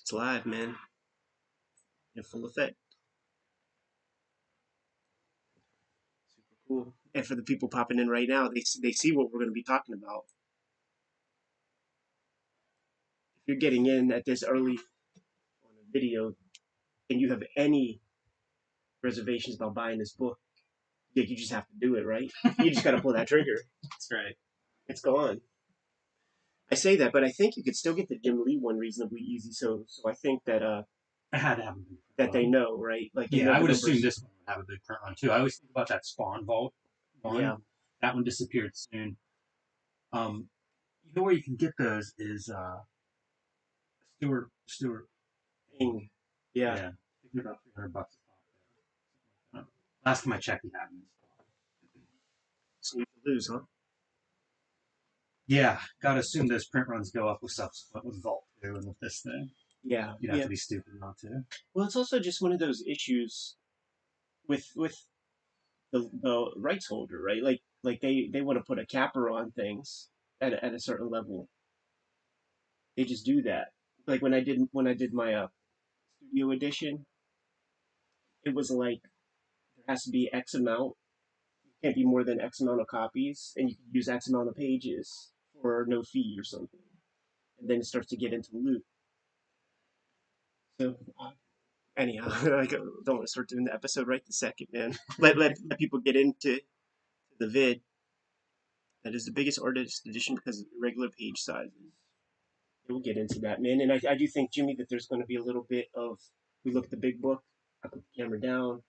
It's live, man. In full effect. Super cool. And for the people popping in right now, they see what we're going to be talking about. If you're getting in at this early on a video and you have any reservations about buying this book, you just have to do it, right? You just got to pull that trigger. That's right. It's gone. I say that, but I think you could still get the Jim Lee one reasonably easy. So I think that I had to have a big print that they run. know, right? Like they Yeah, know I the would numbers. assume this one would have a big print run too. I always think about that Spawn Vault one. Yeah. That one disappeared soon. You know where you can get those is Stewart. Thing. Yeah. Yeah. I think they're about $300 a pop there. Last time I checked, he had them in stock. So you could lose, huh? Yeah, gotta assume those print runs go up with subsequent with Vault too, and with this thing, Yeah. you'd have to be stupid not to. Well, it's also just one of those issues with the rights holder, right? Like they want to put a capper on things at a certain level. They just do that. Like when I did my studio edition, it was like there has to be X amount. It can't be more than X amount of copies, and you can use X amount of pages for no fee or something. And then it starts to get into loot. So anyhow, I don't want to start doing the episode right this second, man. Let people get into the vid. That is the biggest artist edition because of irregular page sizes. We'll get into that, man. And I do think, Jimmy, that there's going to be a little bit of we look at the big book, I put the camera down,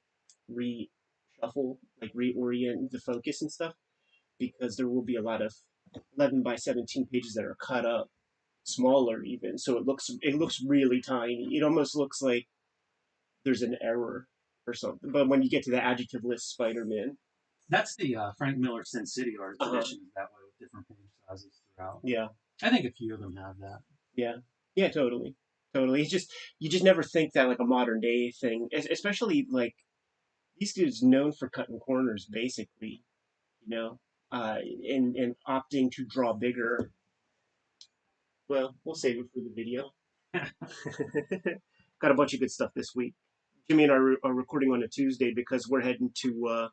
reshuffle, like reorient the focus and stuff, because there will be a lot of 11 by 17 pages that are cut up, smaller even. So it looks really tiny. It almost looks like there's an error or something. But when you get to the adjective list, Spider-Man. That's the Frank Miller Sin City art Uh-huh. edition is that way with different page sizes throughout. Yeah. I think a few of them have that. Yeah. Yeah, totally. Totally. It's just you just never think that like a modern day thing, especially like these dudes known for cutting corners basically, you know, and opting to draw bigger. Well, we'll save it for the video. Got a bunch of good stuff this week. Jimmy and I are recording on a Tuesday because we're heading to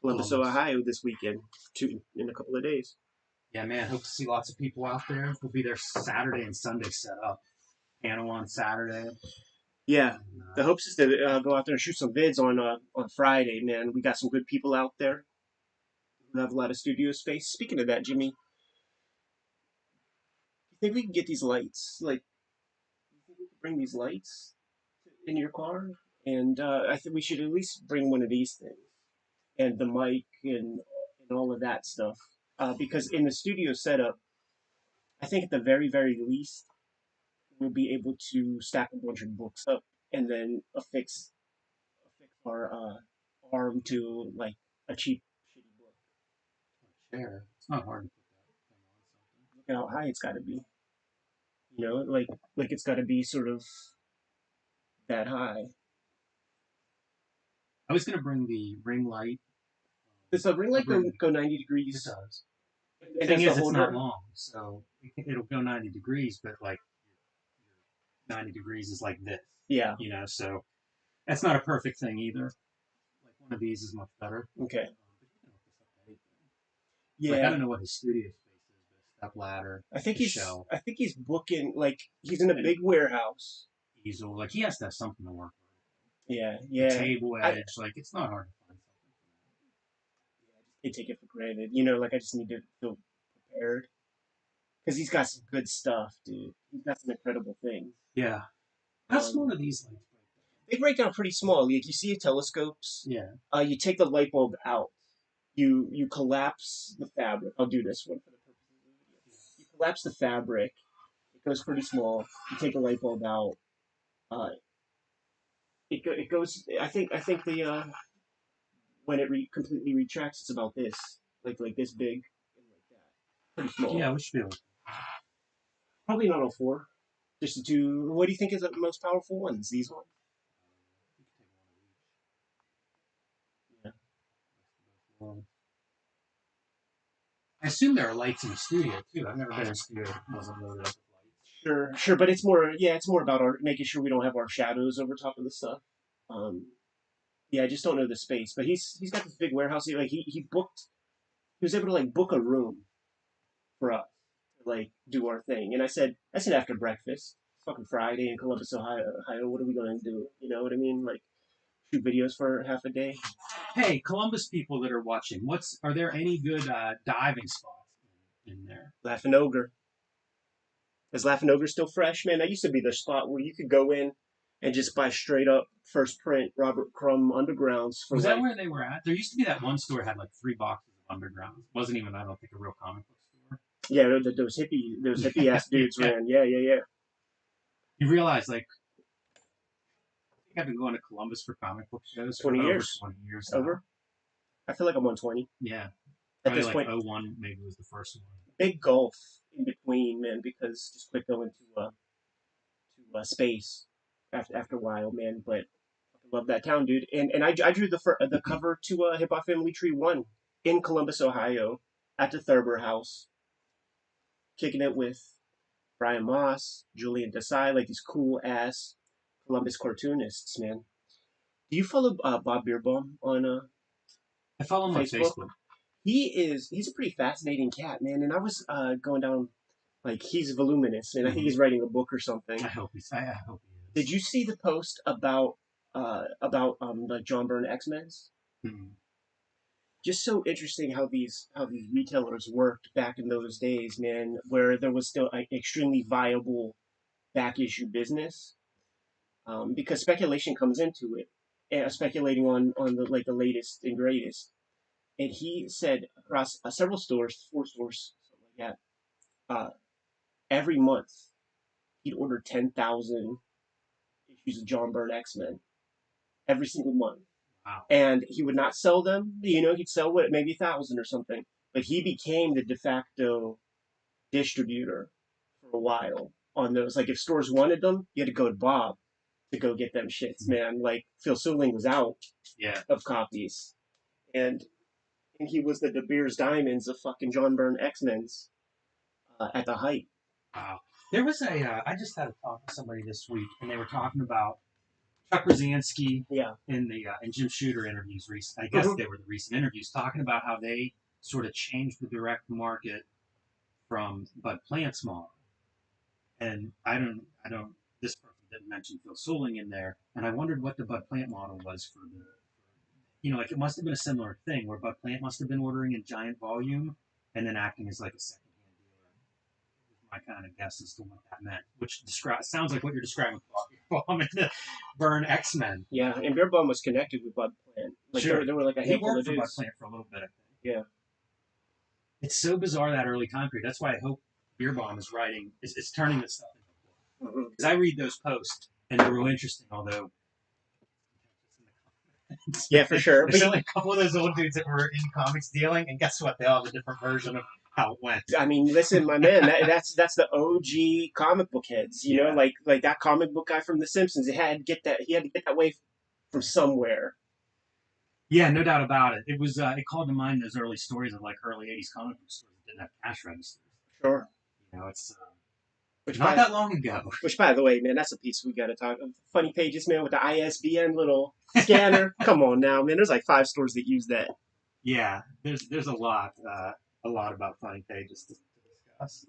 Columbus, Ohio this weekend, in a couple of days. Yeah, man. Hope to see lots of people out there. We'll be there Saturday and Sunday set up. Panel on Saturday. Yeah, And, the hopes is to go out there and shoot some vids on Friday. Man, we got some good people out there. We have a lot of studio space. Speaking of that, Jimmy, you think we can get these lights? Like, you think we could bring these lights in your car? And I think we should at least bring one of these things and the mic and all of that stuff. Because in the studio setup, I think at the very, very least, we'll be able to stack a bunch of books up and then affix our arm to like a cheap, shitty book. chair. It's not hard to put that thing on something. Look at how high it's got to be. You know, like it's got to be sort of that high. I was gonna bring the ring light. Does the ring light go 90 It degrees? does. The The thing is, it's not long, so it'll go 90 degrees, but like 90 degrees is like this. Yeah. You know, so that's not a perfect thing either. Like one of these is much better. Okay. Yeah. Like, I Yeah. don't know what his studio space is, but a step ladder, I think a shelf, I think he's booking like he's in a big warehouse. easel. Like he has to have something to work with. Yeah. A Yeah. table edge. Like it's not hard to find something for They take it for granted. You know, like I just need to feel prepared because he's got some good stuff, dude. He's got some incredible things. that. Yeah. How small are these lights? They break down pretty small. Like you see telescopes. Yeah. You take the light bulb out. You collapse the fabric. I'll do this one for the purpose of the video. You collapse the fabric. It goes pretty small. You take the light bulb out. Uh, it goes. I think the when it completely retracts, it's about this, like this big, and like that. Pretty small. Yeah, we should be able to. Probably not all four. Just to do. What do you think is the most powerful ones? These ones. Yeah. I assume there are lights in the studio too. I've never been in a studio that wasn't loaded up with lights. Sure, but it's more, yeah, it's more about our making sure we don't have our shadows over top of the stuff. Um, yeah, I just don't know the space, but he's got this big warehouse. He was able to like book a room for us to like do our thing. And I said after breakfast, it's fucking Friday in Columbus, Ohio. What are we gonna do? You know what I mean? Like shoot videos for half a day. Hey, Columbus people that are watching, are there any good diving spots in there? Laughing Ogre. Is Laughing Ogre still fresh, man? That used to be the spot where you could go in and just buy straight up first print Robert Crumb Undergrounds for Was that like where they were at? There used to be that one store that had like 3 boxes of underground. It wasn't even, I don't think, a real comic book store. yeah, those hippie ass dudes Yeah. ran. Yeah. You realize, like, I think I've been going to Columbus for comic book shows for 20 over years 20 years now. over. I feel like I'm on 20 Yeah. at Probably this like point. '01 maybe was the first one. Big gulf in between, man. Because just quit going to space after a while, man. But I love that town, dude. And I drew the cover to Hip Hop Family Tree 1 in Columbus, Ohio, at the Thurber House, kicking it with Brian Moss, Julian Desai, like these cool ass Columbus cartoonists, man. Do you follow Bob Beerbaum on I follow him on Facebook? Facebook. He's a pretty fascinating cat, man. And I was going down like he's voluminous, and I think Mhm. he's writing a book or something. I hope he Did is. you see the post about the John Byrne X-Men's? Mhm. Just so interesting how these retailers worked back in those days, man, where there was still an extremely viable back issue business, because speculation comes into it, speculating on the latest and greatest. And he said across several stores, 4 stores, something like that, every month he'd order 10,000 issues of John Byrne X-Men every single month, Wow. and he would not sell them. He'd sell what maybe 1,000 or something, but he became the de facto distributor for a while on those. Like if stores wanted them, you had to go to Bob to go get them shits, man. Like Phil Suling was out Yeah. of copies, and he was the De Beers Diamonds of fucking John Byrne X-Men's at the height. Wow. There was I just had a talk with somebody this week, and they were talking about Chuck Rosansky Yeah. in Jim Shooter interviews recent. I guess Mhm. they were the recent interviews talking about how they sort of changed the direct market from Bud Plant's model. And I don't. This person didn't mention Phil Suling in there, and I wondered what the Bud Plant model was for the. Like it must have been a similar thing where Bud Plant must have been ordering in giant volume and then acting as like a secondhand dealer. It was my kind of guess as to what that meant, which sounds like what you're describing for the Burn X-Men. Yeah, and Beerbaum was connected with Bud Plant. Like Sure. there were like a He handful of worked for Bud dudes. Plant for a little bit, I think. Yeah. It's so bizarre that early time period. That's why I hope Beerbaum is writing, is turning this stuff into a book. Mhm. Because I read those posts and they're real interesting, although Yeah, for sure. there's But only a couple of those old dudes that were in comics dealing, and guess what? They all have a different version of how it went. I mean, listen, my man, that's the OG comic book heads. Yeah. Like that comic book guy from The Simpsons. He had to get that way from somewhere. Yeah, no doubt about it. It was it called to mind those early stories of like early '80s comic book stores that didn't have cash registers. Sure. It's Which not by that long ago. which by the way, man, that's a piece we got to talk. Funny Pages, man, with the ISBN little scanner. Come on now, man. There's like 5 stores that use that. Yeah, there's a lot about funny pages to discuss.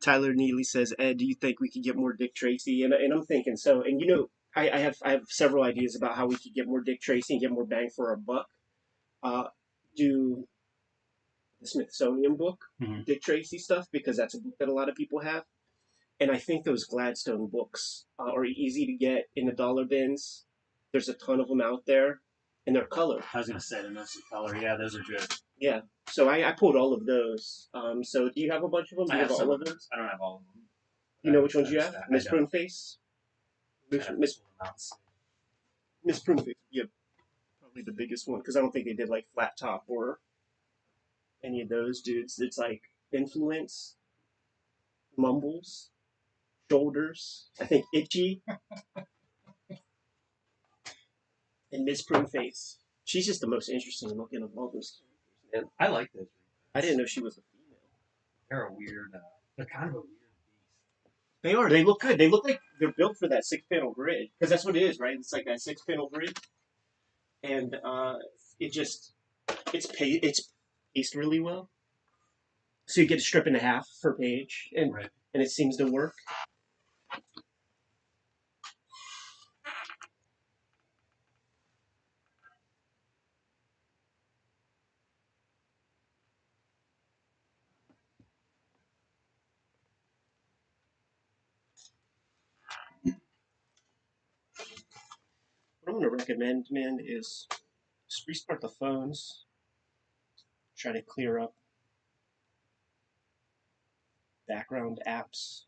Tyler Neely says, Ed, do you think we could get more Dick Tracy? And I'm thinking so. And I have several ideas about how we could get more Dick Tracy and get more bang for our buck. Do the Smithsonian book, Mhm. Dick Tracy stuff, because that's a book that a lot of people have. And I think those Gladstone books are easy to get in the dollar bins. There's a ton of them out there, and they're colored. I was gonna say the messy color. Yeah, those are good. Yeah. So I pulled all of those. So do you have a bunch of them? Do I you have have some all of of them? those. I don't have all of them. You know which ones you have? Miss I don't. Pruneface? I'd have to Miss pull them out and see. Miss Pruneface. Yeah, probably the biggest one because I don't think they did like Flat Top or any of those dudes. It's like Influence, Mumbles, Shoulders. I think Itchy and Miss Pruneface. She's just the most interesting looking of all those characters, man. I like those. I didn't know she was a female. They're a weird. They're kind of a weird beast. They are. They look good. They look like they're built for that 6-panel grid because that's what it is, right? It's like that 6-panel grid, and it just it's paced really well. So you get a strip and a half per page, Right. and it seems to work. What I'm going to recommend, man, is just restart the phones. Try to clear up background apps.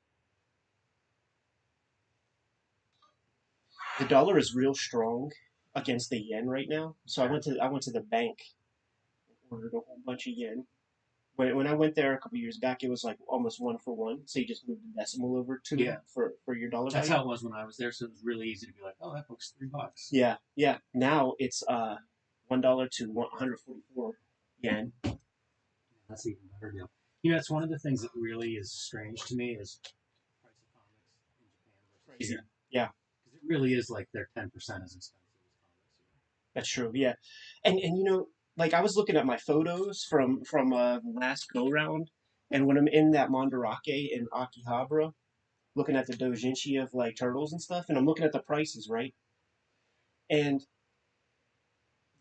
The dollar is real strong against the yen right now. So I went to the bank, ordered a whole bunch of yen. When I went there a couple years back, it was like almost 1 for 1. So you just moved the decimal over to Yeah. for your dollar That's value. how it was when I was there, so it was really easy to be like, oh, that book's $3. Yeah, yeah. Now it's $1 to 144 yen. That's an even better deal. You know, it's one of the things that really is strange to me is the price of comics in Japan versus Crazy. here. Yeah, Because it really is like they're 10% as expensive as comics here. that's true. Yeah, and you know, like I was looking at my photos from last go round, and when I'm in that Mandarake in Akihabara, looking at the dojinshi of like turtles and stuff, and I'm looking at the prices, right? And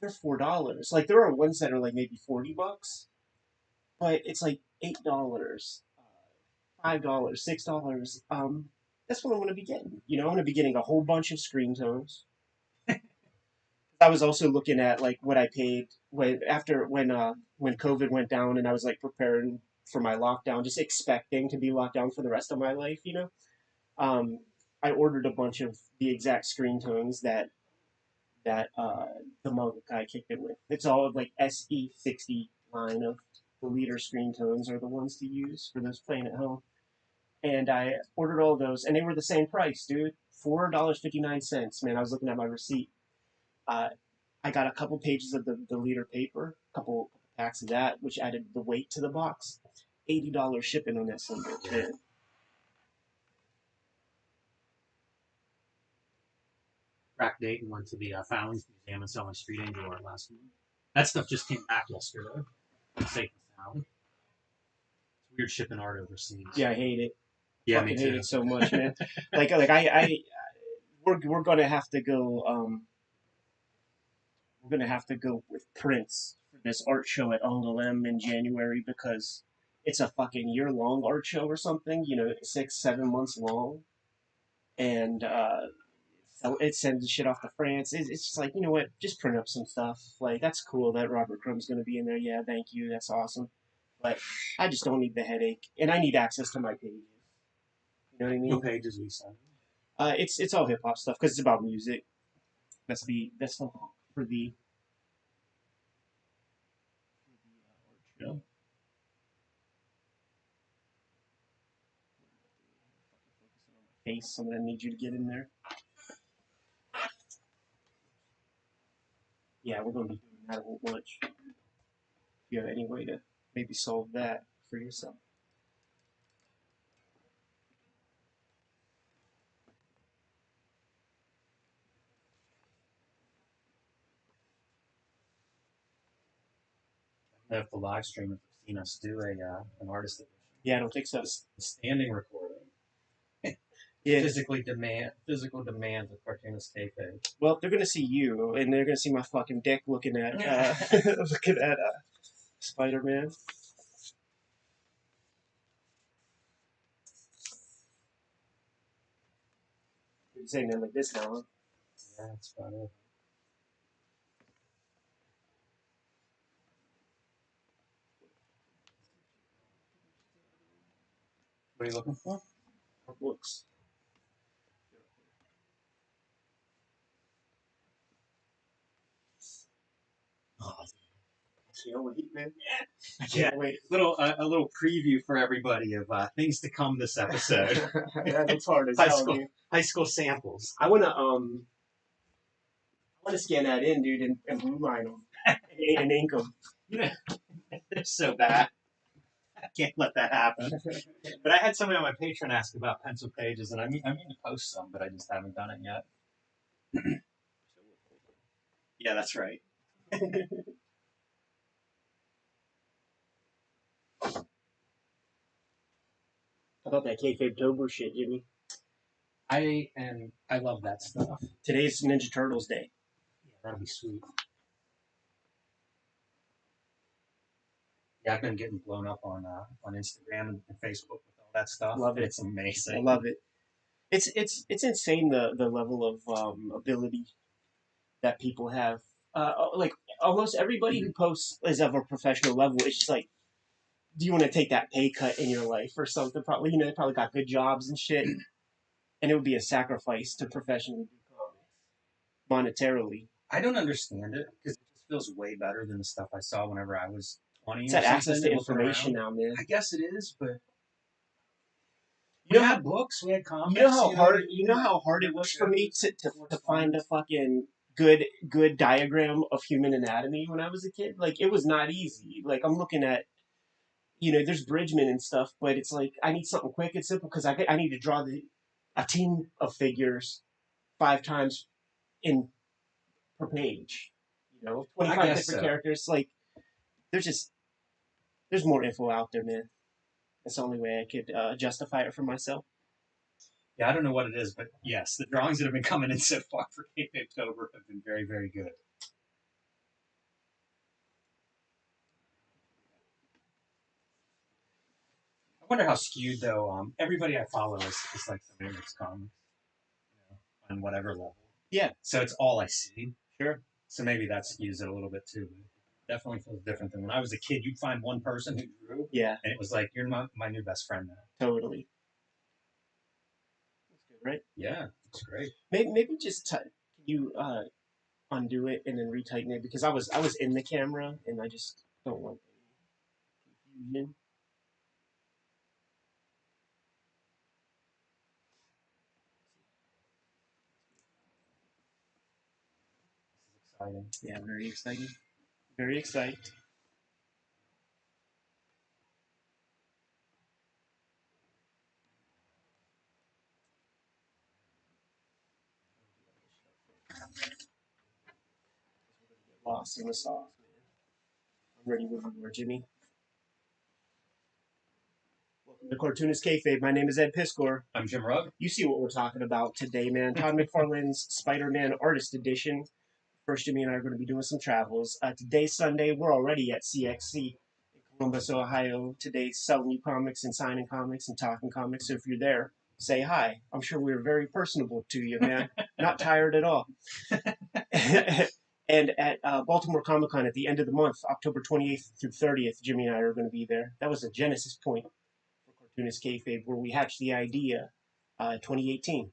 they're $4. Like there are ones that are like maybe $40, but it's like $8, $5, $6. That's what I'm going to be getting. You know, I'm going to be getting a whole bunch of screen tones. I was also looking at like what I paid when COVID went down, and I was like preparing for my lockdown, just expecting to be locked down for the rest of my life. You know, um, I ordered a bunch of the exact screen tones that the manga guy kicked it with. It's all like SE60 line of the leader screen tones are the ones to use for those playing at home. And I ordered all those, and they were the same price, dude. $4.59. Man, I was looking at my receipt. Uh, I got a couple pages of the leader paper, a couple packs of that, which added the weight to the box. $80 shipping on that Sunday. Man. Rack date and went to the Fowlings Museum and saw my Street Angel art last month. That stuff just came back yesterday. Safe and sound. It's weird shipping art overseas. Yeah, I hate it. Yeah, Fucking me hate too. it so much, man. I we're gonna have to go. We're gonna have to go with Prince for this art show at Angoulême in January because it's a fucking year long art show or something. You know, 6-7 months long, and so it sends shit off to France. It's just like, you know what? Just print up some stuff. Like that's cool that Robert Crumb's gonna be in there. Yeah, thank you. That's awesome. But I just don't need the headache, and I need access to my pages. You know what I No mean? pages we sent. It's all hip hop stuff because it's about music. That's the for the art show. Face. I'm gonna need you to get in there. Yeah, we're gonna be doing that a whole bunch. If you have any way to maybe solve that for yourself. If the live stream have seen us do an artist edition. Yeah, I don't think so. The standing recording. Yeah. Physical demands of Cartoonist Kayfabe. Well, they're gonna see you, and they're gonna see my fucking dick looking at looking at Spider-Man. You're saying that like this now, huh? Yeah, that's about it. What are you looking for? Looks. Oh, Can't wait, man. I yeah. can't wait. A little preview for everybody of things to come this episode. Yeah, it's hard as high hell, school dude. high school samples. I wanna scan that in, dude, and blue line them and ink them. You know, they're so bad. can't let that happen. But I had somebody on my Patreon ask about pencil pages, and I mean to post some, but I just haven't done it yet. Yeah, that's right. How about that Kayfabe Tober shit, Jimmy? I love that stuff. Today's Ninja Turtles Day. Yeah, that'll be sweet. Yeah, I've been getting blown up on Instagram and Facebook with all that stuff. Love it. It's amazing. I love it. It's insane the level of ability that people have. Like almost everybody who posts is of a professional level. It's just like, do you want to take that pay cut in your life or something? Probably, they probably got good jobs and shit, and it would be a sacrifice to professionally do comics monetarily. I don't understand it because it just feels way better than the stuff I saw whenever I was 20. It's that access to information now, man. I guess it is, but we had books, we had comics. You know how hard it was for me to find a fucking good diagram of human anatomy when I was a kid. Like, it was not easy. Like, I'm looking at, there's Bridgman and stuff, but it's like I need something quick and simple because I need to draw a team of figures 5 times in per page. 25 different characters. Like, there's more info out there, man. That's the only way I could justify it for myself. Yeah, I don't know what it is, but yes, the drawings that have been coming in so far for Kayfabe Tober have been very, very good. I wonder how skewed, though. Everybody I follow is like somebody makes comics, on whatever level. Yeah. So it's all I see. Sure. So maybe that skews it a little bit, too. Definitely feels different than when I was a kid. You'd find one person who drew. Yeah. And it was like, you're my new best friend now. Totally. That's good, right? Yeah, it's great. Maybe just can you undo it and then retighten it, because I was in the camera and I just don't want any confusion. Exciting. Yeah, very exciting. Very excited. Lost in the sauce, man. I'm ready when you are, Jimmy. Welcome to Cartoonist Kayfabe. My name is Ed Piskor. I'm Jim Rugg. You see what we're talking about today, man. Todd McFarlane's Spider-Man Artist Edition. First, Jimmy and I are going to be doing some travels. Today's Sunday. We're already at CXC in Columbus, Ohio. Today, selling you comics and signing comics and talking comics. So if you're there, say hi. I'm sure we're very personable to you, man. Not tired at all. And at Baltimore Comic Con at the end of the month, October 28th through 30th, Jimmy and I are going to be there. That was a genesis point for Cartoonist Kayfabe, where we hatched the idea 2018.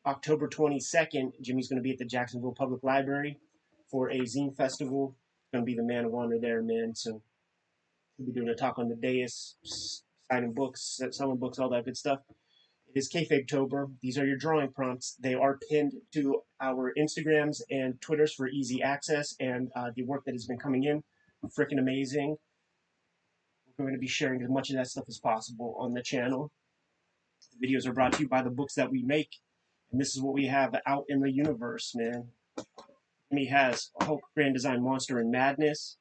October 22nd, Jimmy's going to be at the Jacksonville Public Library for a zine festival. Going to be the man of honor there, man. So he'll be doing a talk on the dais, signing books, selling books, all that good stuff. It is Kayfabe Tober. These are your drawing prompts. They are pinned to our Instagrams and Twitters for easy access, and the work that has been coming in, freaking amazing. We're going to be sharing as much of that stuff as possible on the channel. The videos are brought to you by the books that we make, and this is what we have out in the universe, man. Jimmy has Hulk Grand Design Monster and Madness.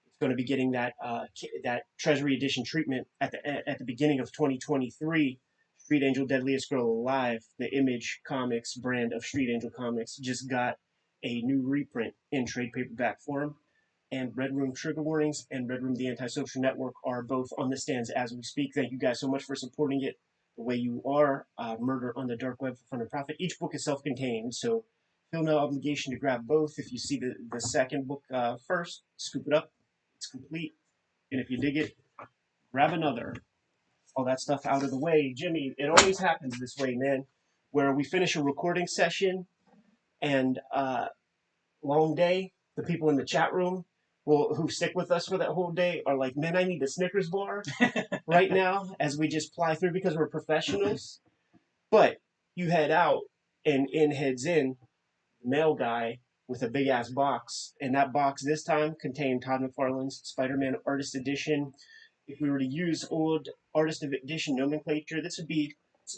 It's going to be getting that Treasury Edition treatment at the beginning of 2023. Street Angel Deadliest Girl Alive, the Image Comics brand of Street Angel Comics, just got a new reprint in trade paperback form. And Red Room Trigger Warnings and Red Room The Antisocial Network are both on the stands as we speak. Thank you guys so much for supporting it the way you are. Murder on the Dark Web for Fun and Profit. Each book is self-contained, so feel no obligation to grab both. If you see the second book first, scoop it up. It's complete. And if you dig it, grab another. All that stuff out of the way. Jimmy, it always happens this way, man, where we finish a recording session and long day, the people in the chat room who stick with us for that whole day are like, man, I need a Snickers bar right now as we just ply through because we're professionals. But you head out and in heads in, the mail guy with a big ass box, and that box this time contained Todd McFarlane's Spider-Man Artist Edition. If we were to use old Artist Edition nomenclature, this would be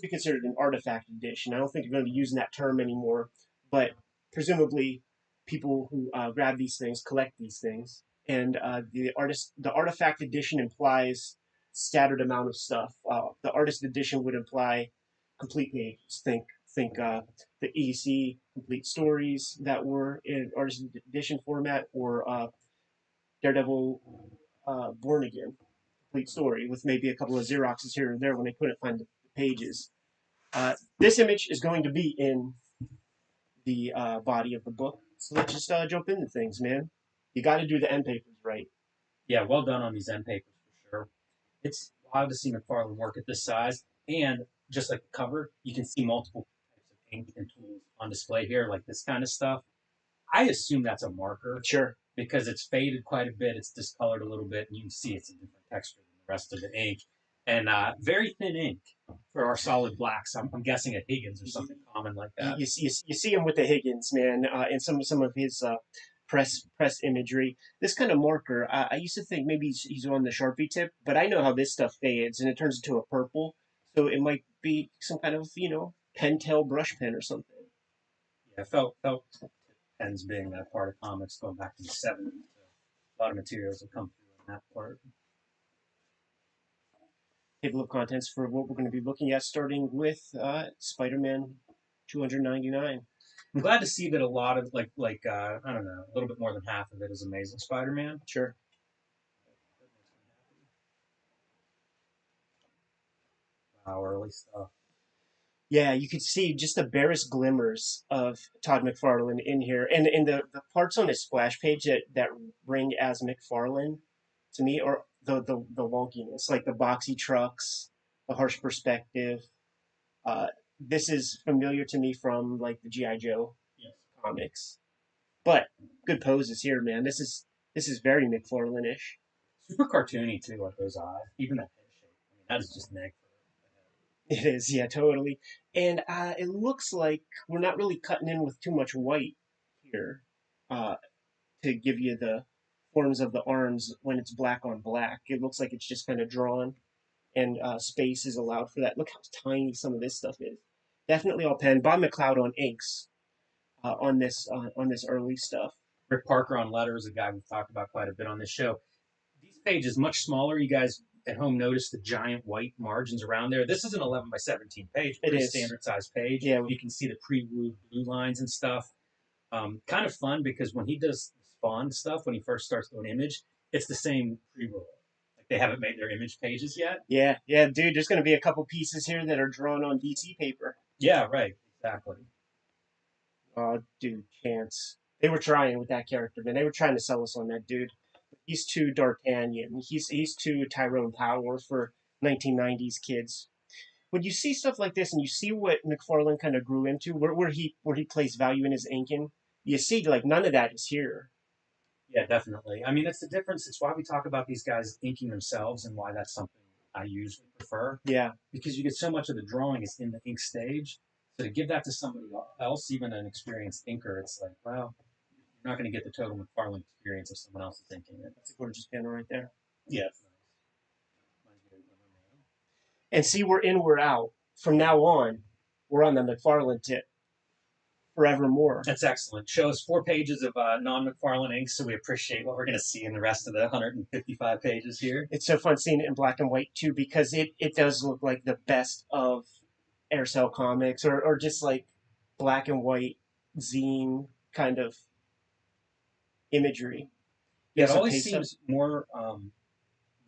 considered an artifact edition. I don't think you're going to be using that term anymore, but presumably people who grab these things collect these things, and the artifact edition implies scattered amount of stuff. The artist edition would imply complete pages. Think the EC complete stories that were in artist edition format, or Daredevil Born Again complete story with maybe a couple of Xeroxes here and there when they couldn't find the pages. This image is going to be in the body of the book, so let's just jump into things, man. You got to do the end papers right. Yeah, well done on these end papers for sure. It's wild to see McFarlane work at this size, and just like the cover, you can see multiple types of ink and tools on display here, like this kind of stuff. I assume that's a marker Sure. because it's faded quite a bit, it's discolored a little bit, and you can see it's a different texture than the rest of the ink. And very thin ink for our solid blacks. I'm guessing a Higgins or something common like that. You see him with the Higgins, man, in some of his press imagery. This kind of marker, I used to think maybe he's on the Sharpie tip, but I know how this stuff fades and it turns into a purple. So it might be some kind of pen tail brush pen or something. Yeah, felt pens being that part of comics going back to the 70s. So a lot of materials have come through in that part. Table of contents for what we're going to be looking at, starting with Spider-Man 299. I'm glad to see that a lot of I don't know, a little bit more than half of it is Amazing Spider-Man. Sure. Wow, early stuff. Yeah, you could see just the barest glimmers of Todd McFarlane in here, and the parts on his splash page that ring as McFarlane to me are the wonkiness, like the boxy trucks, the harsh perspective. Uh, this is familiar to me from like the GI Joe Yes. comics, but good poses here, man. This is very McFarlane-ish. Super cartoony too, like those eyes, even that head shape. I mean, that is just neck for the It is, yeah, totally. And it looks like we're not really cutting in with too much white here uh, to give you the forms of the arms when it's black on black. It looks like it's just kind of drawn, and space is allowed for that. Look how tiny some of this stuff is. Definitely all pen. Bob McLeod on inks on this early stuff. Rick Parker on letters, a guy we've talked about quite a bit on this show. These pages much smaller. You guys at home notice the giant white margins around there. This is an 11 by 17 page, pretty standard size page. Yeah. You can see the pre-blue blue lines and stuff. Kind of fun because when he does Spawn stuff, when he first starts doing image, it's the same pre-roll. Like they haven't made their image pages yet. Yeah, dude. There's going to be a couple pieces here that are drawn on DC paper. Yeah, right. Exactly. Oh, dude, Chance. They were trying with that character, man. They were trying to sell us on that dude. He's too D'Artagnan. He's too Tyrone Power for 1990s kids. When you see stuff like this and you see what McFarlane kind of grew into, where he placed value in his inking, you see like none of that is here. Yeah, definitely. I mean, that's the difference. It's why we talk about these guys inking themselves and why that's something I usually prefer. Yeah, Because you get so much of the drawing is in the ink stage. So to give that to somebody else, even an experienced inker, it's like, well, you're not going to get the total McFarlane experience if someone else is inking it. that's a gorgeous panel right there. Yeah. And see, we're in, we're out. From now on, we're on the McFarlane tip forevermore. That's excellent. Shows 4 pages of non-McFarlane ink, so we appreciate what we're going to see in the rest of the 155 pages here. It's so fun seeing it in black and white too, because it does look like the best of Aircell comics, or just like black and white zine kind of imagery. Yeah, it always seems more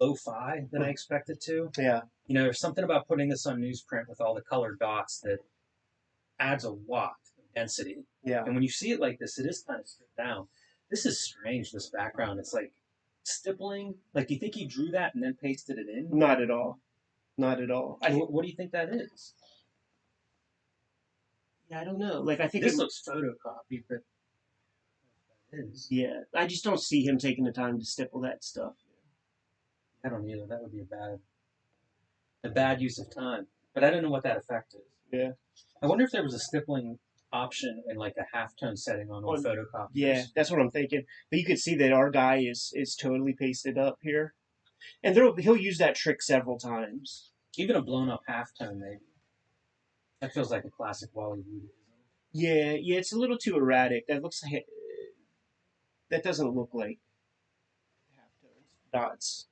lo-fi than I expected to. Yeah. You know, there's something about putting this on newsprint with all the colored dots that adds a lot of density. Yeah. And when you see it like this, it is kind of stripped down. This is strange, this background. It's like stippling. Like, do you think he drew that and then pasted it in? Not at all. Not at all. What do you think that is? Yeah, I don't know. Like, I think this looks photocopied, but it is. Yeah, I just don't see him taking the time to stipple that stuff. I don't either. That would be a bad use of time. But I don't know what that effect is. Yeah. I wonder if there was a stippling option in like a halftone setting on all On yeah, photocopiers. that's what I'm thinking. But you can see that our guy is totally pasted up here, and he'll use that trick several times. Even a blown up halftone, maybe. That feels like a classic Wally Wood. Yeah, yeah, it's a little too erratic. That looks like that doesn't look like halftones. Dots.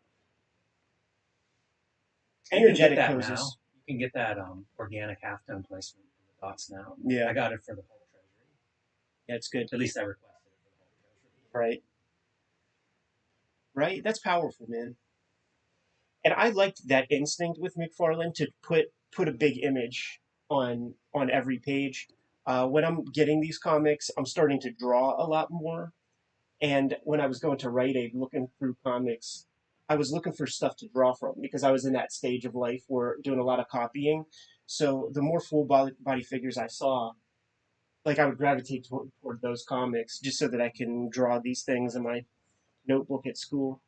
You can get Energetic that now. poses. You can get that organic halftone placement for the dots now. Yeah, I got it for the whole treasury. yeah, it's good. At least I requested it for the whole treasury. Right, right. That's powerful, man. And I liked that instinct with McFarlane to put a big image on every page. When I'm getting these comics, I'm starting to draw a lot more. And when I was going to Rite Aid looking through comics, I was looking for stuff to draw from because I was in that stage of life where doing a lot of copying. So the more full body figures I saw, like I would gravitate toward those comics just so that I can draw these things in my notebook at school.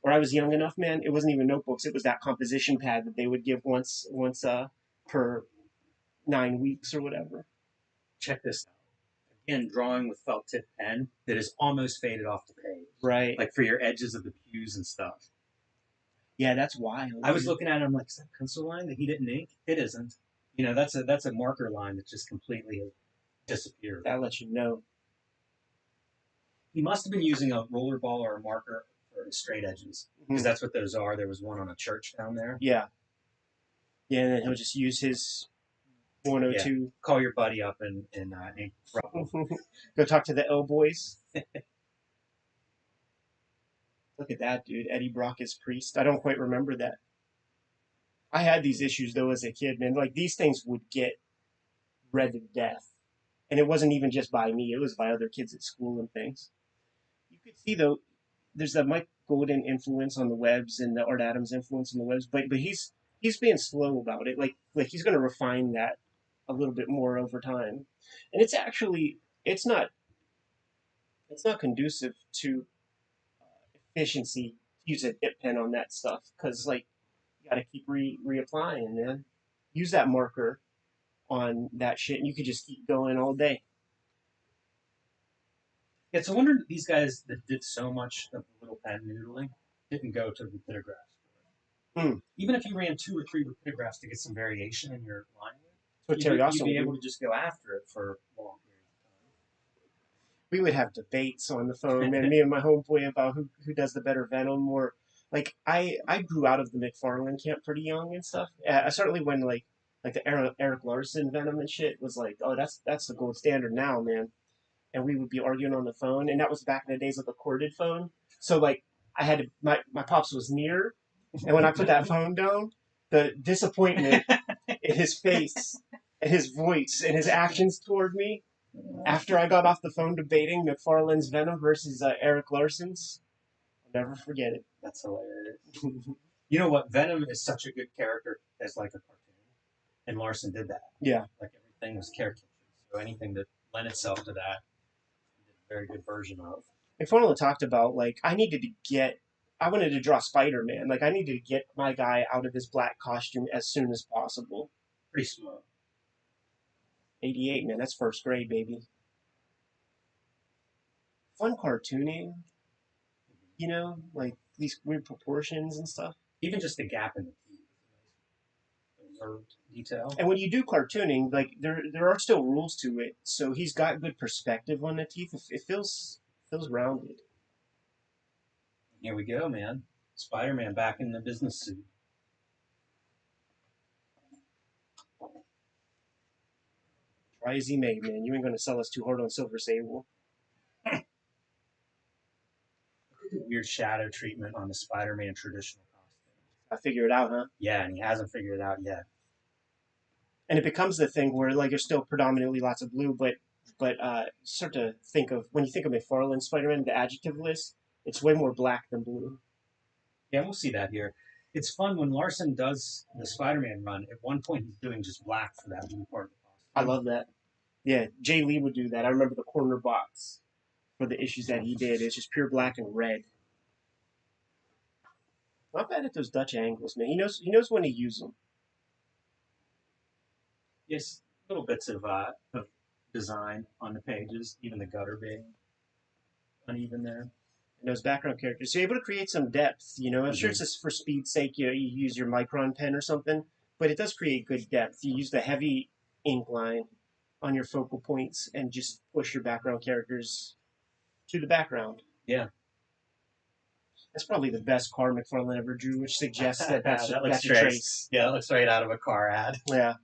Or I was young enough, man. It wasn't even notebooks. It was that composition pad that they would give once per 9 weeks or whatever. Check this out. Again, drawing with felt tip pen that is almost faded off the page. Right. Like for your edges of the pews and stuff. Yeah, that's wild. I was looking at it, I'm like, is that pencil line that he didn't ink? It isn't. You know, that's a marker line that just completely disappeared. That lets you know. He must have been using a roller ball or a marker for his straight edges. Because that's what those are. There was one on a church down there. Yeah. Yeah, and then he'll just use his 102. Yeah. Call your buddy up and ink. Go talk to the L boys. Look at that, dude. Eddie Brock is priest. I don't quite remember that. I had these issues though as a kid, man. Like these things would get read to death. And it wasn't even just by me, it was by other kids at school and things. You could see though, there's the Mike Golden influence on the webs and the Art Adams influence on the webs, but he's being slow about it. Like he's gonna refine that a little bit more over time. And it's actually it's not conducive to efficiency to use a dip pen on that stuff because like you got to keep reapplying, man. Use that marker on that shit, and you could just keep going all day. Yeah, so I wonder if these guys that did so much of the little pen noodling didn't go to rapidograph. Even if you ran 2 or 3 rapidgraphs to get some variation in your line, you'd be able to just go after it for long periods of time. We would have debates on the phone, man. Me and my homeboy about who does the better Venom. Or like I grew out of the McFarlane camp pretty young and stuff. I certainly when like the Eric Larson Venom and shit was like, oh that's the gold standard now, man. And we would be arguing on the phone, and that was back in the days of the corded phone. So like I had to my pops was near, and when I put that phone down, the disappointment in his face, and his voice, and his actions toward me after I got off the phone debating McFarlane's Venom versus Eric Larson's, I'll never forget it. That's hilarious. You know what? Venom is such a good character as like a cartoon, and Larson did that. Yeah, like everything was character. So anything that lent itself to that, he did a very good version of. McFarlane talked about like I wanted to draw Spider-Man. Like I needed to get my guy out of his black costume as soon as possible. Pretty smart. 88, man. That's first grade, baby. Fun cartooning. You know, like these weird proportions and stuff. Even just the gap in the teeth. Observed detail. And when you do cartooning, like there are still rules to it. So he's got good perspective on the teeth. It feels rounded. Here we go, man. Spider-Man back in the business suit. Try as he may, man. You ain't gonna sell us too hard on Silver Sable. Weird shadow treatment on the Spider-Man traditional costume. I figure it out, huh? Yeah, and he hasn't figured it out yet. And it becomes the thing where like there's still predominantly lots of blue, but start to think of when you think of McFarlane Spider-Man, the adjective list, it's way more black than blue. Yeah, we'll see that here. It's fun when Larson does the Spider-Man run. At one point, he's doing just black for that blue part of the costume. I love that. Yeah, Jay Lee would do that. I remember the corner box for the issues that he did. It's just pure black and red. Not bad at those Dutch angles, man. He knows when to use them. Yes, little bits of design on the pages, even the gutter being uneven there. And those background characters, so you're able to create some depth. You know, I'm sure Mhm. it's just for speed's sake. You use your micron pen or something, but it does create good depth. You use the heavy ink line on your focal points and just push your background characters to the background. Yeah. That's probably the best car McFarlane ever drew, which suggests that that's That looks that's a straight. trace. Yeah, that looks right out of a car ad. Yeah.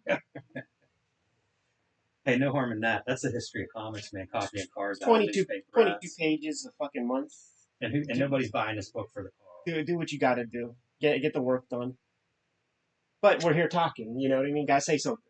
Hey, no harm in that. That's the history of comics, man. Copying cars out of 22, newspaper 22 ads. pages a fucking month. And nobody's buying this book for the car. Do what you got to do. Get the work done. But we're here talking. You know what I mean? Gotta say something.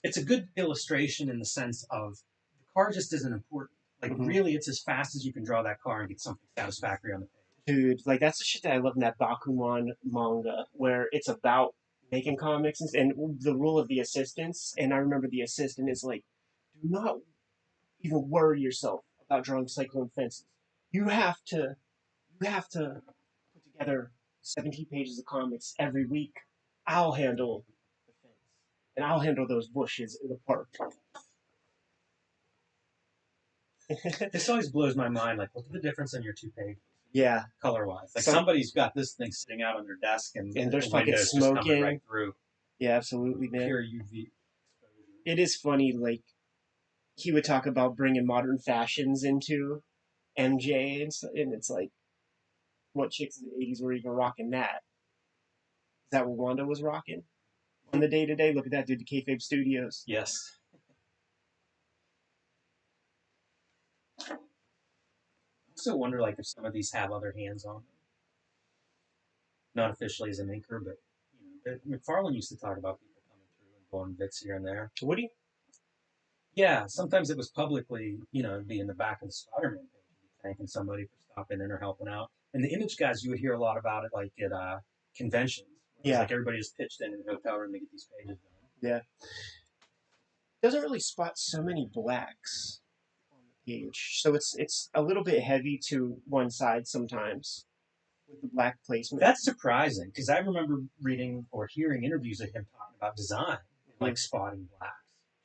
It's a good illustration in the sense of the car just isn't important. Like, really, it's as fast as you can draw that car and get something satisfactory on the page. Dude, like that's the shit that I love in that Bakuman manga, where it's about making comics and the rule of the assistants. And I remember the assistant is like, do not even worry yourself about drawing cyclone fences. You have to put together 17 pages of comics every week. I'll handle the fence, and I'll handle those bushes in the park. This always blows my mind. Like, look at the difference in your two pages. Yeah, color-wise. Like somebody's got this thing sitting out on their desk, and there's the fucking windows smoke just coming in. right through. Yeah, absolutely, man. Pure UV exposure. It is funny, like he would talk about bringing modern fashions into MJ, and it's like, what chicks in the '80s were even rocking that? Is that what Wanda was rocking on the day to day? Look at that, dude. The Kayfabe Studios. Yes. I also wonder, like, if some of these have other hands on them. Not officially as an inker, but you know, McFarlane used to talk about people coming through and blowing bits here and there. Woody? Yeah, sometimes it was publicly, you know, be in the back of the Spider-Man page, thanking somebody for stopping in or helping out. And the image guys, you would hear a lot about it, like at conventions. Yeah. Like everybody just pitched in the hotel room to get these pages done. Yeah. Doesn't really spot so many blacks on the page, so it's a little bit heavy to one side sometimes with the black placement. That's surprising because I remember reading or hearing interviews of him talking about design, like spotting blacks,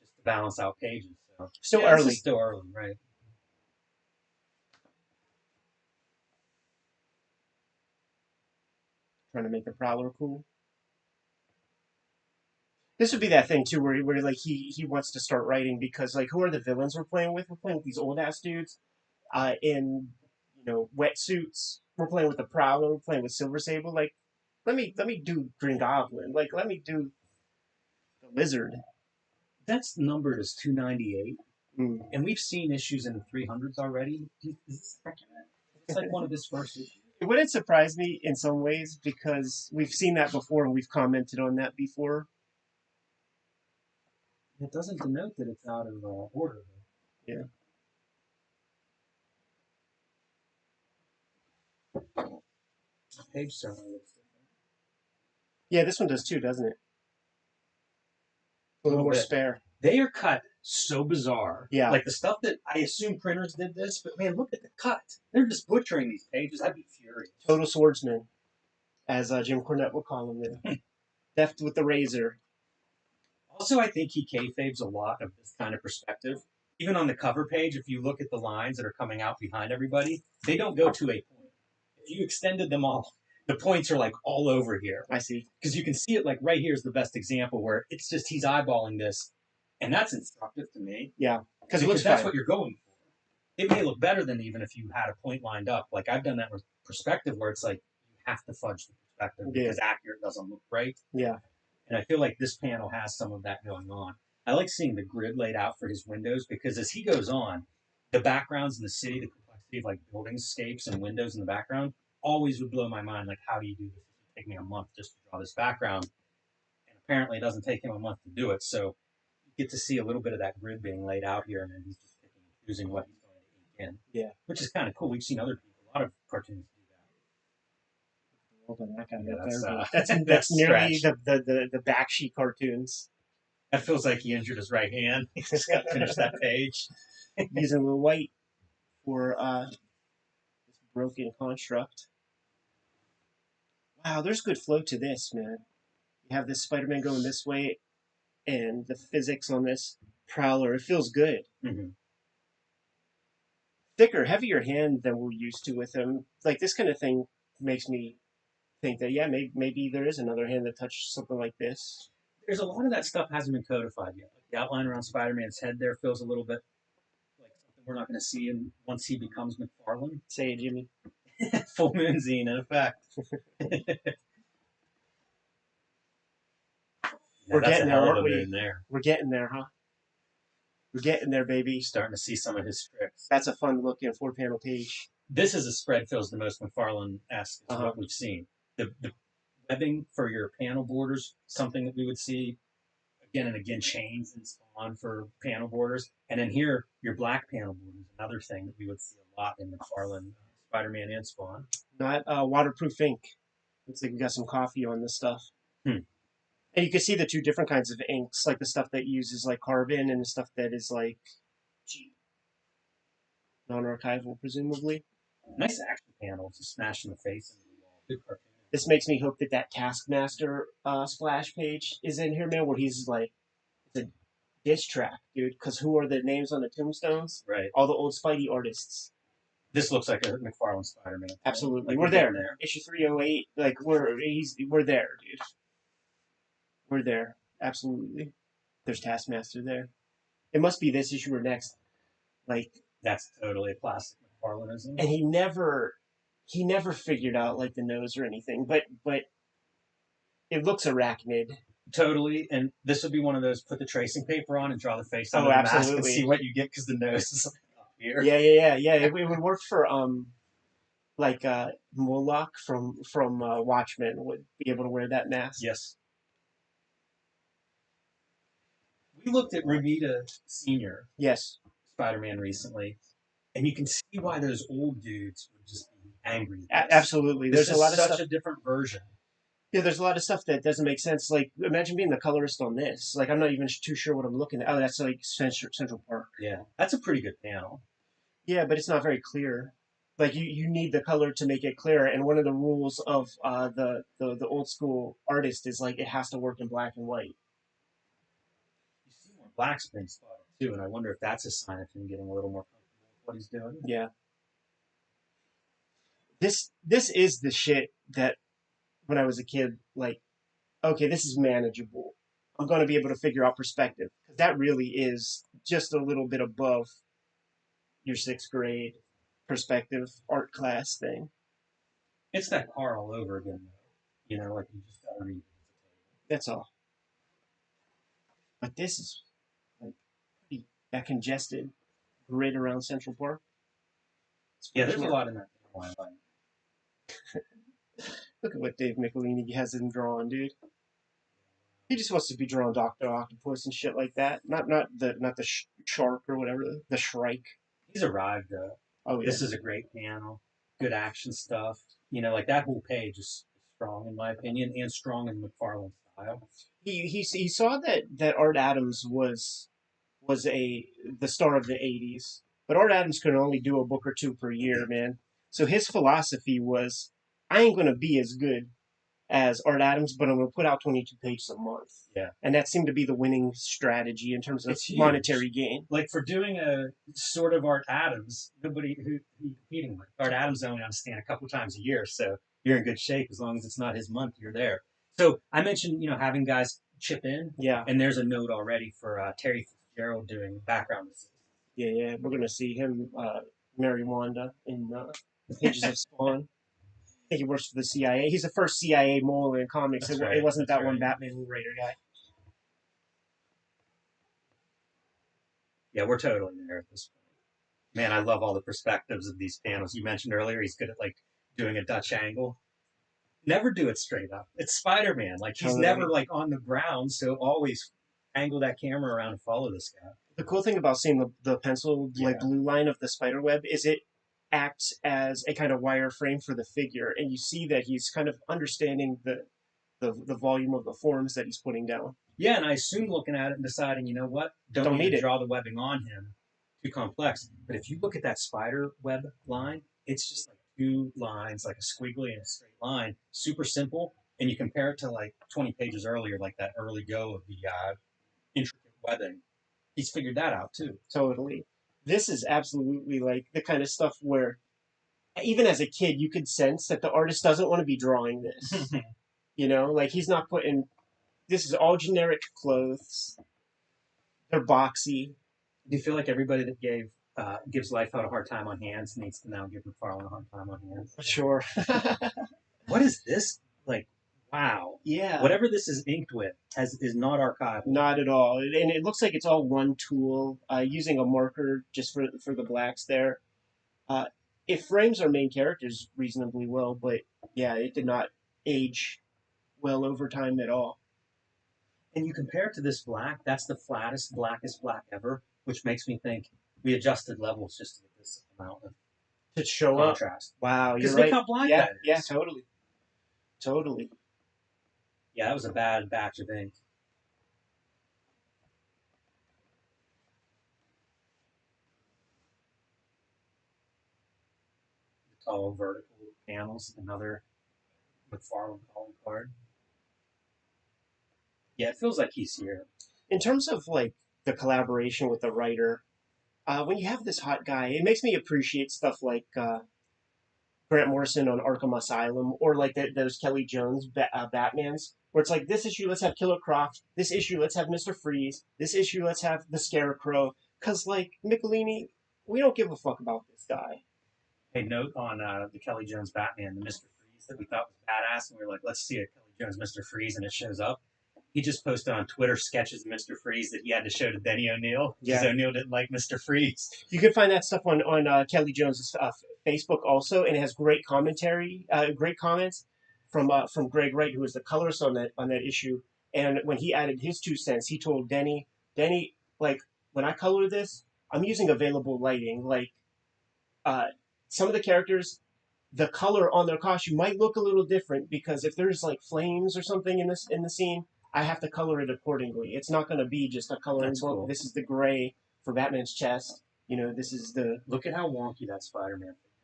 just to balance out pages. So still yeah, early. Still early, right? Trying to make the Prowler cool. This would be that thing too, where like he wants to start writing because like who are the villains we're playing with? We're playing with these old ass dudes, in wetsuits. We're playing with the Prowler. We're playing with Silver Sable. Like, let me do Green Goblin. Like, let me do the Lizard. That's numbered as 298, Mm. and we've seen issues in the 300s already. It's like one of his first issues. It wouldn't surprise me in some ways because we've seen that before and we've commented on that before. It doesn't denote that it's out of order. Yeah. The page certainly looks different. Yeah, this one does too, doesn't it? A little more bit. spare. They are cut so bizarre. Yeah. Like the stuff that I assume printers did this, but man, look at the cut. They're just butchering these pages. I'd be furious. Total swordsman, as Jim Cornette would call him there. Deft with the razor. Also, I think he kayfabes a lot of this kind of perspective. Even on the cover page, if you look at the lines that are coming out behind everybody, they don't go to a point. If you extended them all, the points are like all over here. I see. Because you can see it like right here is the best example where it's just he's eyeballing this, and that's instructive to me. Yeah, because that's what you're going for. It may look better than even if you had a point lined up. Like I've done that with perspective where it's like you have to fudge the perspective because accurate doesn't look right. Yeah. And I feel like this panel has some of that going on. I like seeing the grid laid out for his windows because as he goes on, the backgrounds in the city, the complexity of like buildingscapes and windows in the background always would blow my mind. Like, how do you do this? It would take me a month just to draw this background. And apparently it doesn't take him a month to do it. So you get to see a little bit of that grid being laid out here and then he's just picking and choosing what he's going to ink in. Yeah. Which is kind of cool. We've seen other people, a lot of cartoonists do that. That's nearly the backsheet cartoons. That feels like he injured his right hand. He's just got to finish that page. Using a little white for this broken construct. Wow, there's good flow to this, man. You have this Spider-Man going this way, and the physics on this Prowler, it feels good. Mm-hmm. Thicker, heavier hand than we're used to with him. Like this kind of thing makes me think that yeah, maybe there is another hand that touched something like this. There's a lot of that stuff hasn't been codified yet. Like the outline around Spider-Man's head there feels a little bit like something we're not going to see in, once he becomes McFarlane. Say it, Jimmy. Full moon zine in effect. We're that's getting a there, hell of aren't a we? moon there. We're getting there, huh? We're getting there, baby. Starting to see some of his strips. That's a fun looking 4-panel page. This is a spread feels the most McFarlane-esque to what we've seen. The webbing for your panel borders, something that we would see again and again, chains and Spawn for panel borders. And then here, your black panel borders, another thing that we would see a lot in McFarlane, Spider-Man and Spawn. Not waterproof ink. Looks like we got some coffee on this stuff. Hmm. And you can see the two different kinds of inks, like the stuff that uses like carbon and the stuff that is like cheap, non-archival, presumably. Nice action panels, just smashing the face into the wall. Good cartoon. This makes me hope that that Taskmaster splash page is in here, man, where he's like, it's a diss track, dude. Because who are the names on the tombstones? Right. All the old Spidey artists. This looks like a McFarlane Spider-Man. Absolutely, like we're there. Issue 308, like we're there, dude. We're there. Absolutely. There's Taskmaster there. It must be this issue or next. Like that's totally a classic McFarlaneism. And he never figured out like the nose or anything, but it looks arachnid. Totally, and this would be one of those put the tracing paper on and draw the face on the mask and see what you get because the nose is up here. Yeah. It would work for like Moloch from Watchmen would be able to wear that mask. Yes. We looked at Ramita Senior. Yes. Spider-Man recently, and you can see why those old dudes would just be angry. Absolutely, there's a lot of such a different version. Yeah, there's a lot of stuff that doesn't make sense. Like, imagine being the colorist on this. Like, I'm not even too sure what I'm looking at. Oh, that's like Central Park. Yeah, that's a pretty good panel. Yeah, but it's not very clear. Like, you need the color to make it clear. And one of the rules of the old school artist is like it has to work in black and white. You see more black screen spotting too, and I wonder if that's a sign of him getting a little more comfortable with what he's doing. Yeah. This is the shit that when I was a kid, like, okay, this is manageable. I'm going to be able to figure out perspective. That really is just a little bit above your 6th grade perspective art class thing. It's that car all over again, though. You know, like you just got to read it. That's all. But this is like pretty that congested grid around Central Park. Yeah, there's a lot in that. Look at what Dave Michelini has him drawn, dude. He just wants to be drawing Dr. Octopus and shit like that. Not the shark or whatever, the Shrike. He's arrived, though. Oh, yeah. This is a great panel. Good action stuff. You know, like that whole page is strong in my opinion, and strong in McFarlane style. He saw that Art Adams was the star of the 80s, but Art Adams could only do a book or two per year, man. So his philosophy was, I ain't going to be as good as Art Adams, but I'm going to put out 22 pages a month. Yeah. And that seemed to be the winning strategy in terms of monetary gain. Like for doing a sort of Art Adams, nobody who competing with. Art Adams only on stand a couple times a year, so you're in good shape as long as it's not his month, you're there. So I mentioned, having guys chip in. Yeah. And there's a note already for Terry Fitzgerald doing background assist. Yeah. We're going to see him, Mary Wanda, in the pages of Spawn. I think he works for the CIA. He's the first CIA mole in comics. It wasn't that one Batman Writer guy. Yeah, we're totally there at this point. Man, I love all the perspectives of these panels. You mentioned earlier he's good at like doing a Dutch angle. Never do it straight up. It's Spider-Man. Like he's never like on the ground, so always angle that camera around and follow this guy. The cool thing about seeing the pencil like blue line of the spider web is it acts as a kind of wireframe for the figure, and you see that he's kind of understanding the volume of the forms that he's putting down. Yeah, and I assume looking at it and deciding, you know what, don't need to draw the webbing on him too complex. But if you look at that spider web line, it's just like 2 lines, like a squiggly and a straight line, super simple. And you compare it to like 20 pages earlier, like that early go of the intricate webbing. He's figured that out too. Totally. This is absolutely like the kind of stuff where even as a kid you could sense that the artist doesn't want to be drawing this. You know, like he's not putting this is all generic clothes. They're boxy. Do you feel like everybody that gives Life Out a hard time on hands needs to now give McFarlane a hard time on hands? Sure. What is this? Like, wow. Yeah. Whatever this is inked with is not archival. Not at all. And it looks like it's all one tool, using a marker just for the blacks there. It frames our main characters reasonably well, but yeah, it did not age well over time at all. And you compare it to this black, that's the flattest, blackest black ever, which makes me think we adjusted levels just to get this amount of To show contrast. up. Wow, you're Because right. look how black Yeah, that is. yeah, totally. Totally. Yeah, that was a bad batch of ink. The tall vertical panels, another McFarlane calling card. Yeah, it feels like he's here. In terms of like the collaboration with the writer, when you have this hot guy, it makes me appreciate stuff like Grant Morrison on Arkham Asylum, or like those Kelly Jones Batmans, where it's like this issue let's have Killer Croc, this issue let's have Mr. Freeze, this issue let's have the Scarecrow, because like Michelini, we don't give a fuck about this guy. Hey, note on the Kelly Jones Batman, the Mr. Freeze that we thought was badass, and we were like, let's see a Kelly Jones Mr. Freeze, and it shows up. He just posted on Twitter sketches of Mr. Freeze that he had to show to Denny O'Neil because O'Neil didn't like Mr. Freeze. You can find that stuff on Kelly Jones' Facebook also, and it has great commentary, great comments from Greg Wright, who was the colorist on that issue. And when he added his 2 cents, he told Denny, like when I color this, I'm using available lighting. Like some of the characters, the color on their costume might look a little different because if there's like flames or something in the scene, I have to color it accordingly. It's not going to be just a coloring book. Cool. This is the gray for Batman's chest. You know, this is the... Look at how wonky that Spider-Man figure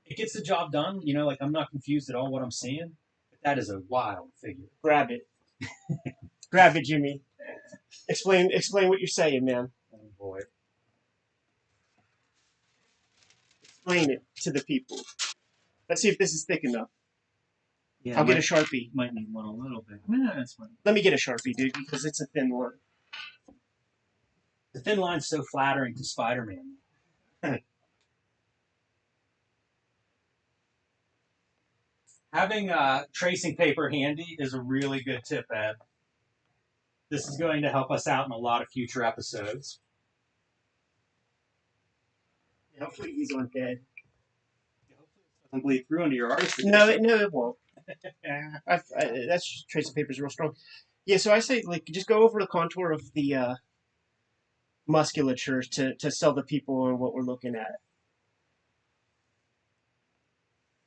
is. It gets the job done. You know, like I'm not confused at all what I'm seeing. But that is a wild figure. Grab it. Grab it, Jimmy. Explain what you're saying, man. Oh, boy. Explain it to the people. Let's see if this is thick enough. Yeah, I'll get a Sharpie. Might need one a little bit. Yeah, that's fine. Let me get a Sharpie, dude, because it's a thin one. The thin line's so flattering to Spider-Man. Having tracing paper handy is a really good tip, Ed. This is going to help us out in a lot of future episodes. Yeah, hopefully these aren't dead. Hopefully it doesn't bleed through into your artist. No, it won't. That's tracing paper is real strong. Yeah, so I say like just go over the contour of the musculature to sell the people on what we're looking at.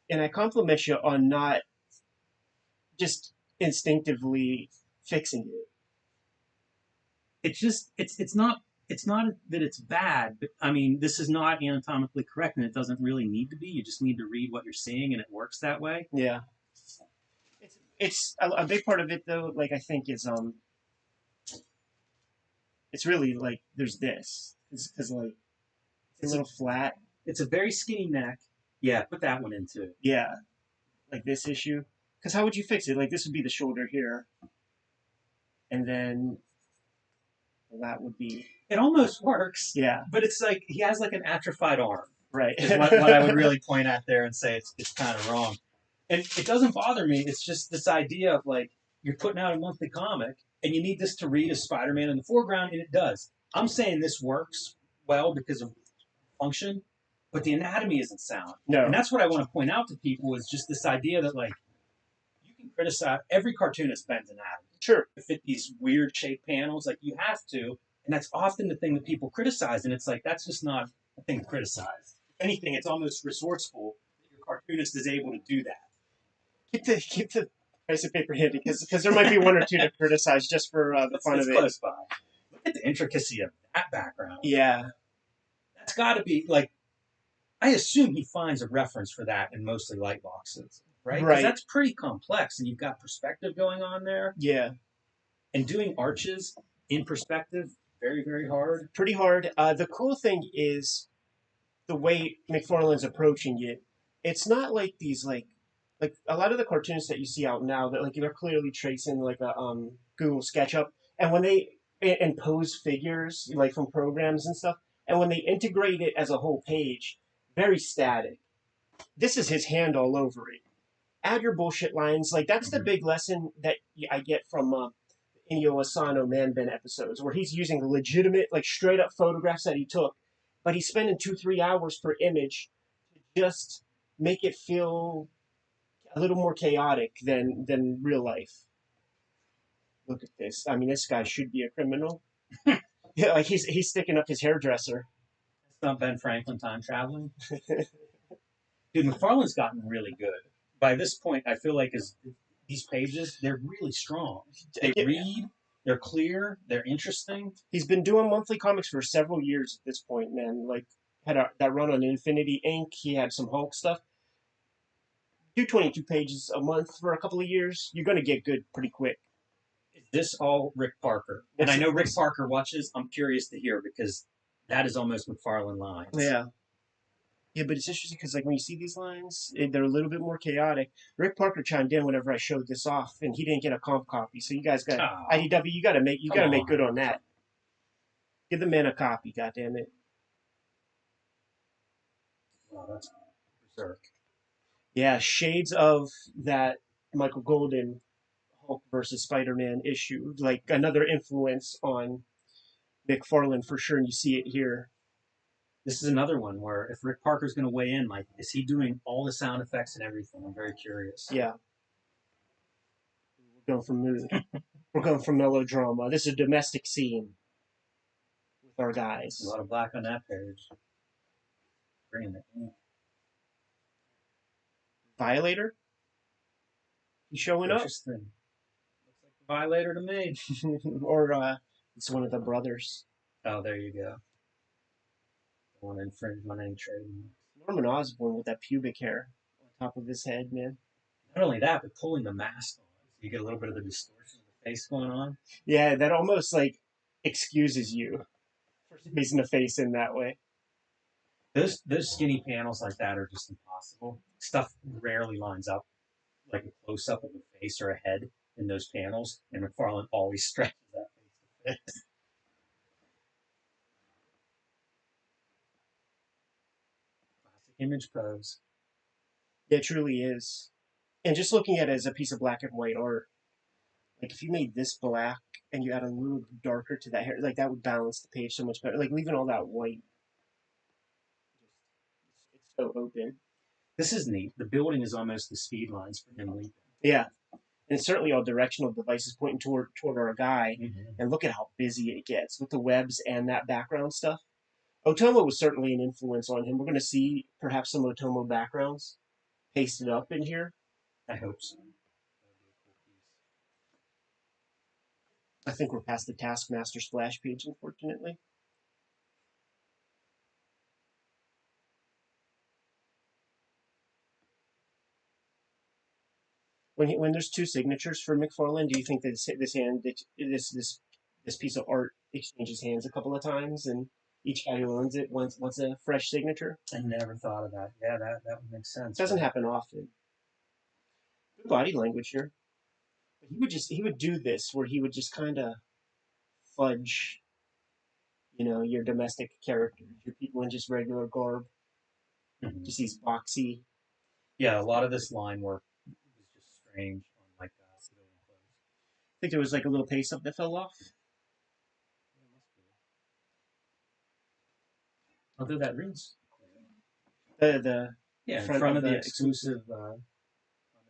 And I compliment you on not just instinctively fixing it. It's not that it's bad, but I mean this is not anatomically correct and it doesn't really need to be. You just need to read what you're seeing and it works that way. Yeah. It's a big part of it though, like I think is it's really like there's this because like it's a little flat. It's a very skinny neck. Yeah, put that one in too. Yeah, like this issue. Because how would you fix it? Like this would be the shoulder here, and then that would be. It almost works. Yeah, but it's like he has like an atrophied arm. Right. Is what I would really point at there and say it's kind of wrong. And it doesn't bother me. It's just this idea of like you're putting out a monthly comic and you need this to read as Spider-Man in the foreground, and it does. I'm saying this works well because of function, but the anatomy isn't sound. No. And that's what I want to point out to people is just this idea that like you can criticize every cartoonist bends anatomy. Sure. To fit these weird shaped panels, like you have to, and that's often the thing that people criticize, and it's like that's just not a thing to criticize. If anything, it's almost resourceful that your cartoonist is able to do that. Keep the price of paper handy because there might be one or two to criticize just for the fun of it. Close by. Look at the intricacy of that background. Yeah. That's got to be like. I assume he finds a reference for that in mostly light boxes, right? Because that's pretty complex, and you've got perspective going on there. Yeah. And doing arches, In perspective, very, very hard. Pretty hard. The cool thing is the way McFarlane's approaching it. It's not like these like a lot of the cartoons that you see out now that like they're clearly tracing like a Google SketchUp, and when they impose figures like from programs and stuff, and when they integrate it as a whole page, very static. This is his hand all over it. Add your bullshit lines. Like that's the Mm-hmm. big lesson that I get from Inyo Asano Man Ben episodes, where he's using legitimate, like straight up photographs that he took, but he's spending 2-3 hours per image to just make it feel a little more chaotic than real life. Look at this. I mean, this guy should be a criminal. Yeah, like he's sticking up his hairdresser. It's not Ben Franklin time traveling. Dude, McFarlane's gotten really good. By this point, I feel like these pages, they're really strong. They read, they're clear, they're interesting. He's been doing monthly comics for several years at this point, man. Like had that run on Infinity Inc. He had some Hulk stuff. Do 22 pages a month for a couple of years. You're gonna get good pretty quick. Is this all Rick Parker? And I know Rick Parker watches. I'm curious to hear because that is almost McFarlane lines. Yeah. Yeah, but it's interesting because like when you see these lines, they're a little bit more chaotic. Rick Parker chimed in whenever I showed this off, and he didn't get a comp copy. So you guys got IDW. You got to make good on that. Give the man a copy, goddammit. Wow, that's berserk. Yeah, shades of that Michael Golden Hulk versus Spider-Man issue, like another influence on McFarlane for sure, and you see it here. This is another one where if Rick Parker's going to weigh in, like, is he doing all the sound effects and everything? I'm very curious. Yeah. We're going from mood. We're going from melodrama. This is a domestic scene with our guys. A lot of black on that page. Bringing it in. Violator? He's showing up? Interesting. Looks like the Violator to me. Or it's one of the brothers. Oh, there you go. Don't want to infringe on any trademark. Norman Osborn with that pubic hair on top of his head, man. Not only that, but pulling the mask on. So you get a little bit of the distortion of the face going on. Yeah, that almost like excuses you for facing the face in that way. Those skinny panels like that are just impossible. Stuff rarely lines up, like a close up of a face or a head in those panels, and McFarlane always stretches that face to face. Classic image pose. It truly is. And just looking at it as a piece of black and white art, like if you made this black and you add a little darker to that hair, like that would balance the page so much better. Like leaving all that white, it's so open. This is neat. The building is almost the speed lines for him leaping. Yeah, and it's certainly all directional devices pointing toward our guy. Mm-hmm. And look at how busy it gets with the webs and that background stuff. Otomo was certainly an influence on him. We're going to see perhaps some Otomo backgrounds pasted up in here. I hope so. I think we're past the Taskmaster splash page, unfortunately. When there's two signatures for McFarlane, do you think that this piece of art exchanges hands a couple of times, and each guy who owns it wants a fresh signature? I never thought of that. Yeah, that would make sense. It doesn't happen often. Good body language here. But he would do this where he would just kind of fudge, your domestic characters, your people in just regular garb, just these boxy. Yeah, a lot of this line work was just strange on like civilian clothes. I think there was like a little paste up that fell off. Although that reads The in front of the exclusive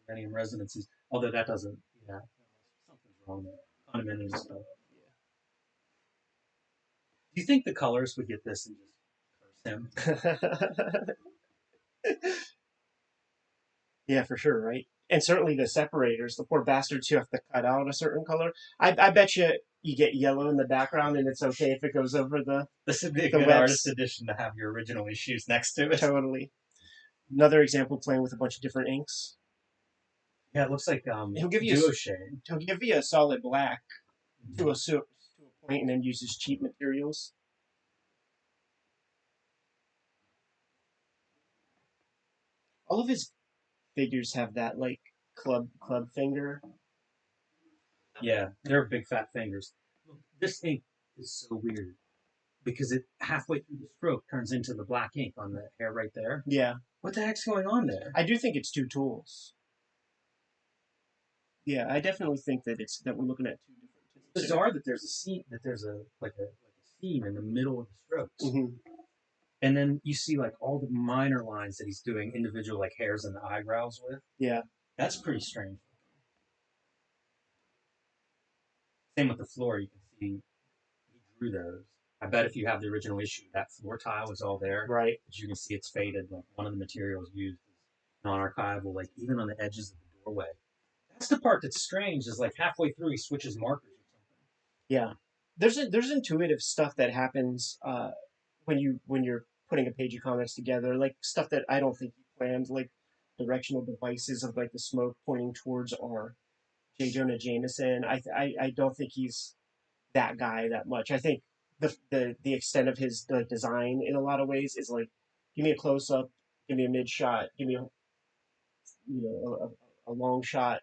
condominium residences. Although that doesn't, something's wrong there. Condominium stuff. Yeah. Do you think the colors would get this and just curse him? Yeah, for sure, right? And certainly the separators, the poor bastards who have to cut out a certain color. I bet you get yellow in the background, and it's okay if it goes over the. This would be a good artist edition to have your original issues next to it. Totally. Another example playing with a bunch of different inks. Yeah, it looks like he'll give you duo shade. He'll give you a solid black to a point and then uses cheap materials. All of his figures have that like club finger. Yeah, they're big fat fingers. Look, this ink is so weird because it halfway through the stroke turns into the black ink on the hair right there. Yeah, What the heck's going on there? I do think it's two tools. Yeah, I definitely think that it's that we're looking at two different tools. It's bizarre that there's a seam, that there's a seam in the middle of the strokes, and then you see like all the minor lines that he's doing individual like hairs and the eyebrows with. Yeah, That's pretty strange. Same with the floor. You can see he drew those. I bet if you have the original issue, that floor tile is all there. right. But you can see it's faded. Like one of the materials used is non-archival. Like even on the edges of the doorway. That's the part that's strange. Is like halfway through he switches markers or something. Yeah, there's intuitive stuff that happens when you're putting a page of comics together, like stuff that I don't think he planned, like directional devices of like the smoke pointing towards our J. Jonah Jameson. I don't think he's that guy that much. I think the extent of his like design in a lot of ways is like, give me a close up, give me a mid shot, give me a a long shot,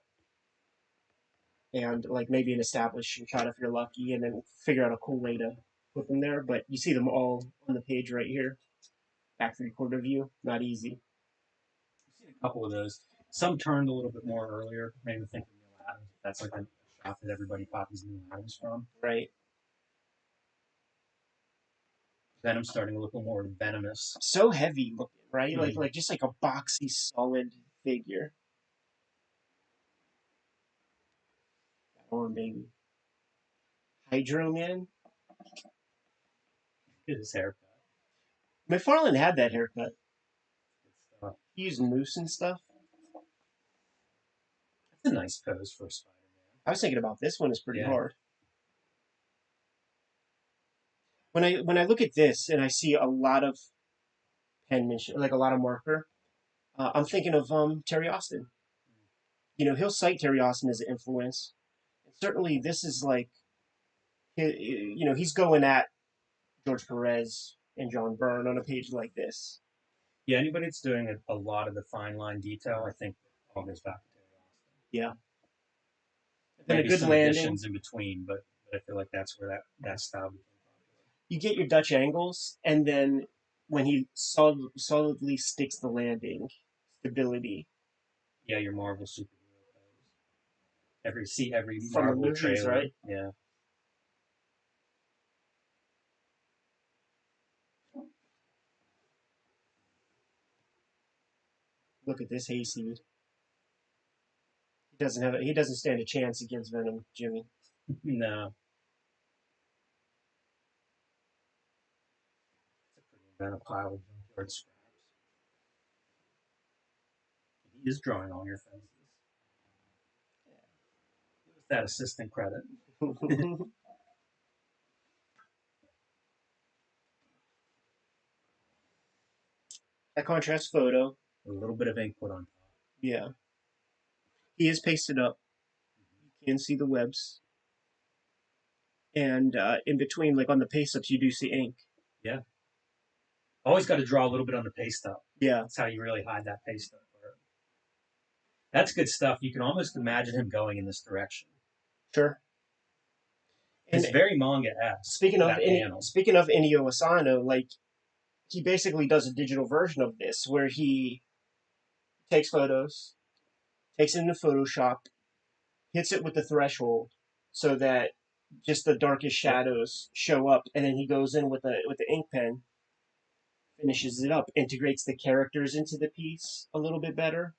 and like maybe an establishing shot if you're lucky, and then figure out a cool way to put them there. But you see them all on the page right here, back three-quarter view. Not easy. I've seen a couple of those. Some turned a little bit more earlier. Made me think of Neil Adams. That's like a shop that everybody copies Neil Adams from. Right. Venom's starting to look a little more venomous. So heavy looking, right? Mm-hmm. Like just like a boxy, solid figure. Or maybe Hydro Man. Look at his haircut. McFarlane had that haircut. Good stuff. He used mousse and stuff. That's a nice pose for a Spider-Man. I was thinking about this one is pretty Yeah. hard. When I look at this and I see a lot of penmanship, like a lot of marker, I'm thinking of Terry Austin. You know, he'll cite Terry Austin as an influence. And certainly, this is like, you know, he's going at George Perez and John Byrne on a page like this. Yeah, anybody that's doing a lot of the fine line detail, I think all goes back to Terry Austin. Yeah. Then Maybe a good some landing. additions in between, but I feel like that's where that style became popular. You get your Dutch angles, and then when he solidly sticks the landing, stability. Yeah, your Marvel superhero pose. Every From the Marvel movies, trailer. right? Yeah. Look at this hayseed. He doesn't stand a chance against Venom, Jimmy. No. It's a pretty inventive pile of junkyard scraps. He is drawing on your fences. Give us that assistant credit. That contrast photo. A little bit of ink put on top. Yeah. He is pasted up. You can see the webs. And in between, like on the paste ups, you do see ink. Yeah. Always got to draw a little bit on the paste up. Yeah. That's how you really hide that paste up part. That's good stuff. You can almost imagine him going in this direction. Sure. It's very manga-esque. Speaking of Inio Asano, like he basically does a digital version of this where he takes photos, takes it into Photoshop, hits it with the threshold so that just the darkest shadows show up, and then he goes in with the ink pen, finishes it up, integrates the characters into the piece a little bit better.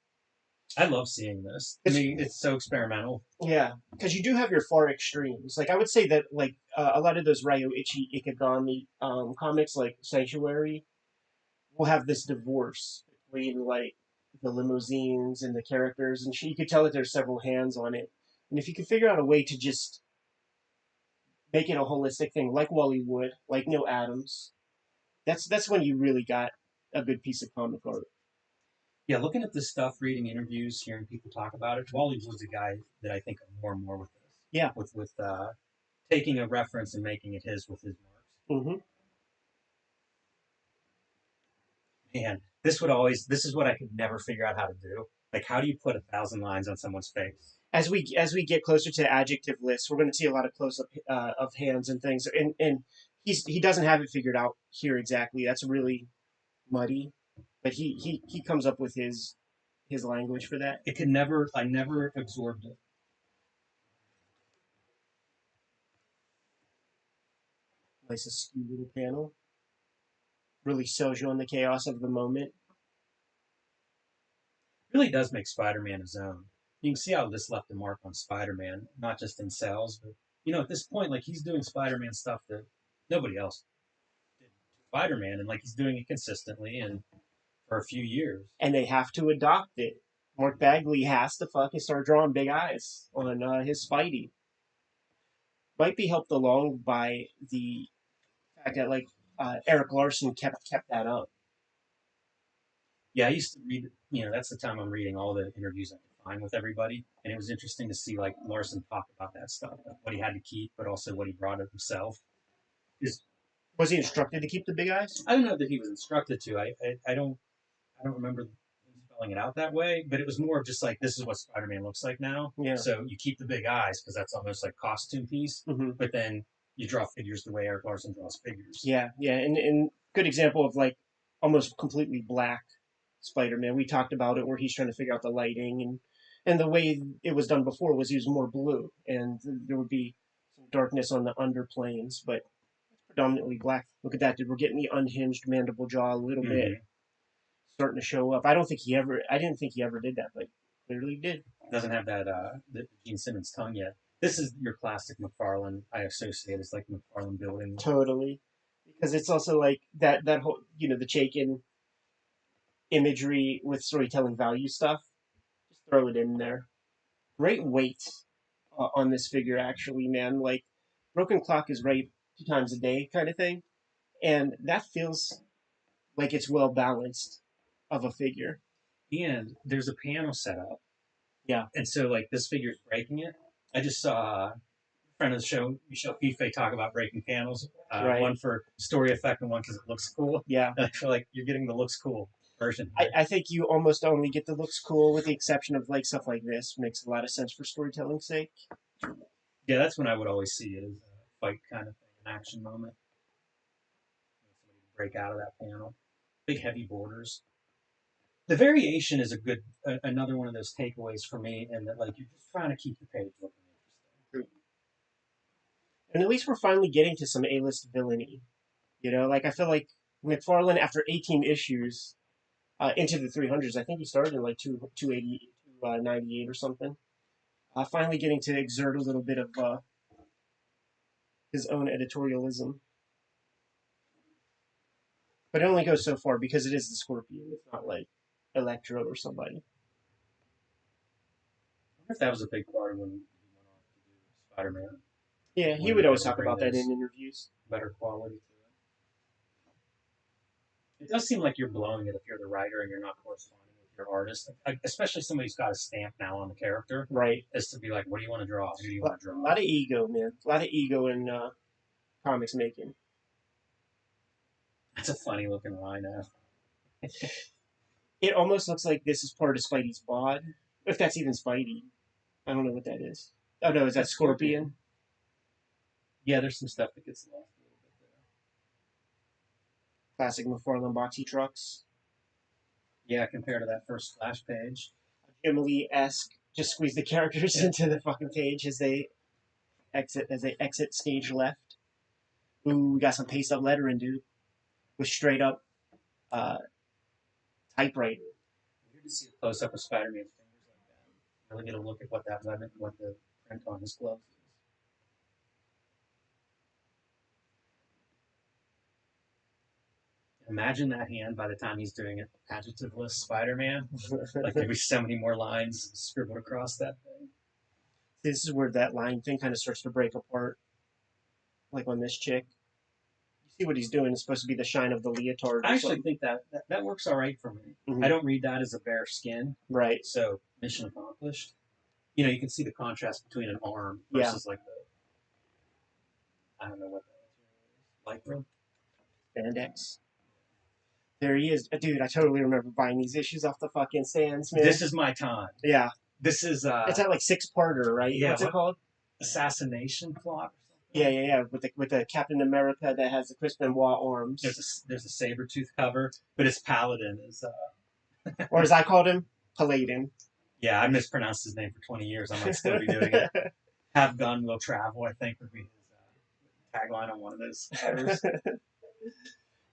I love seeing this. I mean, it's so experimental. Yeah, because you do have your far extremes. Like I would say that like a lot of those Ryoichi Ikegami comics, like Sanctuary, will have this divorce between like the limousines and the characters, and you could tell that there's several hands on it. And if you could figure out a way to just make it a holistic thing, like Wally Wood, like Neil Adams, that's when you really got a good piece of comic art. Yeah, looking at this stuff, reading interviews, hearing people talk about it, Wally was a guy that I think of more and more with this. Yeah. With taking a reference and making it his with his marks. Hmm. Man, this is what I could never figure out how to do. Like, how do you put 1,000 lines on someone's face? As we get closer to adjective lists, we're going to see a lot of close up of hands and things, and he doesn't have it figured out here exactly. That's really muddy, but he comes up with his language for that. I never absorbed it. Nice askew little panel. Really sells you on the chaos of the moment. It really does make Spider-Man his own. You can see how this left a mark on Spider-Man, not just in sales, but at this point, like he's doing Spider-Man stuff that nobody else did to Spider-Man, and like he's doing it consistently and for a few years. And they have to adopt it. Mark Bagley has to fucking start drawing big eyes on his Spidey. Might be helped along by the fact that like Eric Larson kept that up. Yeah, I used to read. That's the time I'm reading all the interviews I could find with everybody, and it was interesting to see like Larson talk about that stuff, like what he had to keep, but also what he brought of himself. Is Was he instructed to keep the big eyes? I don't know that he was instructed to. I don't remember spelling it out that way, but it was more of just like this is what Spider-Man looks like now. Yeah. So you keep the big eyes because that's almost like costume piece, but then you draw figures the way Eric Larson draws figures. Yeah, and good example of like almost completely black Spider-Man. We talked about it where he's trying to figure out the lighting and the way it was done before was he was more blue and there would be some darkness on the underplanes, but predominantly black. Look at that, dude. We're getting the unhinged mandible jaw a little bit starting to show up. I didn't think he ever did that, but clearly did. Doesn't have that the Gene Simmons tongue yet. This is your classic McFarlane. I associate as like McFarlane building. Totally, because it's also like that whole the Chaykin imagery with storytelling value stuff. Just throw it in there. Great weight on this figure, actually, man. Like broken clock is right 2 times a day kind of thing, and that feels like it's well balanced of a figure. And there's a panel set up. Yeah. And so like this figure's breaking it. I just saw a friend of the show, Michelle Kayfabe, talk about breaking panels. Right. One for story effect and one because it looks cool. Yeah. And I feel like you're getting the looks cool version. I think you almost only get the looks cool with the exception of like stuff like this. Makes a lot of sense for storytelling's sake. Yeah, that's when I would always see it as a fight kind of thing, an action moment. Somebody break out of that panel. Big heavy borders. The variation is another one of those takeaways for me, and that like you're just trying to keep the page looking interesting. And at least we're finally getting to some A-list villainy. Like I feel like McFarlane after 18 issues into the 300s, I think he started in like 280, 298 or something. Finally getting to exert a little bit of his own editorialism. But it only goes so far because it is the Scorpion. It's not like Electro or somebody. I wonder if that was a big part of when he went off to do Spider-Man. Yeah, he would always talk about that in interviews. Better quality to it. It does seem like you're blowing it if you're the writer and you're not corresponding with your artist, especially somebody who's got a stamp now on the character. Right. As to be like, what do you want to draw? Who do you want to draw? A lot of ego, man. A lot of ego in comics making. That's a funny looking line. It almost looks like this is part of Spidey's bod. If that's even Spidey. I don't know what that is. Oh no, is that Scorpion? Yeah, there's some stuff that gets lost a little bit there. Classic McFarlane boxy trucks. Yeah, compared to that first splash page. Jim Lee-esque. Just squeeze the characters into the fucking page as they exit stage left. Ooh, we got some paste up lettering, dude. With straight up typewriter. Weird to see a close up of Spider-Man's fingers like that. Really get a look at what the print on his gloves is. Imagine that hand by the time he's doing it, adjectiveless Spider-Man. Like there'd be so many more lines scribbled across that thing. This is where that line thing kind of starts to break apart. Like on this chick. You see what he's doing. It's supposed to be the shine of the leotard. I actually think that works all right for me. Mm-hmm. I don't read that as a bare skin. Right. So mission accomplished. You can see the contrast between an arm versus like I don't know what that is. Lycra? Spandex. There he is. Dude, I totally remember buying these issues off the fucking stands, man. This is my time. Yeah. This is It's that like 6-parter, right? yeah, What's it called? Assassination Plot or Yeah, something. yeah, yeah. With the Captain America that has the Chris Benoit arms. There's a saber tooth cover, but his paladin is Or as I called him, Paladin. yeah, I mispronounced his name for 20 years. I might still be doing it. Have gun will travel, I think would be his tagline on one of those covers.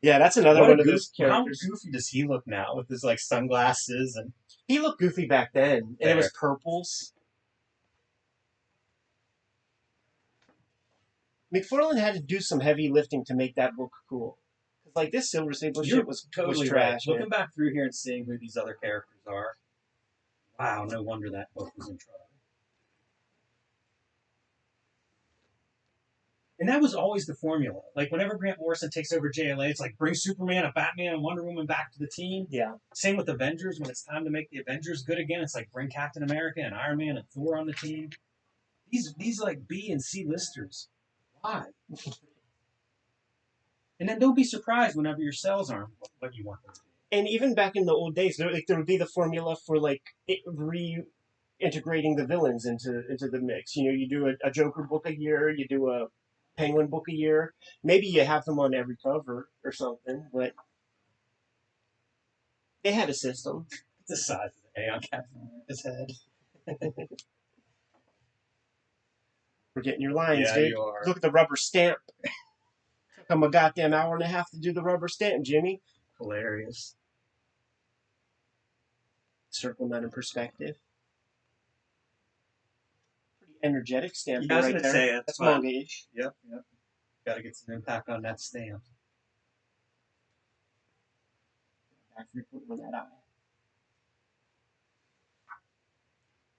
Yeah, that's another one of those How characters. goofy does he look now with his like sunglasses and He looked goofy back then, and it was purples. McFarlane had to do some heavy lifting to make that book cool. Because like this Silver Sable shit was totally trash. right. Looking back through here and seeing who these other characters are, wow, no wonder that book was in trouble. And that was always the formula. Like whenever Grant Morrison takes over JLA, it's like bring Superman, a Batman, and Wonder Woman back to the team. Yeah. Same with Avengers. When it's time to make the Avengers good again, it's like bring Captain America and Iron Man and Thor on the team. These like B and C listers. Why? And then don't be surprised whenever your cells aren't what you want them to be. And even back in the old days, there would be the formula for like reintegrating the villains into the mix. You know, you do a Joker book a year, you do a Penguin book a year. Maybe you have them on every cover or something, but they had a system. It's the size of the A on Captain America's head. We're getting your lines, Yeah, dude. you are. Look at the rubber stamp. Took him a goddamn hour and a half to do the rubber stamp, Jimmy. Hilarious. Circle that in perspective. Pretty energetic stamp Yeah, I was right gonna there. say, That's fun. manga-ish. Yep. Got to get some impact on that stamp. Back frequent on that eye.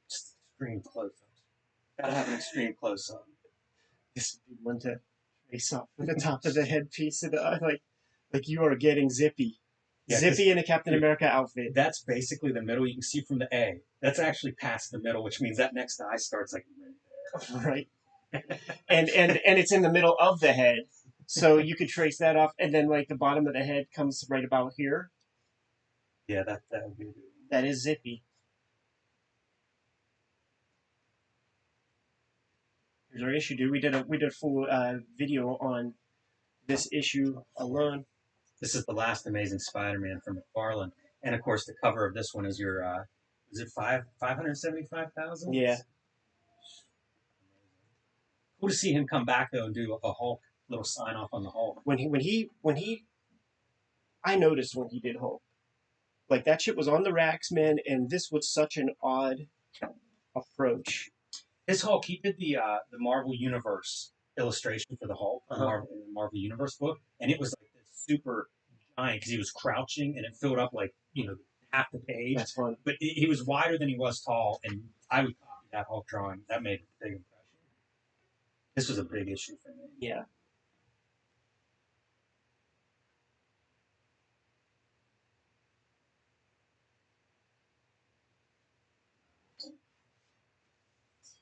Just extreme close-ups. Gotta have an extreme close-up. This would be one to trace off at the top of the headpiece of the like you are getting Zippy. Yeah, Zippy in a Captain America outfit. That's basically the middle. You can see from the A. That's actually past the middle, which means that next eye starts like right there. Right. and it's in the middle of the head. So you could trace that off, and then like the bottom of the head comes right about here. Yeah, that would be. That is Zippy. Here's our issue, dude. We did a full video on this issue alone. This is the last Amazing Spider-Man from McFarlane, and of course the cover of this one is your. Is it 575,000? Yeah. Cool to see him come back though and do a Hulk little sign off on the Hulk. When he, I noticed when he did Hulk, like that shit was on the racks, man, and this was such an odd approach. His Hulk, he did the Marvel Universe illustration for the Hulk, in the Marvel Universe book, and it was like this super giant because he was crouching and it filled up like half the page. That's fun. But he was wider than he was tall, and I would copy that Hulk drawing. That made a big impression. This was a big issue for me. Yeah.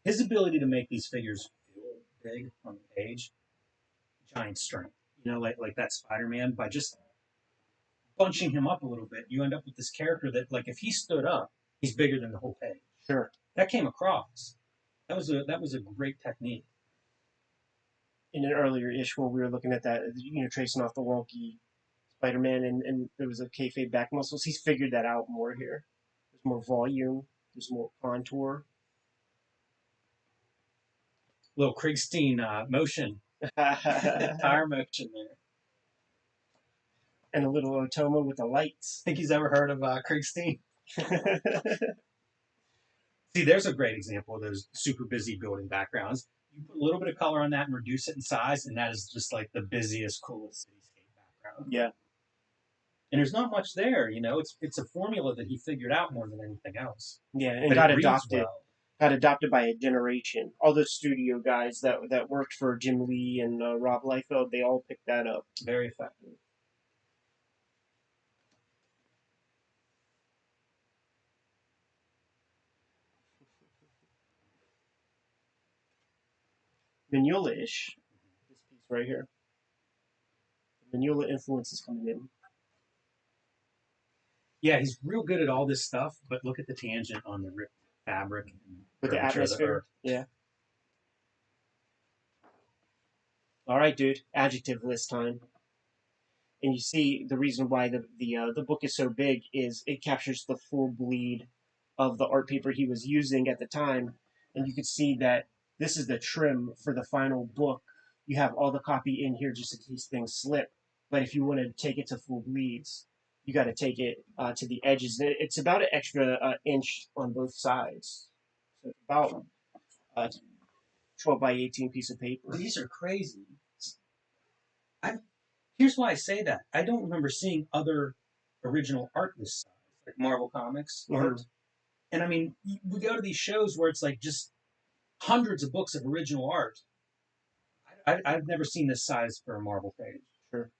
His ability to make these figures feel big on the page, giant strength. Like that Spider-Man, by just bunching him up a little bit, you end up with this character that, like, if he stood up, he's bigger than the whole page. Sure. That came across. That was a great technique. In an earlier issue when we were looking at that, tracing off the wonky Spider-Man and there was a kayfabe back muscles, he's figured that out more here. There's more volume. There's more contour. Little Kriegstein motion. Tire motion there. And a little Otoma with the lights. Think he's ever heard of Kriegstein? See, there's a great example of those super busy building backgrounds. You put a little bit of color on that and reduce it in size, and that is just like the busiest, coolest cityscape background. Yeah. And there's not much there, It's a formula that he figured out more than anything else. Yeah, and got adopted. Well. Got adopted by a generation. All those studio guys that worked for Jim Lee and Rob Liefeld, they all picked that up. Very effective. Mignola-ish. This piece right here. The Manula influence is coming in. Yeah, he's real good at all this stuff, but look at the tangent on the ripped fabric and With the curvature of the atmosphere. earth. Yeah. All right, dude. Adjective list time. And you see the reason why the book is so big is it captures the full bleed of the art paper he was using at the time, and you can see that this is the trim for the final book. You have all the copy in here just in case things slip, but if you want to take it to full bleeds, you got to take it to the edges. It's about an extra inch on both sides, so it's about a 12 by 18 piece of paper. These are crazy. Here's why I say that. I don't remember seeing other original art this size, like Marvel Comics art. And I mean, we go to these shows where it's like just hundreds of books of original art. I've never seen this size for a Marvel page. Sure.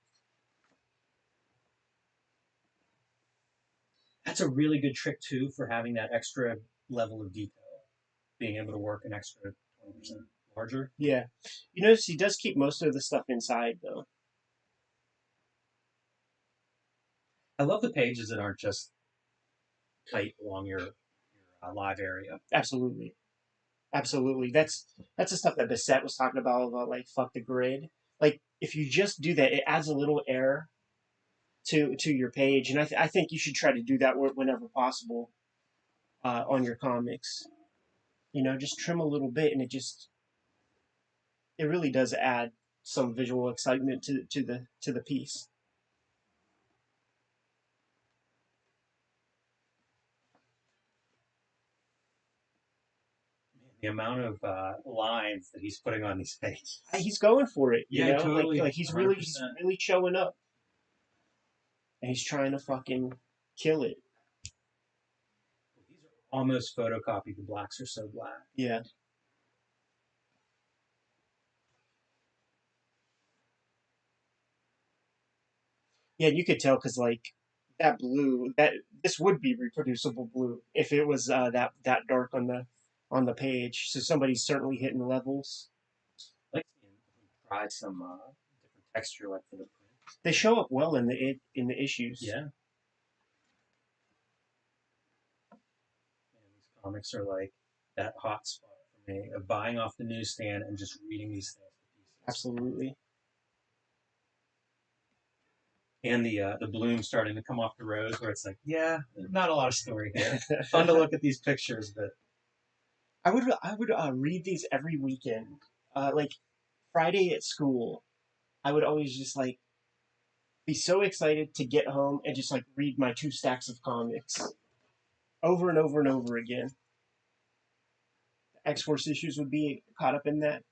That's a really good trick too for having that extra level of detail, being able to work an extra 20% larger. Yeah. You notice he does keep most of the stuff inside, though. I love the pages that aren't just tight along your live area. Absolutely. Absolutely. That's the stuff that Bissett was talking about like fuck the grid. Like if you just do that, it adds a little air to your page, and I think you should try to do that whenever possible on your comics. You know, just trim a little bit, and it really does add some visual excitement to the piece. The amount of lines that he's putting on these pages. He's going for it, you know, totally. like he's really showing up, and he's trying to fucking kill it. These are almost photocopied. The blacks are so black. Yeah. Yeah, you could tell because like that blue, that this would be reproducible blue if it was that dark on the page. So somebody's certainly hitting levels. I like seeing him try some different texture, like for the print. They show up well in the issues. Yeah. And these comics are like that hot spot for me of buying off the newsstand and just reading these things to pieces. Absolutely. And the bloom starting to come off the rose, where it's like, yeah, not a lot of story here. Fun to look at these pictures, but I would read these every weekend. Like Friday at school, I would always just like be so excited to get home and just like read my 2 stacks of comics over and over and over again. X-Force issues would be caught up in that.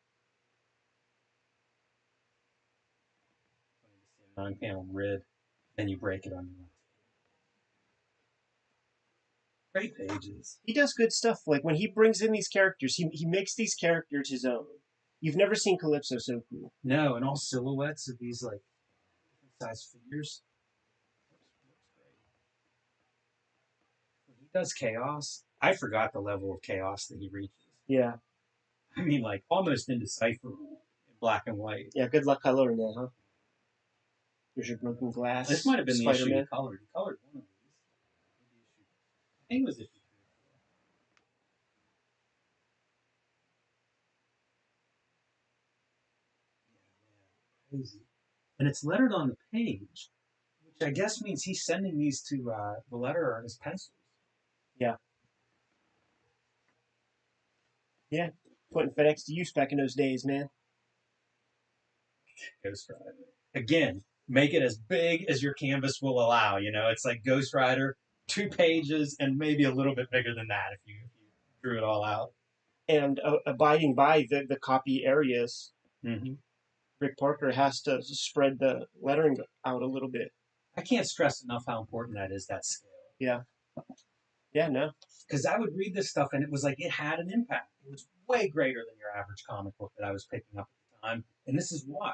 9-panel grid, then you break it on your great pages. He does good stuff. Like when he brings in these characters, he makes these characters his own. You've never seen Calypso so cool. No, and all silhouettes of these like different size figures. When he does chaos, I forgot the level of chaos that he reaches. Yeah. I mean, like almost indecipherable in black and white. Yeah, good luck coloring that, huh? Here's your broken glass. This might have been Spider-Man. the issue he colored. He colored one of these. I think it was issue 3 or 4. Crazy. And it's lettered on the page, which I guess means he's sending these to the letterer on his pencils. Yeah. Yeah. Putting FedEx to use back in those days, man. Ghost Rider. Again, make it as big as your canvas will allow. You know, it's like Ghost Rider, 2 pages, and maybe a little bit bigger than that if you drew it all out. And abiding by the copy areas. Mm-hmm. Rick Parker has to spread the lettering out a little bit. I can't stress enough how important that is, that scale. Yeah. Yeah, no. Because I would read this stuff and it was like it had an impact. It was way greater than your average comic book that I was picking up at the time. And this is why.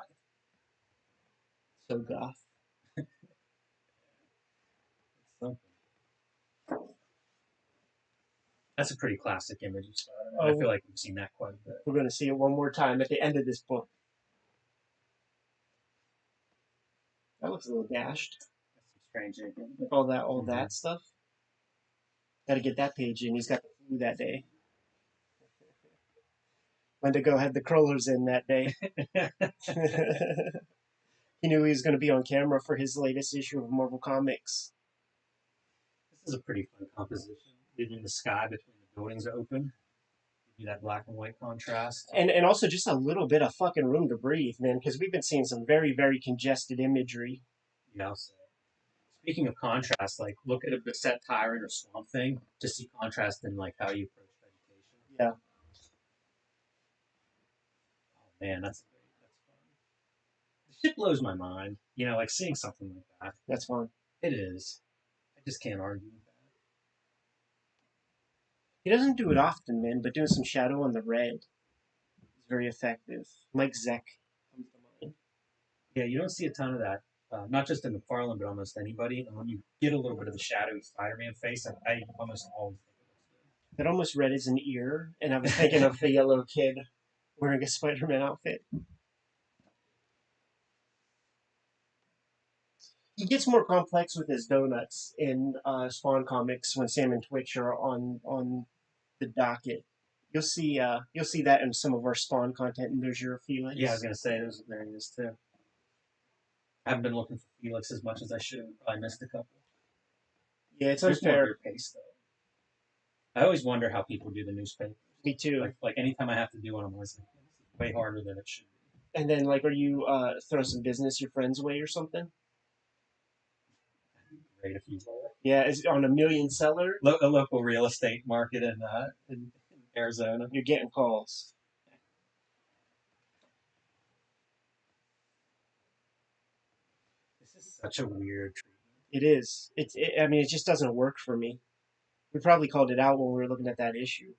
So goth. It's something. That's a pretty classic image of Spider-Man. I feel like we've seen that quite a bit. We're going to see it one more time at the end of this book. looks a little dashed. That's some strange inking. Like all that stuff. Got to get that page in. He's got the flu that day. Wendigo had the curlers in that day. He knew he was going to be on camera for his latest issue of Marvel Comics. This is a pretty fun composition. Leaving the sky between the buildings open. Give you that black and white contrast. And also just a little bit of fucking room to breathe, man, because we've been seeing some very, very congested imagery. Yeah, I'll say. Speaking of contrast, like look at a beset tyrant or swamp thing to see contrast in like how you approach vegetation. Yeah. Oh man, that's fun. The shit blows my mind. You know, like seeing something like that. That's fun. It is. I just can't argue with that. He doesn't do it often, man, but doing some shadow on the red is very effective. Mike Zeck comes to mind. Yeah, you don't see a ton of that. Not just in McFarlane, but almost anybody. And when you get a little bit of the shadowy Spider-Man face, I almost always think it looks good. That almost red as an ear, and I was thinking of the yellow kid wearing a Spider-Man outfit. He gets more complex with his donuts in Spawn comics when Sam and Twitch are on the docket. You'll see that in some of our Spawn content, and there's your Felix. Yeah, I was gonna say there he is too. I haven't been looking for Felix as much as I should. Probably missed a couple. Yeah, it's There's more of unfair. your pace though. I always wonder how people do the newspapers. Me too. Like anytime I have to do one, I'm always like, it's way harder than it should be. And then, like, are you throw some business your friend's way or something? Great if you were. Yeah, is it on a million seller? A local real estate market in Arizona. You're getting calls. This is such a weird treatment. It is. I mean, it just doesn't work for me. We probably called it out when we were looking at that issue.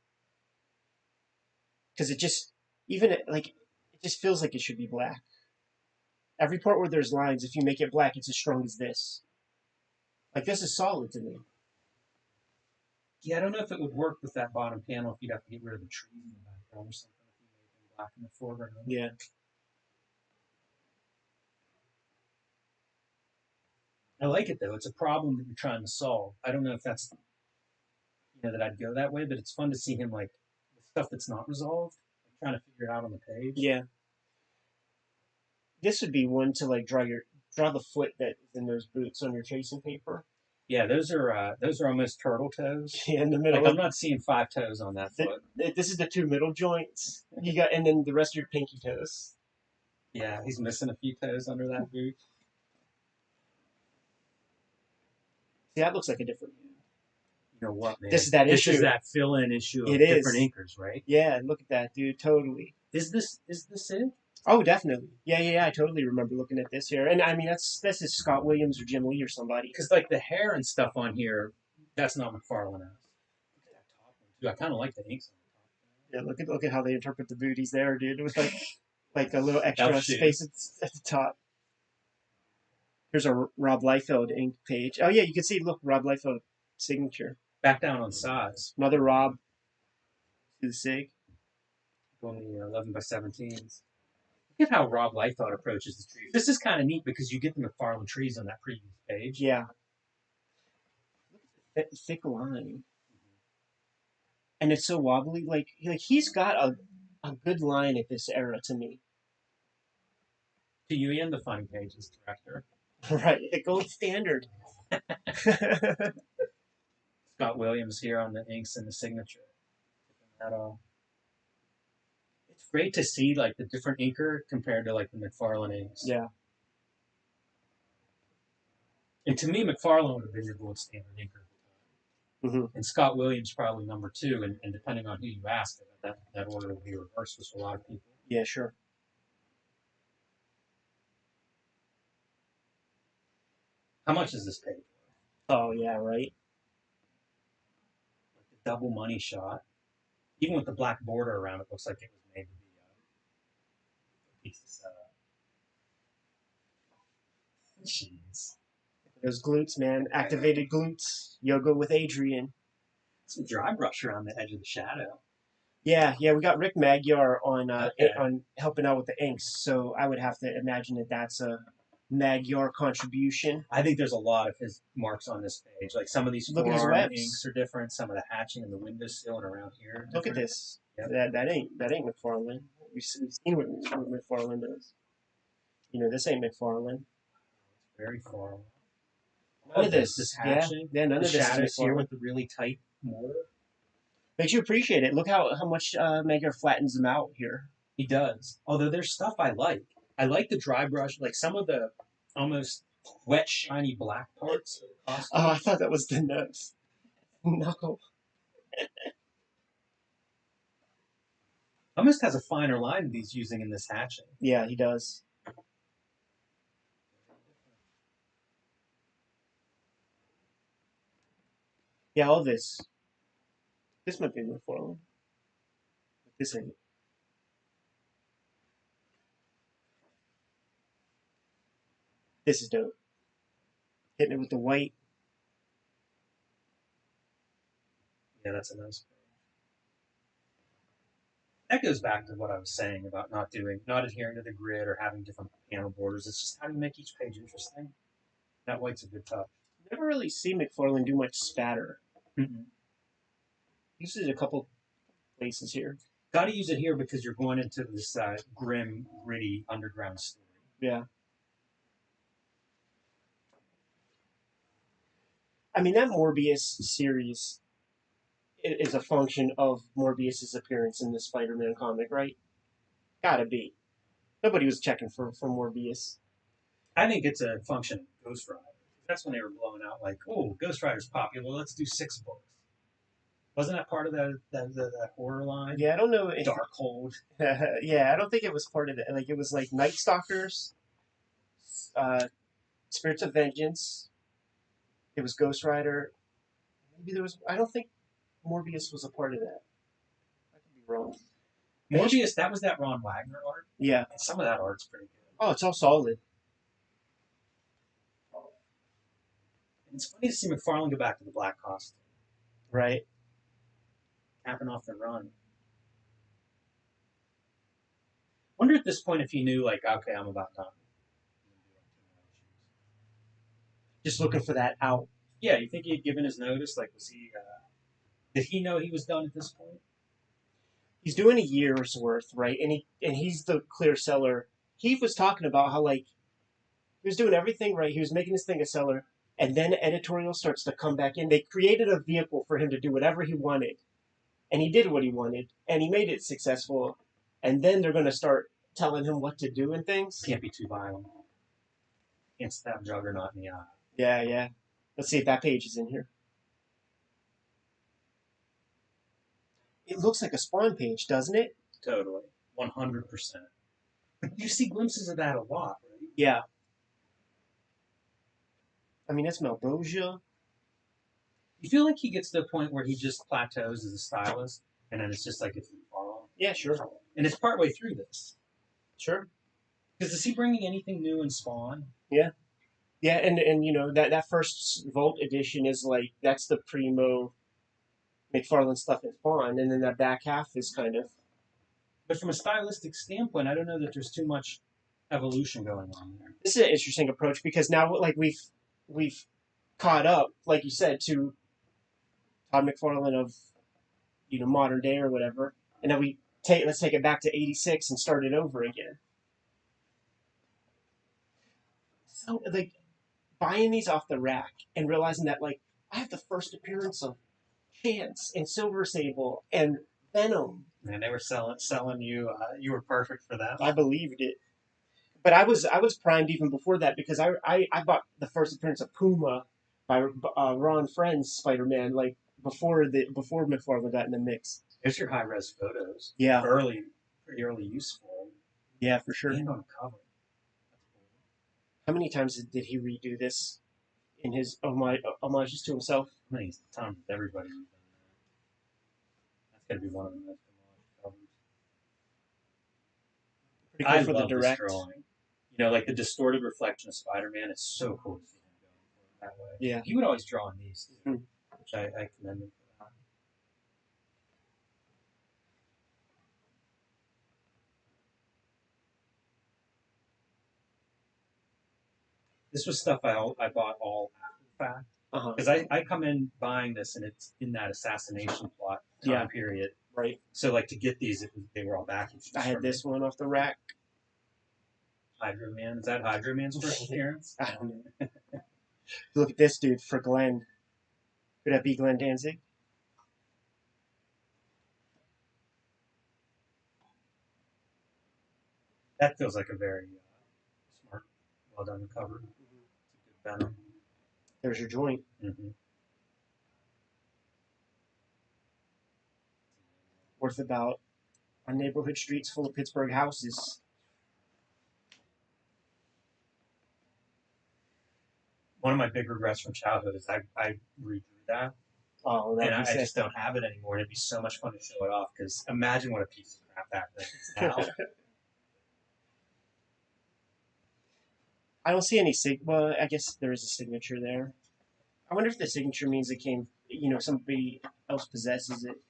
Because it just, it just feels like it should be black. Every part where there's lines, if you make it black, it's as strong as this. Like, this is solid to me. Yeah, I don't know if it would work with that bottom panel if you'd have to get rid of the trees in the background or something if you made them black in the foreground. Yeah. I like it though. It's a problem that you're trying to solve. I don't know if that's that I'd go that way, but it's fun to see him like the stuff that's not resolved, like, trying to figure it out on the page. Yeah. This would be one to like draw the foot that is in those boots on your tracing paper. Yeah, those are almost turtle toes. Yeah, in the middle. Like, I'm not seeing 5 toes on that foot. This is the 2 middle joints. And then the rest of your pinky toes. Yeah, he's missing a few toes under that boot. See, that looks like a different. You know what, man? This is that issue. This is that fill-in issue of It different is. inkers, right? Yeah, look at that, dude. Totally. Is this it? Oh, definitely. Yeah. I totally remember looking at this here, and I mean this is Scott Williams or Jim Lee or somebody. Because like the hair and stuff on here, that's not McFarlane has. Look at that top one too. I kind of like the inks on the top. Yeah, look at how they interpret the booties there, dude. With like a little extra space at the top. Here's a Rob Liefeld ink page. Oh yeah, you can see. Look, Rob Liefeld signature. Back down on size. Another Rob. See the sig. Going the 11 by 17s. Look at how Rob Liefeld approaches the trees. This is kind of neat because you get the McFarlane trees on that previous page. Yeah. That thick line. And it's so wobbly. Like he's got a good line at this era to me. To you and the Funny Pages director. Right, the gold standard. Scott Williams here on the inks and the signature. That all. It's great to see like the different inker compared to like the McFarlane inks. Yeah. And to me, McFarlane would have been your gold standard inker. Mm-hmm. And Scott Williams probably number 2, and depending on who you ask, that order will be reversed for a lot of people. Yeah, sure. How much is this page? Oh yeah, right. Like the double money shot, even with the black border around it, looks like it was made to be a piece of setup. Jeez. Those glutes, man. Activated glutes. Yoga with Adrian. Some dry brush around the edge of the shadow. Yeah. We got Rick Magyar on helping out with the inks, so I would have to imagine that that's a Magyar contribution. I think there's a lot of his marks on this page. Like some of these Look at his forearm webs. inks are different. Some of the hatching and the windowsill and around here. Look at different. this. Yep. That ain't McFarlane. We've seen what McFarlane does. You know, this ain't McFarlane. Very far. None of this hatching. Yeah, none the of this shadows is here McFarlane. with the really tight mortar. Makes you appreciate it. Look how much Magyar flattens them out here. He does. Although there's stuff I like. I like the dry brush, like some of the almost wet, shiny black parts. Oh, I thought that was the nose. Knuckle. Almost has a finer line that he's using in this hatching. Yeah, he does. Yeah, all this. This might be McFarlane. This ain't. This is dope. Hitting it with the white. Yeah, that's a nice. That goes back to what I was saying about not adhering to the grid or having different panel borders. It's just how do you make each page interesting. That white's a good touch. Never really see McFarlane do much spatter. Mm-mm. Uses it a couple places here. Got to use it here because you're going into this grim, gritty underground story. Yeah. I mean, that Morbius series is a function of Morbius's appearance in the Spider-Man comic, right? Gotta be. Nobody was checking for Morbius. I think it's a function of Ghost Rider. That's when they were blowing out like, oh, Ghost Rider's popular. Let's do 6 books. Wasn't that part of that horror line? Yeah, I don't know. Darkhold. Yeah, I don't think it was part of it. Like, it was like Night Stalkers, Spirits of Vengeance. It was Ghost Rider. Maybe there was. I don't think Morbius was a part of that. I could be wrong. Morbius, that was that Ron Wagner art. Yeah. And some of that art's pretty good. Oh, it's all solid. And it's funny to see McFarlane go back to the black costume. Right. Capping off the run. Wonder at this point if he knew, like, okay, I'm about done. Just looking for that out. Yeah, you think he had given his notice? Like, was he? Did he know he was done at this point? He's doing a year's worth, right? And he's the clear seller. He was talking about how like he was doing everything right. He was making this thing a seller, and then editorial starts to come back in. They created a vehicle for him to do whatever he wanted, and he did what he wanted, and he made it successful. And then they're going to start telling him what to do and things. Can't be too violent. Can't stab Juggernaut in the eye. Yeah, yeah. Let's see if that page is in here. It looks like a Spawn page, doesn't it? Totally. 100%. You see glimpses of that a lot, right? Yeah. I mean, that's Maldosia. You feel like he gets to the point where he just plateaus as a stylist, and then it's just like it's McFarlane. Yeah, sure. And it's partway through this. Sure. Because is he bringing anything new in Spawn? Yeah. Yeah, and you know that first Volt edition is like that's the primo McFarlane stuff in Spawn, and then that back half is kind of. But from a stylistic standpoint, I don't know that there's too much evolution going on there. This is an interesting approach because now like we've caught up, like you said, to Todd McFarlane of modern day or whatever, and then let's take it back to '86 and start it over again. So like buying these off the rack and realizing that like I have the first appearance of Chance and Silver Sable and Venom. Man, they were selling you. You were perfect for that. I believed it, but I was primed even before that because I bought the first appearance of Puma by Ron Friend's Spider-Man like before McFarlane got in the mix. There's your high res photos. Yeah, pretty early useful. Yeah, for sure. And on cover. How many times did he redo this in his homages to himself? How many times with everybody? That's got to be one of the most covers. Pretty cool I for love the direct. this drawing. You know, like the distorted reflection of Spider-Man. It's so cool to see him going that way. Yeah. He would always draw in these, Mm-hmm. which I commend him for that. This was stuff I bought all after the fact. Uh-huh. Because I come in buying this and it's in that assassination plot time period. Right. So like to get these, they were all packaged. I had this one off the rack. Hydro Man. Is that Hydro Man's first appearance? I don't know. Look at this dude for Glenn. Could that be Glenn Danzig? That feels like a very smart, well done cover. It's a good Venom. There's your joint. Mm-hmm. Worth about a neighborhood streets full of Pittsburgh houses. One of my big regrets from childhood is I redrew that. Oh, and I just don't have it anymore. And it'd be so much fun to show it off because imagine what a piece of crap that thing is now. I don't see any well, I guess there is a signature there. I wonder if the signature means it came, somebody else possesses it.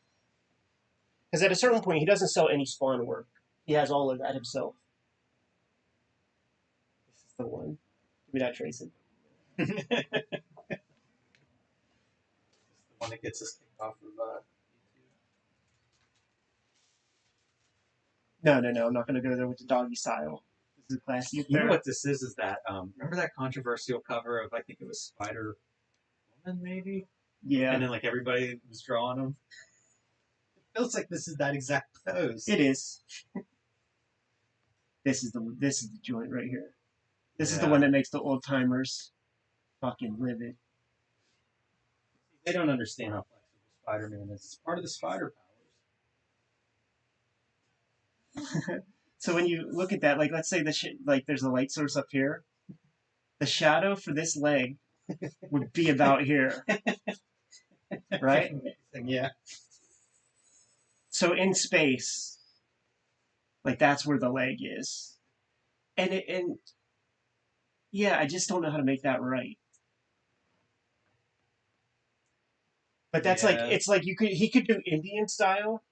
Because at a certain point, he doesn't sell any Spawn work. He has all of that himself. This is the one. Give me that, Tracy. The one that gets us kicked off of YouTube. No. I'm not going to go there with the doggy style. This is a classy. You know what this is that, remember that controversial cover of, I think it was Spider Woman, maybe? Yeah. And then, like, everybody was drawing them. It feels like this is that exact pose. It is. This is the joint right here. This is the one that makes the old timers fucking livid. They don't understand how flexible Spider-Man is. It's part of the spider powers. So when you look at that, like, let's say there's a light source up here. The shadow for this leg would be about here, right? Yeah. So in space, like that's where the leg is, and yeah, I just don't know how to make that right. But that's like it's like he could do Indian style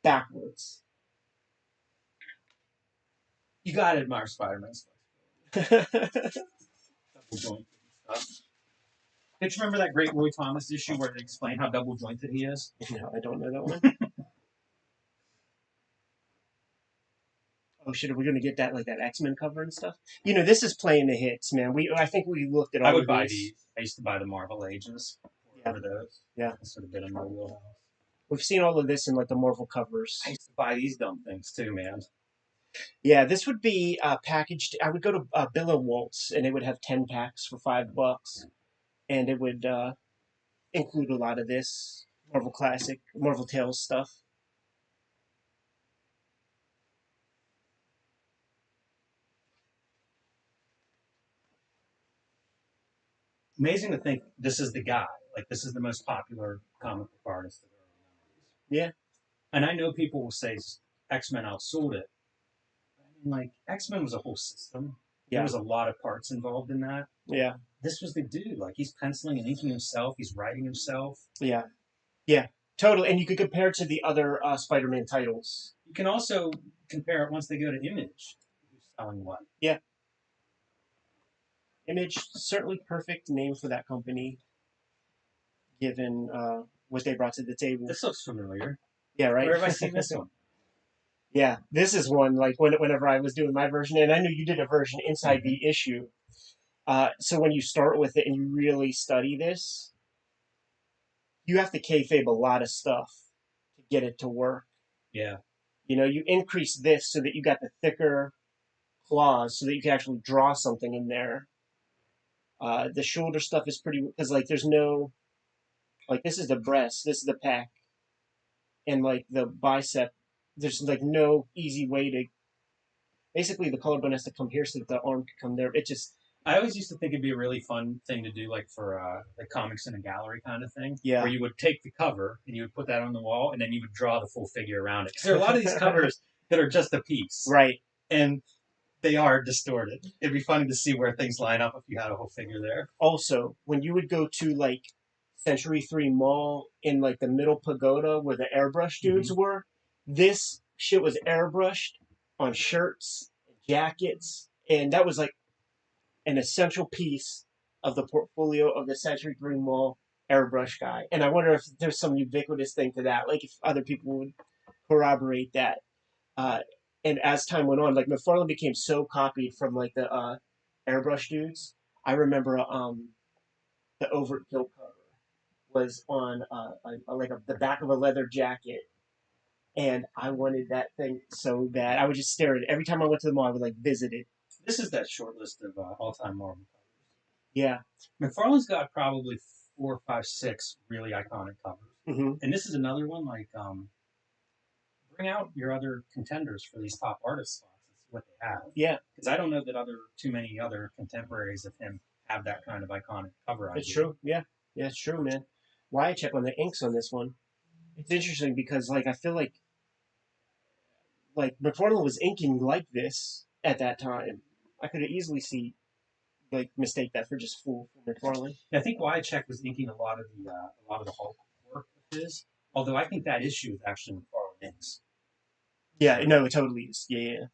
backwards. You gotta admire Spider-Man's double jointed stuff. Did you remember that great Roy Thomas issue where they explain how double jointed he is? No, I don't know that one. Oh shit, are we gonna get that like that X-Men cover and stuff? This is playing the hits, man. I think we looked at all. I would buy these. I used to buy the Marvel Ages. Yeah. Those. Yeah. That's sort of been in my wheelhouse. We've seen all of this in like the Marvel covers. I used to buy these dumb things too, man. Yeah, this would be packaged. I would go to Bill and Waltz, and it would have 10 packs for $5, and it would include a lot of this Marvel Classic, Marvel Tales stuff. Amazing to think this is the guy. Like, this is the most popular comic book artist of the early 90s. Yeah. And I know people will say X-Men outsold it. I mean, like, X-Men was a whole system. Yeah. There was a lot of parts involved in that. Yeah. This was the dude. Like, he's penciling and inking himself. He's writing himself. Yeah. Yeah. Totally. And you could compare it to the other Spider-Man titles. You can also compare it once they go to Image. Who's selling what? Yeah. Image, certainly perfect name for that company, given what they brought to the table. This looks familiar. Yeah, right? Where have I seen this one? Yeah, this is one, like, whenever I was doing my version, and I knew you did a version inside the issue. So when you start with it and you really study this, you have to kayfabe a lot of stuff to get it to work. Yeah. You increase this so that you got the thicker claws so that you can actually draw something in there. The shoulder stuff is pretty, because like there's no, like this is the breast, this is the pec, and like the bicep, there's like no easy way to, basically the collarbone has to come here so that the arm can come there. It just, I always used to think it'd be a really fun thing to do, like for the comics in a gallery kind of thing. Yeah. Where you would take the cover and you would put that on the wall and then you would draw the full figure around it. Because there are a lot of these covers that are just a piece. Right. And they are distorted. It'd be funny to see where things line up if you had a whole figure there. Also, when you would go to like Century 3 Mall in like the middle pagoda where the airbrush dudes were, this shit was airbrushed on shirts, jackets, and that was like an essential piece of the portfolio of the Century 3 Mall airbrush guy. And I wonder if there's some ubiquitous thing to that, like if other people would corroborate that. Uh, and as time went on, like McFarlane became so copied from like the airbrush dudes. I remember the Overkill cover was on the back of a leather jacket, and I wanted that thing so bad. I would just stare at it every time I went to the mall. I would like visit it. This is that short list of all-time Marvel covers. Yeah. McFarlane's got probably 4, 5, 6 really iconic covers, Mm-hmm. and this is another one. Like, bring out your other contenders for these top artist slots. It's what they have. Yeah. Because I don't know that too many other contemporaries of him have that kind of iconic cover idea. It's true. Yeah. Yeah, it's true, man. Why check on the inks on this one? It's interesting because like I feel like McFarlane was inking like this at that time. I could easily see like mistake that for just full McFarlane. Yeah, I think Wycheck was inking a lot of the Hulk work of his. Although I think that issue is actually McFarlane inks. Yeah, no, it totally is. Yeah, yeah.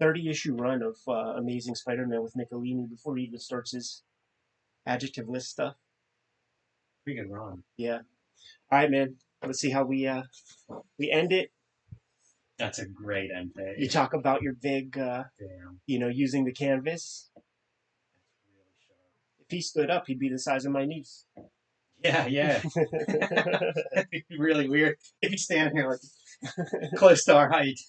30-issue run of Amazing Spider-Man with Michelini before he even starts his adjective list stuff. Pretty good run. Yeah. All right, man. Let's see how we end it. That's a great end page. You talk about your big, Damn. using the canvas. That's really sharp. If he stood up, he'd be the size of my niece. Yeah, yeah. That'd be really weird if he's standing here like close to our height.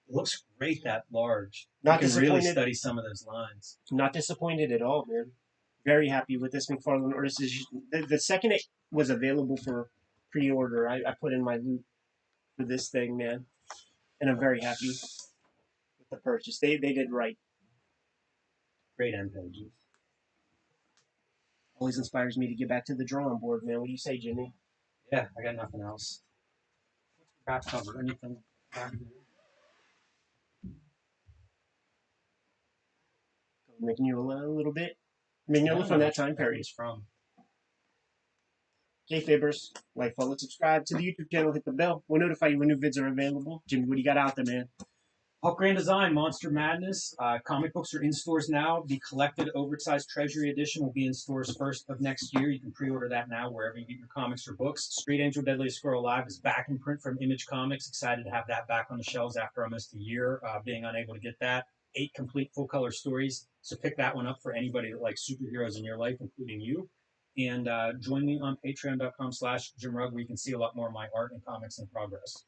It looks great that large. Not you can really disappointed. study some of those lines. Not disappointed at all, man. Very happy with this McFarlane artist. The second it was available for pre-order, I put in my loot for this thing, man, and I'm very happy with the purchase. They did right. Great end pages. Always inspires me to get back to the drawing board, man. What do you say, Jimmy? Yeah, I got nothing else. What's the back cover? Anything? Mignola a little bit. Mignola from that time period. From Kayfabers, like, follow, subscribe to the YouTube channel, hit the bell. We'll notify you when new vids are available. Jimmy, what do you got out there, man? Hulk Grand Design, Monster Madness. Comic books are in stores now. The collected oversized Treasury Edition will be in stores first of next year. You can pre-order that now wherever you get your comics or books. Street Angel Deadliest Squirrel Alive is back in print from Image Comics. Excited to have that back on the shelves after almost a year being unable to get that. 8 complete full-color stories. So pick that one up for anybody that likes superheroes in your life, including you. And join me on patreon.com/JimRugg, where you can see a lot more of my art and comics in progress.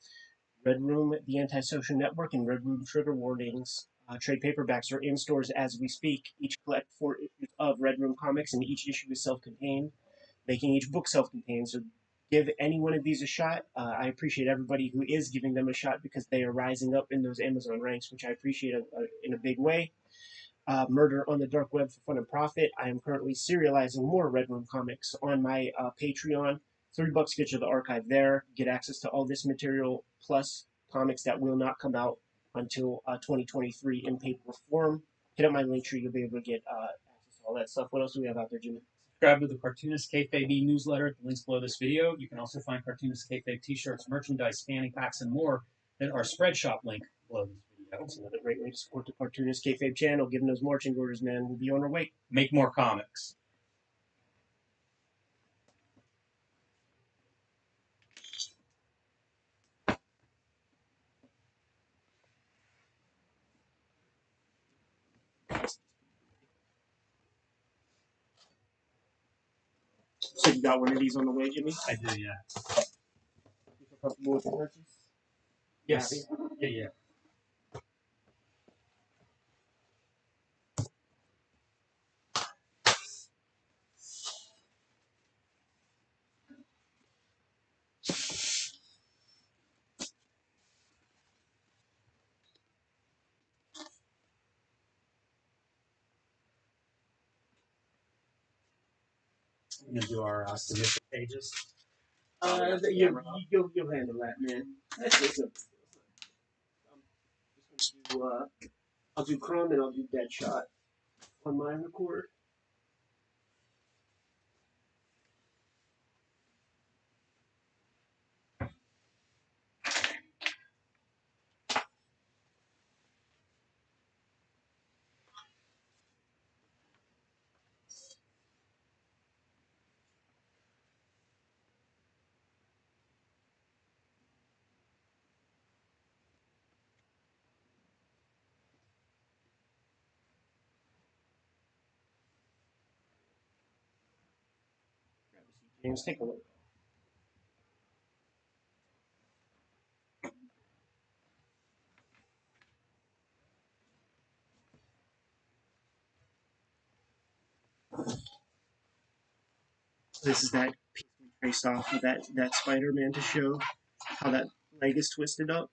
Red Room, The Antisocial Network, and Red Room Trigger Warnings. Trade paperbacks are in stores as we speak. Each collect 4 issues of Red Room comics, and each issue is self-contained, making each book self-contained. So give any one of these a shot. I appreciate everybody who is giving them a shot because they are rising up in those Amazon ranks, which I appreciate in a big way. Murder on the Dark Web for Fun and Profit. I am currently serializing more Red Room comics on my Patreon. $3 gets you the archive there. Get access to all this material plus comics that will not come out until 2023 in paper form. Hit up my link tree. You'll be able to get access to all that stuff. What else do we have out there, Jimmy? Subscribe to the Cartoonist Kayfabe newsletter. The links below this video. You can also find Cartoonist Kayfabe t-shirts, merchandise, fanny packs, and more at our spread shop link below this video. That's another great way to support the Cartoonist Kayfabe channel. Give them those marching orders, man. We'll be on our way. Make more comics. So you got one of these on the way, Jimmy? I do, yeah. You feel comfortable with the purchase? Yes. Yeah, yeah. We're going to do our signature pages. You'll handle that, man. That's it. I'm just gonna do, I'll do Crumb and I'll do Deadshot on my record. James, take a look. This is that piece we traced off of that Spider-Man to show how that leg is twisted up.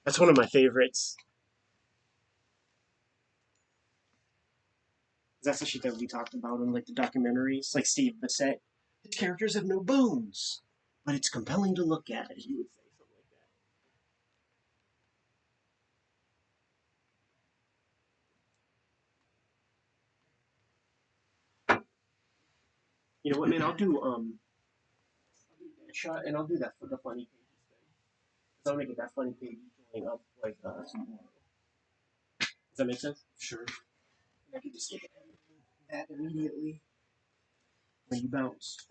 That's one of my favorites. That's the shit that we talked about in like the documentaries, like Steve Bissett. His characters have no bones, but it's compelling to look at. He would say something like that. You know what, man? I'll do that shot, and I'll do that for the funny pages thing. Cause I'll make it that funny page going up like tomorrow. Does that make sense? Sure. I could just get that immediately when you bounce.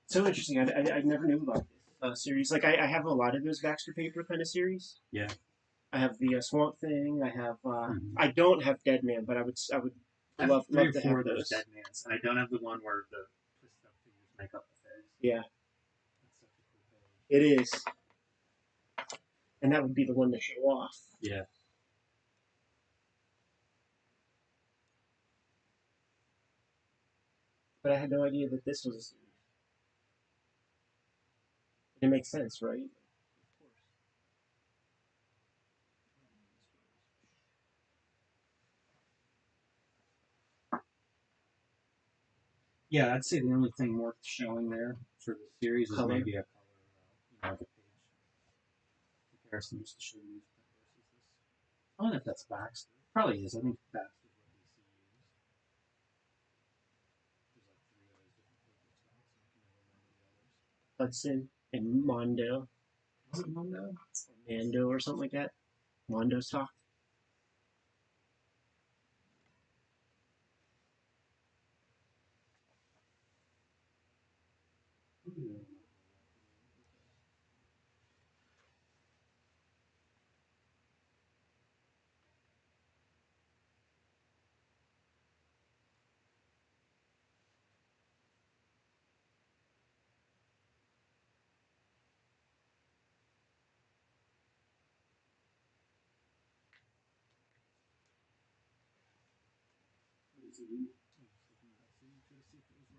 So interesting. I never knew about this series. Like I have a lot of those Baxter Paper kind of series. Yeah. I have the Swamp Thing. I have. Mhm. I don't have Dead Man, but I would I have love three love or to four have of those those. Dead Mans, and I don't have the one where the twisted up figures make up the face. Yeah, That's such a cool page. it is, and that would be the one to show off. Yeah. But I had no idea that this was a series. It makes sense, right? Of course. Yeah, I'd say the only thing worth showing there for the series is Color. maybe a color, the page comparison just to show you versus this. I don't know if that's Baxter. Probably is. I think Baxter's what DC used. There's like three of those different paper styles, so I can never remember the others. Hudson and Mondo, Was it Mondo? or Mando, or something like that. Mondo stock.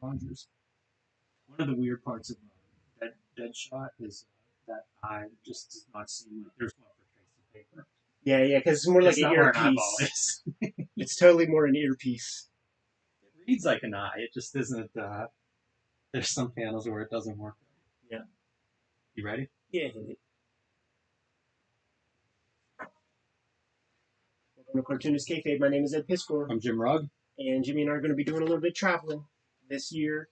Rogers. One of the weird parts of Deadshot is that eye just does not seem like there's one for Tracy paper. Yeah, yeah, because it's more like It's an not where an eyeball earpiece. is. It's totally more an earpiece. It reads like an eye. It just isn't. There's some panels where it doesn't work. Yeah. You ready? Yeah. Welcome to Cartoonist Kayfabe. My name is Ed Piscor. I'm Jim Rugg. And Jimmy and I are going to be doing a little bit of traveling this year.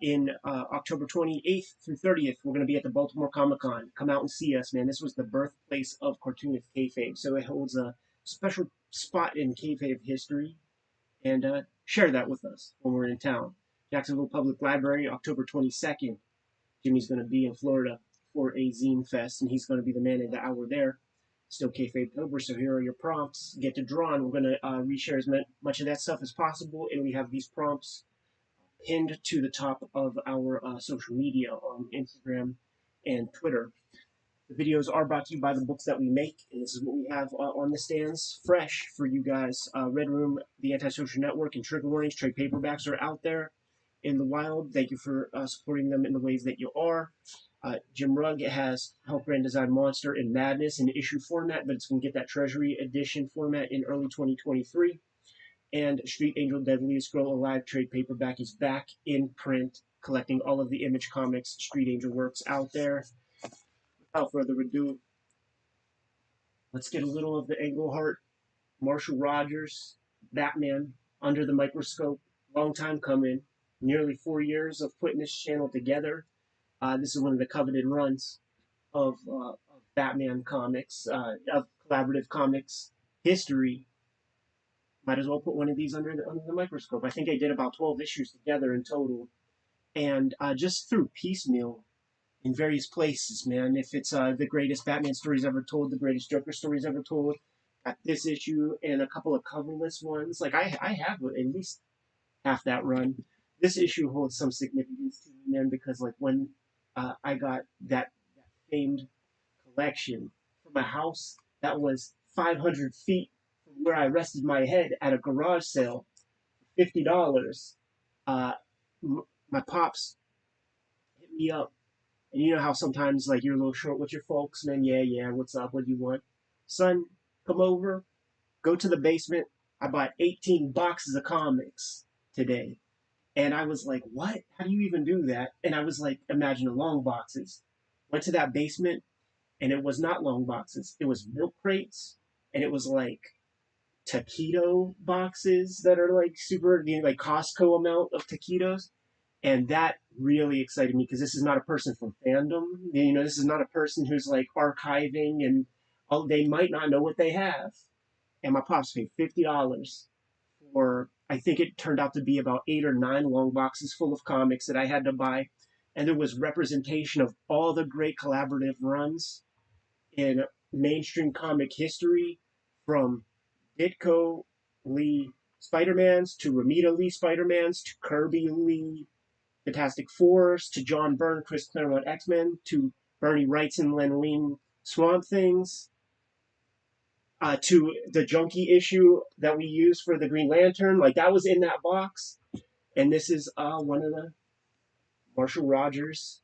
In October 28th through 30th, we're going to be at the Baltimore Comic Con. Come out and see us, man. This was the birthplace of Cartoonist Kayfabe, so it holds a special spot in Kayfabe history. And share that with us when we're in town. Jacksonville Public Library, October 22nd. Jimmy's going to be in Florida for a zine fest, and he's going to be the man of the hour there. Still Kayfabe October, so here are your prompts. Get to drawing. We're going to reshare as much of that stuff as possible, and we have these prompts pinned to the top of our social media on Instagram and Twitter. The videos are brought to you by the books that we make, and this is what we have on the stands fresh for you guys. Red Room, The Antisocial Network, and Trigger Warnings trade paperbacks are out there in the wild. Thank you for supporting them in the ways that you are. Jim Rugg has Help Grand Design Monster and Madness in issue format, but it's going to get that Treasury Edition format in early 2023. And Street Angel Deadly Scroll Alive trade paperback is back in print, collecting all of the Image Comics Street Angel works out there. Without further ado, let's get a little of the Englehart, Marshall Rogers, Batman, Under the Microscope. Long time coming. Nearly 4 years of putting this channel together. This is one of the coveted runs of Batman comics, of collaborative comics history. might as well put one of these under the microscope. I think I did about 12 issues together in total, and just through piecemeal in various places, man. If it's the greatest Batman stories ever told, the greatest Joker stories ever told, got this issue and a couple of coverless ones. Like I have at least half that run. This issue holds some significance to me, man, because like when I got that famed collection from a house that was 500 feet from where I rested my head at a garage sale for $50. Uh, my pops hit me up, and you know how sometimes like you're a little short with your folks, man. Yeah, yeah. What's up? What do you want, son? Come over. Go to the basement. I bought 18 boxes of comics today. And I was like, what? How do you even do that? And I was like, imagine long boxes. Went to that basement, and it was not long boxes. It was milk crates, and it was like taquito boxes that are like super, like Costco amount of taquitos. And that really excited me because this is not a person from fandom. This is not a person who's like archiving and they might not know what they have. And my pops paid $50 for, I think it turned out to be about 8 or 9 long boxes full of comics that I had to buy. And there was representation of all the great collaborative runs in mainstream comic history, from Ditko Lee Spider-Mans to Ramita Lee Spider-Mans to Kirby Lee Fantastic Fours to John Byrne, Chris Claremont X-Men to Bernie Wrightson, Len Wein Swamp Things, to the Junkie issue that we used for the Green Lantern. Like that was in that box. And this is one of the Marshall Rogers,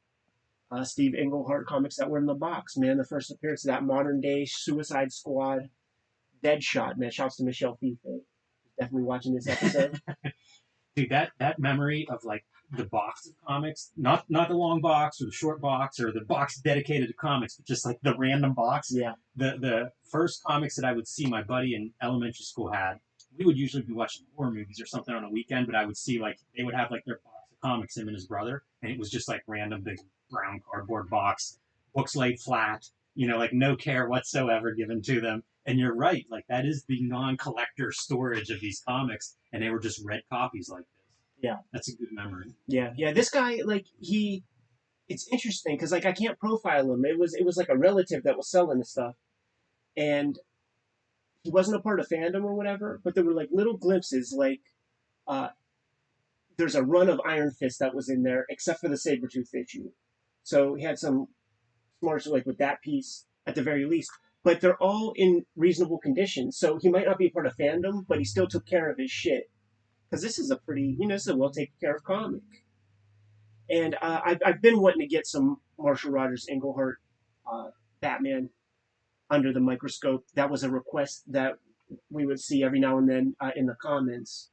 Steve Englehart comics that were in the box, man. The first appearance of that modern day Suicide Squad Deadshot, man. Shouts to Michelle Fife. Definitely watching this episode. Dude, that memory of like the box of comics, not the long box or the short box or the box dedicated to comics, but just like the random box. Yeah. The first comics that I would see my buddy in elementary school had, we would usually be watching horror movies or something on a weekend, but I would see like they would have like their box of comics, him and his brother, and it was just like random big brown cardboard box, books laid flat, like no care whatsoever given to them. And you're right, like that is the non-collector storage of these comics, and they were just red copies like this. Yeah, that's a good memory. Yeah, yeah. This guy, like it's interesting because like I can't profile him. It was like a relative that was selling the stuff, and he wasn't a part of fandom or whatever. But there were like little glimpses, like uh, there's a run of Iron Fist that was in there, except for the Sabretooth issue. So he had some smarts like with that piece at the very least. But they're all in reasonable condition. So he might not be a part of fandom, but he still took care of his shit. Because this is a pretty, this is a well taken care of comic. And I've been wanting to get some Marshall Rogers Englehart Batman under the microscope. That was a request that we would see every now and then in the comments.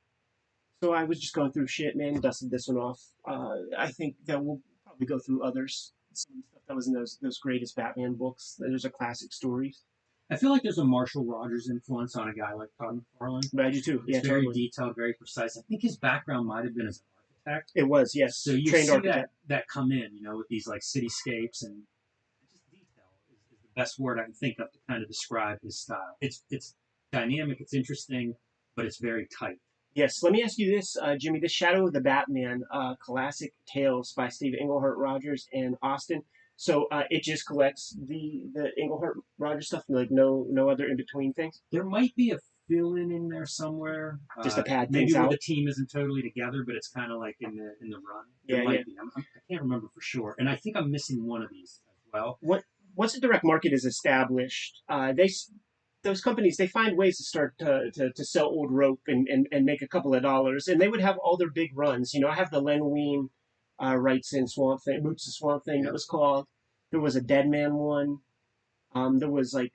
So I was just going through shit, man, dusted this one off. I think that we'll probably go through others. Some stuff that was in those greatest Batman books. Those are classic stories. I feel like there's a Marshall Rogers influence on a guy like Todd McFarlane. But I do too. It's very detailed, very precise. I think his background might have been as an architect. It was, yes. So you Trained see architect. that come in, with these like cityscapes, and just detail is the best word I can think of to kind of describe his style. It's dynamic, it's interesting, but it's very tight. Yes, let me ask you this, Jimmy. The Shadow of the Batman, classic tales by Steve Englehart Rogers and Austin. So it just collects the Englehart Rogers stuff, like no other in between things. There might be a fill-in in there somewhere, just to pad maybe things where out. the team isn't totally together, but it's kind of like in the run. There might be. I can't remember for sure, and I think I'm missing one of these as well. Once the direct market is established, those companies, they find ways to start to sell old rope and make a couple of dollars, and they would have all their big runs. I have the Len Wein Wrightson Swamp Thing, Roots of Swamp Thing, that was called. There was a Dead Man one. There was like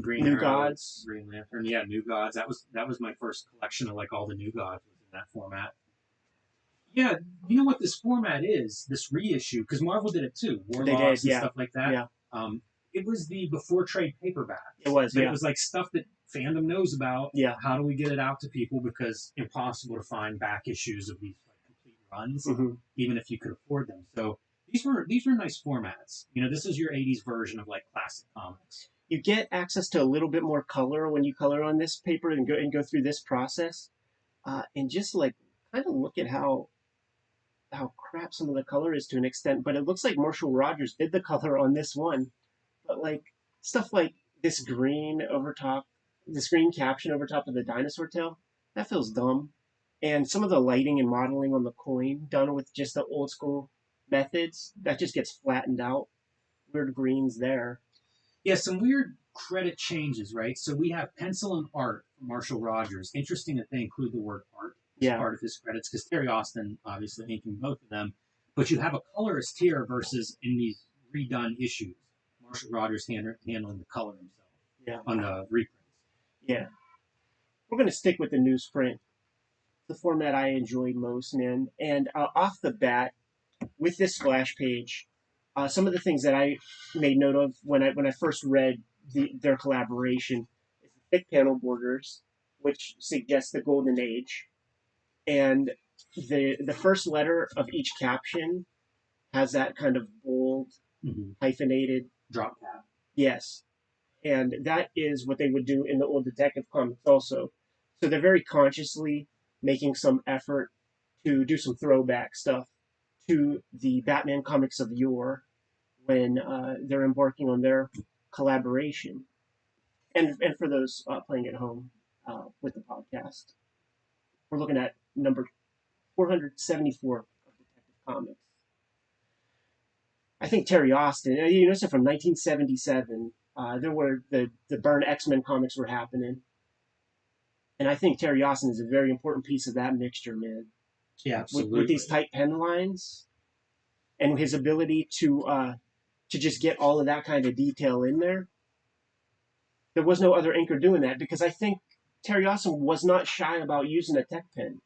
Green New Arrow, Gods, Green Lantern. Yeah, New Gods. That was my first collection of like all the New Gods was in that format. Yeah, you know what this format is? This reissue, because Marvel did it too. Warlocks and stuff like that. Yeah. It was the before trade paperback. It was, but it was like stuff that fandom knows about. Yeah. How do we get it out to people? Because impossible to find back issues of these like complete runs, even if you could afford them. So these were nice formats. This is your '80s version of like classic comics. you get access to a little bit more color when you color on this paper and go through this process, and just like kind of look at how crap some of the color is to an extent. But it looks like Marshall Rogers did the color on this one, but like stuff like this green over top, this green caption over top of the dinosaur tail, that feels dumb. And some of the lighting and modeling on the coin done with just the old school methods, that just gets flattened out. Weird greens there. Yeah, some weird credit changes, right? So we have pencil and art from Marshall Rogers. Interesting that they include the word art as Yeah. part of his credits because Terry Austin obviously inking both of them. But you have a colorist here versus in these redone issues, Marshall Rogers handling the color himself Yeah. on the reprints. Yeah. We're going to stick with the newsprint, the format I enjoy most, man. And off the bat, with this splash page, some of the things that I made note of when I first read their collaboration is the thick panel borders, which suggests the golden age, and the first letter of each caption has that kind of bold hyphenated drop cap. Yes, and that is what they would do in the old Detective comics also. So they're very consciously making some effort to do some throwback stuff to the Batman comics of yore when they're embarking on their collaboration. And for those playing at home with the podcast, we're looking at number 474 of Detective Comics. I think Terry Austin, you notice it from 1977, there were the Byrne X-Men comics were happening. And I think Terry Austin is a very important piece of that mixture, man. Yeah, absolutely. With these tight pen lines and his ability to just get all of that kind of detail in there. There was no other inker doing that because I think Terry Austin was not shy about using a tech pen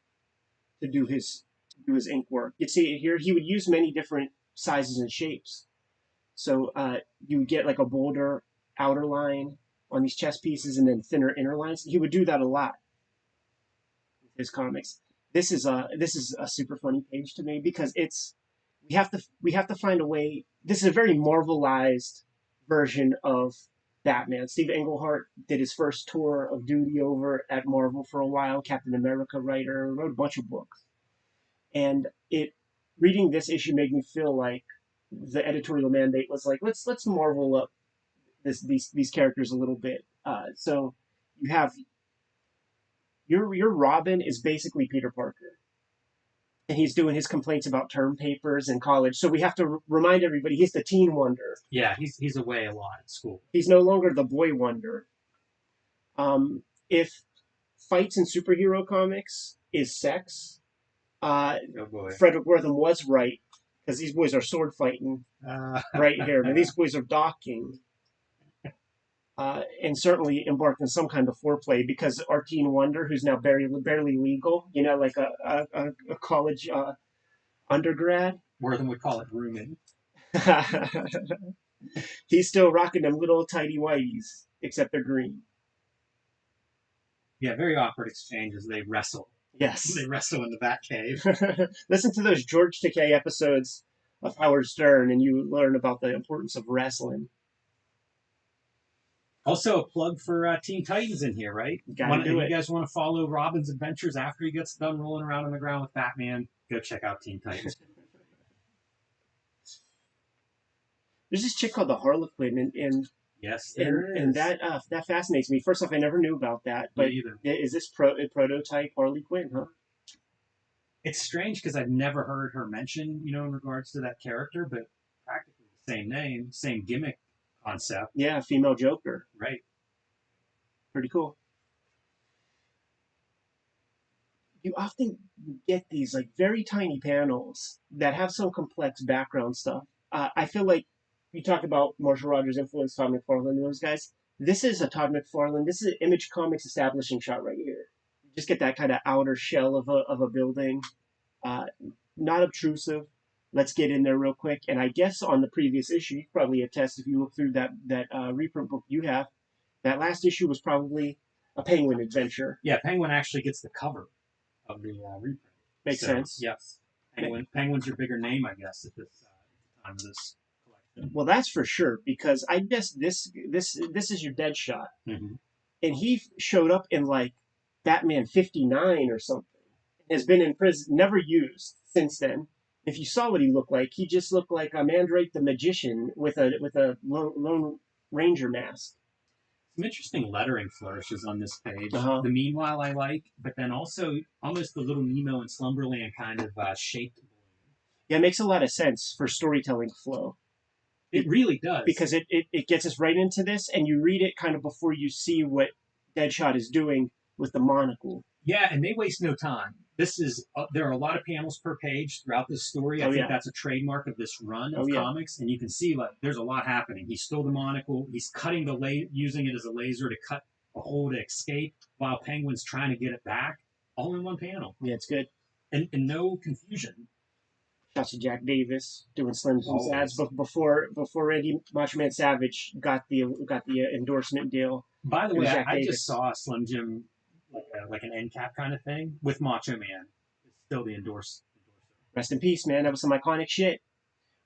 to do his ink work. You see here he would use many different sizes and shapes. So you would get like a bolder outer line on these chess pieces and then thinner inner lines. He would do that a lot with his comics. This is a super funny page to me because we have to find a way. This is a very Marvelized version of Batman. Steve Englehart did his first tour of duty over at Marvel for a while. Captain America writer, wrote a bunch of books, and it reading this issue made me feel like the editorial mandate was like let's Marvel up these characters a little bit. So you have your Robin is basically Peter Parker, and he's doing his complaints about term papers in college. So we have to remind everybody he's the teen wonder. Yeah, he's away a lot at school. He's no longer the boy wonder. If fights in superhero comics is sex, Frederick Wortham was right because these boys are sword fighting right here. But these boys are docking. And certainly embarked in some kind of foreplay because our teen wonder, who's now barely legal, like a college undergrad. Wortham would call it grooming. He's still rocking them little tidy whiteys, except they're green. Yeah, very awkward exchange as they wrestle. Yes. They wrestle in the Batcave. Listen to those George Takei episodes of Howard Stern, and you learn about the importance of wrestling. Also, a plug for Teen Titans in here, right? Do it. You guys want to follow Robin's adventures after he gets done rolling around on the ground with Batman? Go check out Teen Titans. There's this chick called the Harlequin, and yes, there is. And that fascinates me. First off, I never knew about that. But is this a prototype Harley Quinn, huh? It's strange because I've never heard her mentioned, in regards to that character, but practically the same name, same gimmick concept. Yeah, female Joker. Right. Pretty cool. You often get these like very tiny panels that have some complex background stuff. I feel like you talk about Marshall Rogers' influence, Todd McFarlane, and those guys. This is a Todd McFarlane. This is an Image Comics establishing shot right here. You just get that kind of outer shell of a building. Not obtrusive. Let's get in there real quick. And I guess on the previous issue, you probably attest if you look through that reprint book you have, that last issue was probably a Penguin adventure. Yeah, Penguin actually gets the cover of the reprint. Makes sense. Yes. Penguin's your bigger name, I guess, at this time of this collection. Well, that's for sure because I guess this is your Deadshot, Mm-hmm. and he showed up in like Batman 59 or something. Has been in prison, never used since then. If you saw what he looked like, he just looked like a Mandrake the Magician with a Lone Ranger mask. Some interesting lettering flourishes on this page. Uh-huh. The meanwhile I like, but then also almost the little Nemo and Slumberland kind of shaped. Yeah, it makes a lot of sense for storytelling flow. It really does. Because it gets us right into this, and you read it kind of before you see what Deadshot is doing with the monocle. Yeah, and they waste no time. This is there are a lot of panels per page throughout this story. I think that's a trademark of this run of comics, and you can see like there's a lot happening. He stole the monocle. He's cutting using it as a laser to cut a hole to escape, while Penguin's trying to get it back, all in one panel. Yeah, it's good, and no confusion. Shouts to Jack Davis doing Slim Jims ads, but before Randy Macho Man Savage got the endorsement deal. By the way, I just saw a Slim Jim like an end cap kind of thing with Macho Man. It's still the endorser. Rest in peace, man. That was some iconic shit.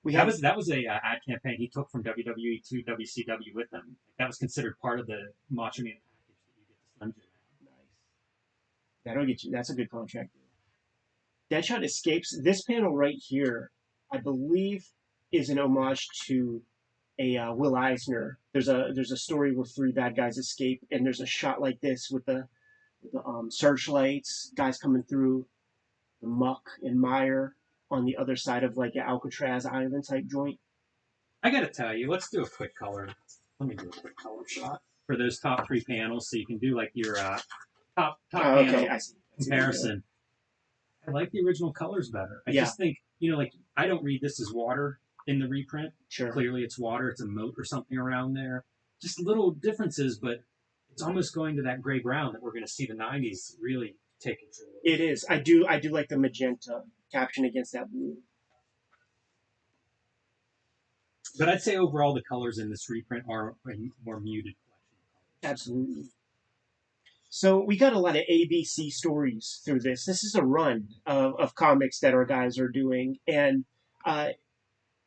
That was a ad campaign he took from WWE to WCW with him. That was considered part of the Macho Man package that you get the Slim Jim. Nice. That'll get you. That's a good contract. Deadshot escapes. This panel right here, I believe, is an homage to a Will Eisner. There's a story where three bad guys escape, and there's a shot like this with the searchlights, guys coming through the muck and mire on the other side of like an Alcatraz Island type joint. I gotta tell you, let's do a quick color. Let me do a quick color shot for those top three panels, so you can do like your top panel comparison. I like the original colors better. I just think, like I don't read this as water in the reprint. Sure. Clearly it's water, it's a moat or something around there. Just little differences, but it's almost going to that gray brown that we're going to see the 90s really take control. It is. I do like the magenta caption against that blue. But I'd say overall the colors in this reprint are a more muted collection. Absolutely. So we got a lot of ABC stories through this. This is a run of comics that our guys are doing. And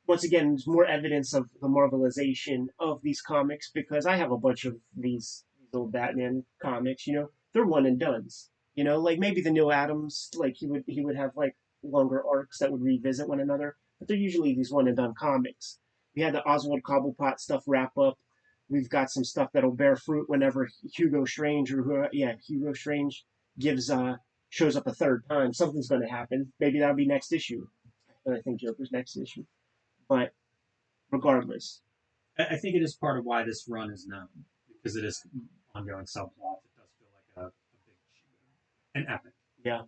once again, there's more evidence of the Marvelization of these comics because I have a bunch of these old Batman comics, they're one and dones. Like maybe the Neil Adams, like he would have like longer arcs that would revisit one another, but they're usually these one and done comics. We had the Oswald Cobblepot stuff wrap up. We've got some stuff that'll bear fruit whenever Hugo Strange shows up a third time. Something's going to happen. Maybe that'll be next issue. I think Joker's next issue. But regardless, I think it is part of why this run is known because it is ongoing subplot. It does feel like a big an epic. Yeah.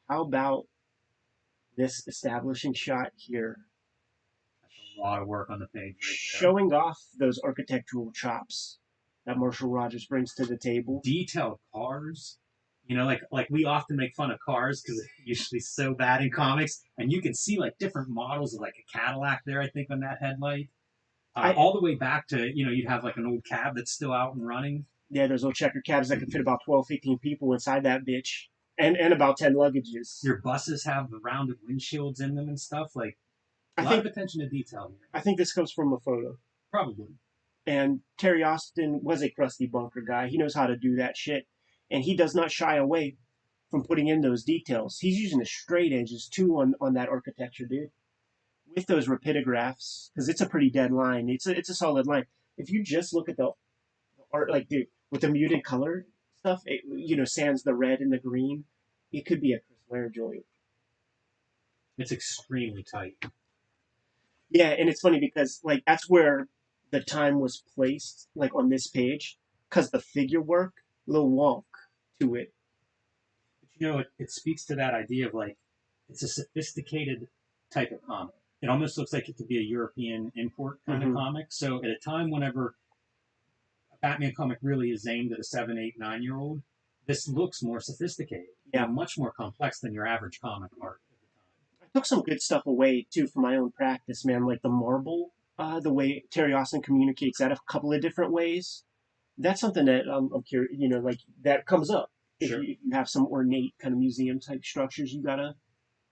How about this establishing shot here? A lot of work on the page. Right, showing off those architectural chops that Marshall Rogers brings to the table. Detailed cars. Like we often make fun of cars because they're usually so bad in comics, and you can see like different models of like a Cadillac there. I think on that headlight, all the way back to you'd have like an old cab that's still out and running. Yeah, there's old checker cabs that can fit about 12, 15 people inside that bitch, and about 10 luggages. Your buses have the rounded windshields in them and stuff like. A lot of attention to detail here. I think this comes from a photo. Probably. And Terry Austin was a crusty bunker guy. He knows how to do that shit. And he does not shy away from putting in those details. He's using the straight edges, too, on that architecture, dude. With those rapidographs, because it's a pretty dead line. It's a solid line. If you just look at the art, like, dude, with the muted color stuff, sans the red and the green, it could be a Chris Ware joint. It's extremely tight. Yeah, and it's funny because like that's where the time was placed, like on this page, because the figure work, little wonk to it. But it speaks to that idea of like it's a sophisticated type of comic. It almost looks like it could be a European import kind of comic. So at a time whenever a Batman comic really is aimed at a 7, 8, 9-year-old, this looks more sophisticated. Yeah, much more complex than your average comic art. Took some good stuff away too for my own practice, man. Like the marble, the way Terry Austin communicates that a couple of different ways. That's something that I'm curious, like that comes up. Sure. If you have some ornate kind of museum type structures, you gotta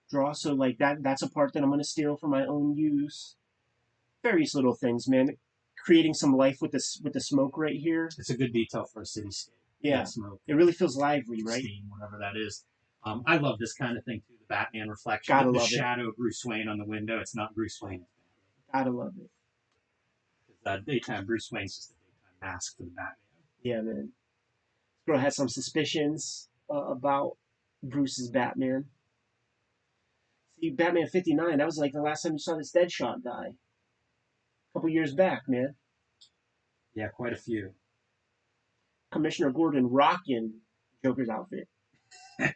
draw. So like that's a part that I'm gonna steal for my own use. Various little things, man. Creating some life with the smoke right here. It's a good detail for a cityscape. Yeah, Smoke. it really feels lively, right? Steam, whatever that is. I love this kind of thing too. The Batman reflection, Gotta the love it. shadow of Bruce Wayne on the window. It's not Bruce Wayne. Gotta love it. Daytime Bruce Wayne's just a daytime mask for the Batman. Yeah, man. This girl has some suspicions about Bruce's Batman. See, Batman 59, that was like the last time you saw this Deadshot die. A couple years back, man. Yeah, quite a few. Commissioner Gordon rocking Joker's outfit. In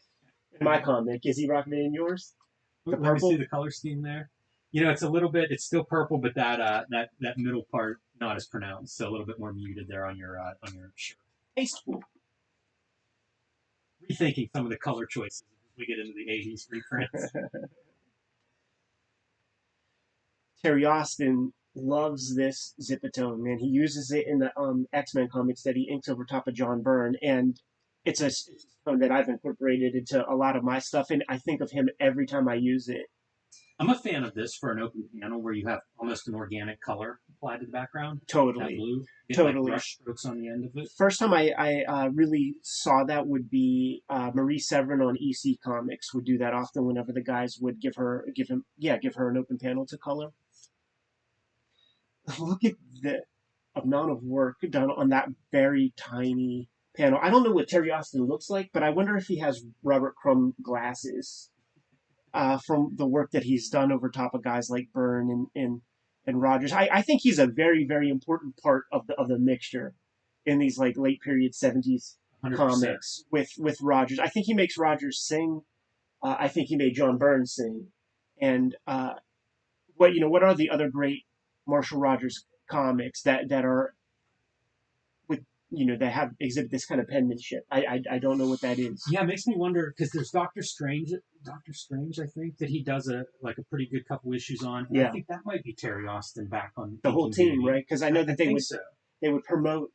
my comic. Is he rocking it in yours? The Let me see the color scheme there. It's a little bit. It's still purple, but that middle part not as pronounced, so a little bit more muted there on your shirt. Tasteful. Rethinking some of the color choices as we get into the '80s reprints. Terry Austin loves this Zipatone, man. He uses it in the X-Men comics that he inks over top of John Byrne, and it's a tone that I've incorporated into a lot of my stuff, and I think of him every time I use it. I'm a fan of this for an open panel where you have almost an organic color applied to the background. Totally. That blue. Totally. Like brush strokes on the end of it. First time I really saw that would be Marie Severin on EC Comics would do that often whenever the guys would give her an open panel to color. Look at the amount of work done on that very tiny panel. I don't know what Terry Austin looks like, but I wonder if he has Robert Crumb glasses from the work that he's done over top of guys like Byrne and Rogers. I think he's a very, very important part of the mixture in these like late period 70s 100%. Comics with Rogers. I think he makes Rogers sing. I think he made John Byrne sing. And what are the other great Marshall Rogers comics that are with that exhibit this kind of penmanship? I don't know what that is. Yeah, it makes me wonder because there's Doctor Strange, I think that he does a pretty good couple issues on. Yeah, I think that might be Terry Austin back on the whole team, right? Because I know that they would promote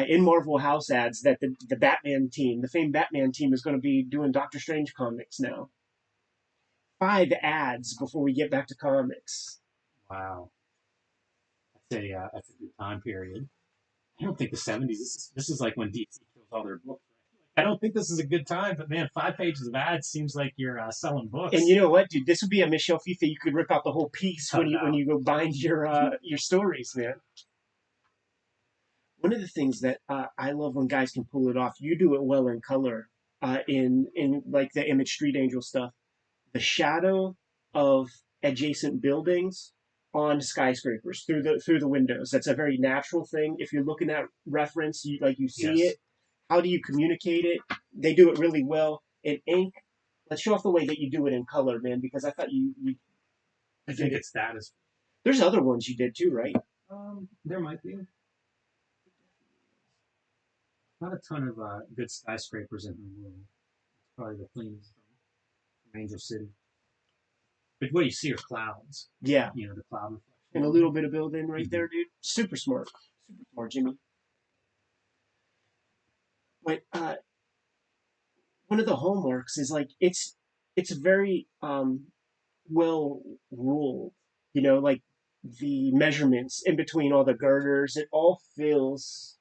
in Marvel house ads that the Batman team, the famed Batman team, is going to be doing Doctor Strange comics now. 5 ads before we get back to comics. Wow. That's a good time period. I don't think the '70s. This is like when DC kills all their books. I don't think this is a good time, but man, 5 pages of ads seems like you're selling books. And you know what, dude? This would be a Michelle Fife. You could rip out the whole piece when you go bind your stories, man. One of the things that I love when guys can pull it off. You do it well in color, in like the Image Street Angel stuff. The shadow of adjacent buildings on skyscrapers through the windows. That's a very natural thing. If you're looking at reference, you see it. How do you communicate it? They do it really well in ink. Let's show off the way that you do it in color, man. Because I thought I think it's that as. There's other ones you did too, right? There might be. Not a ton of good skyscrapers in her world. It's probably the cleanest from Angel City. But what you see are clouds. Yeah. The cloud reflection. And a little bit of build-in right there, dude. Super smart. Super smart, Jimmy. But one of the hallmarks is like it's very well ruled. Like the measurements in between all the girders, it all feels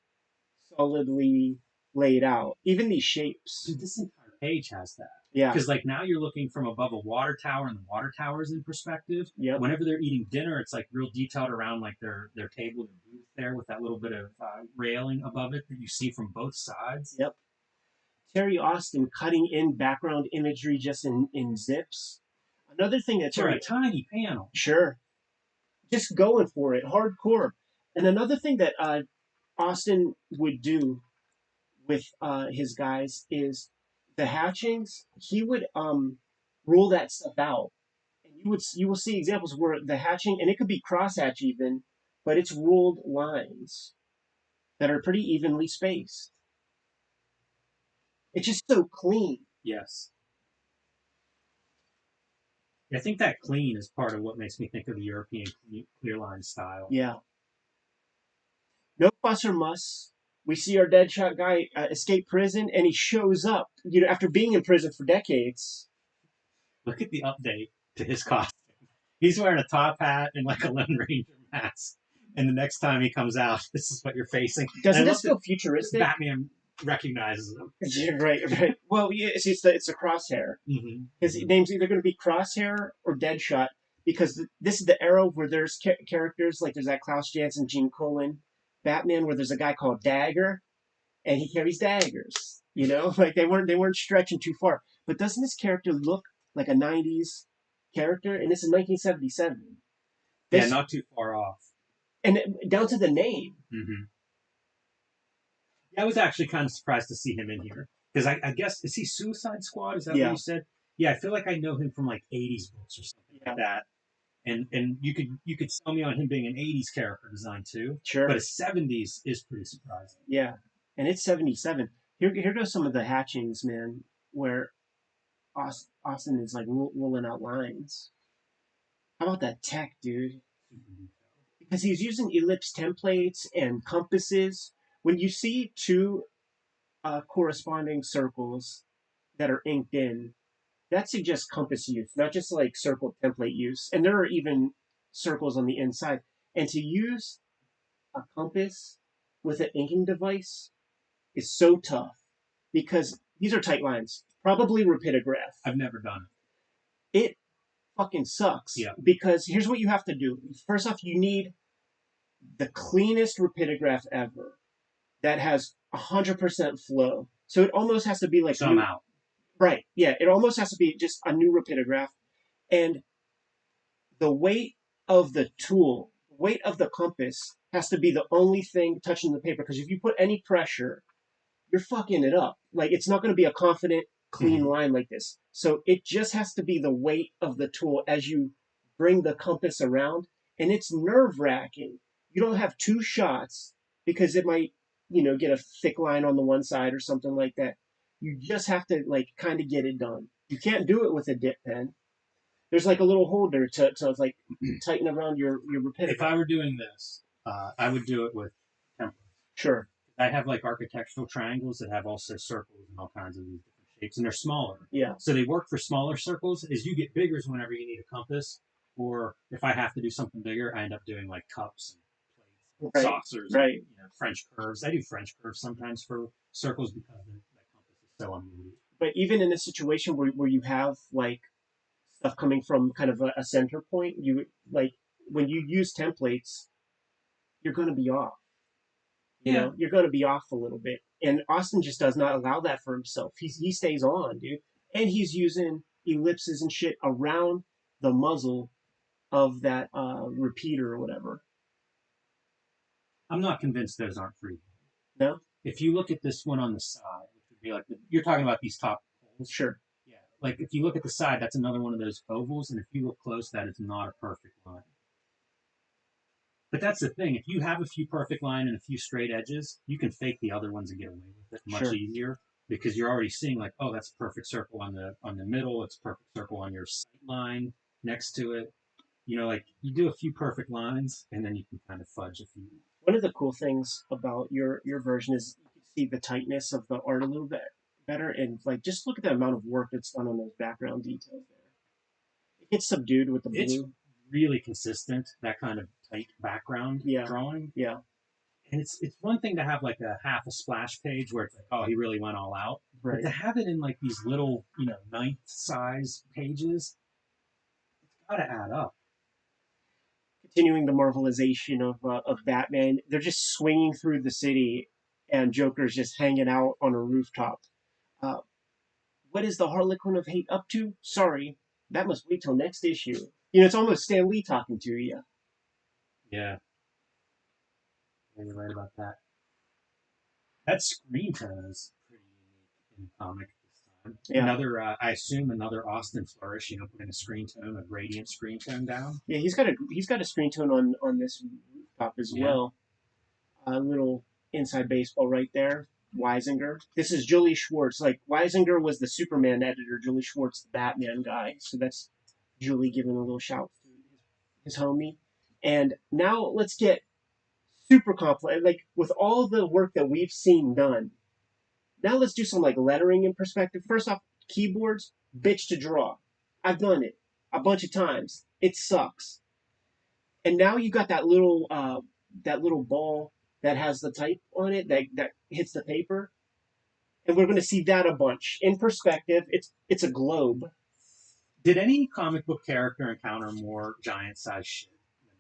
solidly laid out. Even these shapes. Dude, this entire page has that. Yeah. Because like now you're looking from above a water tower, and the water tower is in perspective. Yep. Whenever they're eating dinner, it's like real detailed around like their table, their booth there with that little bit of railing above it that you see from both sides. Yep. Terry Austin cutting in background imagery just in zips. Another thing that for a tiny panel. Sure. Just going for it, hardcore. And another thing that Austin would do with his guys is the hatchings. He would rule that stuff out, and you will see examples where the hatching, and it could be crosshatch even, but it's ruled lines that are pretty evenly spaced. It's just so clean. Yes. I think that clean is part of what makes me think of the European clear line style. Yeah. No fuss or muss. We see our Deadshot guy escape prison, and he shows up, after being in prison for decades. Look at the update to his costume. He's wearing a top hat and like a Lone Ranger mask. And the next time he comes out, this is what you're facing. And Doesn't I this love that feel futuristic? Batman recognizes him. Yeah, right, right. Well, yeah, it's the crosshair. Mm-hmm. His name's either going to be Crosshair or Deadshot because this is the era where there's characters like there's that Klaus Janson, Gene Colan, Batman, where there's a guy called Dagger and he carries daggers. You know, like they weren't stretching too far. But doesn't this character look like a '90s character? And this is 1977. Yeah, This not too far off. and down to the name. Mm-hmm. Yeah, I was actually kind of surprised to see him in here because I guess is he Suicide Squad? Is that what Yeah, you said? Yeah, I feel like I know him from like '80s books or something yeah, like that. And you could sell me on him being an '80s character design too, but sure, a '70s is pretty surprising. yeah. And it's '77. Here goes some of the hatchings, man, where Austin is like rolling out lines. How about that tech, dude? Because he's using ellipse templates and compasses. When you see two corresponding circles that are inked in, that suggests compass use, not just like circle template use. And there are even circles on the inside. And to use a compass with an inking device is so tough because these are tight lines. Probably rapidograph. I've never done It fucking sucks it. Yeah. because here's what you have to do. First off, you need the cleanest rapidograph ever that has 100% flow. So it almost has to be like So I'm out. right. Yeah, it almost has to be just a new rapidograph, and the weight of the tool, weight of the compass has to be the only thing touching the paper. Because if you put any pressure, you're fucking it up. Like it's not going to be a confident, clean Mm-hmm. line like this. So it just has to be the weight of the tool as you bring the compass around, and it's nerve wracking. You don't have two shots because it might, get a thick line on the one side or something like that. You just have to like kind of get it done. You can't do it with a dip pen. There's like a little holder to like tighten around your If rapidity. I were doing this, I would do it with templates. Sure. I have like architectural triangles that have also circles and all kinds of these different shapes, and they're smaller. Yeah. So they work for smaller circles. As you get bigger is whenever you need a compass, or if I have to do something bigger, I end up doing like cups and plates, Right. saucers, Right. French curves. I do French curves sometimes for circles because that compass is so unwieldy. But even in a situation where you have like stuff coming from kind of a center point, you like when you use templates, you're going to be off. Yeah. You're going to be off a little bit. And Austin just does not allow that for himself. He stays on, dude. And he's using ellipses and shit around the muzzle of that repeater or whatever. I'm not convinced those aren't free. No? If you look at this one on the side, which would be like you're talking about these top holes. Sure. Yeah. Like if you look at the side, that's another one of those ovals, and if you look close, that is not a perfect line. But that's the thing. If you have a few perfect line and a few straight edges, you can fake the other ones and get away with it much Sure. easier because you're already seeing like, oh, that's a perfect circle on the middle. It's a perfect circle on your sight line next to it. Like you do a few perfect lines and then you can kind of fudge a few. One of the cool things about your version is you can see the tightness of the art a little bit better, and like just look at the amount of work that's done on those background details there. It gets subdued with the It's blue. really consistent, that kind of tight background Yeah. drawing. Yeah. And it's one thing to have like a half a splash page where it's like, oh, he really went all out. But Right. to have it in like these little, ninth size pages, it's got to add up. Continuing the marvelization of Batman, they're just swinging through the city, and Joker's just hanging out on a rooftop. Uh, what is the Harlequin of Hate up to? Sorry, that must wait till next issue. It's almost Stan Lee talking to you. Yeah, you're right about that. That screen tone is pretty unique in the comic this time. Yeah. I assume another Austin flourish, putting a screen tone, a gradient screen tone down. Yeah, he's got a screen tone on this rooftop as Yeah. well. A little inside baseball right there. Weisinger. This is Julie Schwartz. Like Weisinger was the Superman editor, Julie Schwartz the Batman guy. So that's Julie giving a little shout to his homie. And now let's get super complex. Like with all the work that we've seen done, now let's do some like lettering in perspective. First off, keyboards, bitch to draw. I've done it a bunch of times. It sucks. And now you got that little ball that has the type on it that hits the paper, and we're going to see that a bunch in perspective. It's a globe. Did any comic book character encounter more giant size shit than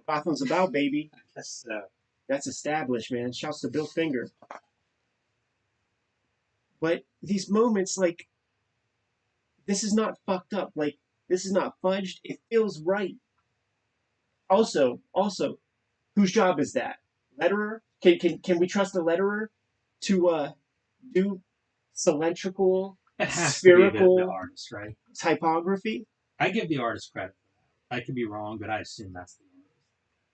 Batman? Gotham's about, baby. I guess so. That's established, man. Shouts to Bill Finger. But these moments, like, this is not fucked up. Like, this is not fudged. It feels right. Also, whose job is that? Letterer? Can we trust a letterer to do cylindrical, It has to be the spherical artist, right? typography? I give the artist credit for that. I could be wrong, but I assume that's the artist.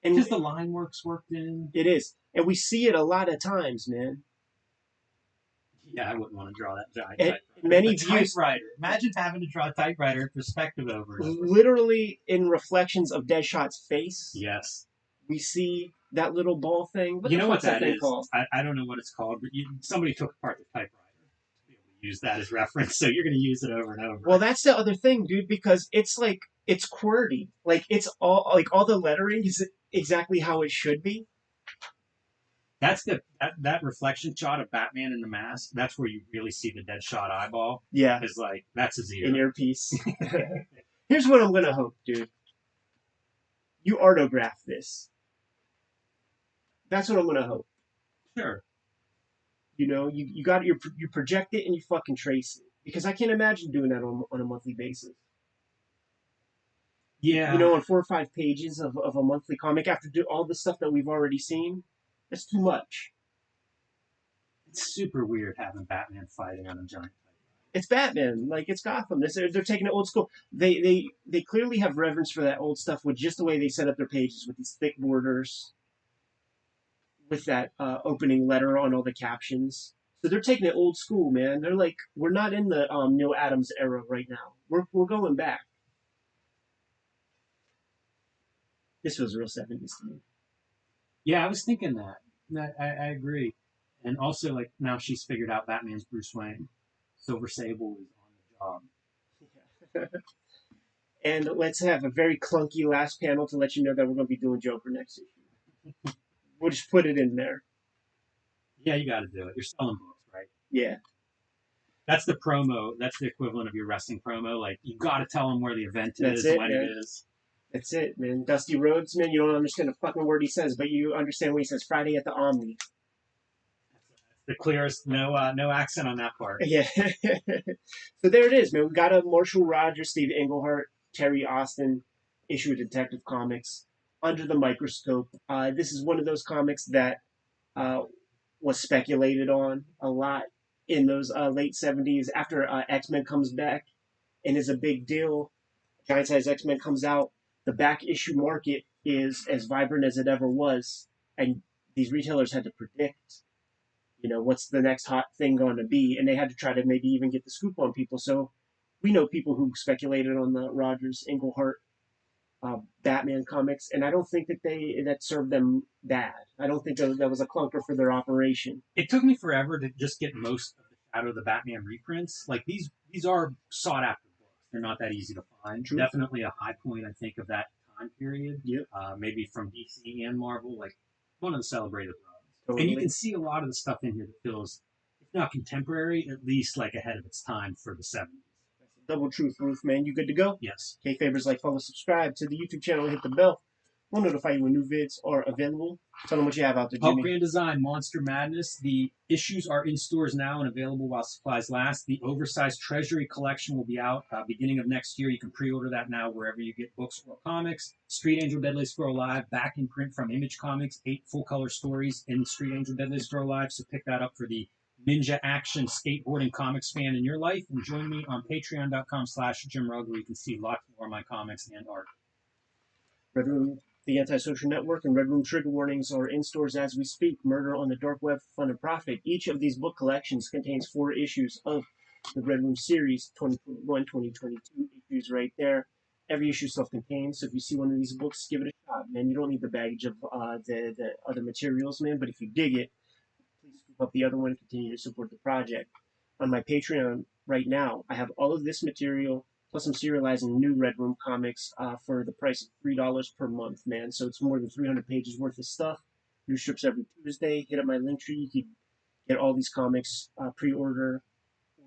And Because the line work's worked in. it is, and we see it a lot of times, man. Yeah, I wouldn't want to draw that giant And typewriter. many A views, typewriter. Imagine having to draw a typewriter in perspective over and over. literally in reflections of Deadshot's face, Yes. we see that little ball thing. What You the know what fuck's that that thing is? called? I don't know what it's called, but somebody took apart the typewriter to be able to use that as reference, so you're going to use it over and over. Well, that's the other thing, dude, because it's like it's QWERTY. Like it's all the lettering is exactly how it should be. That's that reflection shot of Batman in the mask. That's where you really see the Deadshot eyeball. Yeah, Is like that's his ear. in earpiece. Here's what I'm gonna hope, dude. You artograph this. That's what I'm gonna hope. Sure. You know, you project it and you fucking trace it because I can't imagine doing that on a monthly basis. Yeah. You know, on 4 or 5 pages of a monthly comic after do all the stuff that we've already seen. That's too much. It's super weird having Batman fighting on a giant typewriter. It's Batman, like it's Gotham. They're taking it old school. They clearly have reverence for that old stuff with just the way they set up their pages with these thick borders, with that opening letter on all the captions. So they're taking it old school, man. They're like, we're not in the Neil Adams era right now. We're going back. This feels real 70s to me. Yeah, I was thinking that. I agree. And also, like, now she's figured out Batman's Bruce Wayne. Silver Sable is on the job. And let's have a very clunky last panel to let you know that we're going to be doing Joker next issue. We'll just put it in there. Yeah, you got to do it. You're selling books, right? Yeah. That's the promo. That's the equivalent of your wrestling promo. Like, you got to tell them where the event That's is, it, when man. it is. That's it, man. Dusty Rhodes, man, you don't understand a fucking word he says, but you understand when he says Friday at the Omni. That's the clearest, no accent on that part. Yeah. So there it is, man. We got a Marshall Rogers, Steve Englehart, Terry Austin issue of Detective Comics, Under the Microscope. This is one of those comics that was speculated on a lot in those late 70s after X-Men comes back and is a big deal. Giant Size X-Men comes out. The back issue market is as vibrant as it ever was. And these retailers had to predict, you know, what's the next hot thing going to be. And they had to try to maybe even get the scoop on people. So we know people who speculated on the Rogers Englehart Batman comics, and I don't think that served them bad. I don't think that was a clunker for their operation. It took me forever to just get most of the Shadow of the Batman reprints. Like, these are sought after books. They're not that easy to find. True. Definitely a high point, I think, of that time period. Yep. Maybe from DC and Marvel, like one of the celebrated runs. Totally. And you can see a lot of the stuff in here that feels, if not contemporary, at least like ahead of its time for the 70s. Double truth, Ruth, man. You good to go? Yes. Kayfabers, like, follow, subscribe to the YouTube channel, hit the bell. We'll notify you when new vids are available. Tell them what you have out there, Jimmy. Grand Design, Monster Madness. The issues are in stores now and available while supplies last. The oversized Treasury collection will be out beginning of next year. You can pre-order that now wherever you get books or comics. Street Angel Deadly Squirrel Live, back in print from Image Comics. 8 full-color stories in Street Angel Deadly Squirrel Live, so pick that up for the ninja action skateboarding comics fan in your life. And join me on patreon.com/JimRugg, where you can see lots more of my comics and art. Red Room, the Antisocial Network, and Red Room Trigger Warnings are in stores as we speak. Murder on the Dark Web, Fun and Profit. Each of these book collections contains 4 issues of the Red Room series, 2021, 2022 issues right there. Every issue self-contained, so if you see one of these books, give it a shot, man. You don't need the baggage of the other materials, man, but if you dig it, please scoop up the other one and continue to support the project. On my Patreon right now, I have all of this material Plus, I'm serializing new Red Room comics for the price of $3 per month, man. So it's more than 300 pages worth of stuff. New strips every Tuesday. Hit up my link tree. You can get all these comics, pre-order,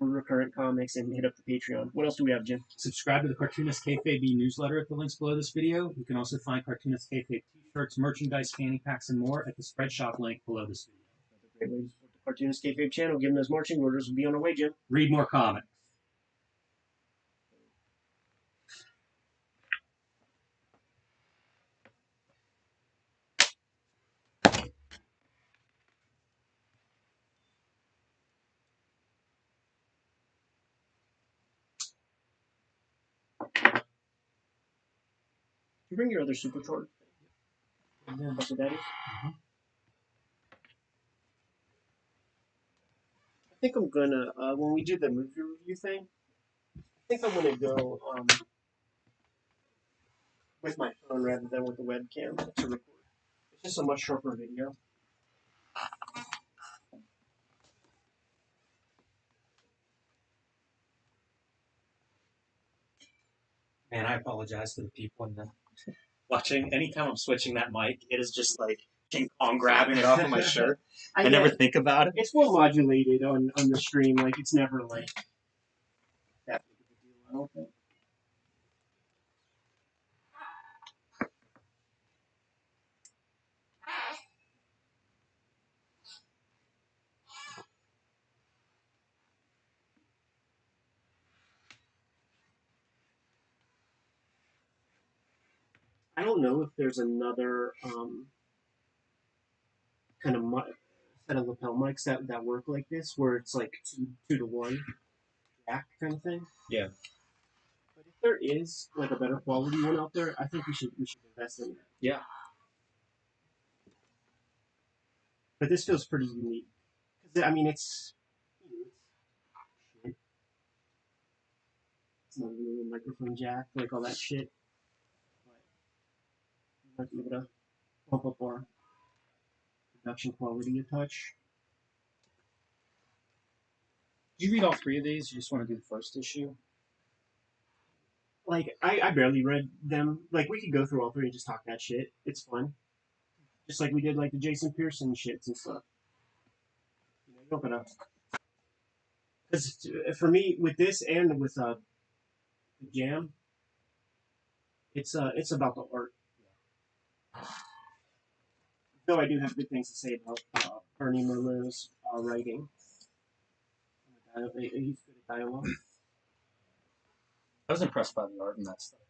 order current comics, and hit up the Patreon. What else do we have, Jim? Subscribe to the Cartoonist Kayfabe newsletter at the links below this video. You can also find Cartoonist Kayfabe t-shirts, merchandise, fanny packs, and more at the spread shop link below this video. Another great way to support the Cartoonist Kayfabe channel. Given those marching orders, will be on our way, Jim. Read more comics. You bring your other super torch. Yeah, that's what that is. I think I'm gonna when we do the movie review thing. I think I'm gonna go with my phone rather than with the webcam to record. It's just a much sharper video. Man, I apologize to the people in the watching. Anytime I'm switching that mic, it is just like King Kong grabbing it off of my shirt. I never think about it. It's well modulated on the stream. Like it's never like that big of a deal. I don't think. I don't know if there's another kind of set of lapel mics that work like this, where it's like two to one jack kind of thing. Yeah. But if there is like a better quality one out there, I think we should invest in that. Yeah. But this feels pretty unique. I mean, it's shit. It's not really a microphone jack, like all that shit. But we might be able to bump up our production quality a touch. Did you read all three of these? You just want to do the first issue? Like, I barely read them. Like, we could go through all three and just talk that shit. It's fun. Just like we did, like, the Jason Pearson shits and stuff. You know, you don't gotta... Because for me, with this and with the Jam, it's about the art. Though I do have good things to say about Bernie Merlot's writing. He's good at dialogue. I was impressed by the art in that stuff.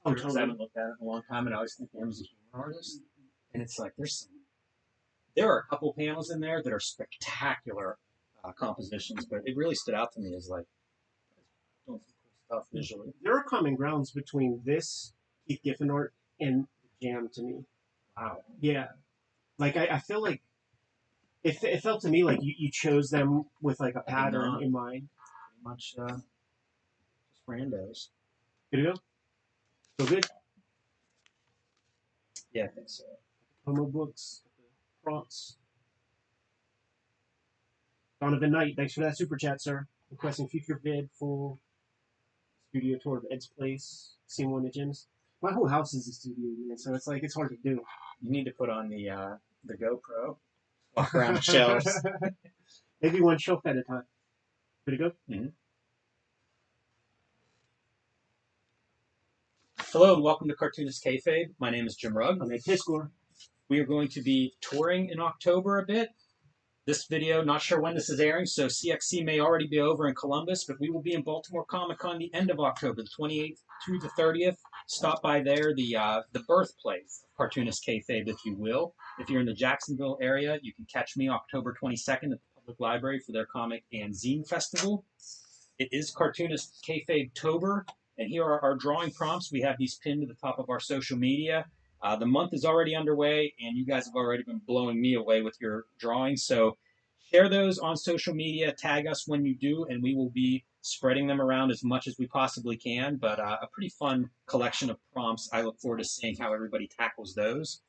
Oh, Because totally. I haven't looked at it in a long time, and I always think of him as a humor artist. And it's like there are a couple panels in there that are spectacular compositions, but it really stood out to me as like doing some cool stuff visually. There are common grounds between this Keith Giffen art and the Jam to me. Wow. Yeah. Like, I feel like it felt to me like you chose them with like a pattern in mind. Pretty much just randos. Good to go? Feel good? Yeah, I think so. Promo books, prompts. Donovan Knight, thanks for that super chat, sir. Requesting future vid, full studio tour of Ed's place. Seen one at Jim's. My whole house is a studio, man, so it's like it's hard to do. You need to put on the GoPro. Walk around the shelves. Maybe one shelf at a time. Good to go? Mm-hmm. Hello and welcome to Cartoonist Kayfabe. My name is Jim Rugg. I'm a Piscor. We are going to be touring in October a bit. This video, not sure when this is airing, so CXC may already be over in Columbus, but we will be in Baltimore Comic Con the end of October, the 28th through the 30th. Stop by there, the birthplace of Cartoonist Kayfabe, if you will. If you're in the Jacksonville area, you can catch me October 22nd at the Public Library for their comic and zine festival. It is Cartoonist Kayfabe-tober, and here are our drawing prompts. We have these pinned to the top of our social media. The month is already underway, and you guys have already been blowing me away with your drawings. So share those on social media, tag us when you do, and we will be spreading them around as much as we possibly can. But a pretty fun collection of prompts. I look forward to seeing how everybody tackles those.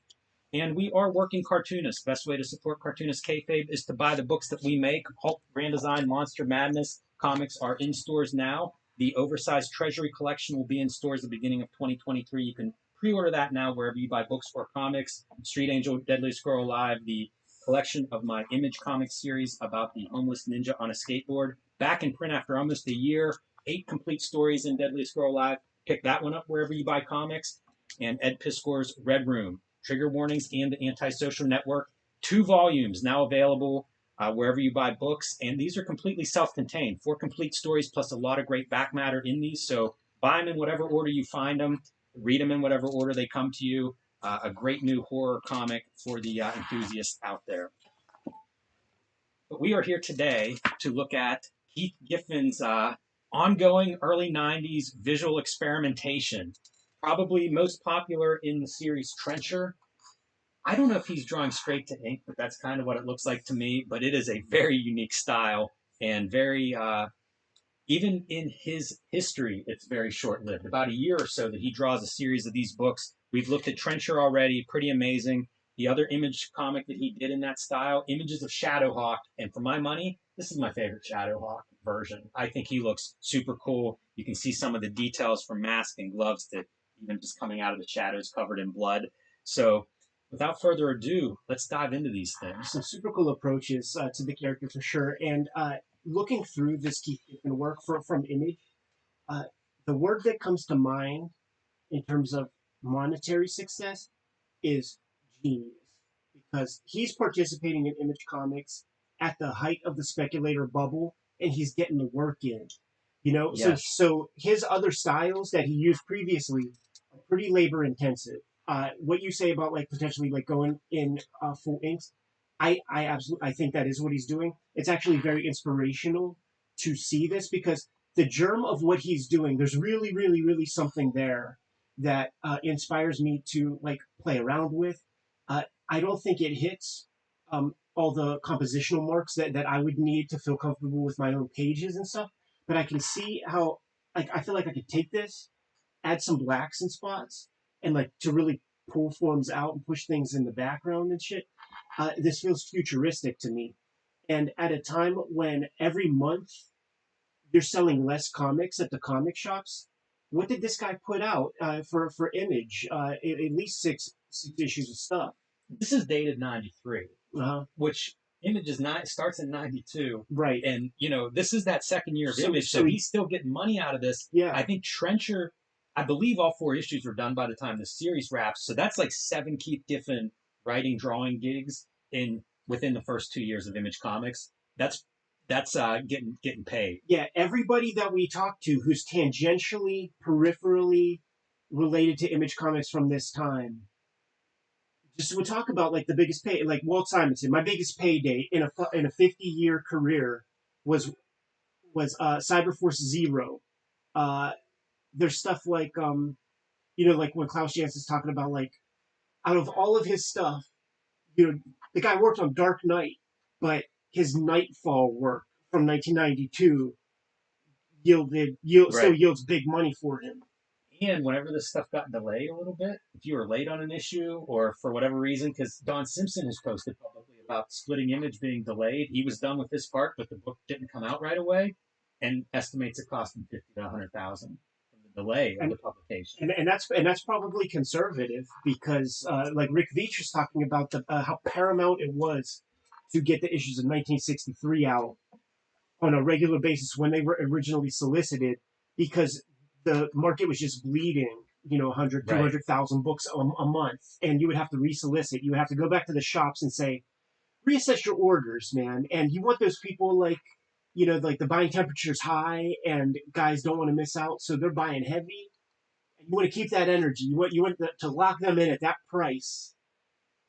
And we are working Cartoonist. Best way to support Cartoonist Kayfabe is to buy the books that we make. Hulk, Grand Design, Monster Madness comics are in stores now. The oversized Treasury collection will be in stores at the beginning of 2023. You can pre-order that now wherever you buy books or comics. Street Angel, Deadly Squirrel Alive, the collection of my Image comics series about the homeless ninja on a skateboard. Back in print after almost a year. 8 complete stories in Deadly Squirrel Alive. Pick that one up wherever you buy comics. And Ed Piskor's Red Room, Trigger Warnings and the Antisocial Network. 2 volumes now available wherever you buy books. And these are completely self-contained. 4 complete stories plus a lot of great back matter in these. So buy them in whatever order you find them. Read them in whatever order they come to you. A great new horror comic for the enthusiasts out there. But we are here today to look at Keith Giffen's ongoing early 90s visual experimentation. Probably most popular in the series Trencher. I don't know if he's drawing straight to ink, but that's kind of what it looks like to me. But it is a very unique style and very, even in his history, it's very short lived. About a year or so that he draws a series of these books. We've looked at Trencher already, pretty amazing. The other Image comic that he did in that style, Images of Shadowhawk. And for my money, this is my favorite Shadowhawk version. I think he looks super cool. You can see some of the details from mask and gloves to even just coming out of the shadows covered in blood. So without further ado, let's dive into these things. Some super cool approaches to the character for sure. And looking through this Keith Giffen work from Image, the word that comes to mind in terms of monetary success is genius, because he's participating in Image Comics at the height of the speculator bubble, and he's getting the work in. Yes. So his other styles that he used previously are pretty labor intensive. What you say about like potentially like going in full inks, I absolutely I think that is what he's doing. It's actually very inspirational to see this, because the germ of what he's doing, there's really really really something there that inspires me to like play around with. I don't think it hits all the compositional marks that I would need to feel comfortable with my own pages and stuff, but I can see how like I feel like I could take this, add some blacks and spots, and like to really pull forms out and push things in the background and shit. This feels futuristic to me, and at a time when every month you're selling less comics at the comic shops. What did this guy put out for Image? At least six issues of stuff. This is dated 93, Uh, which Image is not starts in 92. right. And, this is that second year of So- Image, so so he's still getting money out of this. Yeah. I think Trencher, I believe all 4 issues were done by the time the series wraps. So that's like 7 Keith Giffen writing, drawing gigs within the first 2 years of Image Comics. That's getting paid. Yeah, everybody that we talk to who's tangentially, peripherally related to Image Comics from this time, just we'll talk about like the biggest pay, like Walt Simonson. My biggest payday in a 50-year career was Cyberforce Zero. There's stuff like like when Klaus Jansson's talking about like out of all of his stuff, the guy worked on Dark Knight, but his Nightfall work from 1992 still yields big money for him. And whenever this stuff got delayed a little bit, if you were late on an issue or for whatever reason, because Don Simpson has posted publicly about Splitting Image being delayed, he was done with this part, but the book didn't come out right away, and estimates it cost him $50,000 to $100,000 from the delay of the publication. And that's probably conservative, because like Rick Veitch was talking about how paramount it was to get the issues of 1963 out on a regular basis when they were originally solicited, because the market was just bleeding, 100, 200,000 books a month, and you would have to resolicit. You would have to go back to the shops and say, reassess your orders, man. And you want those people like, like the buying temperature's high and guys don't want to miss out, so they're buying heavy. And you want to keep that energy. You want to lock them in at that price.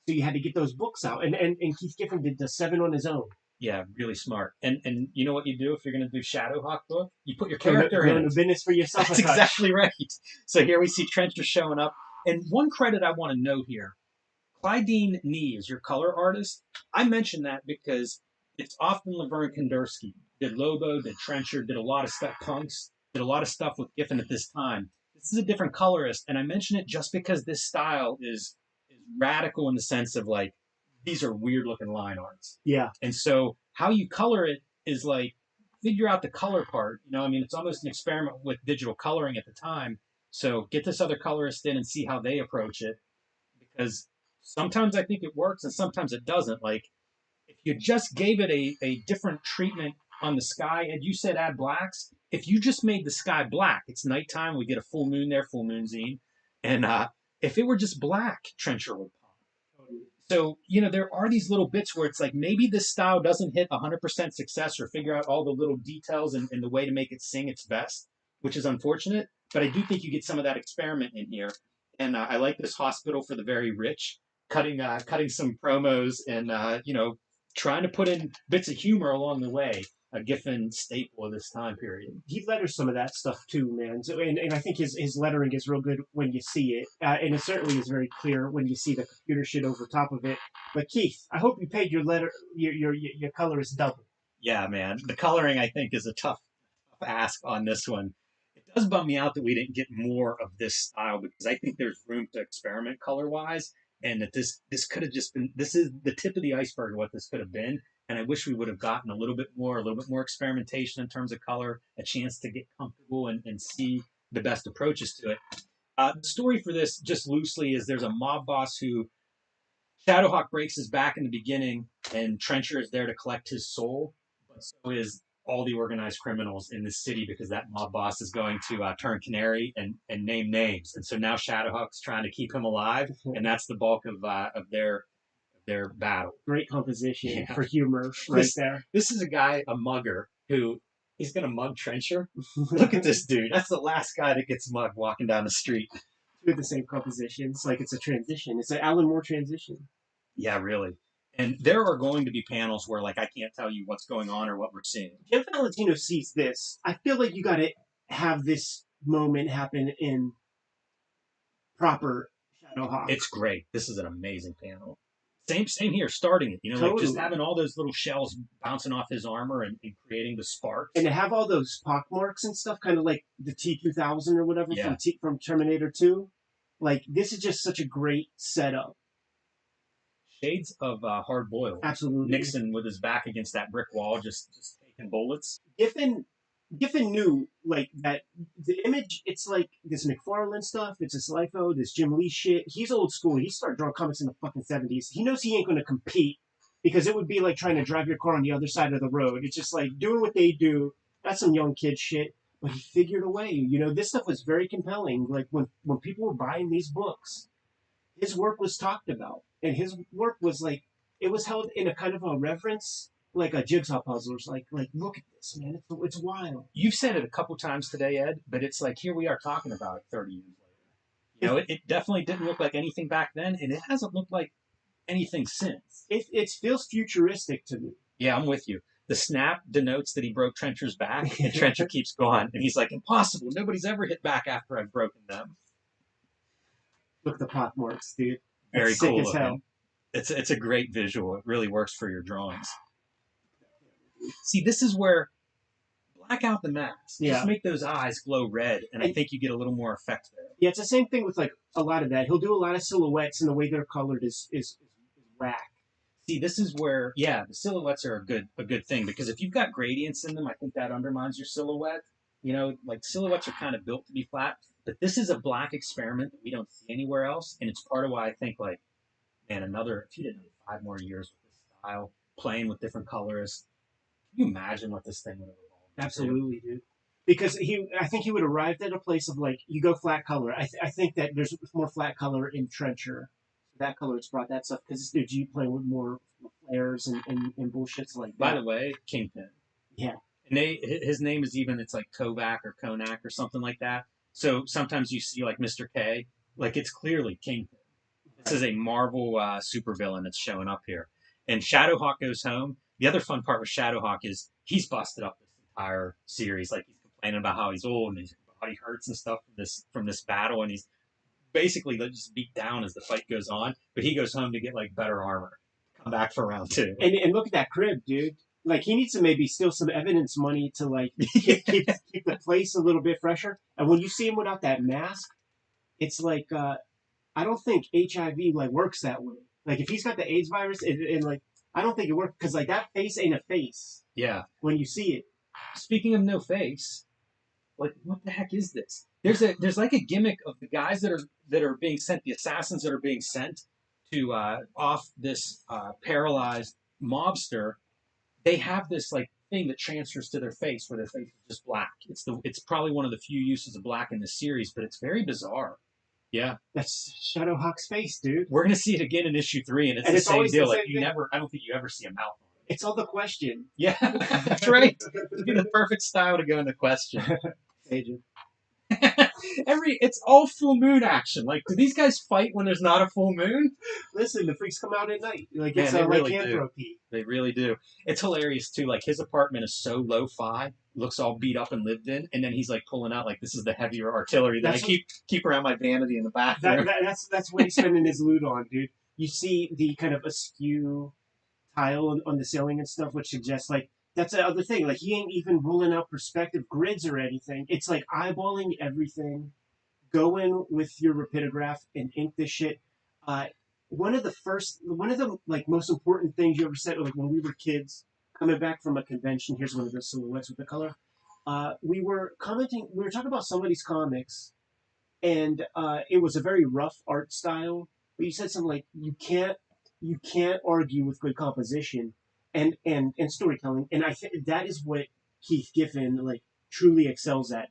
So you had to get those books out. And Keith Giffen did the 7 on his own. Yeah, really smart. And you know what you do if you're going to do Shadowhawk book? You put your character in the business for yourself. That's exactly right. So here we see Trencher showing up. And one credit I want to note here, Clydeen Nee is your color artist. I mention that because it's often Laverne Kandersky. Did Lobo, did Trencher, did a lot of stuff, Punks, did a lot of stuff with Giffen at this time. This is a different colorist, and I mention it just because this style is radical in the sense of like, these are weird looking line arts. Yeah. And so how you color it is like figure out the color part. You know, I mean, it's almost an experiment with digital coloring at the time. So get this other colorist in and see how they approach it, because sometimes I think it works and sometimes it doesn't. Like if you just gave it a different treatment on the sky, and you said add blacks, if you just made the sky black, it's nighttime, we get a full moon there, full moon zine, and if it were just black, Trencher would pop. So, you know, there are these little bits where it's like maybe this style doesn't hit 100% success or figure out all the little details and the way to make it sing its best, which is unfortunate. But I do think you get some of that experiment in here. And I like this hospital for the very rich, cutting some promos and, you know, trying to put in bits of humor along the way. A Giffen staple of this time period. He letters some of that stuff too, man. So, and I think his lettering is real good when you see it, and it certainly is very clear when you see the computer shit over top of it. But Keith, I hope you paid your colorist double. Yeah, man. The coloring I think is a tough ask on this one. It does bum me out that we didn't get more of this style, because I think there's room to experiment color wise, and that this could have just been, this is the tip of the iceberg of what this could have been. And I wish we would have gotten a little bit more experimentation in terms of color, a chance to get comfortable and see the best approaches to it. The story for this, just loosely, is there's a mob boss who Shadowhawk breaks his back in the beginning, and Trencher is there to collect his soul, but so is all the organized criminals in the city, because that mob boss is going to turn canary and name names. And so now Shadowhawk's trying to keep him alive, and that's the bulk of their battle. Great composition for humor right there. This is a guy, a mugger, who he's going to mug Trencher. Look at this dude. That's the last guy that gets mugged walking down the street. Two of the same compositions. Like it's a transition. It's an Alan Moore transition. Yeah, really. And there are going to be panels where, like, I can't tell you what's going on or what we're seeing. Jim Valentino sees this. I feel like you got to have this moment happen in proper Shadowhawk. It's great. This is an amazing panel. Same here, starting it. You know, totally. Like just having all those little shells bouncing off his armor and creating the sparks. And to have all those pockmarks and stuff, kind of like the T-2000 or whatever from Terminator 2. Like, this is just such a great setup. Shades of Hard Boiled. Absolutely. Nixon with his back against that brick wall, just taking bullets. Giffen knew, like, that the image, it's like this McFarlane stuff, it's a Slifer, this Jim Lee shit. He's old school. He started drawing comics in the fucking 70s. He knows he ain't going to compete, because it would be like trying to drive your car on the other side of the road. It's just like doing what they do. That's some young kid shit. But he figured a way. You know, this stuff was very compelling. Like, when people were buying these books, his work was talked about. And his work was like, it was held in a kind of a reverence, like a jigsaw puzzler. Like look at this, man. It's wild. You've said it a couple times today, Ed, but it's like, here we are talking about it 30 years later. You know, it definitely didn't look like anything back then, and it hasn't looked like anything since. It feels futuristic to me. Yeah, I'm with you. The snap denotes that he broke Trencher's back, and Trencher keeps going. And he's like, impossible. Nobody's ever hit back after I've broken them. Look at the pockmarks, dude. Very That's cool sick as hell. It's a great visual. It really works for your drawings. See, this is where black out the mask. Yeah. Just make those eyes glow red, and I think you get a little more effect there. Yeah, it's the same thing with like a lot of that. He'll do a lot of silhouettes, and the way they're colored is whack. See, this is where, yeah, the silhouettes are a good thing, because if you've got gradients in them, I think that undermines your silhouette. You know, like silhouettes are kind of built to be flat, but this is a black experiment that we don't see anywhere else, and it's part of why I think, like, man, if you did 5 more years with this style, playing with different colorists, can you imagine what this thing would have evolved? Absolutely, dude. Because I think he would have arrived at a place of like, you go flat color. I think that there's more flat color in Trencher. That color has brought that stuff, because this dude G playing with more flares and bullshits like that. By the way, Kingpin. Yeah. And his name is even, it's like Kovac or Konak or something like that. So sometimes you see like Mr. K, like it's clearly Kingpin. This is a Marvel supervillain that's showing up here. And Shadowhawk goes home. The other fun part with Shadowhawk is he's busted up this entire series. Like, he's complaining about how he's old and his body hurts and stuff from this battle, and he's basically just beat down as the fight goes on. But he goes home to get like better armor, come back for round 2. And look at that crib, dude. Like, he needs to maybe steal some evidence money to like keep the place a little bit fresher. And when you see him without that mask, it's like I don't think HIV like works that way. Like, if he's got the AIDS virus, and like, I don't think it works, because like that face ain't a face. Yeah. When you see it. speaking of no face, like what the heck is this? There's like a gimmick of the guys that are being sent, the assassins that are being sent to off this paralyzed mobster. They have this like thing that transfers to their face where their face is just black. It's probably one of the few uses of black in the series, but it's very bizarre. Yeah, That's Shadowhawk's face, dude. we're gonna see it again in issue 3, and it's And the it's same always the deal. same Like you thing. never, I don't think you ever see a mouth on it. It's all the question. Yeah, that's right. It'd be the perfect style to go into question. Agent. It's all full moon action. Like, do these guys fight when there's not a full moon? Listen, the freaks come out at night. Like Man, it's they a really do. lycanthropy. They really do. It's hilarious too. Like his apartment is so lo-fi, looks all beat up and lived in, and then he's like pulling out like this is the heavier artillery that That's I keep around my vanity in the bathroom. That's what he's spending his loot on, dude. You see the kind of askew tile on the ceiling and stuff, which suggests like that's the other thing. Like he ain't even rolling out perspective grids or anything. It's like eyeballing everything. Go in with your rapidograph and ink this shit. One of the like most important things you ever said, like when we were kids coming back from a convention. Here's one of the silhouettes with the color. We were commenting. We were talking about some of these comics, and it was a very rough art style. But you said something like you can't argue with good composition and storytelling, and I think that is what Keith Giffen like truly excels at.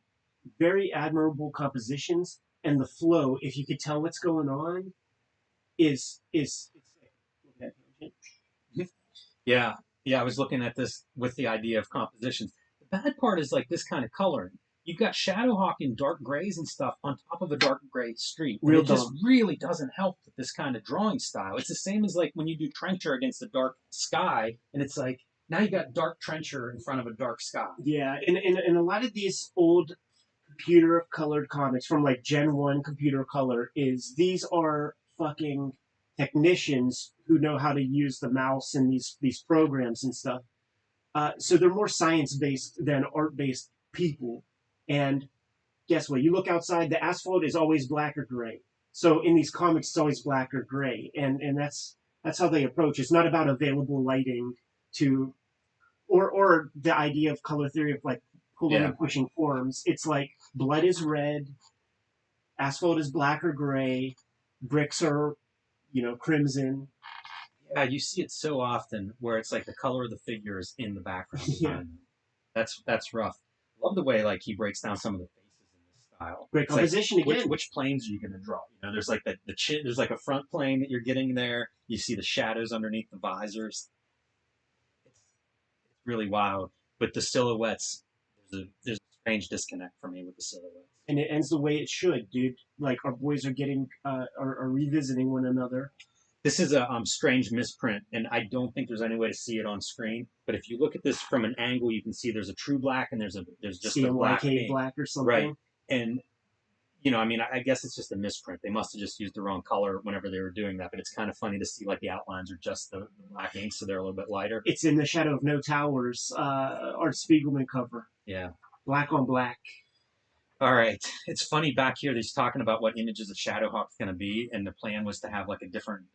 Very admirable compositions, and the flow, if you could tell what's going on, is it's Yeah, yeah. I was looking at this with the idea of compositions. The bad part is like this kind of coloring. You've got Shadowhawk in dark grays and stuff on top of a dark gray street. And real it just dumb. really doesn't help with this kind of drawing style. It's the same as like when you do Trencher against a dark sky, and it's like now you got dark Trencher in front of a dark sky. Yeah, and a lot of these old computer colored comics from like Gen 1 computer color is these are fucking technicians who know how to use the mouse and these programs and stuff. So they're more science based than art based people. And guess what? You look outside, the asphalt is always black or gray. So in these comics, it's always black or gray, and that's how they approach. It's not about available lighting to, or the idea of color theory of like pulling and pushing forms. It's like blood is red, asphalt is black or gray, bricks are, crimson. Yeah, you see it so often where it's like the color of the figure is in the background. Yeah. That's rough. Love the way like he breaks down some of the faces in this style. Great It's like, composition again. which planes are you going to draw? There's like the chin. There's like a front plane that you're getting there. You see the shadows underneath the visors. It's really wild. But the silhouettes, there's a strange disconnect for me with the silhouettes. And it ends the way it should, dude. Like our boys are getting are revisiting one another. This is a strange misprint, and I don't think there's any way to see it on screen. But if you look at this from an angle, you can see there's a true black and there's just a black CMYK black or something. Right. And I mean, I guess it's just a misprint. They must have just used the wrong color whenever they were doing that. But it's kind of funny to see like the outlines are just the black ink, so they're a little bit lighter. It's in the Shadow of No Towers, Art Spiegelman cover. Yeah. Black on black. All right. It's funny back here. He's talking about what images of Shadowhawk's going to be, and the plan was to have like a different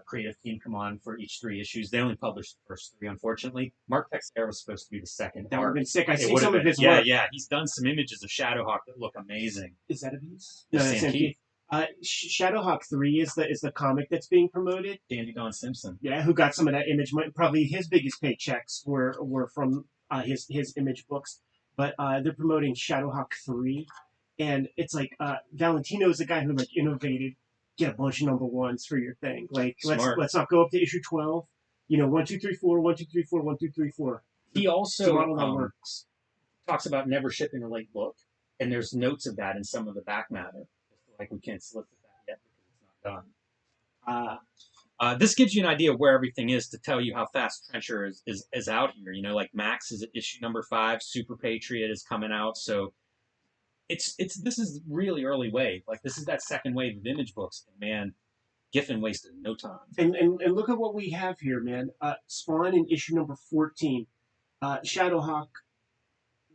creative team come on for each 3 issues. They only published the first 3, unfortunately. Mark Texeira was supposed to be the second. That would have been sick. I It see would some have of been. his work. Yeah. He's done some images of Shadowhawk that look amazing. Is that a piece? The No, that's Sam Keith. Shadowhawk 3 is the comic that's being promoted. Dandy Don Simpson. Yeah, who got some of that image money. Probably his biggest paychecks were from his image books. But they're promoting Shadowhawk 3. And it's like Valentino is the guy who like innovated, get a bunch of number ones for your thing. Like let's not go up to issue 12. 1, 2, 3, 4, 1, 2, 3, 4, 1, 2, 3, 4. He also that works. talks about never shipping a late book, and there's notes of that in some of the back matter. Like we can't solicit that yet because it's not done. This gives you an idea of where everything is to tell you how fast Trencher is out here. Like Max is at issue number 5, Super Patriot is coming out, so this is really early wave. Like this is that second wave of image books, and man, Giffen wasted no time. And look at what we have here, man. Spawn in issue number 14. Shadowhawk.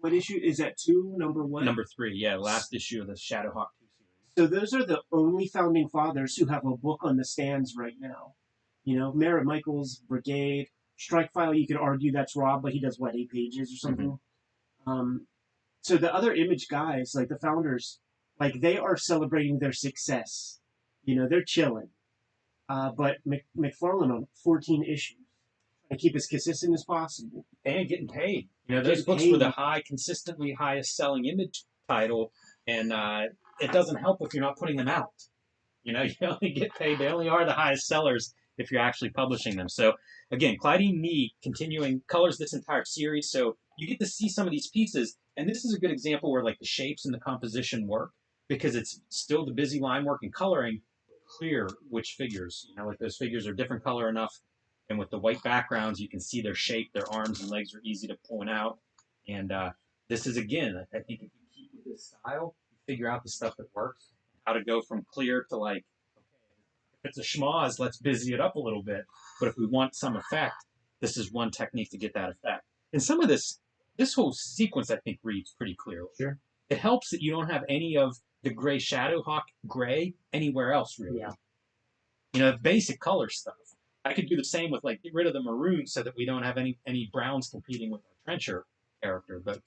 What issue is that? 2, number 1? Number 3, yeah, last issue of the Shadowhawk 2 series. So those are the only founding fathers who have a book on the stands right now. Merritt Michaels, Brigade, Strike File. You could argue that's Rob, but he does what, 8 pages or something. So the other Image guys, like the founders, like they are celebrating their success. You know, they're chilling. But McFarlane on 14 issues and keep as consistent as possible. And getting paid. You know, those Getting books were the paid. consistently highest selling Image title, and it doesn't help if you're not putting them out. You know, you only get paid. They only are the highest sellers if you're actually publishing them. So again, Clydie Nee continuing colors this entire series, so you get to see some of these pieces. And this is a good example where like the shapes and the composition work because it's still the busy line work and coloring, clear which figures. You know, like those figures are different color enough, and with the white backgrounds, you can see their shape. Their arms and legs are easy to point out. And this is again, I think if you keep with this style, you figure out the stuff that works how to go from clear to like, okay, if it's a schmoz, let's busy it up a little bit. But if we want some effect, this is one technique to get that effect. And some of this whole sequence, I think, reads pretty clearly. Sure. It helps that you don't have any of the gray Shadowhawk gray anywhere else, really. Yeah. You know, basic color stuff. I could do the same with like get rid of the maroon so that we don't have any browns competing with our trencher character, but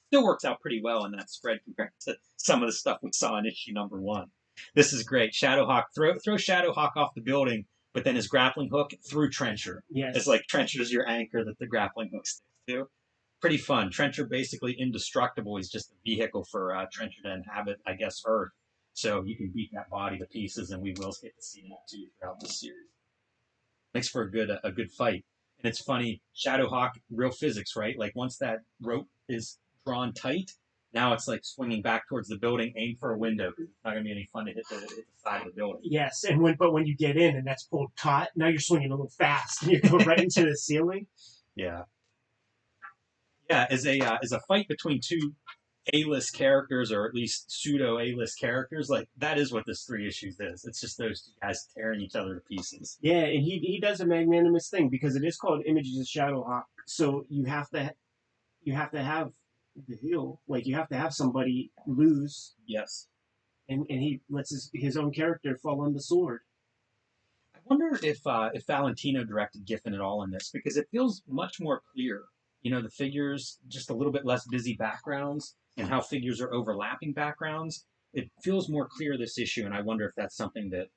still works out pretty well in that spread compared to some of the stuff we saw in issue number 1. This is great. Shadowhawk throw Shadowhawk off the building, but then his grappling hook through Trencher. Yes. It's like Trencher's your anchor that the grappling hook sticks to. Pretty fun. Trencher basically indestructible. He's just a vehicle for Trencher to inhabit, I guess, Earth. So you can beat that body to pieces, and we will get to see that too throughout this series. Makes for a good fight. And it's funny, Shadowhawk, real physics, right? Like once that rope is drawn tight, now it's like swinging back towards the building, aim for a window. It's not going to be any fun to hit the side of the building. Yes, and when you get in and that's pulled taut, now you're swinging a little fast and you're going right into the ceiling. Yeah. Yeah, as a fight between two A-list characters, or at least pseudo A-list characters, like that is what this 3 issues is. It's just those two guys tearing each other to pieces. Yeah, and he does a magnanimous thing because it is called Images of Shadowhawk. So you have to have the heel, like you have to have somebody lose. Yes. And he lets his own character fall on the sword. I wonder if Valentino directed Giffen at all in this, because it feels much more clear. You know, the figures, just a little bit less busy backgrounds, and how figures are overlapping backgrounds. It feels more clear this issue, and I wonder if that's something that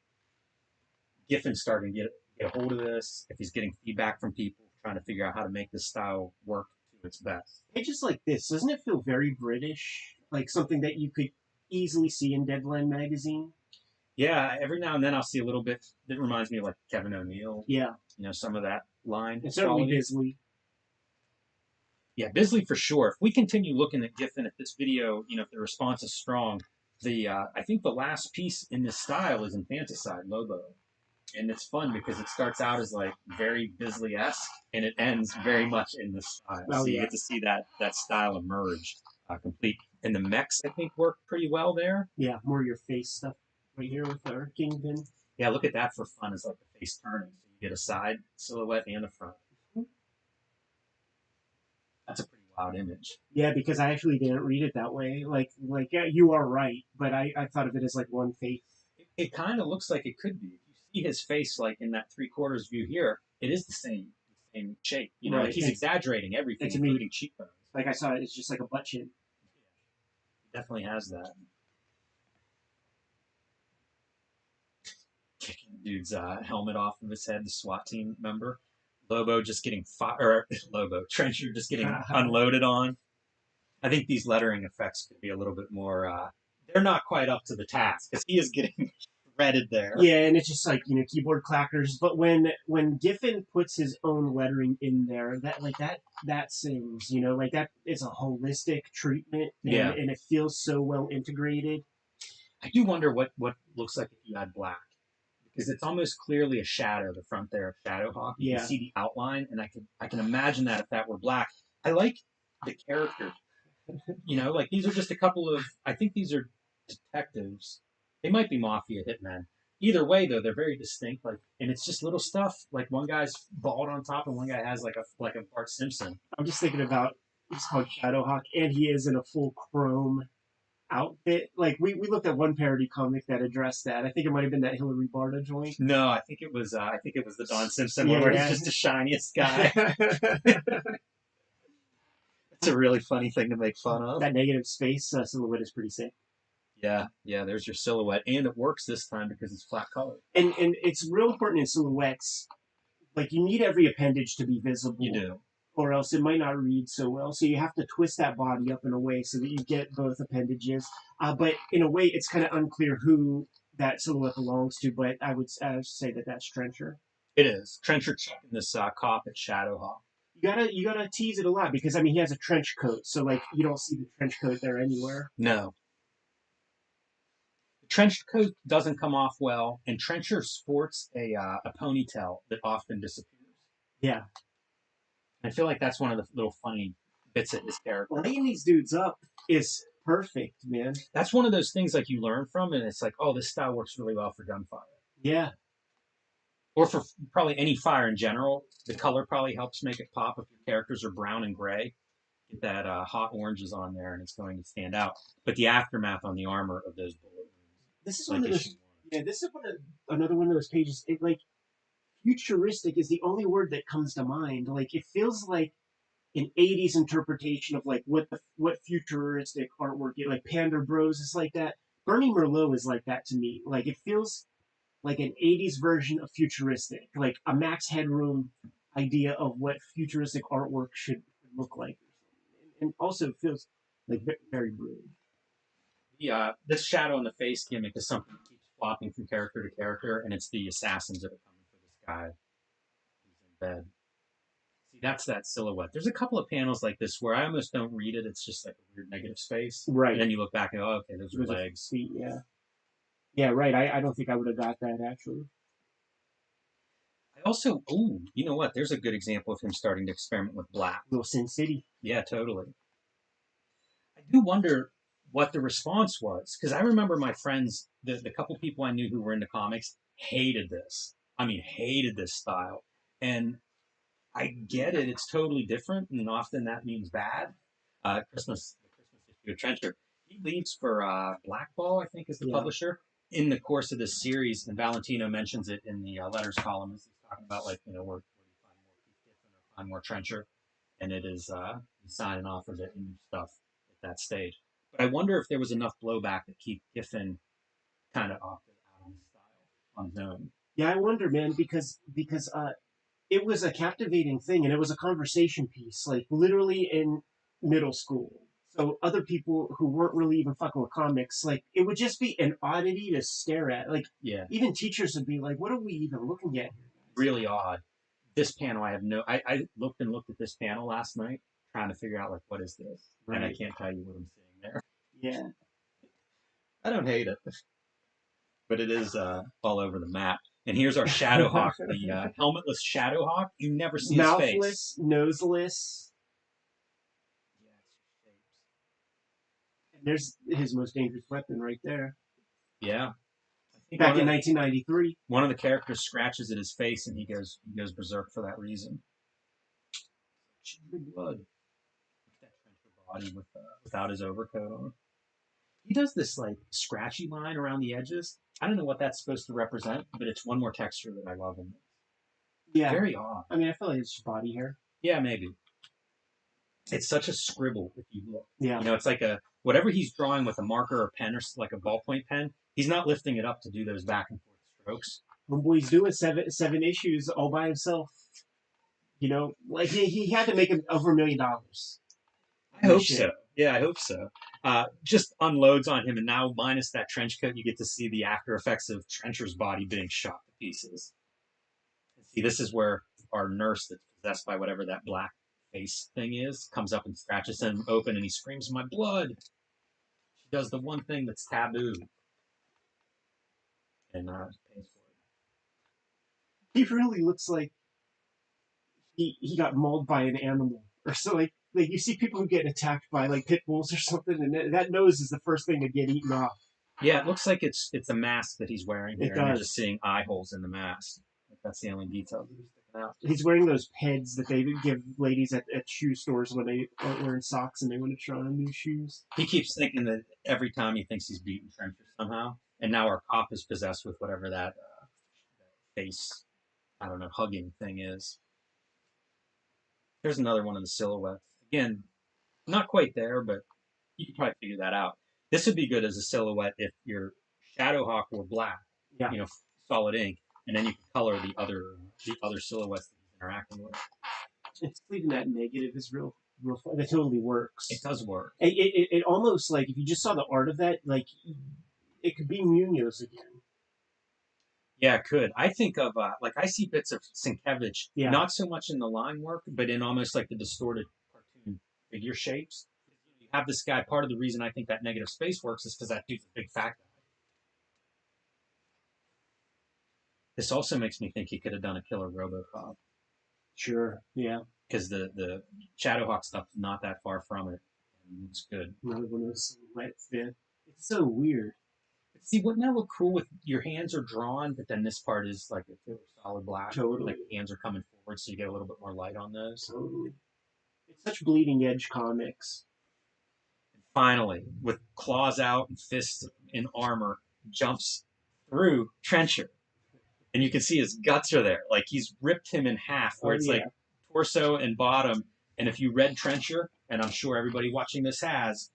Giffen's starting to get a hold of this, if he's getting feedback from people, trying to figure out how to make this style work to its best. Pages like this, doesn't it feel very British? Like something that you could easily see in Deadline magazine? Yeah, every now and then I'll see a little bit that reminds me of like Kevin O'Neill. Yeah. You know, some of that line. And certainly quality. Bisley. Yeah, Bisley for sure. If we continue looking at Giffen at this video, you know, if the response is strong, I think the last piece in this style is Infanticide, Lobo. And it's fun because it starts out as like very Bisley-esque and it ends very much in this style. Oh, so you yeah. get to see that style emerge complete. And the mechs, I think, work pretty well there. Yeah, more your face stuff right here with our Kingpin. Yeah, look at that for fun. It's like the face turning. So you get a side silhouette and a front. That's a pretty wild image. Yeah, because I actually didn't read it that way. Like yeah, you are right, but I thought of it as like one face. It kind of looks like it could be. If you see his face like in that 3/4 view here, it is the same shape. You know, Right. like he's exaggerating everything, And to me- including cheekbones. Like I saw it, it's just like a butt chin. He definitely has that. Kicking dude's helmet off of his head, the SWAT team member. Lobo just getting Trencher just getting unloaded on. I think these lettering effects could be a little bit more. They're not quite up to the task because he is getting shredded there. Yeah, and it's just like, you know, keyboard clackers. But when Giffen puts his own lettering in there, that sings. You know, like that is a holistic treatment. And, Yeah. and it feels so well integrated. I do wonder what looks like if you add black. Because it's almost clearly a shadow, the front there of Shadowhawk. You Yeah. can see the outline, and I can imagine that if that were black. I like the character. You know, like these are just a couple of. I think these are detectives. They might be mafia hitmen. Either way, though, they're very distinct. Like, and it's just little stuff. Like one guy's bald on top, and one guy has like a Bart Simpson. I'm just thinking about it's called Shadowhawk, and he is in a full chrome outfit. Like we looked at one parody comic that addressed that. I think it might have been that Hillary Barta joint. No, I think it was the Don Simpson Yeah, one where yeah. he's just the shiniest guy. It's a really funny thing to make fun of. That negative space silhouette is pretty sick. Yeah, there's your silhouette. And it works this time because it's flat color. And it's real important in silhouettes. Like, you need every appendage to be visible. You do. Or else it might not read so well. So you have to twist that body up in a way so that you get both appendages. But in a way, it's kind of unclear who that silhouette belongs to. But I would say that that's Trencher. It is. Trencher checking this cop at Shadowhawk. You gotta tease it a lot because I mean he has a trench coat, so like you don't see the trench coat there anywhere. No. The trench coat doesn't come off well, and Trencher sports a ponytail that often disappears. Yeah. I feel like that's one of the little funny bits of his character. Laying these dudes up is perfect, man. That's one of those things like you learn from, and it's like, oh, this style works really well for gunfire. Yeah. Or for probably any fire in general. The color probably helps make it pop. If your characters are brown and gray, get that hot oranges on there, and it's going to stand out. But the aftermath on the armor of those bullet wounds. This is one of those. Yeah, this is another one of those pages. It like futuristic is the only word that comes to mind. Like it feels like an '80s interpretation of like what futuristic artwork is. Like Panda Bros is like that. Bernie Merlot is like that to me. Like it feels like an '80s version of futuristic, like a Max Headroom idea of what futuristic artwork should look like, and also feels like very brutal. Yeah, this shadow in the face gimmick is something that keeps flopping from character to character, and it's the assassins that are coming for this guy who's in bed. See, that's that silhouette. There's a couple of panels like this where I almost don't read it. It's just like a weird negative space. Right. And then you look back and, oh, okay, those are legs. Feet, yeah. Yeah, right. I don't think I would have got that, actually. I also, you know what? There's a good example of him starting to experiment with black. Little Sin City. Yeah, totally. I do wonder what the response was, because I remember my friends, the couple people I knew who were into comics, hated this. I mean, hated this style. And I get it. It's totally different, and often that means bad. The Christmas issue of Trencher. He leaves for Blackball, I think, is the publisher. In the course of this series, and Valentino mentions it in the letters column, as he's talking about, like, you know, where do you find more Keith Giffen or find more Trencher? And it is he's signing off of it and stuff at that stage. But I wonder if there was enough blowback that Keith Giffen kind of opted out on his style on his own. Yeah, I wonder, man, because it was a captivating thing, and it was a conversation piece, like literally in middle school. So other people who weren't really even fucking with comics, like it would just be an oddity to stare at. Like, even teachers would be like, "What are we even looking at here?" Really odd. This panel, I looked at this panel last night, trying to figure out like what is this, and I can't tell you what I'm seeing there. Yeah, I don't hate it, but it is all over the map. And here's our Shadowhawk, the helmetless Shadowhawk. You never see his face. Mouthless, noseless. There's his most dangerous weapon right there. Yeah. Back in 1993. One of the characters scratches at his face, and he goes berserk for that reason. Blood. That Trencher body without his overcoat on. He does this like scratchy line around the edges. I don't know what that's supposed to represent, but it's one more texture that I love in this. Yeah. Very odd. I mean, I feel like it's just body hair. Yeah, maybe. It's such a scribble if you look. Yeah. You know, it's like whatever he's drawing with a marker or pen or like a ballpoint pen, he's not lifting it up to do those back and forth strokes. Homeboy's doing seven issues all by himself. You know, like he had to make over $1 million. I hope so. Yeah, I hope so. Just unloads on him, and now minus that trench coat, you get to see the after effects of Trencher's body being shot to pieces. And see, this is where our nurse that's possessed by whatever that black face thing is comes up and scratches him open, and he screams, "My blood!" She does the one thing that's taboo, and pays for it. He really looks like he got mauled by an animal, or so. Like you see people who get attacked by like pit bulls or something, and that nose is the first thing to get eaten off. Yeah, it looks like it's a mask that he's wearing here, and you're just seeing eye holes in the mask. That's the only detail that he's sticking out. He's wearing those peds that they give ladies at shoe stores when they aren't wearing socks and they want to try on new shoes. He keeps thinking that every time he thinks he's beaten Trencher somehow, and now our cop is possessed with whatever that face, I don't know, hugging thing is. Here's another one of the silhouettes. Again, Not quite there, but you can probably figure that out. This would be good as a silhouette if your Shadowhawk were black, Yeah. you know, solid ink, and then you can color the other silhouettes that he's interacting with. It's leaving that negative is real fun. That totally works. It does work. It almost like if you just saw the art of that, like it could be Munoz again. Yeah, it could. I think of like I see bits of Sienkiewicz, Yeah. not so much in the line work, but in almost like the distorted cartoon figure shapes. You have this guy. Part of the reason I think that negative space works is because that dude's a big fat guy. This also makes me think he could have done a killer RoboCop Sure. Yeah. because the Shadowhawk stuff is not that far from it. And it's good. Another one of those silhouettes. Yeah. It's so weird. See, wouldn't that look cool if your hands are drawn, but then this part is like a killer solid black? Totally. Like the hands are coming forward, so you get a little bit more light on those. Totally. It's such bleeding edge comics. And finally, with claws out and fists in armor, jumps through Trencher. And you can see his guts are there. Like he's ripped him in half, where it's like torso and bottom. And if you read Trencher, and I'm sure everybody watching this has,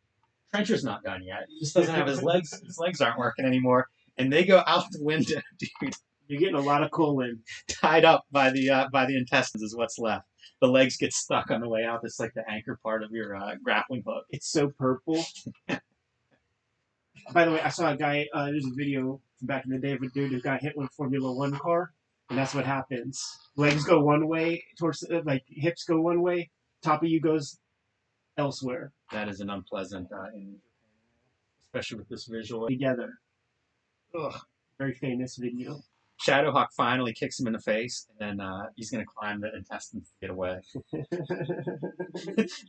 Trencher's not done yet. He just doesn't have his legs. His legs aren't working anymore. And they go out the window, dude. You're getting a lot of colon. Tied up by the intestines is what's left. The legs get stuck on the way out. It's like the anchor part of your grappling hook. It's so purple. By the way, I saw a guy, there's a video from back in the day of a dude who got hit with a Formula One car, and that's what happens. Legs go one way, like hips go one way, top of you goes elsewhere. That is an unpleasant image, especially with this visual. Together. Ugh. Very famous video. Shadowhawk finally kicks him in the face, and then he's going to climb the intestines to get away.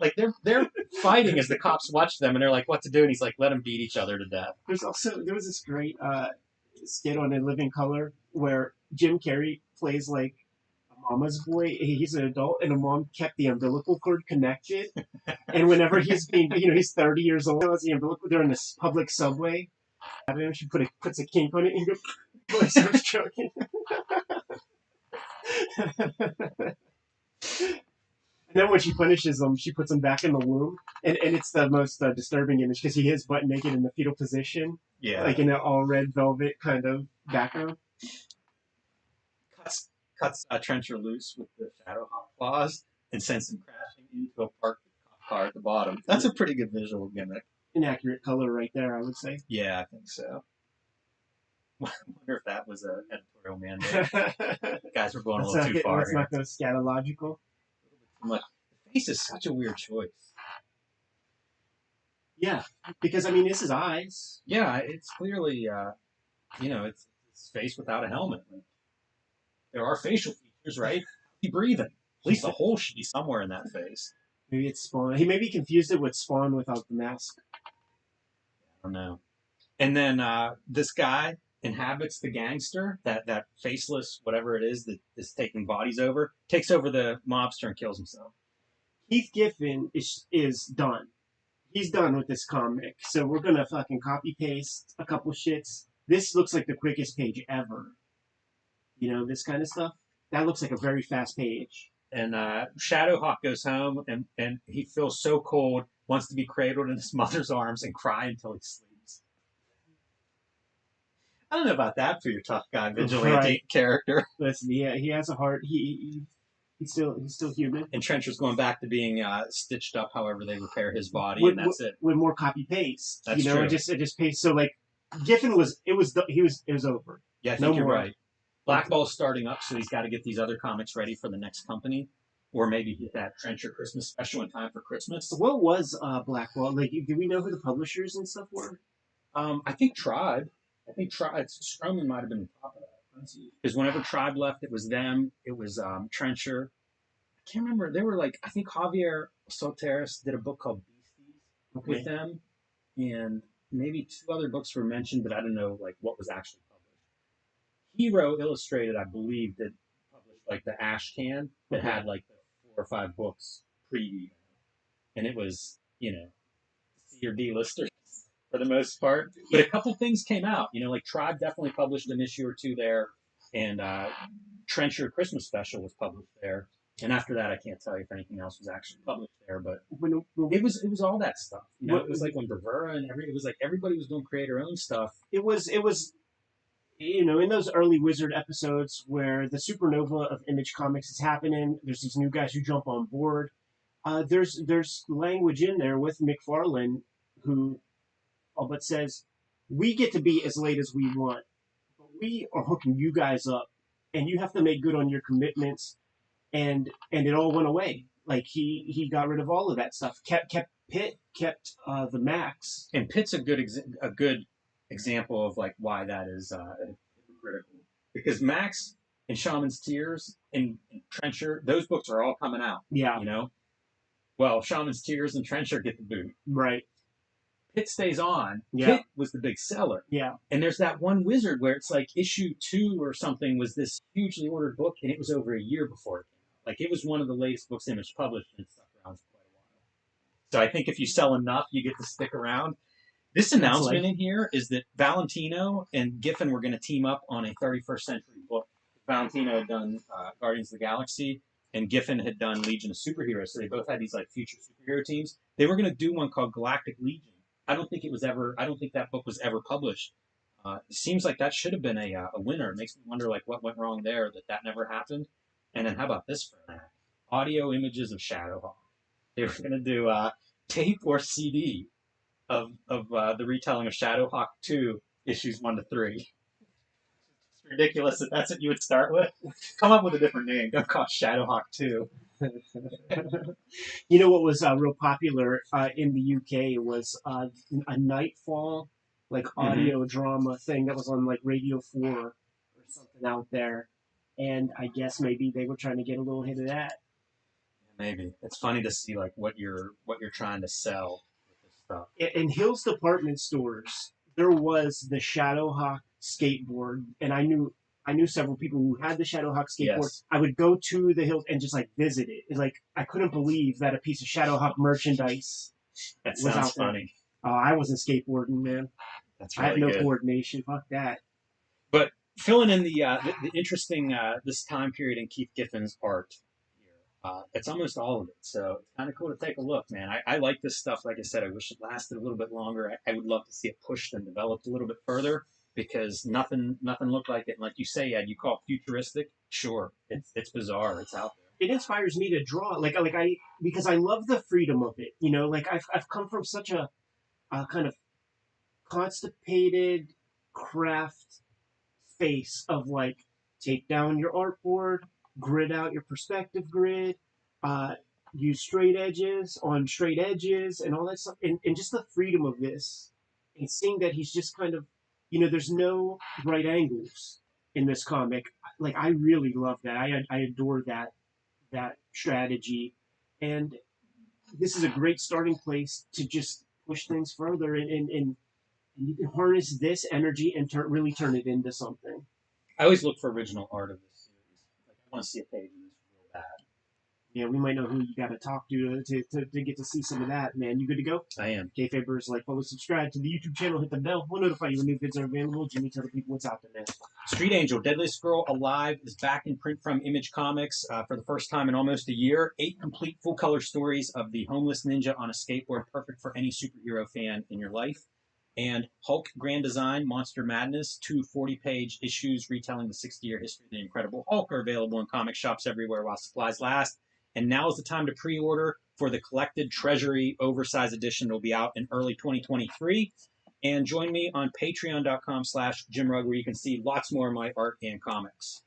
Like they're fighting as the cops watch them, and they're like, "What to do?" And he's like, "Let them beat each other to death." There was this great skit on In Living Color where Jim Carrey plays like a mama's boy. He's an adult, and a mom kept the umbilical cord connected. And whenever he's being, he's 30 years old, as the umbilical, they're in this public subway. She puts a kink on it and goes, starts choking. And then when she punishes him, she puts him back in the womb, and it's the most disturbing image because he is butt naked in the fetal position, like in an all red velvet kind of background. Cuts Trencher loose with the Shadowhawk claws and sends him crashing into a parked car at the bottom. That's a pretty good visual gimmick. Inaccurate color right there, I would say. Yeah, I think so. I wonder if that was an editorial mandate. Guys, we're going a little too far. Let's not go scatological. The face is such a weird choice. Yeah, because this is eyes. Yeah, it's clearly, it's face without a helmet. There are facial features, right? He's breathing. At least a hole should be somewhere in that face. Maybe it's Spawn. He maybe confused it with Spawn without the mask. I don't know. And then this guy inhabits the gangster, that faceless whatever it is that is taking bodies over, takes over the mobster and kills himself. Keith Giffen is done. He's done with this comic. So we're going to fucking copy-paste a couple shits. This looks like the quickest page ever. This kind of stuff. That looks like a very fast page. And Shadowhawk goes home, and he feels so cold, wants to be cradled in his mother's arms and cry until he sleeps. I don't know about that for your tough guy vigilante character. Listen, he has a heart. He's still human. And Trencher's going back to being stitched up, however they repair his body, and that's it. With more copy paste, that's true. It just paste. So like, Giffen was over. Yeah, I think you're right. Blackball's starting up, so he's got to get these other comics ready for the next company, or maybe get that Trencher Christmas special in time for Christmas. What was Blackball? Like, do we know who the publishers and stuff were? I think Tribe. Stroman might have been the top of that. Because whenever Tribe left, it was them. It was Trencher. I can't remember. They were like, I think Javier Soteris did a book called Beasties with them, and maybe 2 other books were mentioned, but I don't know like what was actually published. Hero Illustrated, I believe, that published like the Ash Can that had like the 4 or 5 books preview, and it was C or D listers for the most part. But a couple things came out. Like Tribe definitely published an issue or 2 there, and Trencher Christmas Special was published there. And after that, I can't tell you if anything else was actually published there, but when it was all that stuff. You know, What- it was like when Bravura and it was like everybody was doing creator own stuff. it was in those early Wizard episodes where the supernova of Image Comics is happening. There's these new guys who jump on board. There's language in there with McFarlane who all but says we get to be as late as we want, but we are hooking you guys up, and you have to make good on your commitments. And it all went away. Like he got rid of all of that stuff. Kept Pitt, kept the Max. And Pitt's a good example of like why that is critical, because Max and Shaman's Tears and Trencher, those books are all coming out. Yeah, You know, well, Shaman's Tears and Trencher get the boot. right. Pitt stays on. Yeah. Pitt was the big seller. Yeah, And there's that one Wizard where it's like issue 2 or something was this hugely ordered book, and it was over a year before it came out. Like it was one of the latest books Image published, and it stuck around for quite a while. So I think if you sell enough, you get to stick around. This announcement in here is that Valentino and Giffen were going to team up on a 31st century book. Valentino had done Guardians of the Galaxy, and Giffen had done Legion of Superheroes. So they both had these like future superhero teams. They were going to do one called Galactic Legion. I don't think that book was ever published. It seems like that should have been a winner. It makes me wonder like what went wrong there that never happened. And then how about this for an act? Audio images of Shadowhawk. They were going to do tape or CD of the retelling of Shadowhawk 2 issues 1 to 3. It's ridiculous that that's what you would start with. Come up with a different name. Don't call it Shadowhawk 2. You know what was real popular in the UK was a Nightfall like audio drama thing that was on like Radio 4 or something out there, and I guess maybe they were trying to get a little hit of that. Maybe it's funny to see like what you're trying to sell with this stuff. In Hill's department stores, there was the Shadowhawk skateboard, and I knew several people who had the Shadowhawk skateboard. Yes. I would go to the Hills and just like visit it. It's like I couldn't believe that a piece of Shadowhawk merchandise That was sounds out there. funny. I wasn't skateboarding, man. That's I had really no good. coordination. Fuck that. But filling in the interesting this time period in Keith Giffen's art here, it's almost all of it. So it's kind of cool to take a look, man. I like this stuff. Like I said, I wish it lasted a little bit longer. I would love to see it pushed and developed a little bit further, because nothing looked like it. And like you say, Ed, you call it futuristic. Sure, it's bizarre. It's out there. It inspires me to draw, because I love the freedom of it. You know, like I've come from such a kind of constipated craft space of like take down your artboard, grid out your perspective grid, use straight edges on straight edges and all that stuff, and just the freedom of this, and seeing that he's just kind of, there's no right angles in this comic. Like I really love that. I adore that strategy, and this is a great starting place to just push things further, and you can harness this energy and really turn it into something. I always look for original art of this series. Like, I want to see a page of this real bad. Yeah, we might know who you got to talk to get to see some of that, man. You good to go? I am. Kayfabers, follow, subscribe to the YouTube channel, hit the bell. We'll notify you when new vids are available. Jimmy, tell the people what's out there, man. Street Angel, Deadliest Girl Alive is back in print from Image Comics for the first time in almost a year. 8 complete full-color stories of the homeless ninja on a skateboard, perfect for any superhero fan in your life. And Hulk Grand Design, Monster Madness, 2 40-page issues retelling the 60-year history of the Incredible Hulk are available in comic shops everywhere while supplies last. And now is the time to pre-order for the Collected Treasury Oversized Edition. It'll be out in early 2023. And join me on patreon.com/JimRug, where you can see lots more of my art and comics.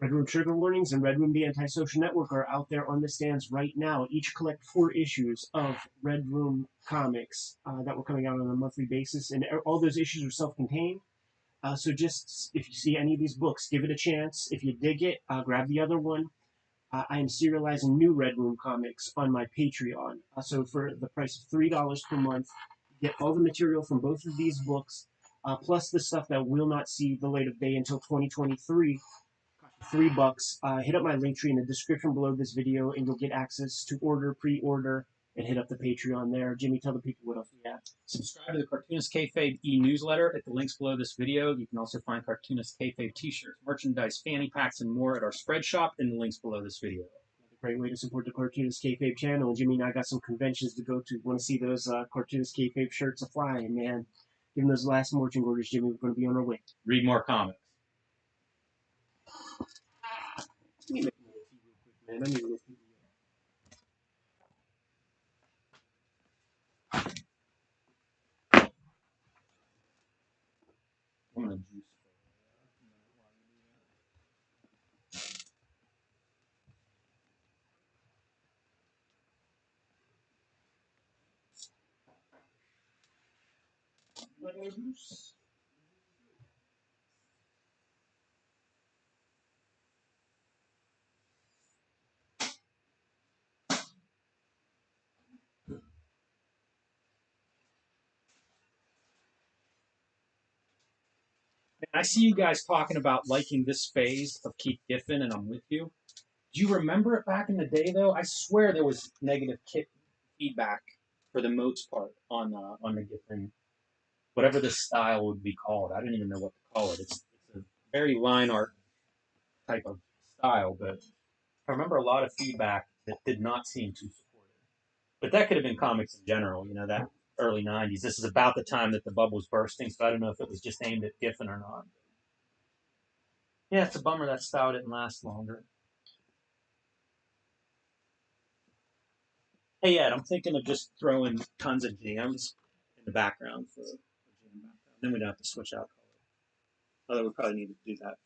Red Room Trigger Warnings and Red Room The Antisocial Network are out there on the stands right now. Each collect 4 issues of Red Room comics that were coming out on a monthly basis, and all those issues are self-contained. So just, if you see any of these books, give it a chance. If you dig it, grab the other one. I am serializing new Red Room comics on my Patreon. So for the price of $3 per month, you get all the material from both of these books, plus the stuff that will not see the light of day until 2023. $3. Hit up my link tree in the description below this video, and you'll get access to order, pre-order, and hit up the Patreon there. Jimmy, tell the people what else we have. Subscribe to the Cartoonist Kayfabe e-newsletter at the links below this video. You can also find Cartoonist Kayfabe t-shirts, merchandise, fanny packs, and more at our spread shop in the links below this video. Great way to support the Cartoonist Kayfabe channel. Jimmy and I got some conventions to go to. Want to see those Cartoonist Kayfabe shirts flying, man. Give them those last marching orders, Jimmy. We're going to be on our way. Read more comics. Let me make a little tea real quick, man. I need a little tea. I'm gonna juice. I see you guys talking about liking this phase of Keith Giffen, and I'm with you. Do you remember it back in the day, though? I swear there was negative feedback for the most part on the Giffen, whatever the style would be called. I don't even know what to call it. It's a very line art type of style, but I remember a lot of feedback that did not seem too supportive. But that could have been comics in general, you know, that early 90s. This is about the time that the bubble was bursting, so I don't know if it was just aimed at Giffen or not. Yeah, it's a bummer that style didn't last longer. Hey, Ed, I'm thinking of just throwing tons of jams in the background for jam background. Then we don't have to switch out color. Although we probably need to do that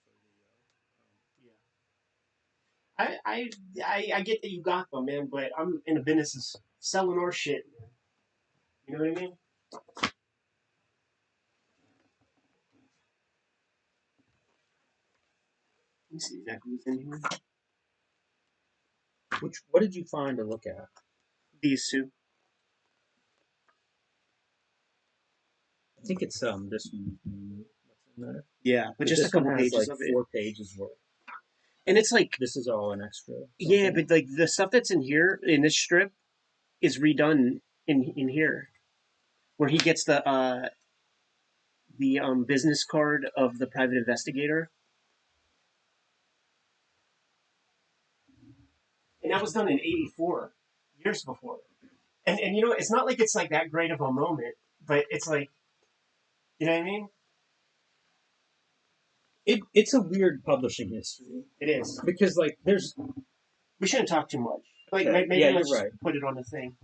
for I get that you got them, man, but I'm in the business of selling our shit. Man. You know what I mean? Let me see exactly what's in here. what did you find to look at? These two. I think it's this one. What's in there? Yeah, but just a this couple one has pages like of it. 4 pages worth. And it's like This is all an extra. yeah, but like the stuff that's in here in this strip is redone in here, where he gets the business card of the private investigator, and that was done in '84, years before. And you know, it's not like it's like that great of a moment, but it's like, you know what I mean? It's a weird publishing history. It is. Because like there's We shouldn't talk too much. Like okay. maybe Yeah, let's you're just right. put it on the thing.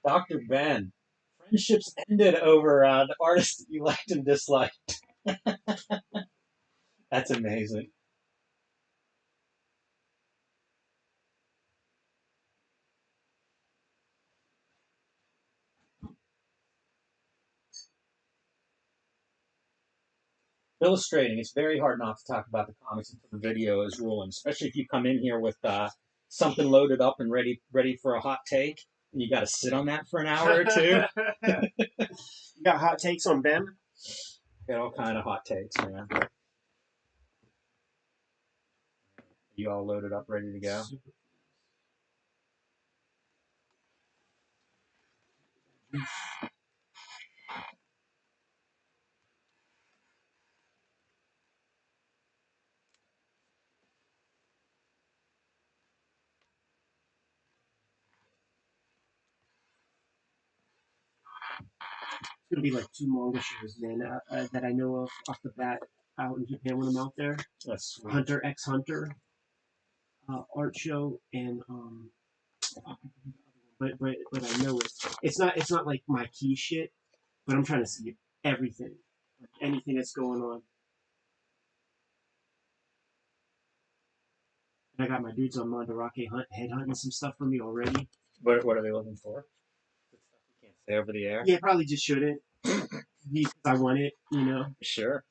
Dr. Ben. Friendships ended over the artist you liked and disliked. That's amazing. Illustrating, it's very hard not to talk about the comics until the video is rolling, especially if you come in here with something loaded up and ready for a hot take, and you got to sit on that for an hour or two. You got hot takes on Ben? Got all kind of hot takes, man. You all loaded up, ready to go? It's gonna be like 2 manga shows, man, that I know of off the bat out in Japan when I'm out there. That's sweet. Hunter x Hunter art show, and but I know it's not like my key shit, but I'm trying to see everything, like anything that's going on. And I got my dudes on Mandarake headhunting some stuff for me already. What are they looking for? Good stuff you can't say over the air. Yeah, probably just shouldn't because I want it, you know. Sure.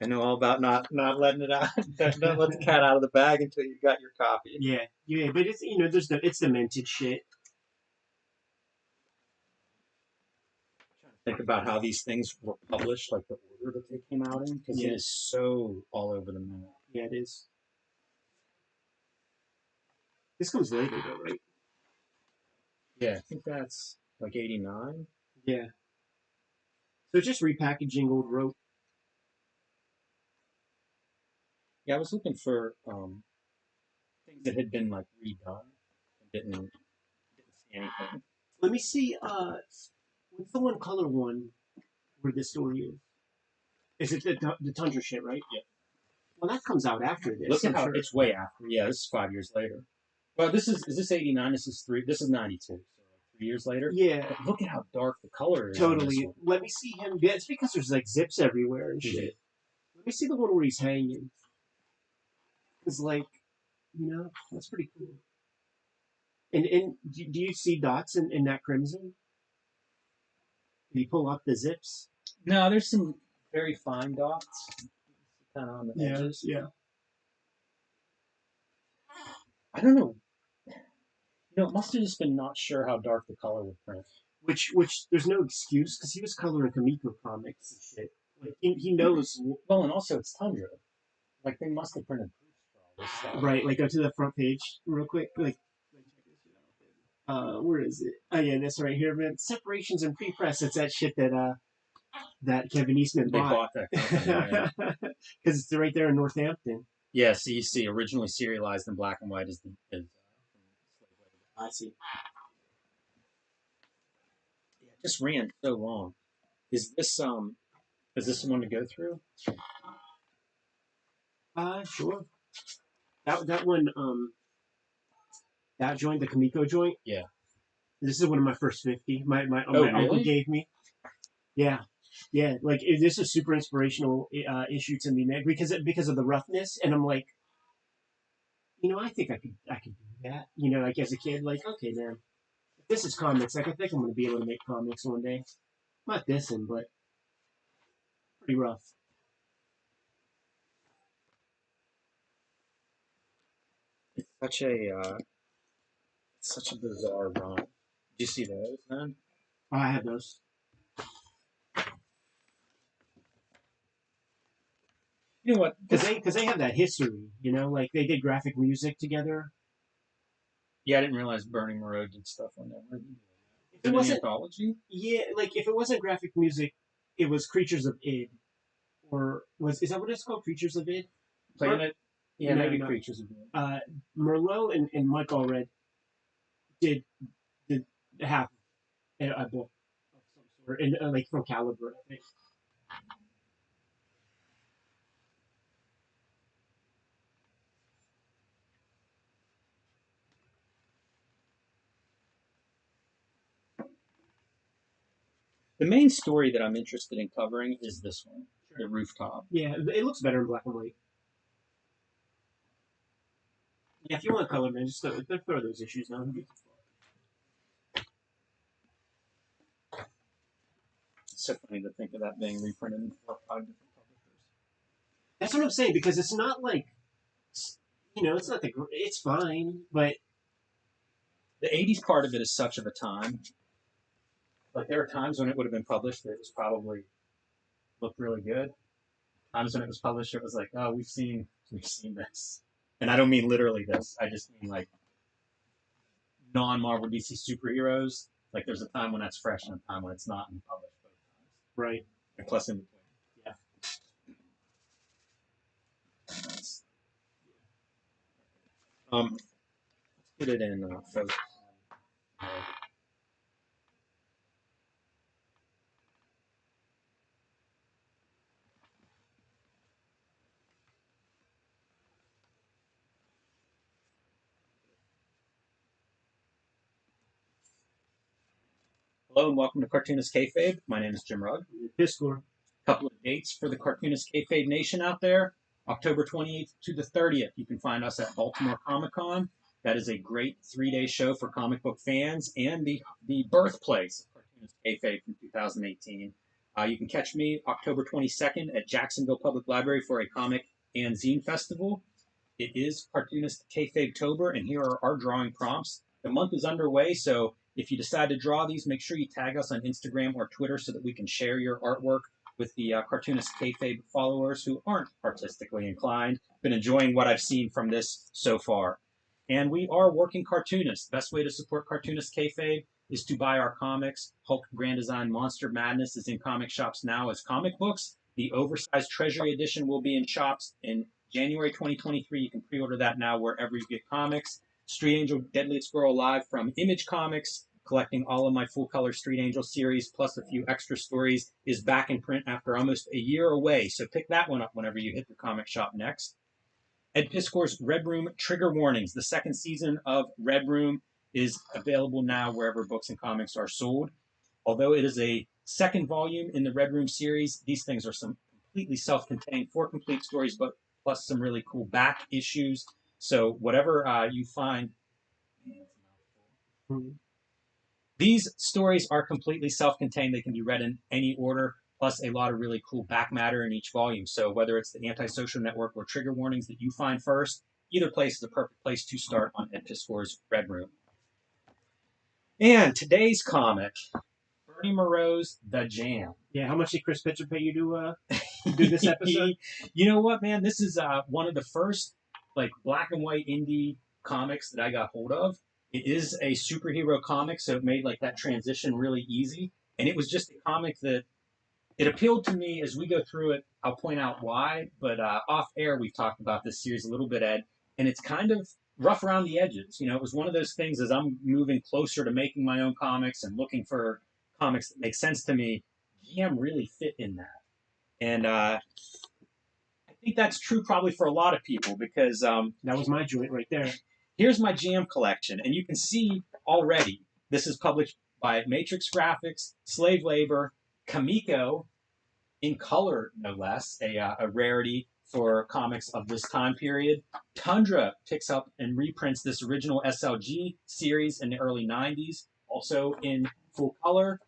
I know all about not letting it out. Don't let the cat out of the bag until you got your copy. Yeah, but it's it's the minted shit. Think about how these things were published, like the order that they came out in, because it is so all over the map. Yeah, it is. This comes later though, right? Yeah, I think that's like 89. Yeah. So just repackaging old rope. Yeah, I was looking for things that had been like redone and didn't see anything. Let me see. What's the one color one where this story is? Is it the Tundra shit, right? Yeah. Well, that comes out after this. Look at I'm how sure. it's way after. Yeah, this is 5 years later. Well, this is this 89? This is 92. So like 3 years later. Yeah. But look at how dark the color is. On this Totally. one. Let me see him. Yeah, it's because there's like zips everywhere and shit. Let me see the one where he's hanging. It's like, that's pretty cool. And do you see dots in that crimson? Do you pull up the zips? No, there's some very fine dots, kind of on the edges. Yeah. I don't know. It must have just been not sure how dark the color would print. Which there's no excuse because he was coloring Kamiko comics and shit. Like he knows. Well, and also it's Tundra. Like they must have printed proofs for all this stuff. Right. Like go to the front page real quick. Like, where is it? Oh yeah, this right here, man. Separations and pre-press. It's that shit that Kevin Eastman They bought. bought that company. Because it's right there in Northampton. Yeah, so you see, originally serialized in black and white is I see. Yeah, it just ran so long. Is this the one to go through? Sure. That one that joint, the Kamiko joint. Yeah. This is one of my first 50. My really? uncle gave me. Yeah. Yeah, like this is super inspirational issue to me, man, because of the roughness, and I'm like, I think I could do that. Like as a kid, like okay, man, if this is comics, like I think I'm gonna be able to make comics one day. Not this one, but pretty rough. It's such a bizarre run. Did you see those, man? Oh, I have those. You know what? Because they have that history, like they did graphic music together. Yeah, I didn't realize Burning Road did stuff on that. If it wasn't anthology, yeah, like if it wasn't graphic music, it was Creatures of Id, or is that what it's called? Creatures of Id. Planet. Yeah, No, maybe no. Creatures of Id. Merlot and Mike Allred did half a book of some sort, and like from Caliber, I think. The main story that I'm interested in covering is this one, the rooftop. Yeah, it looks better in black and white. Yeah, if you want color, man, just throw those issues down. It's so funny to think of that being reprinted in 4 or 5 different publishers. That's what I'm saying, because it's not like, it's not it's fine, but the 80s part of it is such of a time. Like there are times when it would have been published that it was probably looked really good. Times when it was published, it was like, oh, we've seen this, and I don't mean literally this. I just mean like non-Marvel DC superheroes. Like there's a time when that's fresh and a time when it's not in published both times. right. And plus in between. Yeah. Let's put it in focus. Hello and welcome to Cartoonist Kayfabe. My name is Jim Rugg. Piscor. A couple of dates for the Cartoonist Kayfabe Nation out there. October 28th to the 30th. You can find us at Baltimore Comic Con. That is a great 3-day show for comic book fans and the birthplace of Cartoonist Kayfabe from 2018. You can catch me October 22nd at Jacksonville Public Library for a comic and zine festival. It is Cartoonist Kayfabe-tober, and here are our drawing prompts. The month is underway, so if you decide to draw these, make sure you tag us on Instagram or Twitter so that we can share your artwork with the Cartoonist Kayfabe followers who aren't artistically inclined. Been enjoying what I've seen from this so far. And we are working cartoonists. Best way to support Cartoonist Kayfabe is to buy our comics. Hulk Grand Design Monster Madness is in comic shops now as comic books. The oversized Treasury Edition will be in shops in January 2023. You can pre-order that now wherever you get comics. Street Angel Deadliest Girl Alive from Image Comics, collecting all of my full-color Street Angel series, plus a few extra stories, is back in print after almost a year away. So pick that one up whenever you hit the comic shop next. Ed Piskor's Red Room Trigger Warnings. The second season of Red Room is available now wherever books and comics are sold. Although it is a second volume in the Red Room series, these things are some completely self-contained, 4 complete stories, but plus some really cool back issues. So whatever you find, these stories are completely self-contained. They can be read in any order, plus a lot of really cool back matter in each volume. So whether it's the Antisocial Network or Trigger Warnings that you find first, either place is the perfect place to start on Ed Piskor's Red Room. And today's comic, Bernie Moreau's The Jam. Yeah, how much did Chris Pitcher pay you to do this episode? You know what, man? This is one of the first like black and white indie comics that I got hold of. It is a superhero comic, so it made like that transition really easy. And it was just a comic that it appealed to me. As we go through it, I'll point out why. But off air, we've talked about this series a little bit, Ed, and it's kind of rough around the edges. You know, it was one of those things as I'm moving closer to making my own comics and looking for comics that make sense to me. GM really fit in that. And I think that's true probably for a lot of people because that was my joint right there. Here's my Jam collection, and you can see already this is published by Matrix Graphics, Slave Labor, Kamiko, in color no less, a rarity for comics of this time period. Tundra picks up and reprints this original SLG series in the early 90s, also in full color.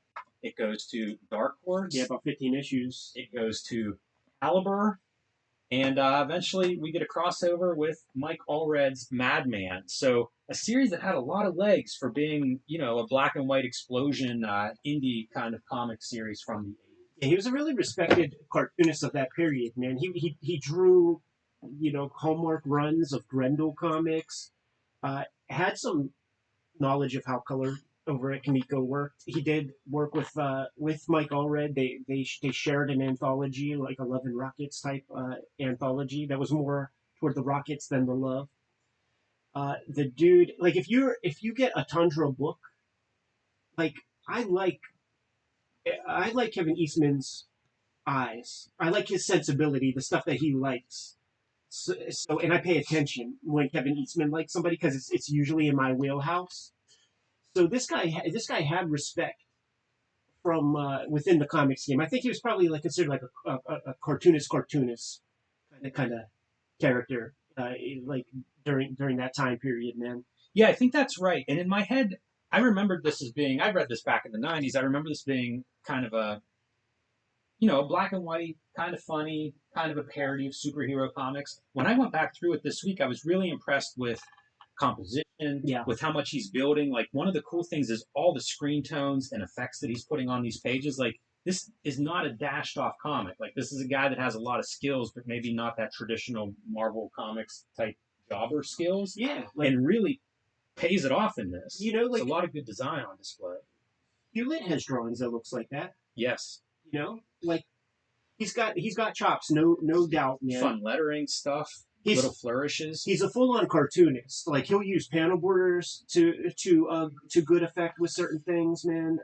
It goes to Dark Horse. Yeah, about 15 issues. It goes to Caliber. And eventually we get a crossover with Mike Allred's Madman. So a series that had a lot of legs for being, you know, a black and white explosion indie kind of comic series from the 80s. Yeah, he was a really respected cartoonist of that period, man. He drew, you know, Hallmark runs of Grendel comics. Had some knowledge of how color over at Kamiko worked. He did work with Mike Allred. They shared an anthology, like a Love and Rockets type anthology that was more toward the Rockets than the love. The dude, like if you get a Tundra book, like I like Kevin Eastman's eyes. I like his sensibility, the stuff that he likes. So and I pay attention when Kevin Eastman likes somebody because it's usually in my wheelhouse. So this guy had respect from within the comics game. I think he was probably like considered like a cartoonist kind of character like during that time period, man. Yeah, I think that's right. And in my head, I remembered this as being, I read this back in the 90s. I remember this being kind of a, you know, black and white, kind of funny, kind of a parody of superhero comics. When I went back through it this week, I was really impressed with composition, with how much he's building. Like one of the cool things is all the screen tones and effects that he's putting on these pages. Like this is not a dashed off comic. Like this is a guy that has a lot of skills, but maybe not that traditional Marvel Comics type jobber skills. Yeah, and really pays it off in this. You know, like it's a lot of good design on display. Hewlett has drawings that looks like that. Yes. You know, like he's got chops, no doubt, man. Fun lettering stuff. Little flourishes. He's a full-on cartoonist. Like he'll use panel borders to good effect with certain things, man.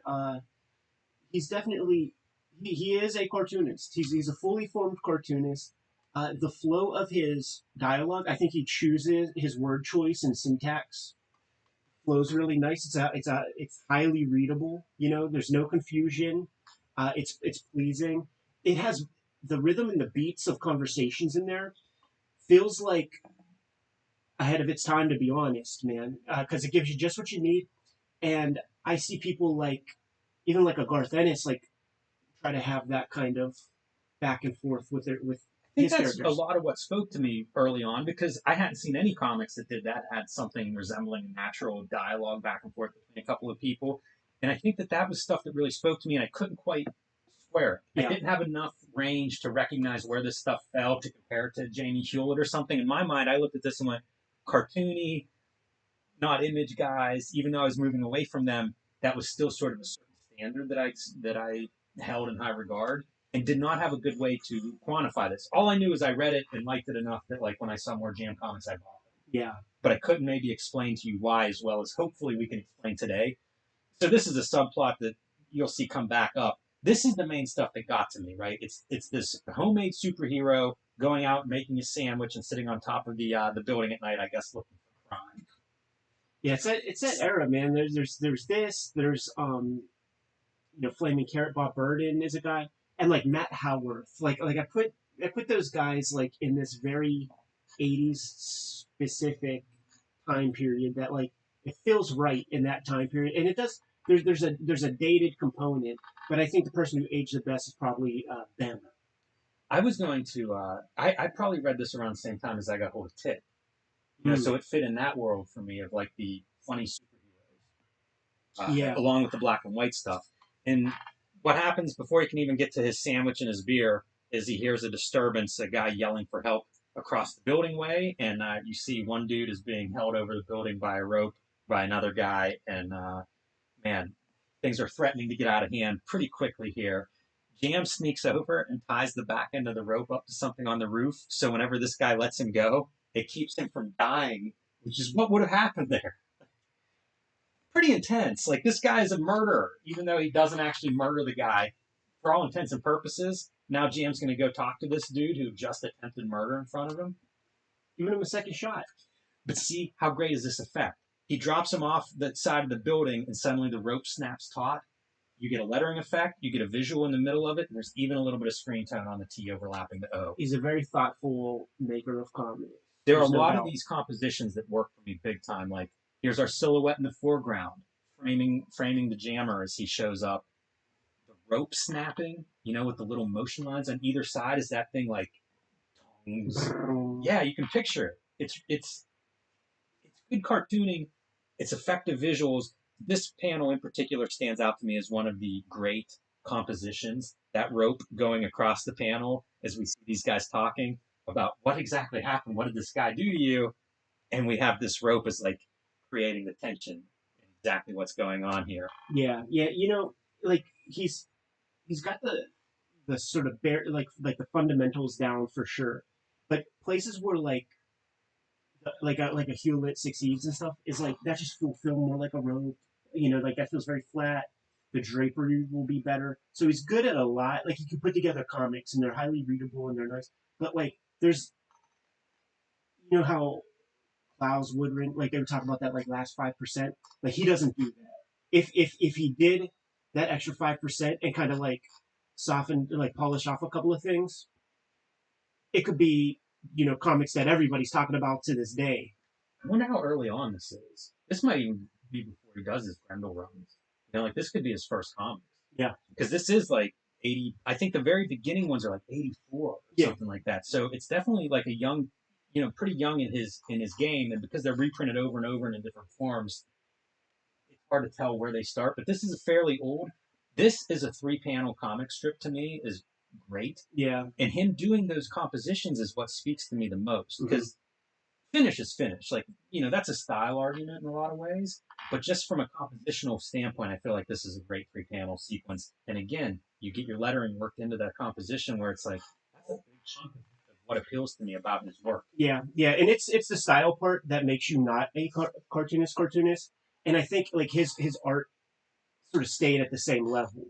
He's definitely he is a cartoonist. He's a fully formed cartoonist. The flow of his dialogue, I think he chooses his word choice and syntax flows really nice. It's highly readable. You know, there's no confusion. It's pleasing. It has the rhythm and the beats of conversations in there. Feels like ahead of its time, to be honest, man, because it gives you just what you need. And I see people like, even like a Garth Ennis, like try to have that kind of back and forth with it with I think his that's a characters. lot of what spoke to me early on because I hadn't seen any comics that did that, had something resembling a natural dialogue back and forth between a couple of people. And I think that that was stuff that really spoke to me, and I couldn't quite square it. I Yeah, didn't have enough range to recognize where this stuff fell to compare it to Jamie Hewlett or something. In my mind, I looked at this and went, cartoony, not image guys. Even though I was moving away from them, that was still sort of a certain standard that I held in high regard, and did not have a good way to quantify this. All I knew is I read it and liked it enough that like when I saw more Jam comics, I bought them. yeah, But I couldn't maybe explain to you why as well as hopefully we can explain today. So this is a subplot that you'll see come back up. This is the main stuff that got to me, right? It's this homemade superhero going out making a sandwich and sitting on top of the building at night, I guess, looking for crime. yeah. It's that era, man. There's this. There's Flaming Carrot. Bob Burden is a guy, and like Matt Howarth. Like I put those guys like in this very '80s specific time period that like it feels right in that time period, and it does. There's a dated component, but I think the person who aged the best is probably Ben. I was going to. I probably read this around the same time as I got hold of Tit. So it fit in that world for me of like the funny superheroes, Yeah, along with the black and white stuff. And what happens before he can even get to his sandwich and his beer is he hears a disturbance, a guy yelling for help across the building way, and you see one dude is being held over the building by a rope by another guy, and man, things are threatening to get out of hand pretty quickly here. Jam sneaks over and ties the back end of the rope up to something on the roof, so whenever this guy lets him go, it keeps him from dying, which is what would have happened there. Pretty intense. Like, this guy is a murderer, even though he doesn't actually murder the guy. For all intents and purposes, now Jam's going to go talk to this dude who just attempted murder in front of him. giving him a second shot. But see, how great is this effect? He drops him off the side of the building, and suddenly the rope snaps taut. You get a lettering effect, you get a visual in the middle of it, and there's even a little bit of screen tone on the T overlapping the O. He's a very thoughtful maker of comedy. There are a There's no lot of doubt. these compositions that work for me big time. Like, here's our silhouette in the foreground, framing the jammer as he shows up. The rope snapping, with the little motion lines on either side, is that thing like tongues? Yeah, you can picture it. It's good cartooning. It's effective visuals. This panel in particular stands out to me as one of the great compositions. That rope going across the panel as we see these guys talking about what exactly happened. What did this guy do to you? And we have this rope as like creating the tension and exactly what's going on here. Yeah, yeah. Like he's got the sort of bare like the fundamentals down for sure, but places where like a Hewlett succeeds and stuff is like that just feel more like a rope. Like that feels very flat. The drapery will be better. So he's good at a lot. Like he can put together comics and they're highly readable and they're nice. But like there's how Klaus Woodring, like they were talking about that like last 5%. Like he doesn't do that. If he did that extra 5% and kind of like soften, like polish off a couple of things, it could be comics that everybody's talking about to this day. I wonder how early on this is. This might even be before he does his Grendel runs. Like this could be his first comics. Yeah, because this is like 80. I think the very beginning ones are like 84 or something like that. So it's definitely like a young, pretty young in his game, and because they're reprinted over and over and in different forms, it's hard to tell where they start. But this is a fairly old. This is a 3-panel comic strip to me is great. Yeah, and him doing those compositions is what speaks to me the most because finish is finish. Like that's a style argument in a lot of ways, but just from a compositional standpoint, I feel like this is a great 3-panel sequence. And again, you get your lettering worked into that composition where it's like that's a big chunk of what appeals to me about his work. Yeah, yeah, and it's the style part that makes you not a cartoonist, and I think like his art sort of stayed at the same level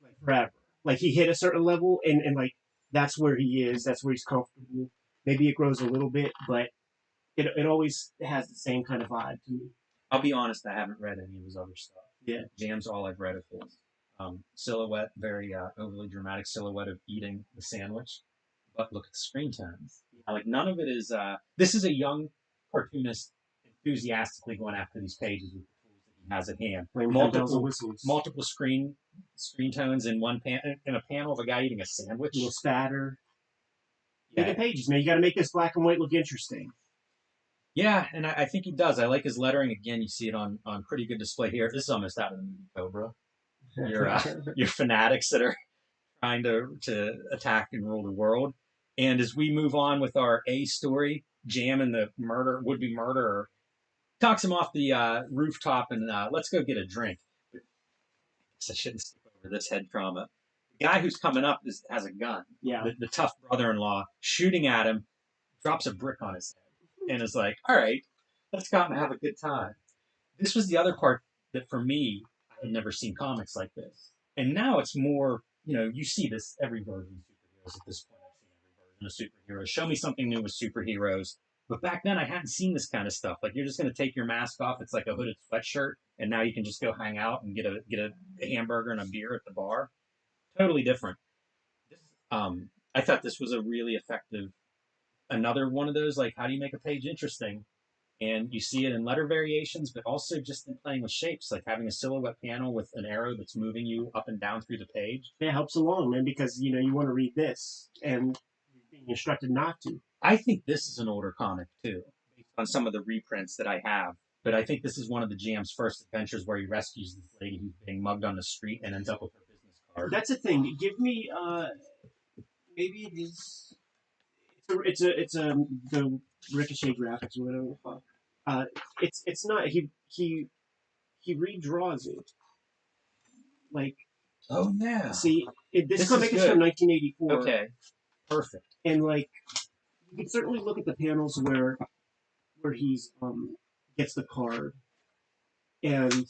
like forever. Like he hit a certain level, and like that's where he is. That's where he's comfortable. Maybe it grows a little bit, but it always has the same kind of vibe to me. I'll be honest, I haven't read any of his other stuff. Yeah, Jam's all I've read of his. Silhouette, very overly dramatic silhouette of eating the sandwich. But look at the screen tones. Like none of it is. This is a young cartoonist enthusiastically going after these pages with the tools that he has at hand. Flaming hot bells and whistles. Multiple screen tones in in a panel of a guy eating a sandwich. A little spatter. Yeah. Making pages, man. You got to make this black and white look interesting. Yeah, and I think he does. I like his lettering. Again, you see it on pretty good display here. This is almost out of the movie Cobra. Your fanatics that are trying to attack and rule the world. And as we move on with our A story, Jam and the would-be murderer talks him off the rooftop and let's go get a drink. I shouldn't skip over this head trauma. The guy who's coming up has a gun. Yeah. The tough brother-in-law shooting at him, drops a brick on his head, and is like, all right, let's go out and have a good time. This was the other part that for me, I had never seen comics like this. And now it's more, you see this every version of superheroes at this point. I've seen every version of superheroes. Show me something new with superheroes. But back then, I hadn't seen this kind of stuff. Like, you're just going to take your mask off. It's like a hooded sweatshirt, and now you can just go hang out and get a hamburger and a beer at the bar. Totally different. I thought this was a really effective, another one of those, like, how do you make a page interesting? And you see it in letter variations, but also just in playing with shapes, like having a silhouette panel with an arrow that's moving you up and down through the page. It helps along, man, because, you want to read this, and you're being instructed not to. I think this is an older comic, too, based on some of the reprints that I have. But I think this is one of the Jam's first adventures where he rescues this lady who's being mugged on the street and ends up with her business card. That's the thing. Give me, maybe it is, it's the Ricochet graphics or whatever the fuck. It's not, he redraws it. Like, oh, yeah. See, this comic is from 1984. Okay, perfect. And, like, you can certainly look at the panels where he's gets the card, and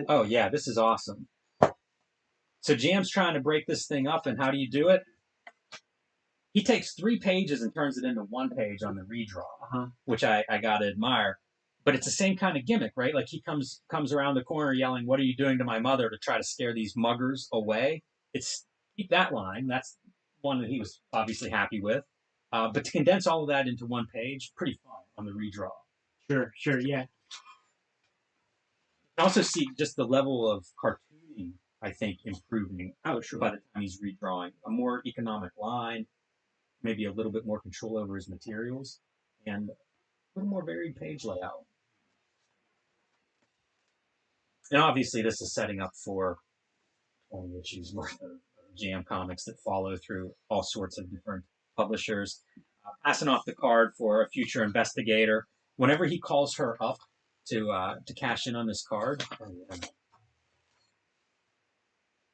oh yeah, this is awesome. So Jam's trying to break this thing up, and how do you do it? He takes 3 pages and turns it into 1 page on the redraw, which I gotta admire. But it's the same kind of gimmick, right? Like, he comes around the corner yelling, "What are you doing to my mother?" to try to scare these muggers away. It's keep that line. That's one that he was obviously happy with. But to condense all of that into 1 page, pretty fun on the redraw. Sure, yeah. I also see just the level of cartooning, I think, improving. Oh, sure. By the time he's redrawing. A more economic line, maybe a little bit more control over his materials, and a little more varied page layout. And obviously, this is setting up for 20 issues worth of Jam comics that follow through all sorts of different publishers. Passing off the card for a future investigator. Whenever he calls her up to cash in on this card,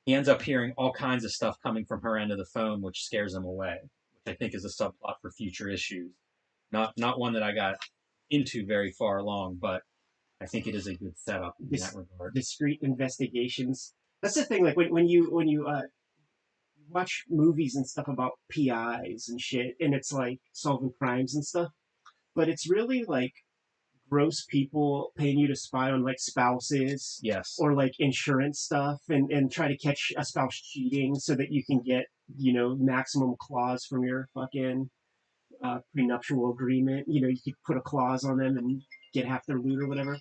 he ends up hearing all kinds of stuff coming from her end of the phone, which scares him away, which I think is a subplot for future issues. Not one that I got into very far along, but I think it is a good setup in that regard. Discreet investigations. That's the thing. Like when you watch movies and stuff about PIs and shit, and it's like solving crimes and stuff, but it's really like gross people paying you to spy on like spouses, yes, or like insurance stuff, and try to catch a spouse cheating so that you can get maximum clause from your fucking prenuptial agreement. You could put a clause on them and get half their loot or whatever.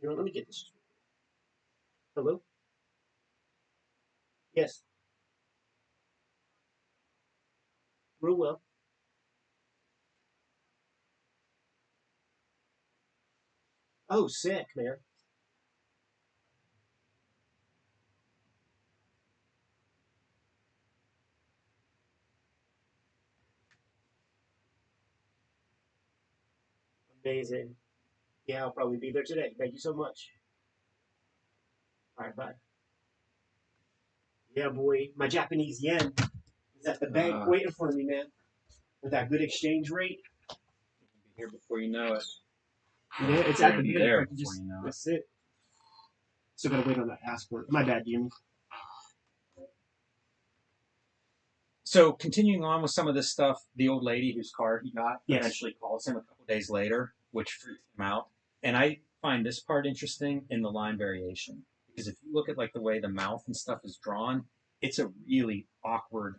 Let me get this. Hello? Yes. Real well. Oh, sick, man. Amazing. Yeah, I'll probably be there today. Thank you so much. All right, bye. Yeah, boy. My Japanese yen is at the bank waiting for me, man. With that good exchange rate. It'll be here before you know it. Yeah, it's at the bank. There before you know it. That's it. Still gotta wait on that passport. My bad, Jimmy. So continuing on with some of this stuff, the old lady whose card he got eventually calls him a couple days later, which freaks him out. And I find this part interesting in the line variation. because if you look at like the way the mouth and stuff is drawn, it's a really awkward,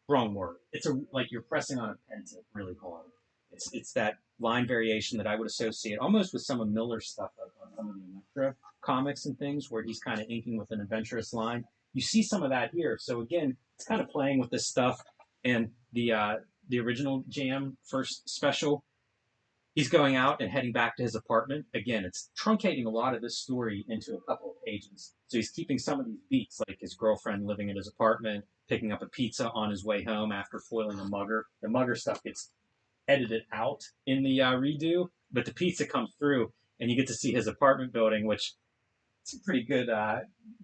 wrong word. It's a like you're pressing on a pen tip really hard. It's that line variation that I would associate almost with some of Miller's stuff, like on some of the Electra comics and things, where he's kind of inking with an adventurous line. You see some of that here. So again, it's kind of playing with this stuff. And the original Jam first special, he's going out and heading back to his apartment. Again, it's truncating a lot of this story into a couple of pages. So he's keeping some of these beats, like his girlfriend living in his apartment, picking up a pizza on his way home after foiling a mugger. The mugger stuff gets edited out in the redo, but the pizza comes through, and you get to see his apartment building, which some pretty good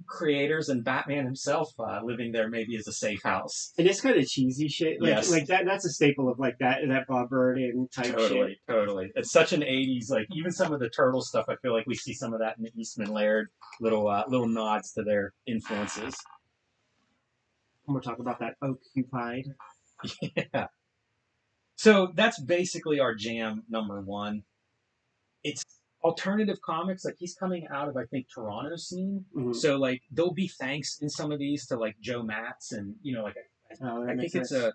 creators, and Batman himself living there maybe as a safe house. And it's kind of cheesy shit. Like, Yes. like that's a staple of like that Bob Burden type shit. Totally. It's such an '80s, like even some of the turtle stuff. I feel like we see some of that in the Eastman Laird little nods to their influences. I'm gonna talk about that Occupied. Yeah. So that's basically our jam number one. It's alternative comics. Like he's coming out of I think Toronto scene. Mhm. So like there'll be thanks in some of these to like Joe Matz and like Oh, I that think makes it's sense.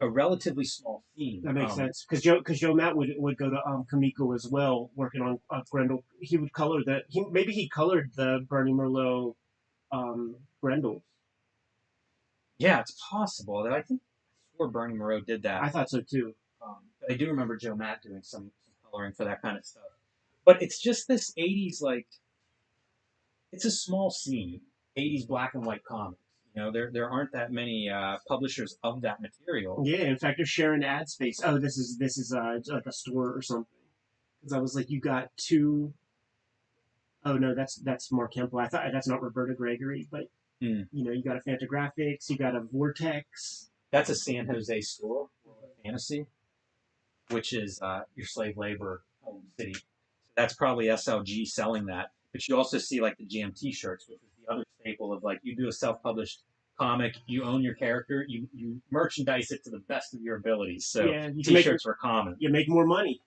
a relatively small scene. That makes sense because Joe Matt would go to Kamiko as well, working on Grendel. He would color that. Maybe he colored the Bernie Merlot Grendel. Yeah, it's possible. That I think I swore Bernie Moreau did that. I thought so too. But I do remember Joe Matt doing some coloring for that kind of stuff. But it's just this '80s like it's a small scene. '80s black and white comics. There aren't that many publishers of that material. Yeah, in fact, they're sharing ad space. Oh, this is like a store or something. Because I was like, you got two. Oh no, that's Mark Hempel. I thought that's not Roberta Gregory, but you got a Fantagraphics, you got a Vortex. That's a San Jose store, World of Fantasy, which is your slave labor home city. So that's probably SLG selling that. But you also see like the Jam T-shirts, which is the other staple of like you do a self-published comic, you own your character, you merchandise it to the best of your abilities. So Yeah, T-shirts were common. You make more money.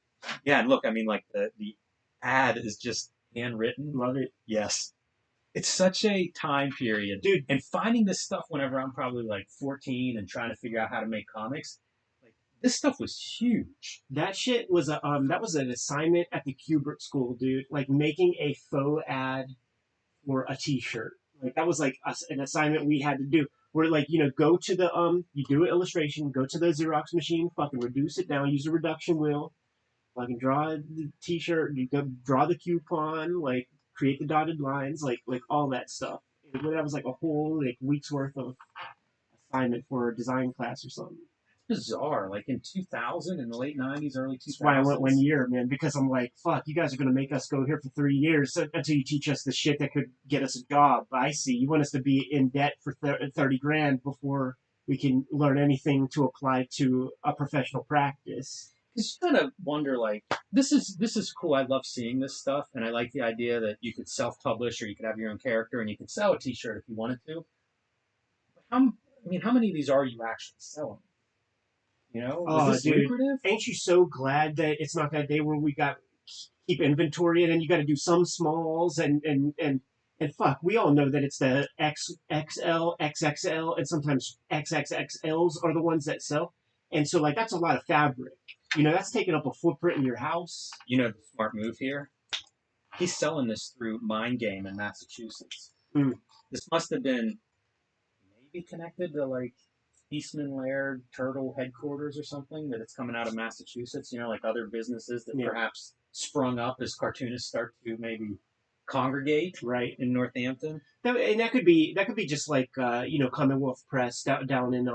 Yeah, and look, I mean, like the ad is just handwritten. Love it. Yes. It's such a time period. Dude. And finding this stuff whenever I'm probably like 14 and trying to figure out how to make comics, like this stuff was huge. That shit was that was an assignment at the Kubert School, dude. Like making a faux ad for a T-shirt. Like that was like an assignment we had to do. Where like go to the you do an illustration, go to the Xerox machine, fucking reduce it down, use a reduction wheel, fucking draw the T-shirt, you go draw the coupon, like create the dotted lines, like all that stuff. That was like a whole like week's worth of assignment for a design class or something. Bizarre. Like in 2000, in the late 90s, early 2000s. That's why I went 1 year, man, because I'm like, fuck, you guys are going to make us go here for 3 years until you teach us the shit that could get us a job. I see. You want us to be in debt for 30 grand before we can learn anything to apply to a professional practice. Because you kind of wonder, like, this is cool. I love seeing this stuff, and I like the idea that you could self-publish or you could have your own character and you could sell a T-shirt if you wanted to. But how many of these are you actually selling? Is this lucrative? Ain't you so glad that it's not that day where we got keep inventory and then you got to do some smalls and fuck, we all know that it's the XXL, XXL, and sometimes XXXLs are the ones that sell. And so like that's a lot of fabric. That's taking up a footprint in your house. The smart move here? He's selling this through Mind Game in Massachusetts. This must have been maybe connected to like Eastman Laird Turtle headquarters or something, that it's coming out of Massachusetts, like other businesses that perhaps sprung up as cartoonists start to maybe congregate right in Northampton. And that could be just like Commonwealth Press down in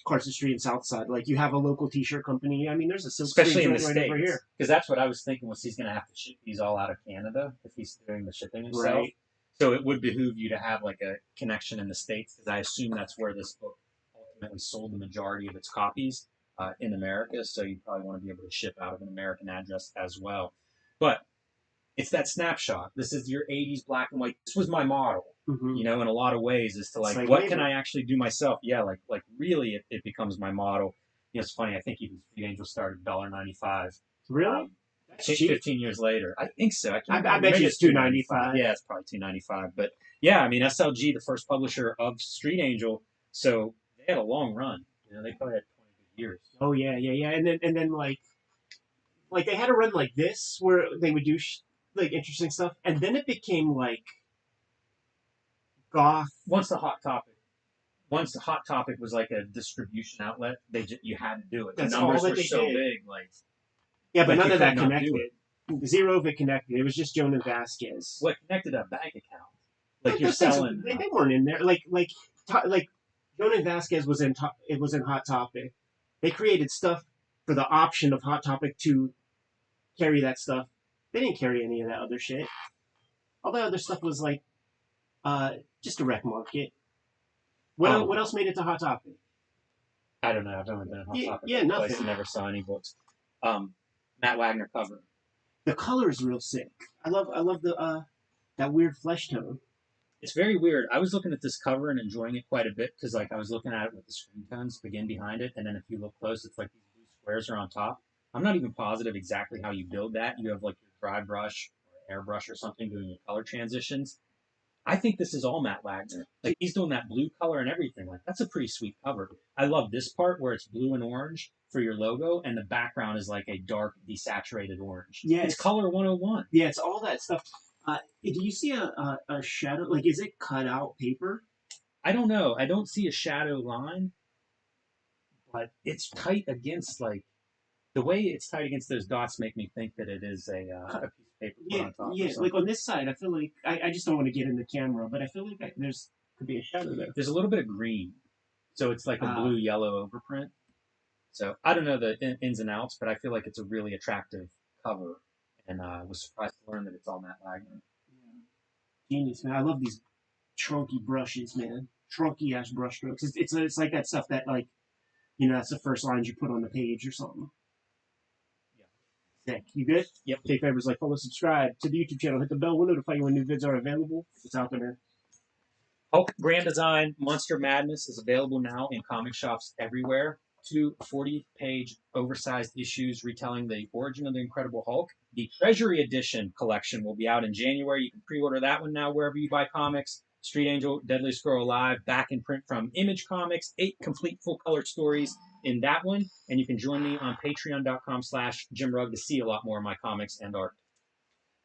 Carson Street and Southside. Like you have a local T-shirt company. I mean, there's a silk especially in the right States, over here. Because that's what I was thinking, was he's going to have to ship these all out of Canada if he's doing the shipping himself. Right. So it would behoove you to have like a connection in the States, because I assume that's where this book ultimately sold the majority of its copies in America. So you probably want to be able to ship out of an American address as well. But it's that snapshot. This is your '80s black and white. This was my model, in a lot of ways, is to like what can I actually do myself? Yeah, like really, it becomes my model. It's funny. I think even Street Angel started $1.95. Really? cheap. 15 years later. I think so. I remember. bet Maybe you it's it's $2.95. Yeah, it's probably $2.95. But yeah, I mean, SLG, the first publisher of Street Angel, so they had a long run. You know, they probably had 20 good years. Oh yeah, and then like they had a run like this where they would do like interesting stuff, and then it became like goth. Once the Hot Topic was like a distribution outlet, you had to do it. The That's numbers all that were they so did. big, like Yeah, but like none you of that could not do connected. Zero of it connected. It was just Jonah Vasquez. what connected a bank account. Like you're Those things, selling. they weren't in there. Like Jonah Vasquez was in. It was in Hot Topic. They created stuff for the option of Hot Topic to carry that stuff. They didn't carry any of that other shit. All that other stuff was like just a rec market. What else made it to Hot Topic? I don't know. I've only been in Hot Topic. Yeah, nothing. Twice and never saw any books. Matt Wagner cover. The color is real sick. I love the that weird flesh tone. It's very weird. I was looking at this cover and enjoying it quite a bit because like I was looking at it with the screen tones begin behind it, and then if you look close, it's like these blue squares are on top. I'm not even positive exactly how you build that. You have like your dry brush or airbrush or something doing your color transitions. I think this is all Matt Wagner. Like he's doing that blue color and everything. Like that's a pretty sweet cover. I love this part where it's blue and orange for your logo, and the background is like a dark desaturated orange. Yeah, it's color 101. Yeah, it's all that stuff. Do you see a shadow? Like, is it cut out paper? I don't know. I don't see a shadow line, but it's tight against like the way it's tight against those dots make me think that it is a piece of paper put on top. Yeah. Like on this side, I feel like I just don't want to get in the camera, but I feel like could be a shadow there. There's a little bit of green, so it's like a blue yellow overprint. So I don't know the ins and outs, but I feel like it's a really attractive cover, and I was surprised to learn that it's all Matt Wagner. Yeah. Genius, man! I love these trunky brushes, man. Trunky ass brush strokes. It's like that stuff that like, that's the first lines you put on the page or something. Sick. You good? Yep. Kayfabers, like, follow, subscribe to the YouTube channel. Hit the bell. We'll notify you when new vids are available. It's out there. Hulk Grand Design Monster Madness is available now in comic shops everywhere. 2 40-page oversized issues retelling the origin of the Incredible Hulk. The Treasury Edition collection will be out in January. You can pre-order that one now wherever you buy comics. Street Angel, Deadly Scroll Alive, back in print from Image Comics. 8 complete full-color stories in that one. And you can join me on patreon.com/JimRugg to see a lot more of my comics and art.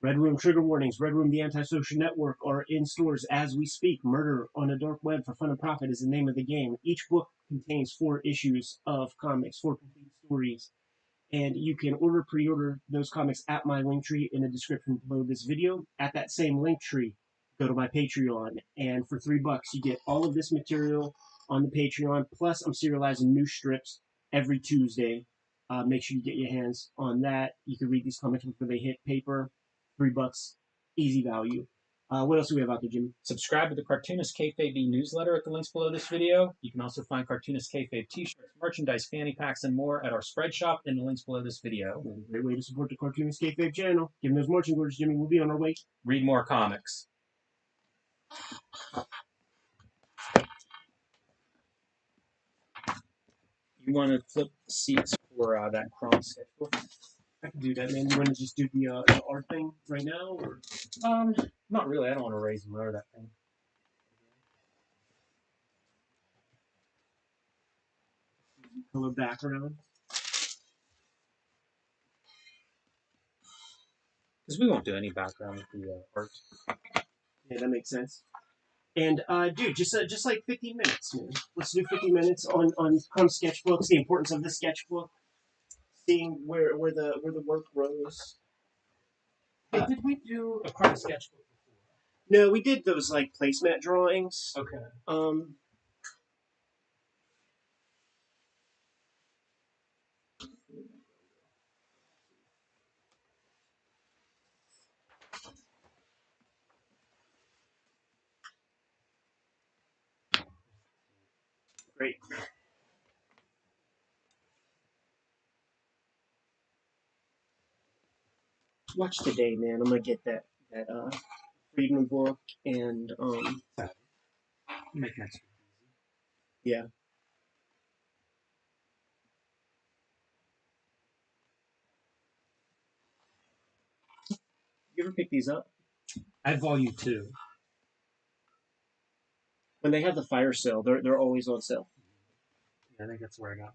Red Room Trigger Warnings, Red Room The Antisocial Network are in stores as we speak. Murder on a Dark Web for Fun and Profit is the name of the game. Each book contains 4 issues of comics, 4 complete stories. And you can pre-order those comics at my link tree in the description below this video. At that same link tree, go to my Patreon. And for $3, you get all of this material on the Patreon. Plus, I'm serializing new strips every Tuesday. Make sure you get your hands on that. You can read these comics before they hit paper. $3, easy value. What else do we have out there, Jimmy? Subscribe to the Cartoonist Kayfabe newsletter at the links below this video. You can also find Cartoonist Kayfabe t-shirts, merchandise, fanny packs, and more at our spread shop in the links below this video. A great way to support the Cartoonist Kayfabe channel. Give them those marching orders, Jimmy. We'll be on our way. Read more comics. You want to flip seats for that Chrome sketchbook? I can do that, man. You want to just do the art thing right now? Or? Not really. I don't want to raise and lower that thing. Color background. Because we won't do any background with the art. Yeah, that makes sense. And dude, just like 15 minutes, man. Let's do 15 minutes on Chrome sketchbooks, the importance of the sketchbook, seeing where the work grows. Hey, did we do a Chrome sketchbook before? No, we did those like placemat drawings. Okay. Great. Watch today, man. I'm gonna get that Friedman book and Make next week easy. yeah. You ever pick these up? I have volume 2. When they have the fire sale, they're always on sale. Yeah, I think that's where I got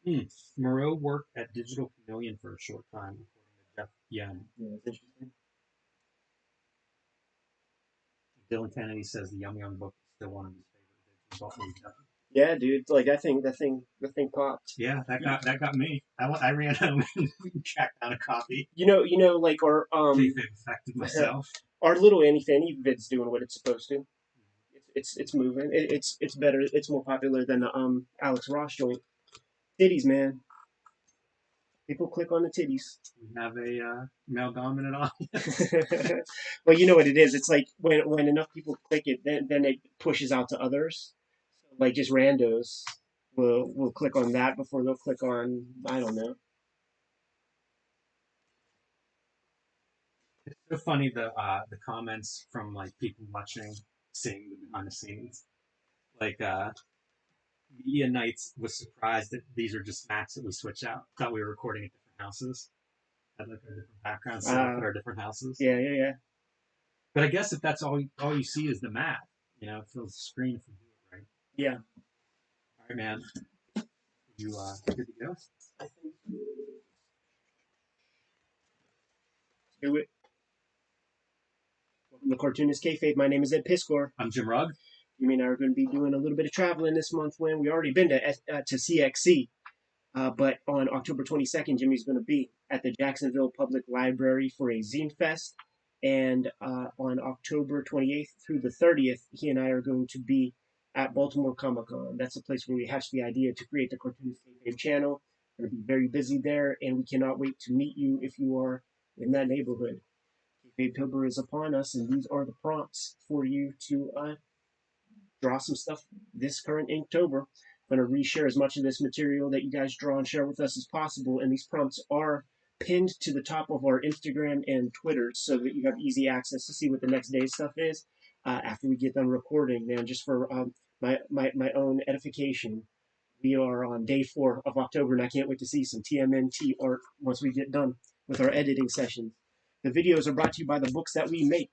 mine. Moreau worked at Digital Chameleon for a short time, according to Jeff Yen. Yeah, that's interesting. Dylan Kennedy says the Yum Yum book is still one of his favorite digital. Yeah, dude. Like that thing popped. Yeah, that got me. I ran home and tracked down a copy. You know, like our Kayfabe affected myself. our little Annie Fanny vid's doing what it's supposed to. It's moving. It's better. It's more popular than the Alex Ross joint. Titties, man. People click on the titties. We have a male dominant audience. Well, you know what it is. It's like when enough people click it, then it pushes out to others. Like just randos will click on that before they'll click on, I don't know. It's so funny the comments from like people watching, seeing the behind the scenes. Like Media Nights was surprised that these are just maps that we switch out. Thought we were recording at different houses. Had like our different backgrounds set up at our different houses. Yeah. But I guess if that's all you see is the map, it fills the screen if you do it right. Yeah. All right, man. You good to go? Do it. Welcome to Cartoonist Kayfabe. My name is Ed Piscor. I'm Jim Rugg. Jimmy and I are going to be doing a little bit of traveling this month. When we already been to CXC, but on October 22nd, Jimmy's going to be at the Jacksonville Public Library for a Zine Fest, and on October 28th through the 30th, he and I are going to be at Baltimore Comic Con. That's the place where we hatched the idea to create the Cartoonist Kayfabe channel. We're going to be very busy there, and we cannot wait to meet you if you are in that neighborhood. Kayfabe is upon us, and these are the prompts for you to draw some stuff this current Inktober. I'm going to reshare as much of this material that you guys draw and share with us as possible, and these prompts are pinned to the top of our Instagram and Twitter so that you have easy access to see what the next day's stuff is after we get done recording. Man, just for my own edification, we are on day 4 of October, and I can't wait to see some TMNT art once we get done with our editing sessions. The videos are brought to you by the books that we make.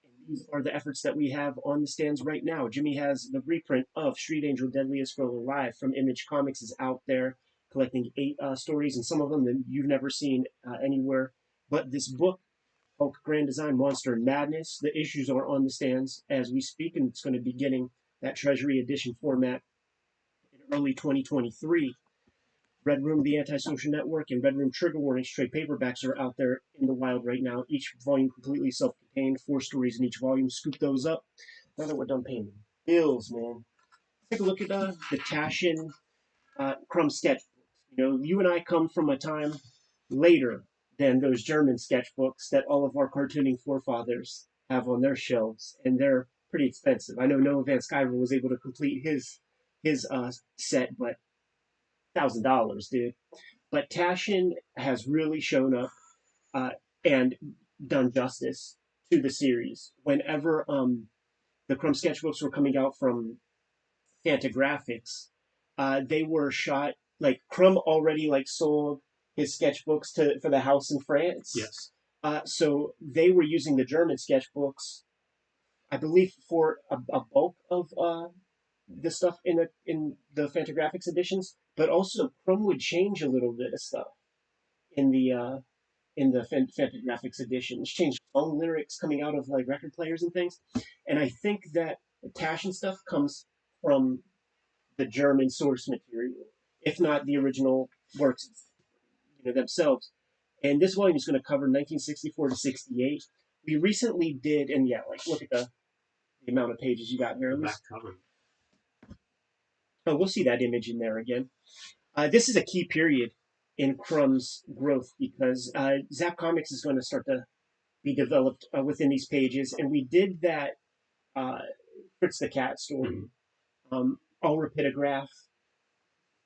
And these are the efforts that we have on the stands right now. Jimmy has the reprint of Street Angel Deadliest Girl Alive from Image Comics is out there, collecting 8 stories, and some of them that you've never seen anywhere. But this book, Hulk Grand Design Monster Madness, the issues are on the stands as we speak, and it's going to be getting that Treasury Edition format in early 2023. Red Room, The Antisocial Network, and Red Room Trigger Warnings trade paperbacks are out there in the wild right now. Each volume completely self-contained, 4 stories in each volume. Scoop those up. Now that we're done paying the bills, man. Take a look at the Tashin Crumb sketchbooks. You and I come from a time later than those German sketchbooks that all of our cartooning forefathers have on their shelves, and they're pretty expensive. I know Noah Van Sciver was able to complete his set, but $1,000, dude. But Tashin has really shown up and done justice to the series. Whenever the Crumb sketchbooks were coming out from Fantagraphics, they were shot like Crumb already sold his sketchbooks for the house in France. Yes. So they were using the German sketchbooks, I believe, for a bulk of the stuff in the Fantagraphics editions, but also Crumb would change a little bit of stuff in the Fantagraphics editions, change song lyrics coming out of record players and things. And I think that the Tashin stuff comes from the German source material, if not the original works, themselves. And this volume is going to cover 1964 to 68. We recently did, and look at the amount of pages you got here. Back cover. Oh, we'll see that image in there again. This is a key period in Crumb's growth because Zap Comics is going to start to be developed within these pages, and we did that Fritz the Cat story, all rapidograph.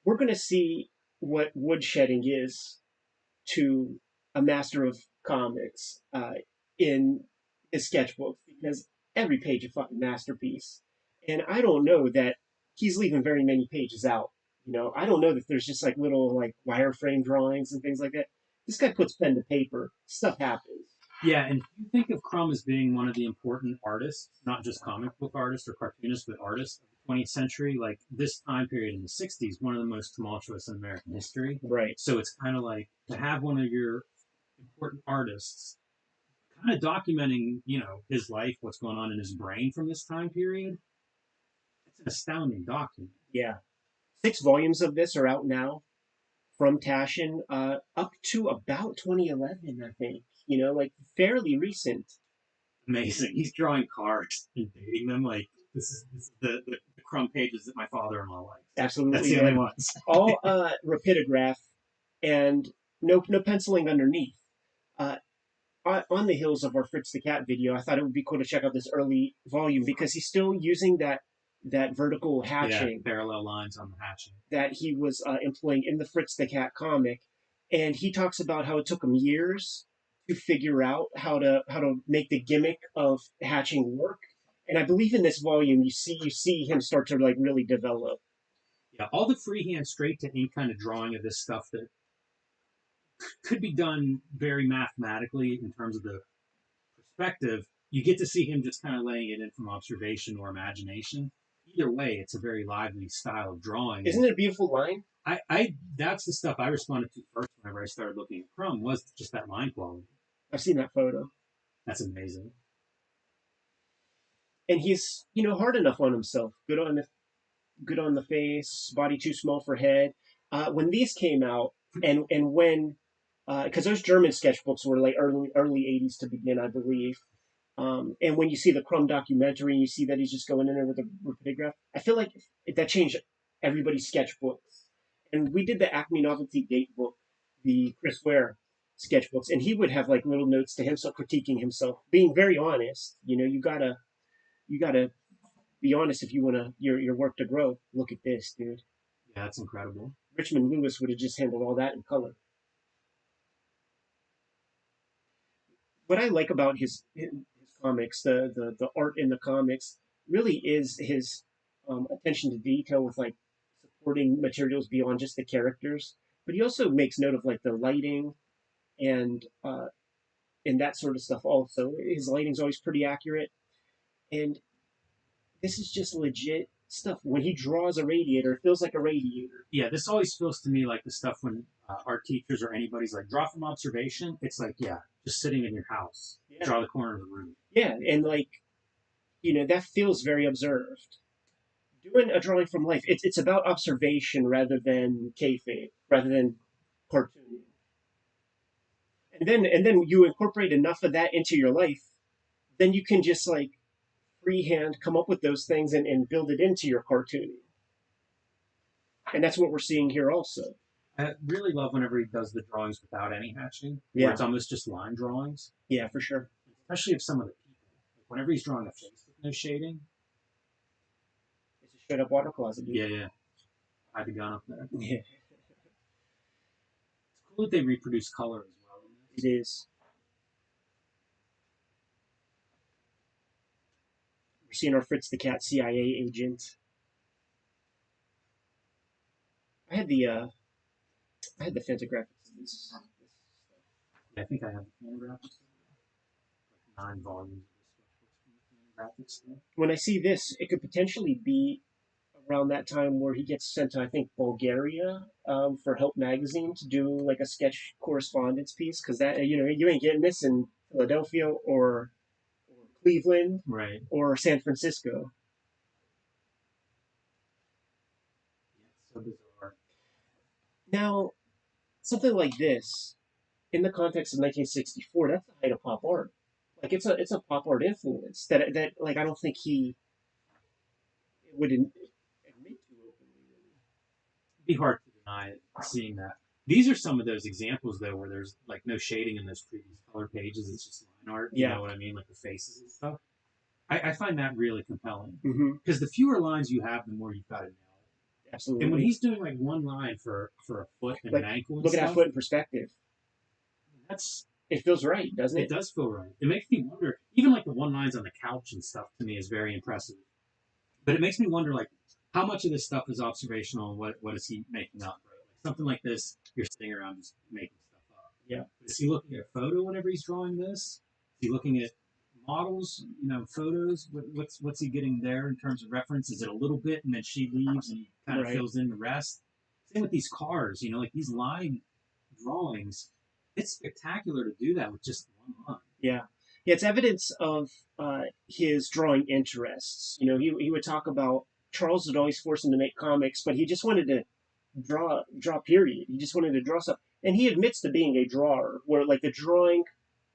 We're going to see what woodshedding is to a master of comics in his sketchbooks, because every page is a fucking masterpiece. And I don't know that he's leaving very many pages out You know, I don't know that there's just like little like wireframe drawings and things like that. This guy puts pen to paper. Stuff happens. Yeah, and you think of Crumb as being one of the important artists, not just comic book artists or cartoonists, but artists of the 20th century. Like this time period in the 60s, one of the most tumultuous in American history. Right. So it's kind of like to have one of your important artists kind of documenting, you know, his life, what's going on in his brain from this time period. It's an astounding document. Yeah. 6 volumes of this are out now from Taschen, up to about 2011, I think. You know, like fairly recent. Amazing. He's drawing cards and dating them. Like this is the Crumb pages that my father-in-law likes. Absolutely. That's the only ones. All rapidograph and no penciling underneath. Uh, on the heels of our Fritz the Cat video, I thought it would be cool to check out this early volume because he's still using that vertical hatching, parallel lines on the hatching that he was employing in the Fritz the Cat comic, and he talks about how it took him years to figure out how to make the gimmick of hatching work. And I believe in this volume, you see him start to like really develop. Yeah, all the freehand straight to ink kind of drawing of this stuff that could be done very mathematically in terms of the perspective. You get to see him just kind of laying it in from observation or imagination. Either way, it's a very lively style of drawing. Isn't it a beautiful line? I that's the stuff I responded to first whenever I started looking at Crumb was just that line quality. I've seen that photo. That's amazing. And he's, you know, hard enough on himself. Good on the face, body too small for head. When these came out, and when because those German sketchbooks were like early 80s to begin, I believe. And when you see the Crumb documentary, and you see that he's just going in there with a rapidograph, I feel like that changed everybody's sketchbooks. And we did the Acme Novelty Date book, the Chris Ware sketchbooks, and he would have like little notes to himself, critiquing himself, being very honest. You know, you gotta be honest if you want your work to grow. Look at this, dude. Yeah, that's incredible. Richmond Lewis would have just handled all that in color. What I like about his comics, the art in the comics, really is his attention to detail with like supporting materials beyond just the characters. But he also makes note of like the lighting and that sort of stuff. Also, his lighting's always pretty accurate, and this is just legit stuff. When he draws a radiator, it feels like a radiator. Yeah, this always feels to me like the stuff when art teachers or anybody's like draw from observation. It's like, yeah, just sitting in your house, draw the corner of the room. Yeah, and like, you know, that feels very observed. Doing a drawing from life, it's about observation rather than kayfabe, rather than cartooning. And then you incorporate enough of that into your life, then you can just like freehand come up with those things and build it into your cartooning. And that's what we're seeing here also. I really love whenever he does the drawings without any hatching, Yeah. where it's almost just line drawings. Yeah, for sure. Especially of some of the people. Like whenever he's drawing a face with no shading. It's a straight up water closet, dude. Yeah. I had the gun up there. Yeah. It's cool that they reproduce color as well. It is. We're seeing our Fritz the Cat CIA agent. I had the Fantagraphics of this. Yeah, I think I have the Fantagraphics. Like 9 volumes of the sketchbooks from the Fantagraphics. When I see this, it could potentially be around that time where he gets sent to, I think, Bulgaria for Help Magazine to do like a sketch correspondence piece, because that, you know, you ain't getting this in Philadelphia or Cleveland, right, or San Francisco. Yeah, so bizarre. Now, something like this, in the context of 1964, that's the height of pop art. Like it's a pop art influence that like I don't think he would admit to openly. It'd be hard to deny it, seeing that. These are some of those examples though where there's like no shading in those previous color pages. It's just line art. You know what I mean, like the faces and stuff. I find that really compelling because the fewer lines you have, the more you've got to nail it. Absolutely. And when he's doing like one line for a foot and like, an ankle, and look at stuff, that foot in perspective. It feels right, doesn't it? It does feel right. It makes me wonder. Even like the one lines on the couch and stuff to me is very impressive. But it makes me wonder, like, how much of this stuff is observational and what is he making up? Right? Like something like this, you're sitting around just making stuff up. Yeah. Is he looking at a photo whenever he's drawing this? Is he looking at models, photos? What's he getting there in terms of reference? Is it a little bit and then she leaves and he kind of fills in the rest? Same with these cars, like these line drawings. It's spectacular to do that with just one line. Yeah. Yeah, it's evidence of his drawing interests. He would talk about Charles would always force him to make comics, but he just wanted to draw period. He just wanted to draw stuff. And he admits to being a drawer, where like the drawing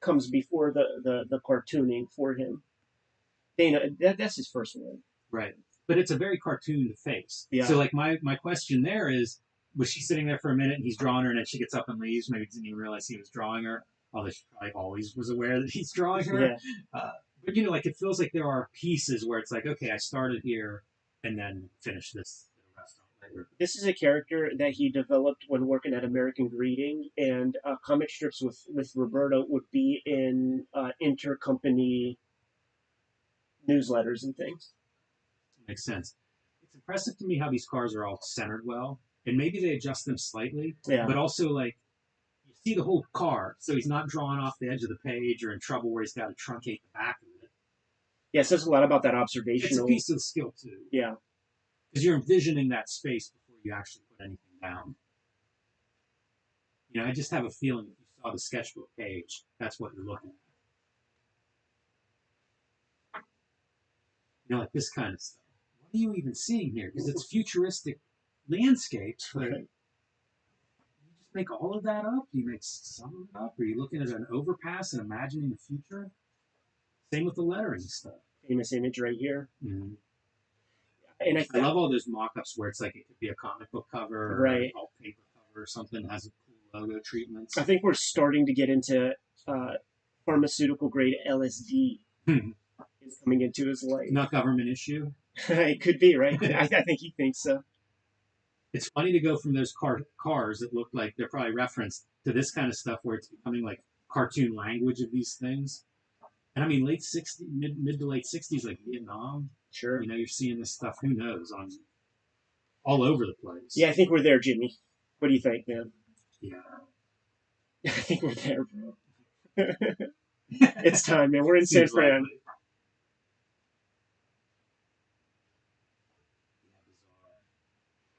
comes before the cartooning for him. That's his first one. Right. But it's a very cartoon face. Yeah. So like my question there is, was she sitting there for a minute and he's drawing her and then she gets up and leaves? Maybe didn't even realize he was drawing her. Although she probably always was aware that he's drawing her. Yeah. But like it feels like there are pieces where it's like, okay, I started here and then finished this the restaurant later. This is a character that he developed when working at American Greeting, and comic strips with Roberto would be in intercompany newsletters and things. Makes sense. It's impressive to me how these cars are all centered well, and maybe they adjust them slightly, but also like you see the whole car, so he's not drawing off the edge of the page or in trouble where he's got to truncate the back of it. Yeah, it says a lot about that observational. It's a piece of skill too. Yeah, because you're envisioning that space before you actually put anything down. I just have a feeling if you saw the sketchbook page, that's what you're looking at. Like this kind of stuff. What are you even seeing here? Because it's futuristic landscapes, but you just make all of that up? Do you make some of it up? Are you looking at an overpass and imagining the future? Same with the lettering stuff. Famous image right here. Mm-hmm. And I love all those mock-ups where it's like it could be a comic book cover or an alt paper cover or something that has a cool logo treatments. I think we're starting to get into pharmaceutical grade LSD is coming into his life. Not government issue? It could be, right? I think he thinks so. It's funny to go from those cars that look like they're probably referenced to this kind of stuff where it's becoming like cartoon language of these things. And I mean, late 60s, mid to late 60s, like Vietnam. Sure. You're seeing this stuff, who knows, on all over the place. Yeah, I think we're there, Jimmy. What do you think, man? Yeah. I think we're there, bro. It's time, man. We're in San Fran.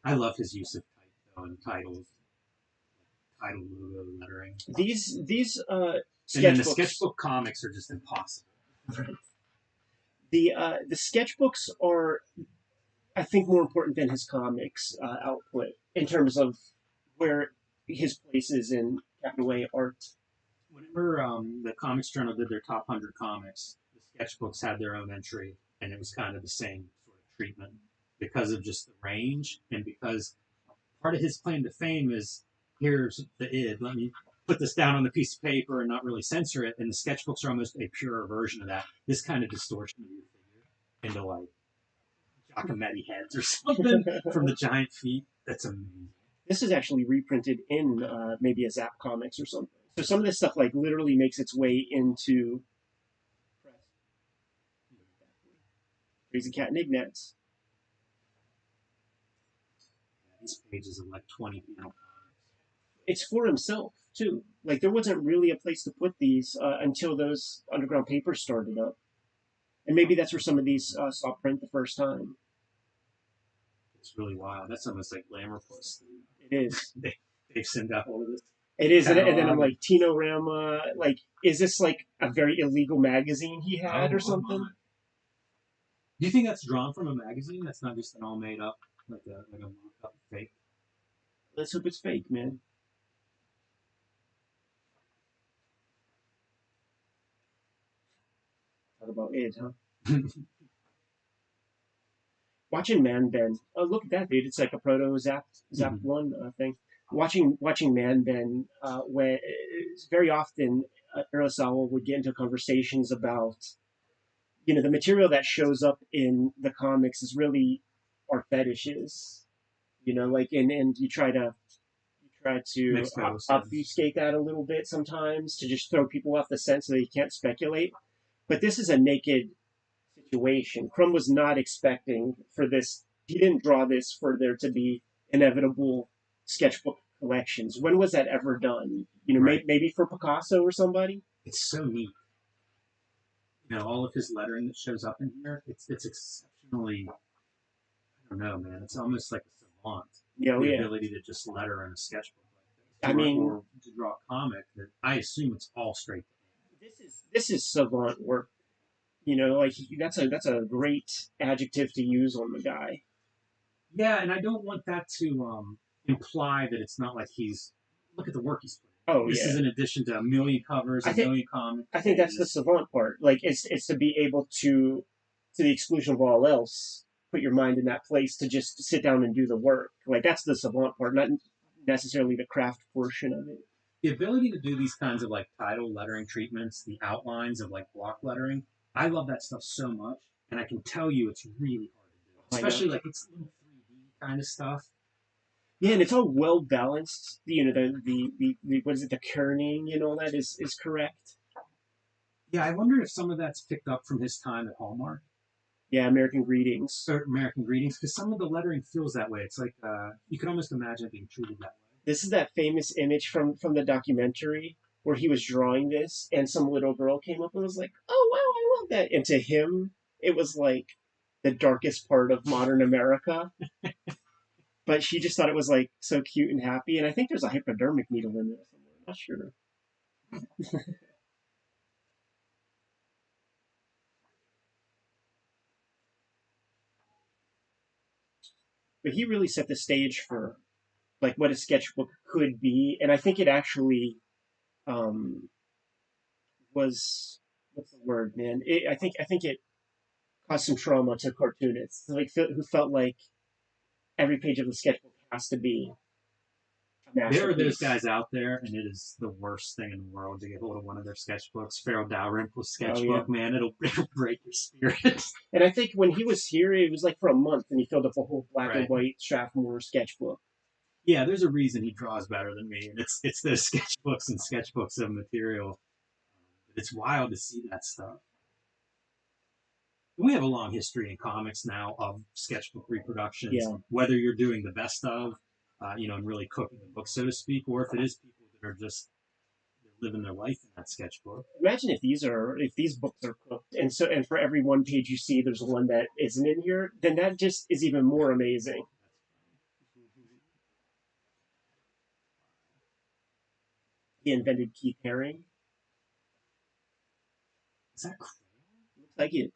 I love his use of type, though, and titles. Title logo lettering. These and then the sketchbook comics are just impossible. Right. The sketchbooks are, I think, more important than his comics output in terms of where his place is in capital A art. Whenever the Comics Journal did their top 100 comics, the sketchbooks had their own entry, and it was kind of the same sort of treatment because of just the range, and because part of his claim to fame is, here's the id, let me put this down on the piece of paper and not really censor it, and the sketchbooks are almost a purer version of that. This kind of distortion of your figure into like Giacometti heads or something from the giant feet. That's amazing. This is actually reprinted in maybe a Zap Comics or something. So some of this stuff like literally makes its way into press. Crazy Cat and Ignatz. These pages of like 20 panel comics. It's for himself too. Like there wasn't really a place to put these until those underground papers started up, and maybe that's where some of these saw print the first time. It's really wild. That's almost like Glamour Plus. It is. They've sent out all of this. It is, and then I'm like, Tino-Rama, like, is this like a very illegal magazine he had or something? Do you think that's drawn from a magazine? That's not just an all made up, like a mock-up fake? Let's hope it's fake, man. Talk about it, huh? Watching Man Ben. Oh, look at that, dude. It's like a proto Zap 1 thing. Watching Man Ben, when very often Urasawa would get into conversations about, the material that shows up in the comics is really our fetishes, like, and you try to obfuscate that a little bit sometimes to just throw people off the scent so they can't speculate. But this is a naked situation. Crumb was not expecting for this he didn't draw this for there to be inevitable sketchbook collections. When was that ever done? You know, Right. maybe for Picasso or somebody. It's so neat. You know, all of his lettering that shows up in here, it's exceptionally, I don't know, man. It's almost like a savant. You know, The yeah. ability to just letter in a sketchbook like I this, mean, or to draw a comic that I assume it's all straight. this is savant work. You know, like that's a great adjective to use on the guy. Yeah, and I don't want that to imply that it's not like he's look at the work he's put in. Oh This yeah, is in addition to a million covers, I a think million comics. I think that's the savant part. Like it's to be able to the exclusion of all else, put your mind in that place to just sit down and do the work. Like that's the savant part, not necessarily the craft portion of it. The ability to do these kinds of like title lettering treatments, the outlines of like block lettering. I love that stuff so much, and I can tell you it's really hard to do, I know. especially like it's little 3D kind of stuff. Yeah, and it's all well balanced. You know, the what is it? The kerning and all that is correct. Yeah, I wonder if some of that's picked up from his time at Hallmark Yeah, American Greetings. or American Greetings, because some of the lettering feels that way. It's like you could almost imagine it being treated that way. This is that famous image from the documentary where he was drawing this, and some little girl came up and was like, "Oh wow, I love that." And to him, it was like the darkest part of modern America. But she just thought it was like so cute and happy. And I think there's a hypodermic needle in there somewhere. I'm not sure. But he really set the stage for like what a sketchbook could be, and I think it actually um, was what's the word, man? I think it caused some trauma to cartoonists, like who felt like every page of the sketchbook has to be a There are those masterpiece. guys out there, and it is the worst thing in the world to get hold of one of their sketchbooks. Farrell Dalrymple's Oh yeah, sketchbook, man, it'll break your spirit. and I think when he was here, it was like for a month, and he filled up a whole black and Right. white Strathmore sketchbook. Yeah, there's a reason he draws better than me, and it's those sketchbooks and sketchbooks of material. It's wild to see that stuff. We have a long history in comics now of sketchbook reproductions. Yeah, Whether you're doing the best of, and really cooking the book, so to speak, or if it is people that are just they're living their life in that sketchbook. imagine if these books are cooked, and for every one page you see, there's one that isn't in here. Then that just is even more amazing. He invented Keith Haring. Is that crazy? Looks like it.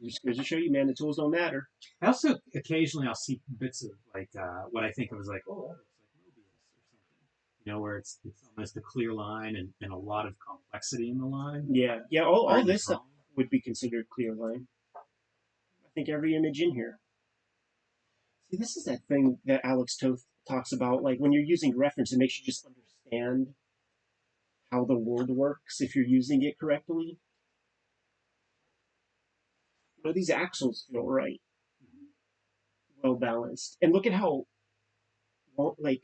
Just goes to show you, man, the tools don't matter. I also occasionally I'll see bits of like what I think of as like, oh, that looks like Mobius or something. Where it's almost a clear line and a lot of complexity in the line. Yeah, yeah. All Writing this is stuff wrong. would be considered clear line. I think every image in here. See, this is that thing that Alex Toth talks about. Like when you're using reference, it makes you just understand how the world works if you're using it correctly. These axles feel right, well balanced, and look at how well, like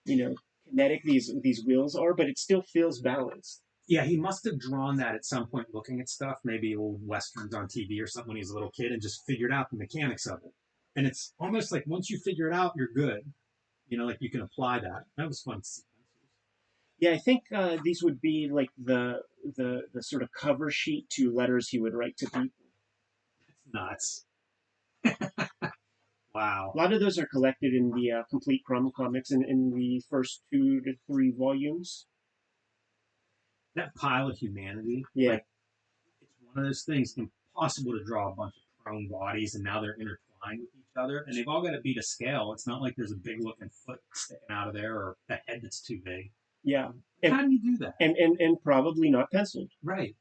kinetic these wheels are, but it still feels balanced. Yeah, he must have drawn that at some point looking at stuff, maybe old westerns on TV or something when he was a little kid, and just figured out the mechanics of it. And it's almost like once you figure it out, you're good. Like you can apply that. That was fun to see. Yeah, I think these would be like the sort of cover sheet to letters he would write to people. That's nuts. Wow. A lot of those are collected in the Complete Crumb comics in the first 2 to 3 volumes. That pile of humanity, Yeah, like it's one of those things impossible to draw a bunch of prone bodies and now they're intertwined with each other and they've all got to be to scale. It's not like there's a big looking foot sticking out of there or a head that's too big. yeah, How do you do that? and probably not penciled. Right.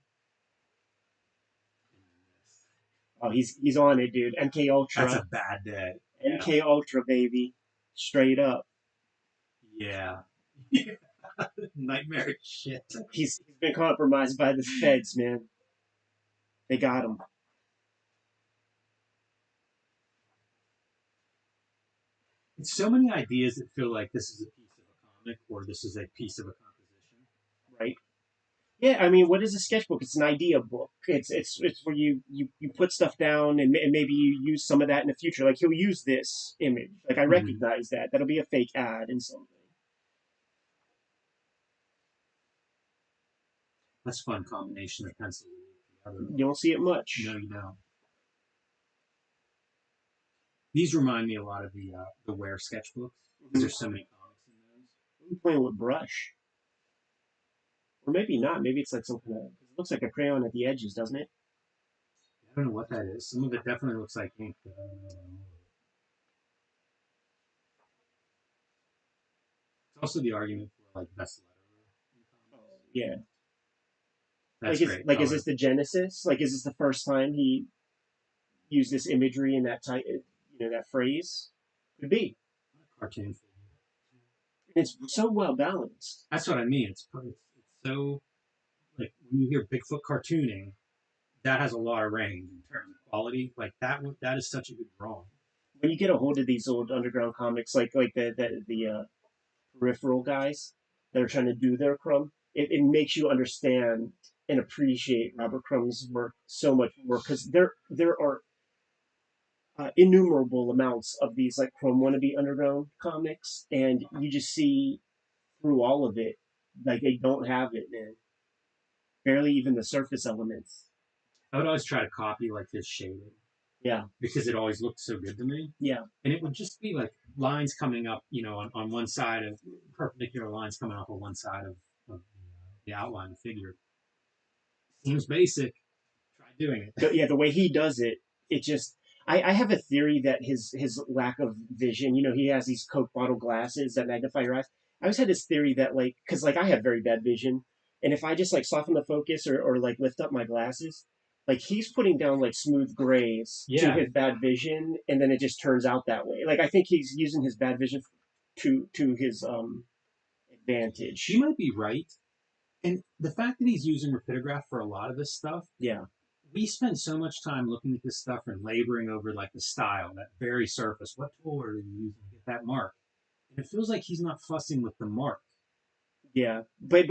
Oh, he's on it, dude. MK That's a Ultra, bad day. MK Ultra, baby, straight up. Yeah. Nightmare shit. He's been compromised by the feds, man. They got him. It's so many ideas that feel like this is a piece of a comic or this is a piece of a composition. Right. Yeah, I mean, what is a sketchbook? It's an idea book. It's where you put stuff down and maybe you use some of that in the future. Like he'll use this image. Like I Mhm. recognize that. That'll be a fake ad in some way. That's a fun combination of pencil together. You don't see it much. No, you don't. These remind me a lot of the Ware sketchbooks because Mhm. there's so many comics in those. I'm playing with brush, or maybe not. Maybe it's like some kind of. It looks like a crayon at the edges, doesn't it? I don't know what that is. Some of it definitely looks like ink, but I don't know. It's also the argument for like best letterer in Oh, comics. yeah. That's great Is color. this the genesis? Like is this the first time he used this imagery in that type? That phrase. Could be. Cartoon figure. It's so well balanced. That's what I mean. It's so like when you hear Bigfoot cartooning, that has a lot of range in terms of quality. Like that is such a good drawing. When you get a hold of these old underground comics, like the peripheral guys that are trying to do their Crumb, it makes you understand and appreciate Robert Crumb's work so much more because there are innumerable amounts of these like Crumb wannabe underground comics, and you just see through all of it like they don't have it, man. Barely even the surface elements. I would always try to copy like his shading Yeah, because it always looked so good to me. yeah. And it would just be like lines coming up, on one side of perpendicular lines coming off of one side of the outline figure. Seems basic. Try doing it. Yeah, the way he does it, it just. I have a theory that his lack of vision, he has these Coke bottle glasses that magnify your eyes. I always had this theory that like, because like I have very bad vision, and if I just like soften the focus or like lift up my glasses, like he's putting down like smooth grays to Yeah, his bad vision, and then it just turns out that way. Like I think he's using his bad vision to his you advantage. might be right. And the fact that he's using rapidograph for a lot of this stuff, Yeah, we spend so much time looking at this stuff and laboring over like the style, that very surface. What tool are you using to get that mark? And it feels like he's not fussing with the mark. yeah, but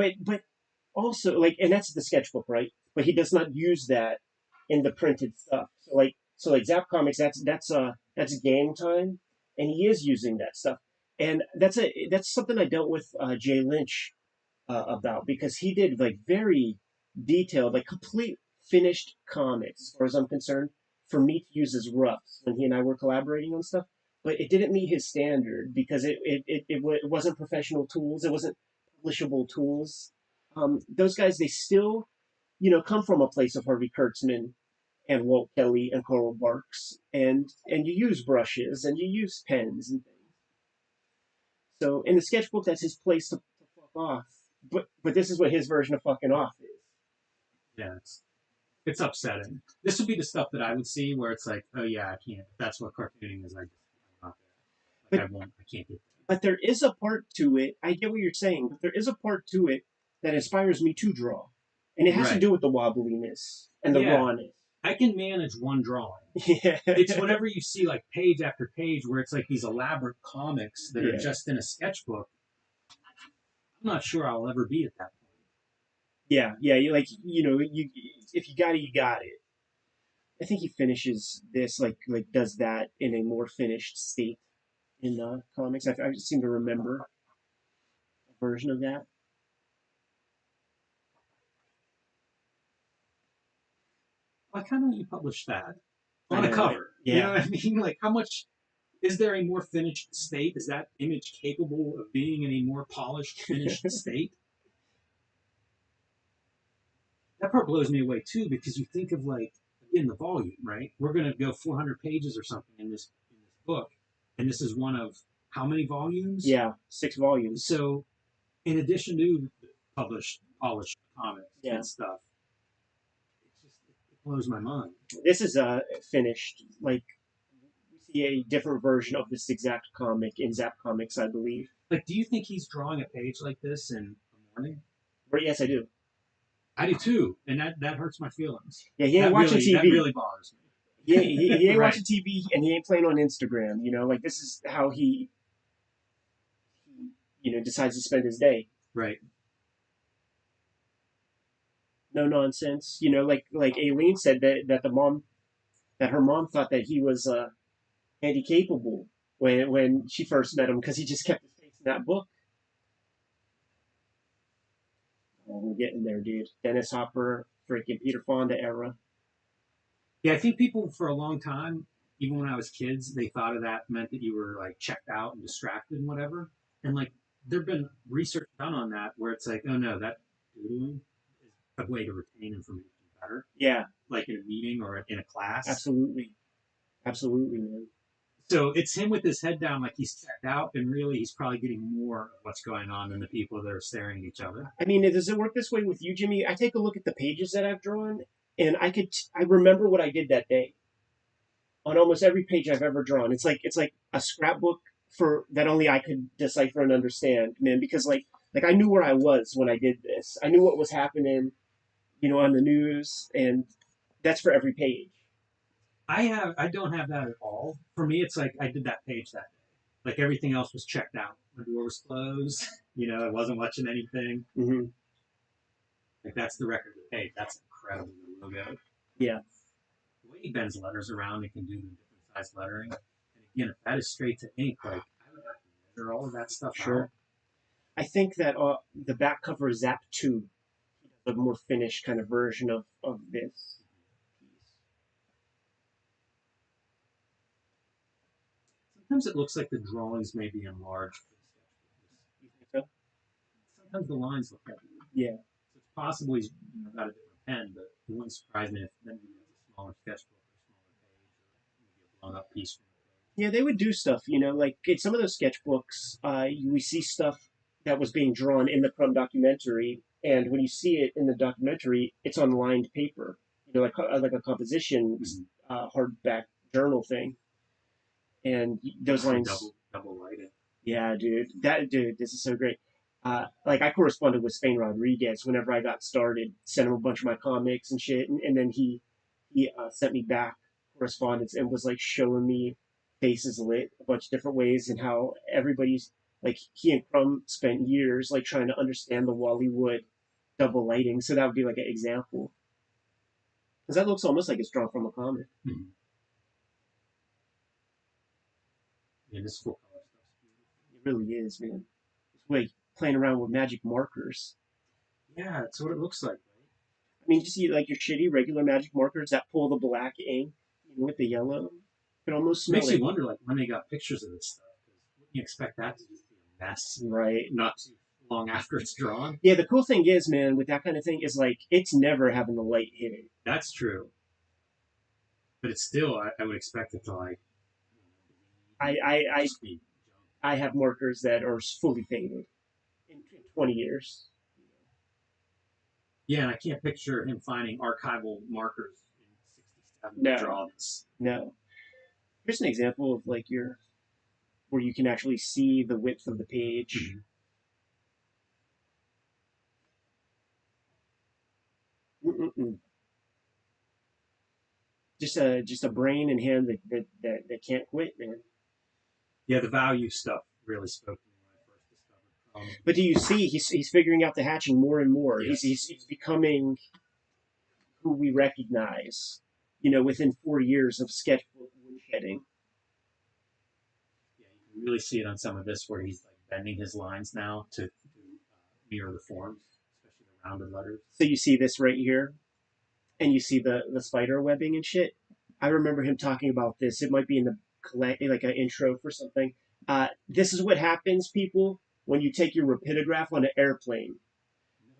also like, and that's the sketchbook, right? But he does not use that in the printed stuff. So like Zap Comics, that's game time, and he is using that stuff, and that's something I dealt with Jay Lynch about because he did like very detailed, like complete finished comics as far as I'm concerned for me to use as roughs when he and I were collaborating on stuff. But it didn't meet his standard because it wasn't professional tools. It wasn't publishable tools. Those guys, they still, come from a place of Harvey Kurtzman and Walt Kelly and Coral Barks, and you use brushes and you use pens and things. So in the sketchbook, that's his place to fuck off. But this is what his version of fucking off is. Yeah, it's upsetting. This would be the stuff that I would see where it's like, oh yeah, I can't. If that's what cartooning is. I'm not there. But Like I won't. I can't get but there is a part to it. I get what you're saying, but there is a part to it that inspires me to draw, and it there. has to Right. do with the wobbliness and the Yeah, rawness. I can manage one drawing. Yeah, It's whenever you see like page after page where it's like these elaborate comics that are yeah, just in a sketchbook. I'm not sure I'll ever be at that point. yeah, yeah. You like you if you got it, you got it. I think he finishes this like does that in a more finished state in comics. I seem to remember a version of that. Why can't you publish that I on a know, right? cover? You know Yeah, what I mean? Like, how much is there a more finished state? Is that image capable of being in a more polished, finished state? That part blows me away too, because you think of like again the volume, right? We're gonna go 400 pages or something in this book, and this is one of how many volumes? yeah. 6 volumes. So, in addition to published, polished comics Yeah, and stuff, it blows my mind. this is finished. Like we see a different version of this exact comic in Zap Comics, I believe. Like, do you think he's drawing a page like this in the morning? But yes, I do. I do too, and that hurts my feelings. Yeah, he ain't That watching really that TV. really bothers He me. ain't Right, watching TV, and he ain't playing on Instagram. Like this is how he decides to spend his day. right. no nonsense. You know, like Aileen said that her mom thought that he was handy capable when she first met him because he just kept his face in that book. Oh, we're getting there, dude. Dennis Hopper, freaking Peter Fonda era. Yeah, I think people for a long time, even when I was kids, they thought of that meant that you were like checked out and distracted and whatever. And like there've been research done on that where it's like, oh no, that doodling is a way to retain information better, Yeah, like in a meeting or in a class. absolutely, absolutely, man. So it's him with his head down, like he's checked out, and really he's probably getting more of what's going on than the people that are staring at each other. I mean, does it work this way with you, Jimmy? I take a look at the pages that I've drawn, and I remember what I did that day on almost every page I've ever drawn. It's like a scrapbook for that only I could decipher and understand, man. Because like I knew where I was when I did this. I knew what was happening, on the news, and that's for every page. I don't have that at all. For me, it's like I did that page that day. Like everything else was checked out. My door was closed. I wasn't watching anything. Hmm. Like that's the record of the page. That's incredible. The logo. Yeah, The way he bends letters around and can do the different size lettering. And again, if that is straight to ink, like I would have to measure all of that stuff sure. out. I think that the back cover is Zap 2, a more finished kind of version of this piece. Sometimes it looks like the drawings may be enlarged for the sketchbook. You think so? Sometimes the lines look heavy. Yeah. So it's possible he's got a different pen, but it wouldn't surprise me if then he has a smaller sketchbook or a smaller page or maybe a blown up piece from the page. Yeah, they would do stuff, like in some of those sketchbooks, we see stuff that was being drawn in the Crumb documentary, and when you see it in the documentary, it's on lined paper, like a composition hardback journal thing, and those lines. Double lighted. Yeah, dude, this is so great. Like I corresponded with Spain Rodriguez whenever I got started, sent him a bunch of my comics and shit, and then he sent me back correspondence and was like showing me Faces Lit a bunch of different ways and how everybody's like he and Crumb spent years like trying to understand the Wally Wood double lighting. So that would be like an example because that looks almost like it's drawn from a comic. Mm-hmm. Yeah, this full color stuff's It really is, man. It's like playing around with magic markers. Yeah, that's what it looks like, right? I mean, you see like your shitty regular magic markers that pull the black ink, with the yellow. You can almost smell Makes it. you wonder, like, when they got pictures of this stuff, because wouldn't you expect that to just be a mess, Right. not too long after it's drawn? Yeah, the cool thing is, man, with that kind of thing, is like it's never having the light hit it. That's true. But it's still, I would expect it to, like, I be I have markers that are fully faded in 20 years. Yeah, and I can't picture him finding archival markers in 67 No. to draw this. No. Here's an example of like where you can actually see the width of the page. Mm-mm-mm. Just a brain and hand that can't quit, man. Yeah, the value stuff really spoke to me when I first discovered. But do you see he's figuring out the hatching more and more. Yes. He's becoming who we recognize, within 4 years of sketchbook woodshedding. Yeah, you can really see it on some of this where he's like bending his lines now to mirror the forms, especially the rounded letters. So you see this right here, and you see the spider webbing and shit. I remember him talking about this. It might be in the like an intro for something. This is what happens, people, when you take your rapidograph on an airplane.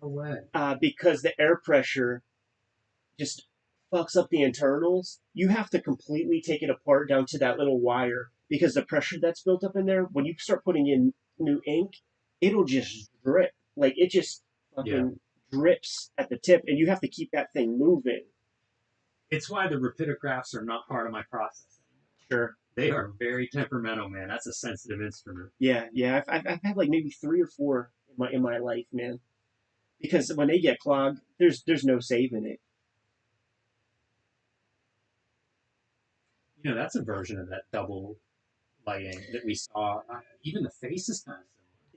No way. Because the air pressure just fucks up the internals. You have to completely take it apart down to that little wire because the pressure that's built up in there, when you start putting in new ink, it'll just drip. Like it just fucking drips at the tip, and you have to keep that thing moving. It's why the rapidographs are not part of my process anymore. Sure. They are very temperamental, man. That's a sensitive instrument. Yeah. I've had like maybe 3 or 4 in my life, man. Because when they get clogged, there's no saving it. That's a version of that double lighting that we saw. Even the face is kind of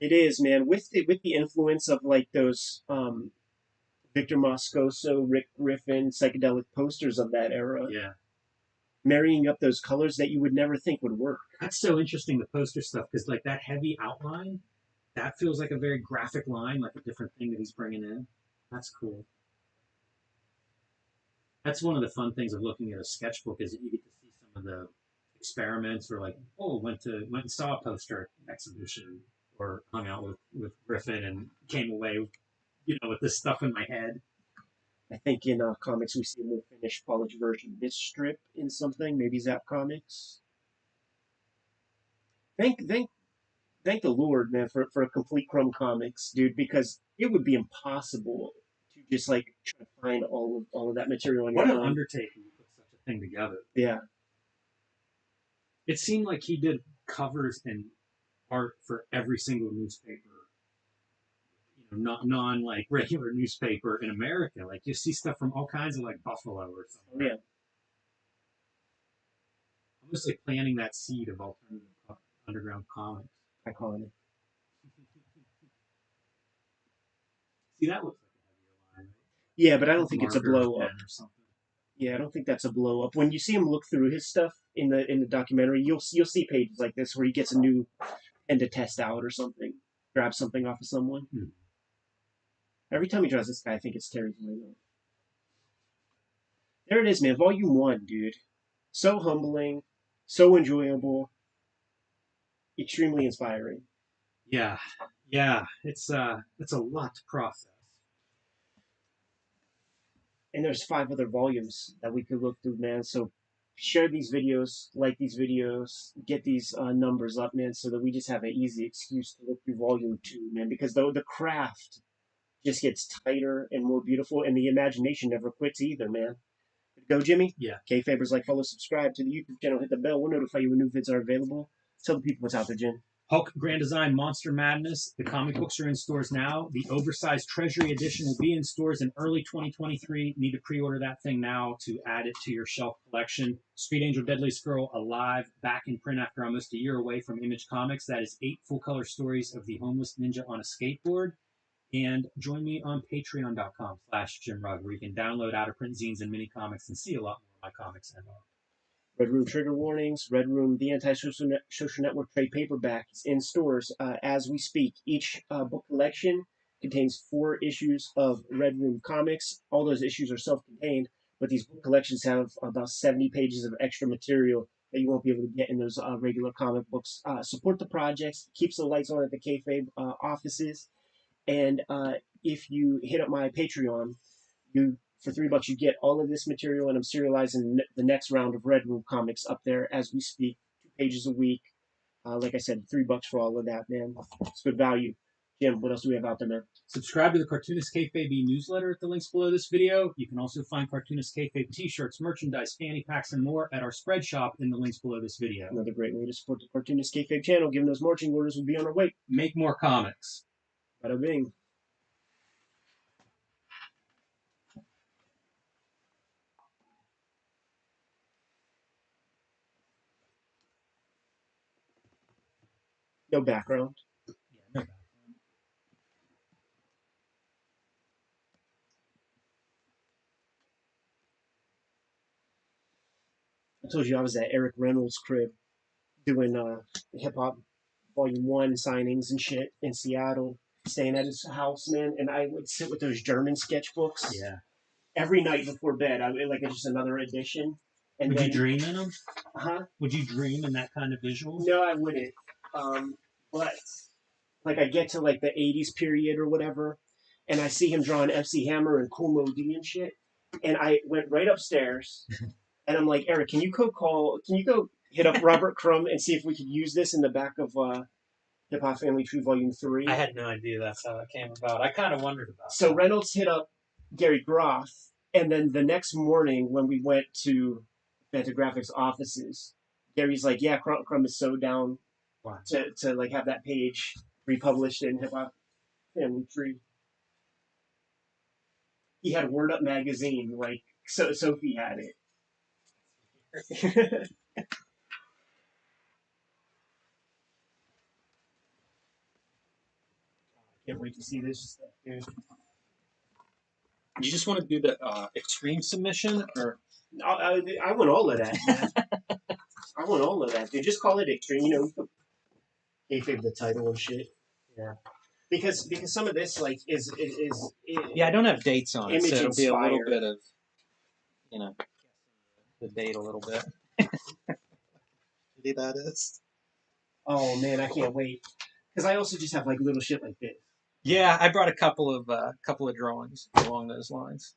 similar. It is, man. With the influence of like those Victor Moscoso, Rick Griffin, psychedelic posters of that era, Yeah. marrying up those colors that you would never think would work. That's so interesting, the poster stuff, because like that heavy outline, that feels like a very graphic line, like a different thing that he's bringing in. That's cool. That's one of the fun things of looking at a sketchbook is that you get to see some of the experiments, or like, oh, went and saw a poster exhibition, or hung out with Griffin and came away, with this stuff in my head. I think in comics we see a more finished, polished version of this strip in something, maybe Zap Comics. Thank the Lord, man, for a complete Chrome Comics, dude, because it would be impossible to just like try to find all of that material on What your an own. undertaking to put such a thing together. Yeah, It seemed like he did covers and art for every single newspaper, not non like regular newspaper in America. Like you see stuff from all kinds of like Buffalo or oh something. yeah. Almost like planting that seed of alternative underground comics. Iconic. See, that looks like a heavier line, right? Yeah, but I don't think it's a Marker blow up. pen or something. Yeah, I don't think that's a blow up. When you see him look through his stuff in the documentary, you'll see pages like this where he gets a new pen to test out or something, grab something off of someone. Hmm. Every time he draws this guy, I think it's Terry Gilliam. There it is, man. Volume 1, dude. So humbling, so enjoyable, extremely inspiring. Yeah, it's a lot to process. And there's 5 other volumes that we could look through, man. So share these videos, like these videos, get these numbers up, man, so that we just have an easy excuse to look through volume 2, man. Because the craft just gets tighter and more beautiful, and the imagination never quits either, man. Go, Jimmy. Yeah. Kayfabers, like, follow, subscribe to the YouTube channel, hit the bell. We'll notify you when new vids are available. Tell the people what's out there, Jim. Hulk Grand Design Monster Madness. The comic books are in stores now. The oversized Treasury Edition will be in stores in early 2023. Need to pre-order that thing now to add it to your shelf collection. Street Angel Deadliest Girl Alive, back in print after almost a year away from Image Comics. That is 8 full-color stories of the homeless ninja on a skateboard. And join me on patreon.com/JimRugg, where you can download out-of-print zines and mini comics and see a lot more of my comics and art. Red Room Trigger Warnings, Red Room The Anti-Social Social Network trade paperback is in stores as we speak. Each book collection contains 4 issues of Red Room comics. All those issues are self-contained, but these book collections have about 70 pages of extra material that you won't be able to get in those regular comic books. Support the projects, keeps the lights on at the Kayfabe offices, and if you hit up my Patreon, for $3 you get all of this material, and I'm serializing the next round of Red Room comics up there as we speak. 2 pages a week. Like I said, $3 for all of that, man. It's good value. Jim, what else do we have out there, man? Subscribe to the Cartoonist Kayfabe newsletter at the links below this video. You can also find Cartoonist Kayfabe t-shirts, merchandise, fanny packs, and more at our spread shop in the links below this video. Another great way to support the Cartoonist Kayfabe channel. Given those marching orders, will be on our way. Make more comics. Bada bing. No background. Yeah, no. I told you I was at Eric Reynolds' crib doing hip hop volume 1 signings and shit in Seattle, staying at his house, man, and I would sit with those German sketchbooks Yeah. every night before bed. I would, like, it's just another edition. And Would then, you dream in them? Huh? Would you dream in that kind of visual? No, I wouldn't. But like I get to like the 80s period or whatever, and I see him drawing FC Hammer and Cool Mo D and shit, and I went right upstairs, and I'm like, Eric, can you go hit up Robert Crumb and see if we could use this in the back of Hip Hop Family Tree Volume 3? I had no idea that's how it came about. I kind of wondered about So that. Reynolds hit up Gary Groth, and then the next morning when we went to Fantagraphics offices, Gary's like, yeah, Crumb is so down Wow. to like have that page republished in Hip Hop Family Tree. He had Word Up magazine, like Sophie had it. Can't wait to see this stuff, dude. You just want to do the extreme submission, or I want all of that. I want all of that, dude. Just call it extreme. You know, kayfabe the title and shit. Yeah. Because some of this like is yeah, I don't have dates on it, so image it'll be a little inspired. bit of, you know, the date a little bit. Shitty that is. Oh man, I can't wait. Because I also just have like little shit like this. Yeah, I brought a couple of drawings along those lines.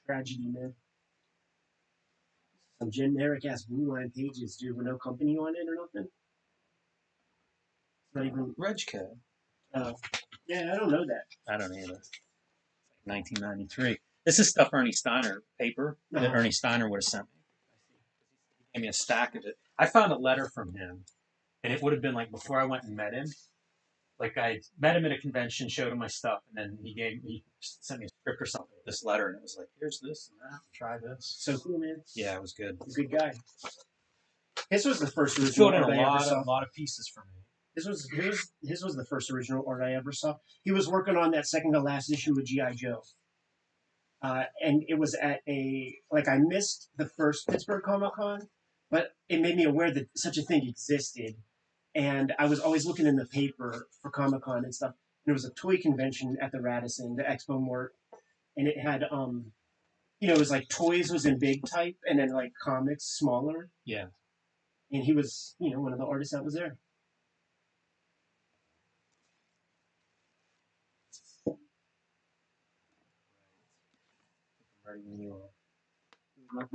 Tragedy, man. Some generic ass blue line pages, dude, with no company on it or nothing. It's not even. Reg code. Yeah, I don't know that. I don't either. 1993. This is stuff Ernie Steiner paper that Ernie Steiner would have sent me. He gave me a stack of it. I found a letter from him, and it would have been like before I went and met him. Like I met him at a convention, showed him my stuff, and then he sent me a script or something with this letter, and it was like, here's this and that, try this. So cool, man. Yeah, it was good. He's a good guy. His was the first original Filled in art I ever saw. a lot of pieces for me. His was the first original art I ever saw. He was working on that second to last issue of G.I. Joe. And it was at I missed the first Pittsburgh Comic Con, but it made me aware that such a thing existed. And I was always looking in the paper for Comic Con and stuff. And there was a toy convention at the Radisson, the Expo Mart, and it had it was like toys was in big type, and then like comics smaller. Yeah. And he was, one of the artists that was there. Ready when you are.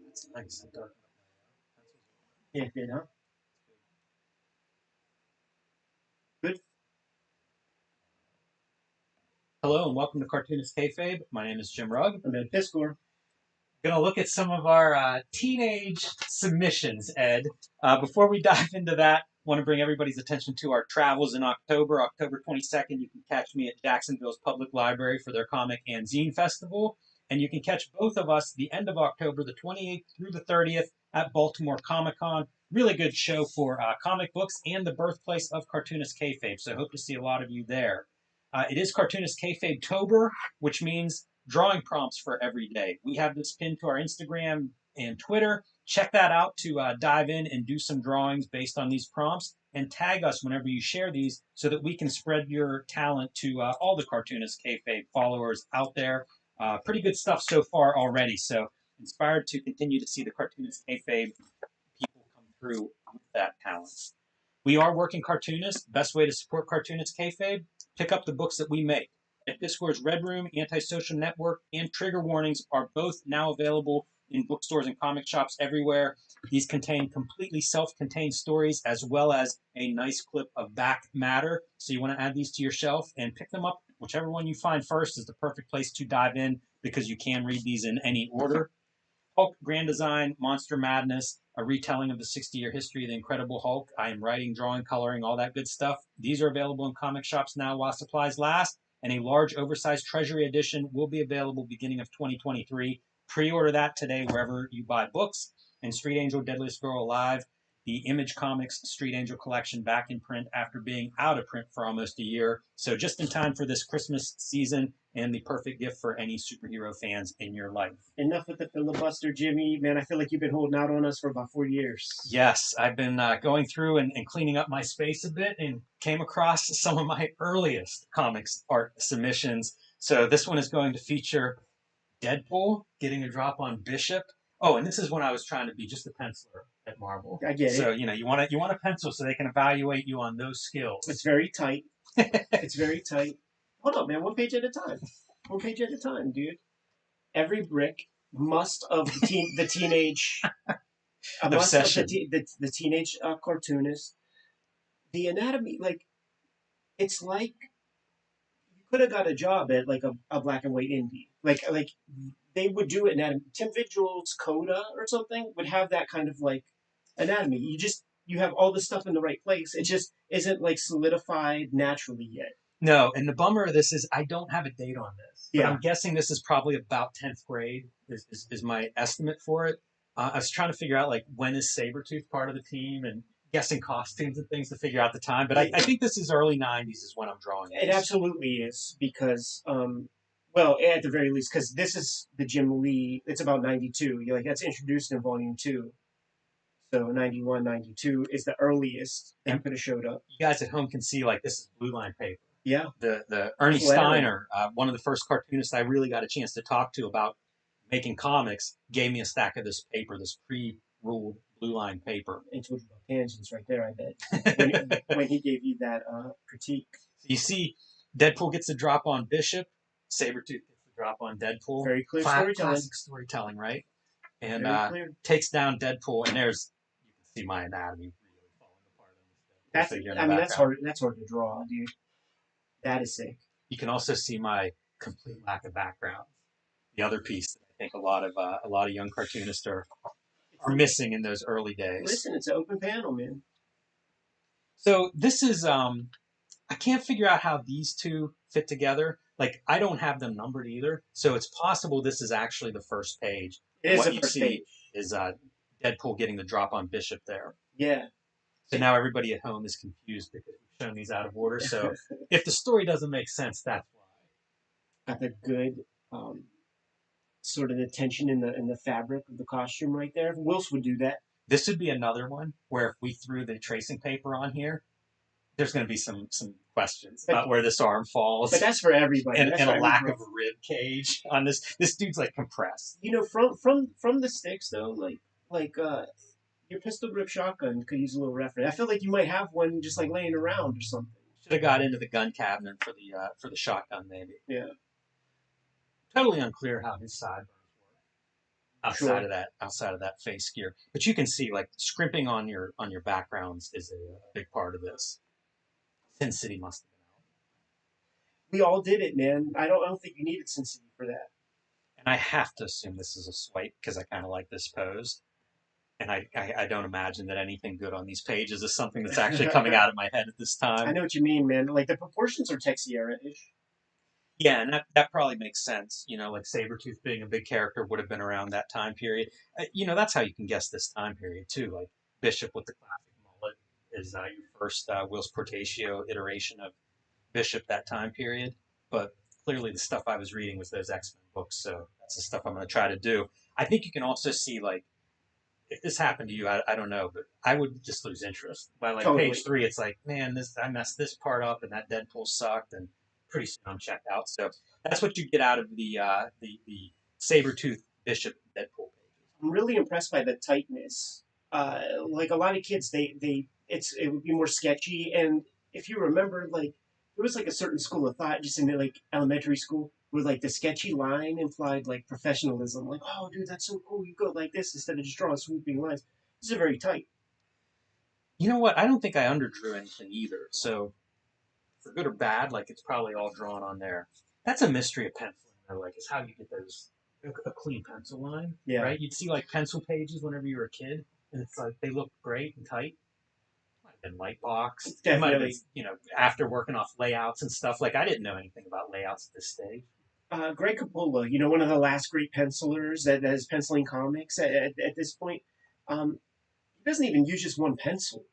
That's nice. Yeah, it did, huh? Good. Hello and welcome to Cartoonist Kayfabe. My name is Jim Rugg. I'm Ed Piscor. Going to look at some of our teenage submissions, Ed. Before we dive into that, want to bring everybody's attention to our travels in October. October 22nd, you can catch me at Jacksonville's Public Library for their Comic and Zine Festival. And you can catch both of us the end of October, the 28th through the 30th, at Baltimore Comic Con. Really good show for comic books and the birthplace of Cartoonist Kayfabe. So I hope to see a lot of you there. It is Cartoonist Kayfabe-tober, which means drawing prompts for every day. We have this pinned to our Instagram and Twitter. Check that out to dive in and do some drawings based on these prompts, and tag us whenever you share these so that we can spread your talent to all the Cartoonist Kayfabe followers out there. Pretty good stuff so far already, so inspired to continue to see the Cartoonist Kayfabe people come through with that talent. We are working Cartoonist. Best way to support Cartoonist Kayfabe, pick up the books that we make. At Discord's Red Room, Antisocial Network, and Trigger Warnings are both now available in bookstores and comic shops everywhere. These contain completely self-contained stories as well as a nice clip of back matter. So you want to add these to your shelf and pick them up. Whichever one you find first is the perfect place to dive in because you can read these in any order. Hulk Grand Design, Monster Madness, a retelling of the 60-year history of the Incredible Hulk. I am writing, drawing, coloring, all that good stuff. These are available in comic shops now while supplies last. And a large oversized Treasury edition will be available beginning of 2023. Pre-order that today wherever you buy books. And Street Angel, Deadliest Girl Alive, the Image Comics Street Angel collection back in print after being out of print for almost a year. So just in time for this Christmas season and the perfect gift for any superhero fans in your life. Enough with the filibuster, Jimmy. Man, I feel like you've been holding out on us for about 4 years. Yes, I've been going through and cleaning up my space a bit and came across some of my earliest comics art submissions. So this one is going to feature Deadpool getting a drop on Bishop. Oh, and this is when I was trying to be just a penciler at Marvel. I get it. So, you want a pencil so they can evaluate you on those skills. It's very tight. It's very tight. Hold on, man. One page at a time. One page at a time, dude. Every brick must of the teenage Obsession. Must of the teenage cartoonist. The anatomy, it's like you could have got a job at like a black and white indie. Like they would do anatomy. Tim Vigil's Coda or something would have that kind of like anatomy. You just you have all the stuff in the right place. It just isn't like solidified naturally yet. No, and the bummer of this is I don't have a date on this, but Yeah. I'm guessing this is probably about 10th grade is my estimate for it. I was trying to figure out like when is Sabretooth part of the team and guessing costumes and things to figure out the time, but I think this is early 90s is when I'm drawing It this. absolutely is because, well, at the very least, because this is the Jim Lee. It's about 92. You're like that's introduced in Volume 2. So 91, 92 is the earliest that could have showed up. You guys at home can see like this is blue line paper. Yeah. The Ernie It's lettering. Steiner, one of the first cartoonists I really got a chance to talk to about making comics, gave me a stack of this paper, this pre-ruled blue line paper. And told you about tangents right there, I bet. when he gave you that critique. So you see, Deadpool gets the drop on Bishop, Sabretooth gets the drop on Deadpool. Very clear storytelling. Classic storytelling, right? And Very clear. takes down Deadpool, and there's you can see my anatomy really falling apart on this Deadpool. That's hard. That's hard to draw, dude. That is sick. You can also see my complete lack of background. The other piece that I think a lot of young cartoonists are missing in those early days. Listen, it's an open panel, man. So this is I can't figure out how these two fit together. Like I don't have them numbered either, so it's possible this is actually the first page. It is what the you first see page. is Deadpool getting the drop on Bishop there. Yeah. So now everybody at home is confused because we've shown these out of order. So if the story doesn't make sense, that's why. Got the good sort of the tension in the fabric of the costume right there. Wills would do that. This would be another one where if we threw the tracing paper on here, there's going to be some questions about where this arm falls. But that's for everybody. And for a lack of a rib cage on this. This dude's like compressed. You know, from the sticks though, like your pistol grip shotgun could use a little reference. I feel like you might have one just like laying around or something. Should have got into the gun cabinet for the shotgun maybe. Yeah. Totally unclear how his sideburns work outside of that face gear. But you can see like scrimping on your backgrounds is a big part of this. Sin City must have been out. We all did it, man. I don't think you needed Sin City for that. And I have to assume this is a swipe because I kind of like this pose. And I don't imagine that anything good on these pages is something that's actually coming out of my head at this time. I know what you mean, man. Like the proportions are Texiera-ish. Yeah, and that probably makes sense. You know, like Sabretooth being a big character would have been around that time period. You know, that's how you can guess this time period, too. Like Bishop with the classic mullet is your first Whilce Portatio iteration of Bishop that time period. But clearly the stuff I was reading was those X-Men books, so that's the stuff I'm going to try to do. I think you can also see, like, if this happened to you, I don't know, but I would just lose interest. By like Totally. page 3, it's like, man, I messed this part up, and that Deadpool sucked, and pretty soon I'm checked out. So that's what you get out of the Sabretooth Bishop Deadpool pages. I'm really impressed by the tightness. Like a lot of kids, it would be more sketchy. And if you remember, like there was like a certain school of thought just in like elementary school where like the sketchy line implied like professionalism. Like, oh, dude, that's so cool. You go like this instead of just drawing swooping lines. This is very tight. You know what? I don't think I underdrew anything either. So for good or bad, like it's probably all drawn on there. That's a mystery of penciling, though. Like, is how you get those a clean pencil line. Yeah. Right? You'd see like pencil pages whenever you were a kid, and it's like they look great and tight. Might have been Lightbox. It might have been, you know, after working off layouts and stuff. Like I didn't know anything about layouts at this stage. Greg Capullo, you know, one of the last great pencilers that is penciling comics at this point. He doesn't even use just one pencil.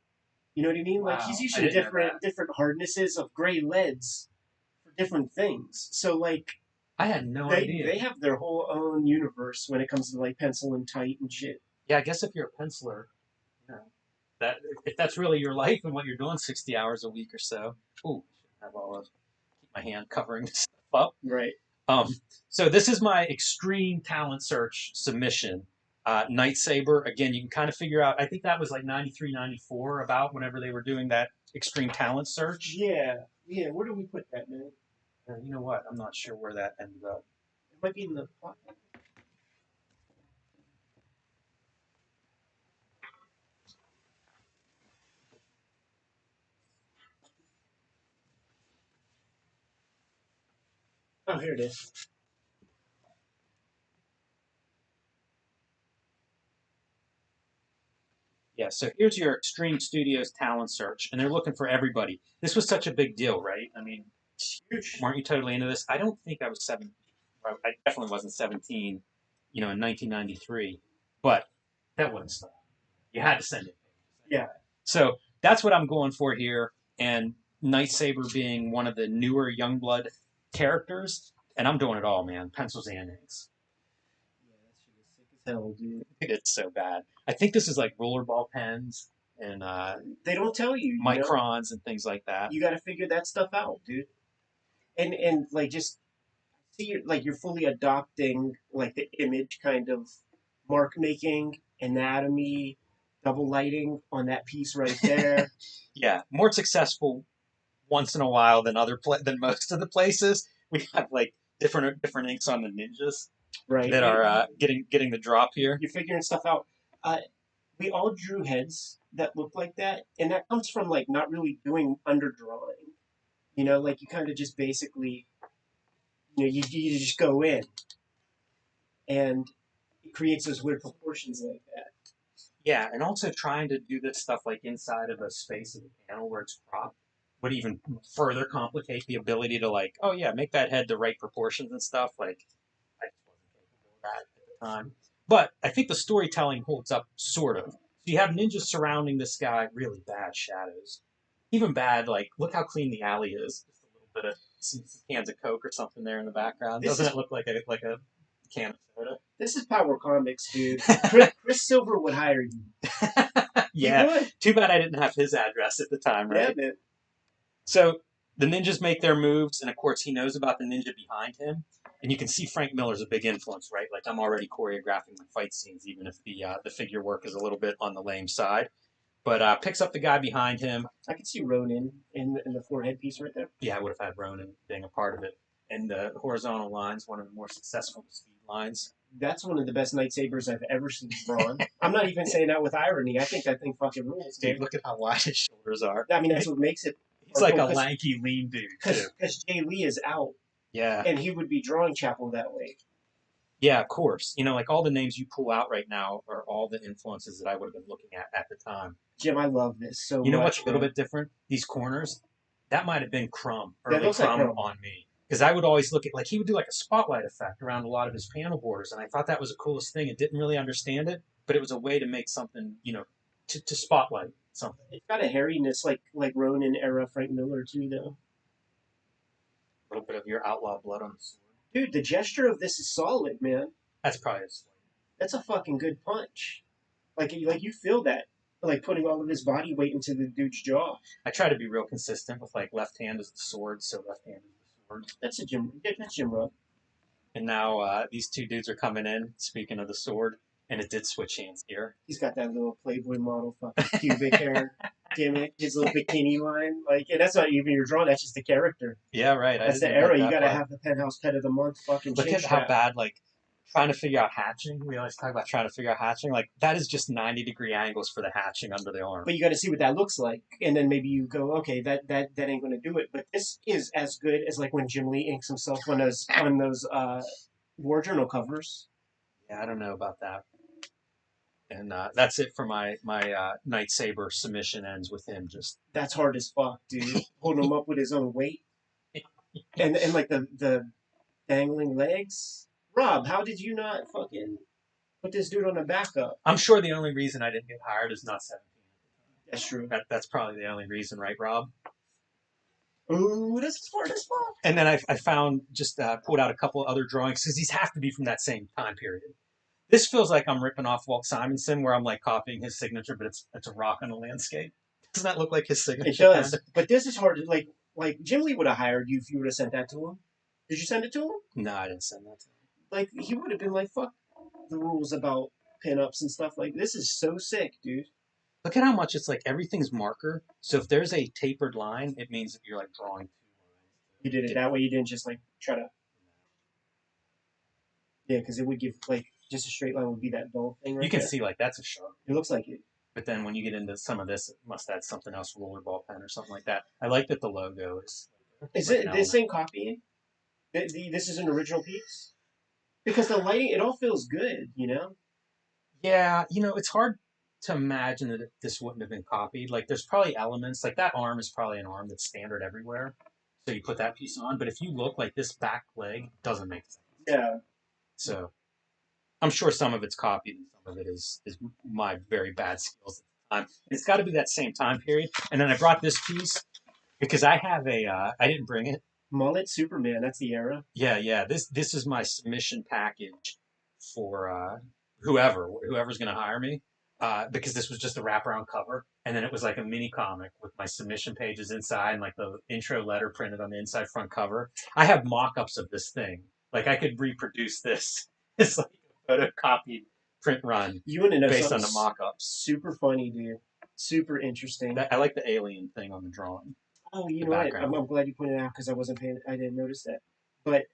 You know what I mean? Wow. Like he's using different hardnesses of gray leads for different things. So like I had no idea. They have their whole own universe when it comes to like pencil and tight and shit. Yeah, I guess if you're a penciler, you know, that if that's really your life and what you're doing 60 hours a week or so. Ooh, I should have all of keep my hand covering this stuff up. Right. So this is my extreme talent search submission. Night Saber, again, you can kind of figure out, I think that was like 93, 94, about whenever they were doing that extreme talent search. Yeah. Where do we put that, man? You know what? I'm not sure where that ended up. It might be in the plot. Oh, here it is. Yeah, so here's your Extreme Studios talent search, and they're looking for everybody. This was such a big deal, right? I mean, It's huge. weren't you totally into this? I don't think I was 17. I definitely wasn't 17, in 1993. But that wouldn't stop. You had to send it. Yeah. So that's what I'm going for here. And Night Saber being one of the newer Youngblood characters, and I'm doing it all, man. Pencils and inks. Yeah, that shit is sick as hell, dude. It's so bad. I think this is like rollerball pens and They don't tell you, microns and things like that. You got to figure that stuff out, dude. And like just see, like you're fully adopting like the image kind of mark making, anatomy, double lighting on that piece right there. Yeah, more successful once in a while than than most of the places. We have like different inks on the ninjas Right. that are getting the drop here. You're figuring stuff out. We all drew heads that look like that, and that comes from like not really doing underdrawing. Like you kind of just basically, you just go in, and it creates those weird proportions like that. Yeah, and also trying to do this stuff like inside of a space of the panel where it's cropped would even further complicate the ability to like, oh yeah, make that head the right proportions and stuff. Like, I just wasn't capable of that at the time. But I think the storytelling holds up sort of. So you have ninjas surrounding this guy, really bad shadows. Even bad, like, look how clean the alley is. Just a little bit of some cans of Coke or something there in the background. Doesn't it look like a can of soda? This is Power Comics, dude. Chris Silver would hire you. Yeah. He would. Too bad I didn't have his address at the time, right? Yeah, man. So the ninjas make their moves, and of course he knows about the ninja behind him. And you can see Frank Miller's a big influence, right? Like I'm already choreographing my fight scenes, even if the figure work is a little bit on the lame side. But picks up the guy behind him. I could see Ronin in the forehead piece right there. Yeah, I would have had Ronin being a part of it. And the horizontal lines, one of the more successful speed lines. That's one of the best Night Sabers I've ever seen drawn. I'm not even saying that with irony. I think that thing fucking rules, dude. Dude, look at how wide his shoulders are. I mean, that's what makes it. He's like a lanky, lean dude, too. Because Jay Lee is out. Yeah. And he would be drawing Chapel that way. Yeah, of course. Like all the names you pull out right now are all the influences that I would have been looking at the time. Jim, I love this so much. You know what's a little bit different? These corners, that might have been Crumb, early Crumb on me. Because I would always look at, like, he would do like a spotlight effect around a lot of his panel borders, and I thought that was the coolest thing and didn't really understand it, but it was a way to make something, to spotlight something. It's got a hairiness like Ronin era Frank Miller, too, though. A little bit of your outlaw blood on the sword. Dude, the gesture of this is solid, man. That's probably a sword. That's a fucking good punch. Like you feel that. Like putting all of his body weight into the dude's jaw. I try to be real consistent with like left hand is the sword, so left hand is the sword. That's Jim Rub. And now these two dudes are coming in, speaking of the sword, and it did switch hands here. He's got that little Playboy model fucking pubic hair gimmick, his little bikini line. Like, and that's not even your drawing, that's just the character. Yeah, right. That's the era. You gotta have the Penthouse Pet of the Month fucking Look at how bad, like, trying to figure out hatching. We always talk about trying to figure out hatching. Like, that is just 90-degree angles for the hatching under the arm. But you got to see what that looks like. And then maybe you go, okay, that ain't going to do it. But this is as good as, like, when Jim Lee inks himself on those War Journal covers. Yeah, I don't know about that. And that's it for my Night Saber submission ends with him just... That's hard as fuck, dude. Holding him up with his own weight. And like, the dangling legs... Rob, how did you not fucking put this dude on a backup? I'm sure the only reason I didn't get hired is not 17. That's true. That's probably the only reason, right, Rob? Ooh, this is hard as fuck. And then I found, just pulled out a couple of other drawings, because these have to be from that same time period. This feels like I'm ripping off Walt Simonson, where I'm like copying his signature, but it's a rock on a landscape. Doesn't that look like his signature? It does. But this is hard. Like Jim Lee would have hired you if you would have sent that to him. Did you send it to him? No, I didn't send that to him. Like, he would have been like, fuck the rules about pinups and stuff. Like, this is so sick, dude. Look at how much it's like everything's marker. So if there's a tapered line, it means that you're like drawing two lines. You did it that way. You didn't just like try to. Yeah, because it would give like just a straight line would be that dull thing. Right you can there. see like that's a sharp. It looks like it. But then when you get into some of this, it must add something else, rollerball pen or something like that. I like that the logo is. Is it this ain't copying? This is an original piece. Because the lighting, it all feels good, you know. Yeah, it's hard to imagine that this wouldn't have been copied. Like, there's probably elements, like that arm is probably an arm that's standard everywhere. So you put that piece on. But if you look, like, this back leg doesn't make sense. Yeah. So I'm sure some of it's copied and some of it is my very bad skills at the time. And it's got to be that same time period. And then I brought this piece because I have I didn't bring it. Mullet Superman, that's the era. Yeah. This is my submission package for whoever's going to hire me. Because this was just a wraparound cover, and then it was like a mini comic with my submission pages inside and like the intro letter printed on the inside front cover. I have mock-ups of this thing. Like, I could reproduce this. It's like a photocopied print run You want to know based on something the mock-ups. super funny, dude. Super interesting. I like the alien thing on the drawing. Oh, you the know what? background. I'm glad you pointed it out because I didn't notice that. But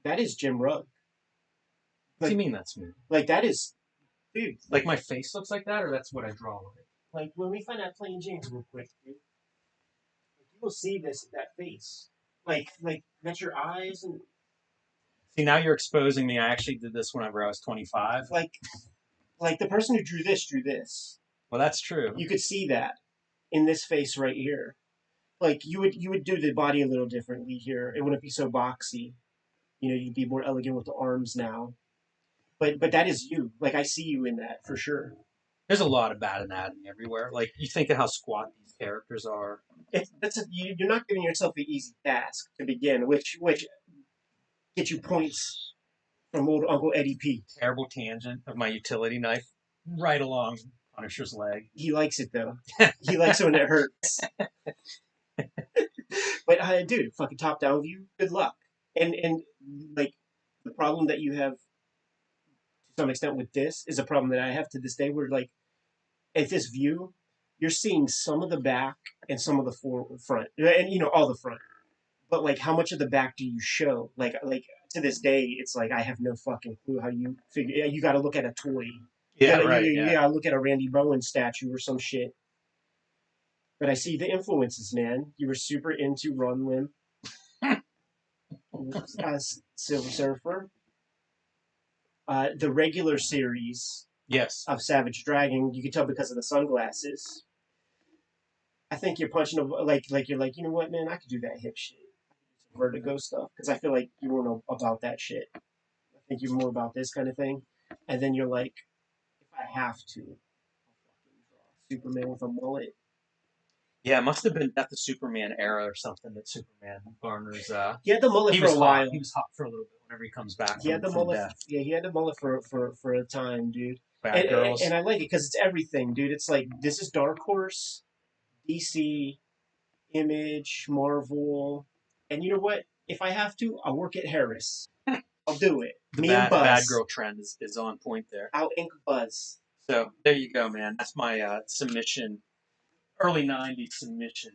that is Jim Rugg. What do you mean that's me? Like, that is, dude. Like, my face looks like that, or that's what I draw with it? Like, when we find out Plain James real quick, dude, you will see that face. Like, that's your eyes and See, now you're exposing me. I actually did this whenever I was 25. like the person who drew this. Well, that's true. You could see that in this face right here. Like, you would do the body a little differently here. It wouldn't be so boxy. You know, you'd be more elegant with the arms now. But that is you. Like, I see you in that for sure. There's a lot of bad anatomy everywhere. Like, you think of how squat these characters are. You're not giving yourself the easy task to begin, which get you points from old Uncle Eddie P. Terrible tangent of my utility knife right along Punisher's leg. He likes it though. He likes it when it hurts. But dude, fucking top down view. Good luck. And like the problem that you have to some extent with this is a problem that I have to this day. Where like at this view, you're seeing some of the back and some of the front, and you know all the front. But like, how much of the back do you show? Like to this day, it's like I have no fucking clue how you figure. You got to look at a toy. Yeah, You right. gotta look at a Randy Bowen statue or some shit. But I see the influences, man. You were super into Run Limb, Silver Surfer, the regular series Yes. of Savage Dragon. You can tell because of the sunglasses. I think you're punching you're like, you know what, man? I could do that hip shit. Vertigo stuff because I feel like you won't know about that shit. I think you're more about this kind of thing. And then you're like, if I have to, I'll fucking draw Superman with a mullet. Yeah, it must have been Death of Superman era or something that Superman garners. He had the mullet He for was a hot. while. He was hot for a little bit whenever he comes back. He had the from mullet. death. Yeah, he had the mullet for a time, dude. Bad Girls. And I like it because it's everything, dude. It's like this is Dark Horse, DC, Image, Marvel, and you know what? If I have to, I'll work at Harris. I'll do it. The and Buzz. bad girl trend is on point there. I'll ink Buzz. So there you go, man. That's my submission, early '90s submission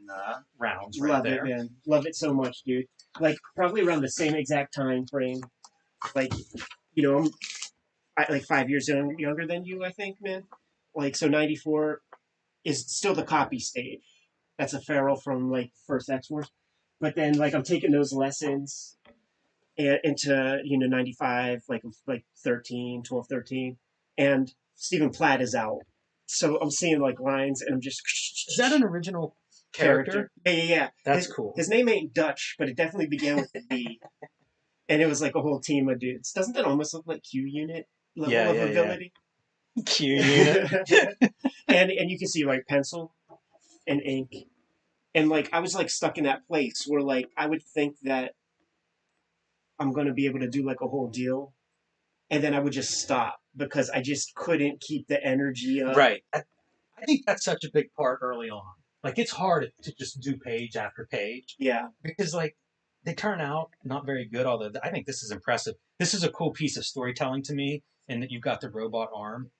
rounds right Love there. it, man. Love it so much, dude. Like probably around the same exact time frame. Like, you know, I'm like 5 years younger than you, I think, man. Like so, '94 is still the copy stage. That's a Farrell from like first X-Force. But then like I'm taking those lessons into, you know, 95, like 13, 12, 13. And Stephen Platt is out. So I'm seeing like lines and I'm just... Is that an original character? Yeah. That's cool. His name ain't Dutch, but it definitely began with a D. And it was like a whole team of dudes. Doesn't that almost look like Q Unit level of ability? Yeah. Q Unit. and you can see like pencil and ink. And like I was like stuck in that place where like I would think that I'm gonna be able to do like a whole deal, and then I would just stop because I just couldn't keep the energy up. Right. I think that's such a big part early on. Like it's hard to just do page after page. Yeah. Because like they turn out not very good. Although I think this is impressive. This is a cool piece of storytelling to me, and that you've got the robot arm.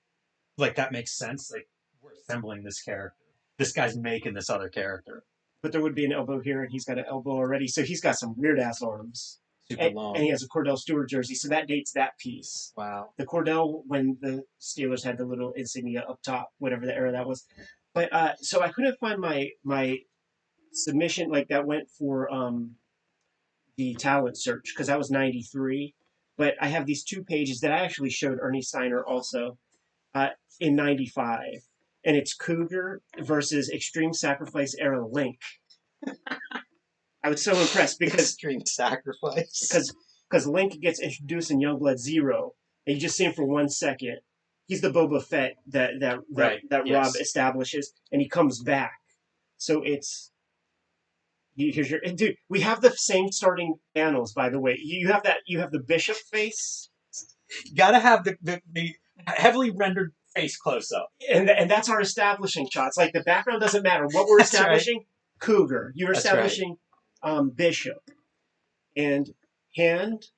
Like that makes sense. Like we're assembling this character. This guy's making this other character. But there would be an elbow here, and he's got an elbow already, so he's got some weird ass arms. Super long. And he has a Cordell Stewart jersey, so that dates that piece. Wow. The Cordell, when the Steelers had the little insignia up top, whatever the era that was. But so I couldn't find my submission like that went for the talent search because that was '93. But I have these 2 pages that I actually showed Ernie Steiner also, uh, in '95, and it's Cougar versus Extreme Sacrifice era Link. I was so impressed Extreme sacrifice. because Link gets introduced in Youngblood Zero, and you just see him for 1 second. He's the Boba Fett that Rob Yes. establishes, and he comes back. So it's here's your and dude. We have the same starting panels, by the way. You have that. You have the bishop face, You gotta have the heavily rendered face close up. and that's our establishing shots. Like the background doesn't matter. What we're That's right. establishing, Cougar. You're That's right. establishing Bishop, and Hand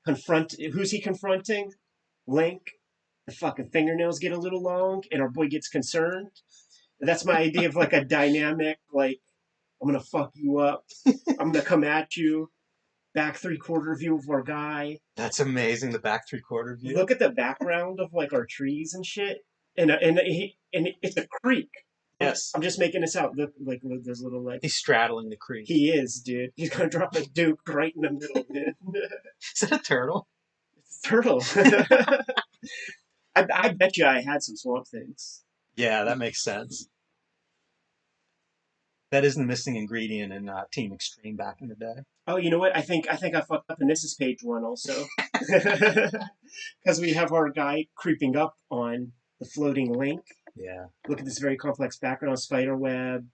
who's he confronting? Link. The fucking fingernails get a little long, and our boy gets concerned. That's my idea of like a dynamic, like, I'm gonna fuck you up. I'm gonna come at you. Back 3/4 view of our guy. That's amazing. The back 3/4 view. Look at the background of like our trees and shit, and it's a creek. Yes. I'm just making this out. Look, like those little like. He's straddling the creek. He is, dude. He's gonna drop a duke right in the middle, dude. Is that a turtle? It's a turtle. I bet you I had some swamp things. Yeah, that makes sense. That is the missing ingredient in Team Extreme back in the day. Oh, you know what? I think I fucked up, and this is page 1 also, because we have our guy creeping up on the floating Link. Yeah. Look at this very complex background: spider web,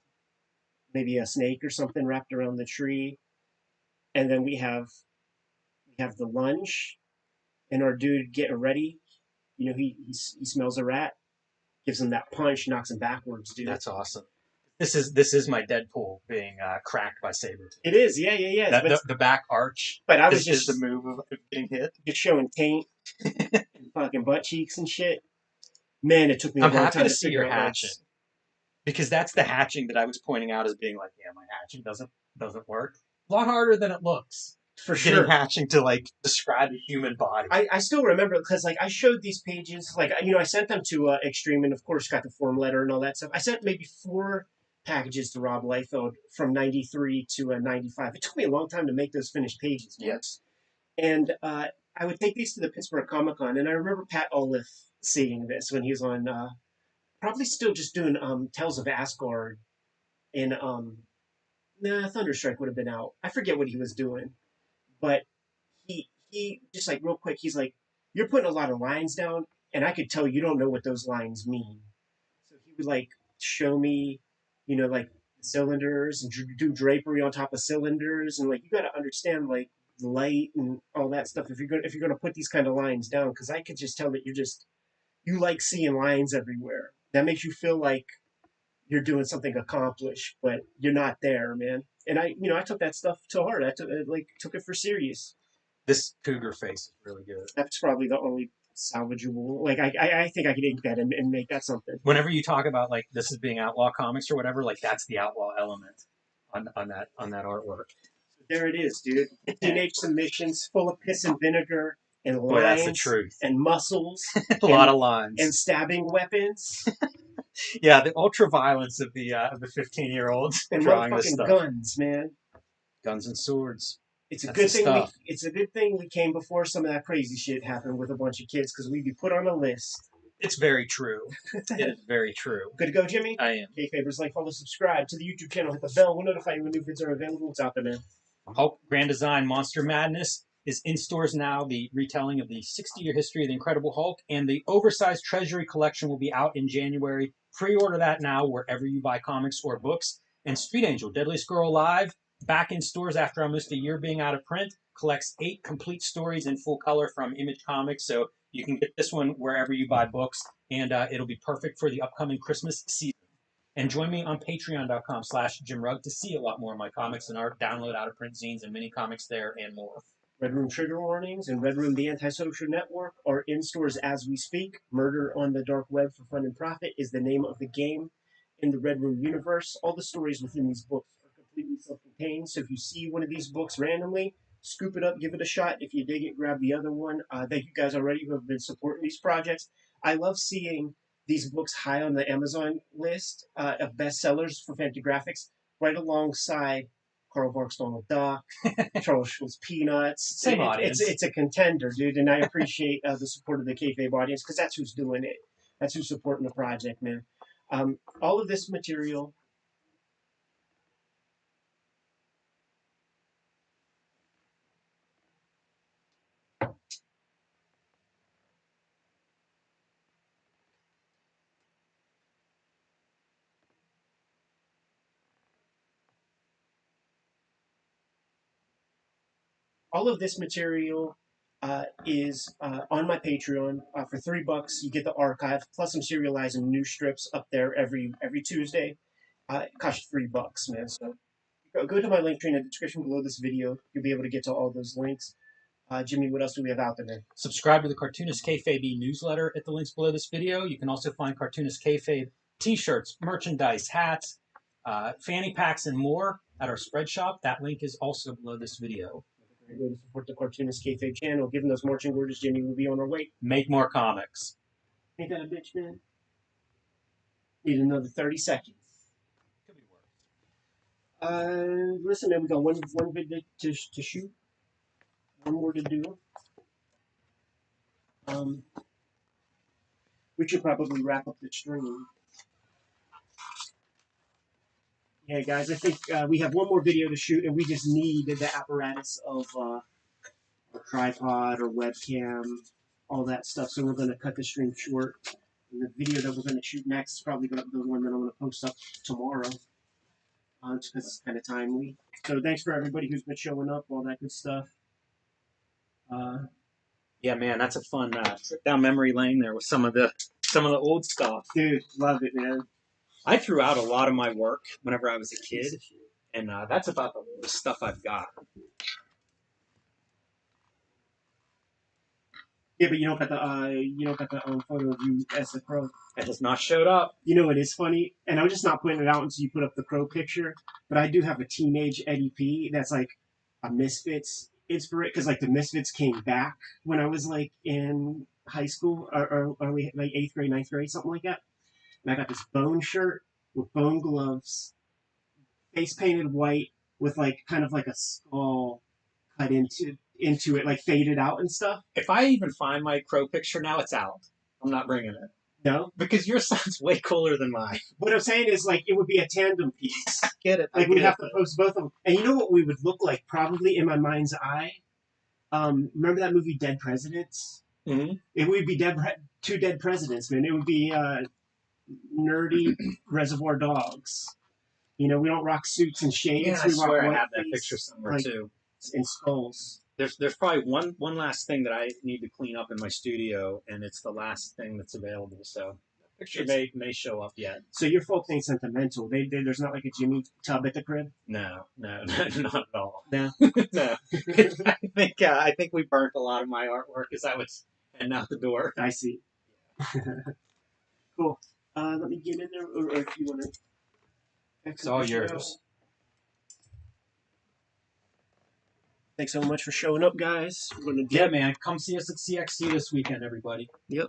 maybe a snake or something wrapped around the tree, and then we have the lunge, and our dude getting ready. You know, he smells a rat, gives him that punch, knocks him backwards, dude. That's awesome. This is my Deadpool being cracked by Sabretooth. It is, yeah. The back arch. But I was is just the move of getting hit. Just showing taint, and fucking butt cheeks and shit. Man, it took me a I'm long happy time to to see figure your out hatching, because that's the hatching that I was pointing out as being like, yeah, my hatching doesn't work. A lot harder than it looks. For Getting sure. hatching to like describe a human body. I still remember because like I showed these pages, like, you know, I sent them to Extreme, and of course got the form letter and all that stuff. I sent maybe 4 packages to Rob Liefeld from '93 to '95. It took me a long time to make those finished pages. Man. Yes. And I would take these to the Pittsburgh Comic Con, and I remember Pat Olive seeing this when he was on, probably still just doing Tales of Asgard, and Thunderstrike would have been out. I forget what he was doing, but he just like real quick, he's like, "You're putting a lot of lines down, and I could tell you don't know what those lines mean." So he would like show me, you know, like the cylinders and do drapery on top of cylinders, and like you got to understand like the light and all that stuff if you're gonna put these kind of lines down, because I could just tell that you like seeing lines everywhere. That makes you feel like you're doing something accomplished, but you're not there, man. And I took that stuff to heart. I took it for serious. This cougar face is really good. That's probably the only salvageable. Like I think I could ink that and make that something. Whenever you talk about like this is being outlaw comics or whatever, like that's the outlaw element on that artwork. There it is, dude. Teenage submissions full of piss and vinegar and lines. Boy, that's the truth. And muscles. A lot of lines. And stabbing weapons. Yeah, the ultra violence of the 15-year-olds and drawing this motherfucking stuff. guns, man. Guns and swords. It's a That's good the thing. stuff. It's a good thing we came before some of that crazy shit happened with a bunch of kids, because we'd be put on a list. It's very true. It is very true. Good to go, Jimmy? I am. Kayfabers, like, follow, subscribe to the YouTube channel, hit the bell. We'll notify you when new vids are available. It's out there, man. Hulk Grand Design Monster Madness is in stores now. The retelling of the 60-year history of the Incredible Hulk and the oversized Treasury collection will be out in January. Pre-order that now wherever you buy comics or books. And Street Angel, Deadliest Girl Alive, back in stores after almost a year being out of print, collects 8 complete stories in full color from Image Comics. So you can get this one wherever you buy books, and it'll be perfect for the upcoming Christmas season. And join me on patreon.com/JimRugg to see a lot more of my comics and art, download out-of-print zines and mini comics there, and more. Red Room Trigger Warnings and Red Room The Antisocial Network are in stores as we speak. Murder on the Dark Web for Fun and Profit is the name of the game in the Red Room universe. All the stories within these books are completely self-contained, so if you see one of these books randomly, scoop it up, give it a shot. If you dig it, grab the other one. Thank you guys already who have been supporting these projects. I love seeing these books high on the Amazon list of bestsellers for Fantagraphics, right alongside Carl Barks Donald Duck, Charles Schulz Peanuts. Same audience. It's a contender, dude, and I appreciate the support of the Kayfabe audience because that's who's doing it. That's who's supporting the project, man. All of this material. All of this material is on my Patreon for $3. You get the archive plus some serialized and new strips up there every Tuesday. It costs you $3, man. So go to my link tree in the description below this video. You'll be able to get to all those links. Jimmy, what else do we have out there, man? Subscribe to the Cartoonist Kayfabe newsletter at the links below this video. You can also find Cartoonist Kayfabe t-shirts, merchandise, hats, fanny packs, and more at our spread shop. That link is also below this video. Great way to support the Cartoonist Kayfabe channel. Given those marching orders, Jimmy will be on our way. Make more comics. Ain't that a bitch, man? Need another 30 seconds. Could be worse. Listen, man, we got one video to shoot. One more to do. We should probably wrap up the stream. Yeah, guys, I think we have one more video to shoot, and we just need the apparatus of a tripod or webcam, all that stuff. So we're going to cut the stream short. And the video that we're going to shoot next is probably the one that I'm going to post up tomorrow, just because it's kind of timely. So thanks for everybody who's been showing up, all that good stuff. Yeah, man, that's a fun trip down memory lane there with some of the old stuff. Dude, love it, man. I threw out a lot of my work whenever I was a kid, and that's about the stuff I've got. Yeah, but you don't got the photo of you as the crow. It has not showed up. You know, it is funny, and I'm just not putting it out until you put up the crow picture. But I do have a teenage Eddie P. That's like a Misfits inspiration, because like the Misfits came back when I was like in high school or early, like 8th grade, 9th grade, something like that. And I got this bone shirt with bone gloves, face painted white with like kind of like a skull cut into it, like faded out and stuff. If I even find my crow picture now, it's out. I'm not bringing it. No? Because your sounds way cooler than mine. What I'm saying is, like, it would be a tandem piece. Get it. Like, we'd have to post both of them. And you know what we would look like, probably, in my mind's eye? Remember that movie, Dead Presidents? Mm-hmm. It would be two dead presidents, man. It would be nerdy Reservoir Dogs. You know, we don't rock suits and shades. Yeah, I we swear rock I have that face, picture somewhere, like, too. And skulls. There's probably one last thing that I need to clean up in my studio, and it's the last thing that's available. So that picture may show up yet. So your folks ain't sentimental. There's not like a Jimmy tub at the crib? No, not at all. No? No. I think we burnt a lot of my artwork as I was heading out the door. I see. Cool. Let me get in there, or if you want to. It's all yours. Thanks so much for showing up, guys. Yeah, man. Come see us at CXC this weekend, everybody. Yep.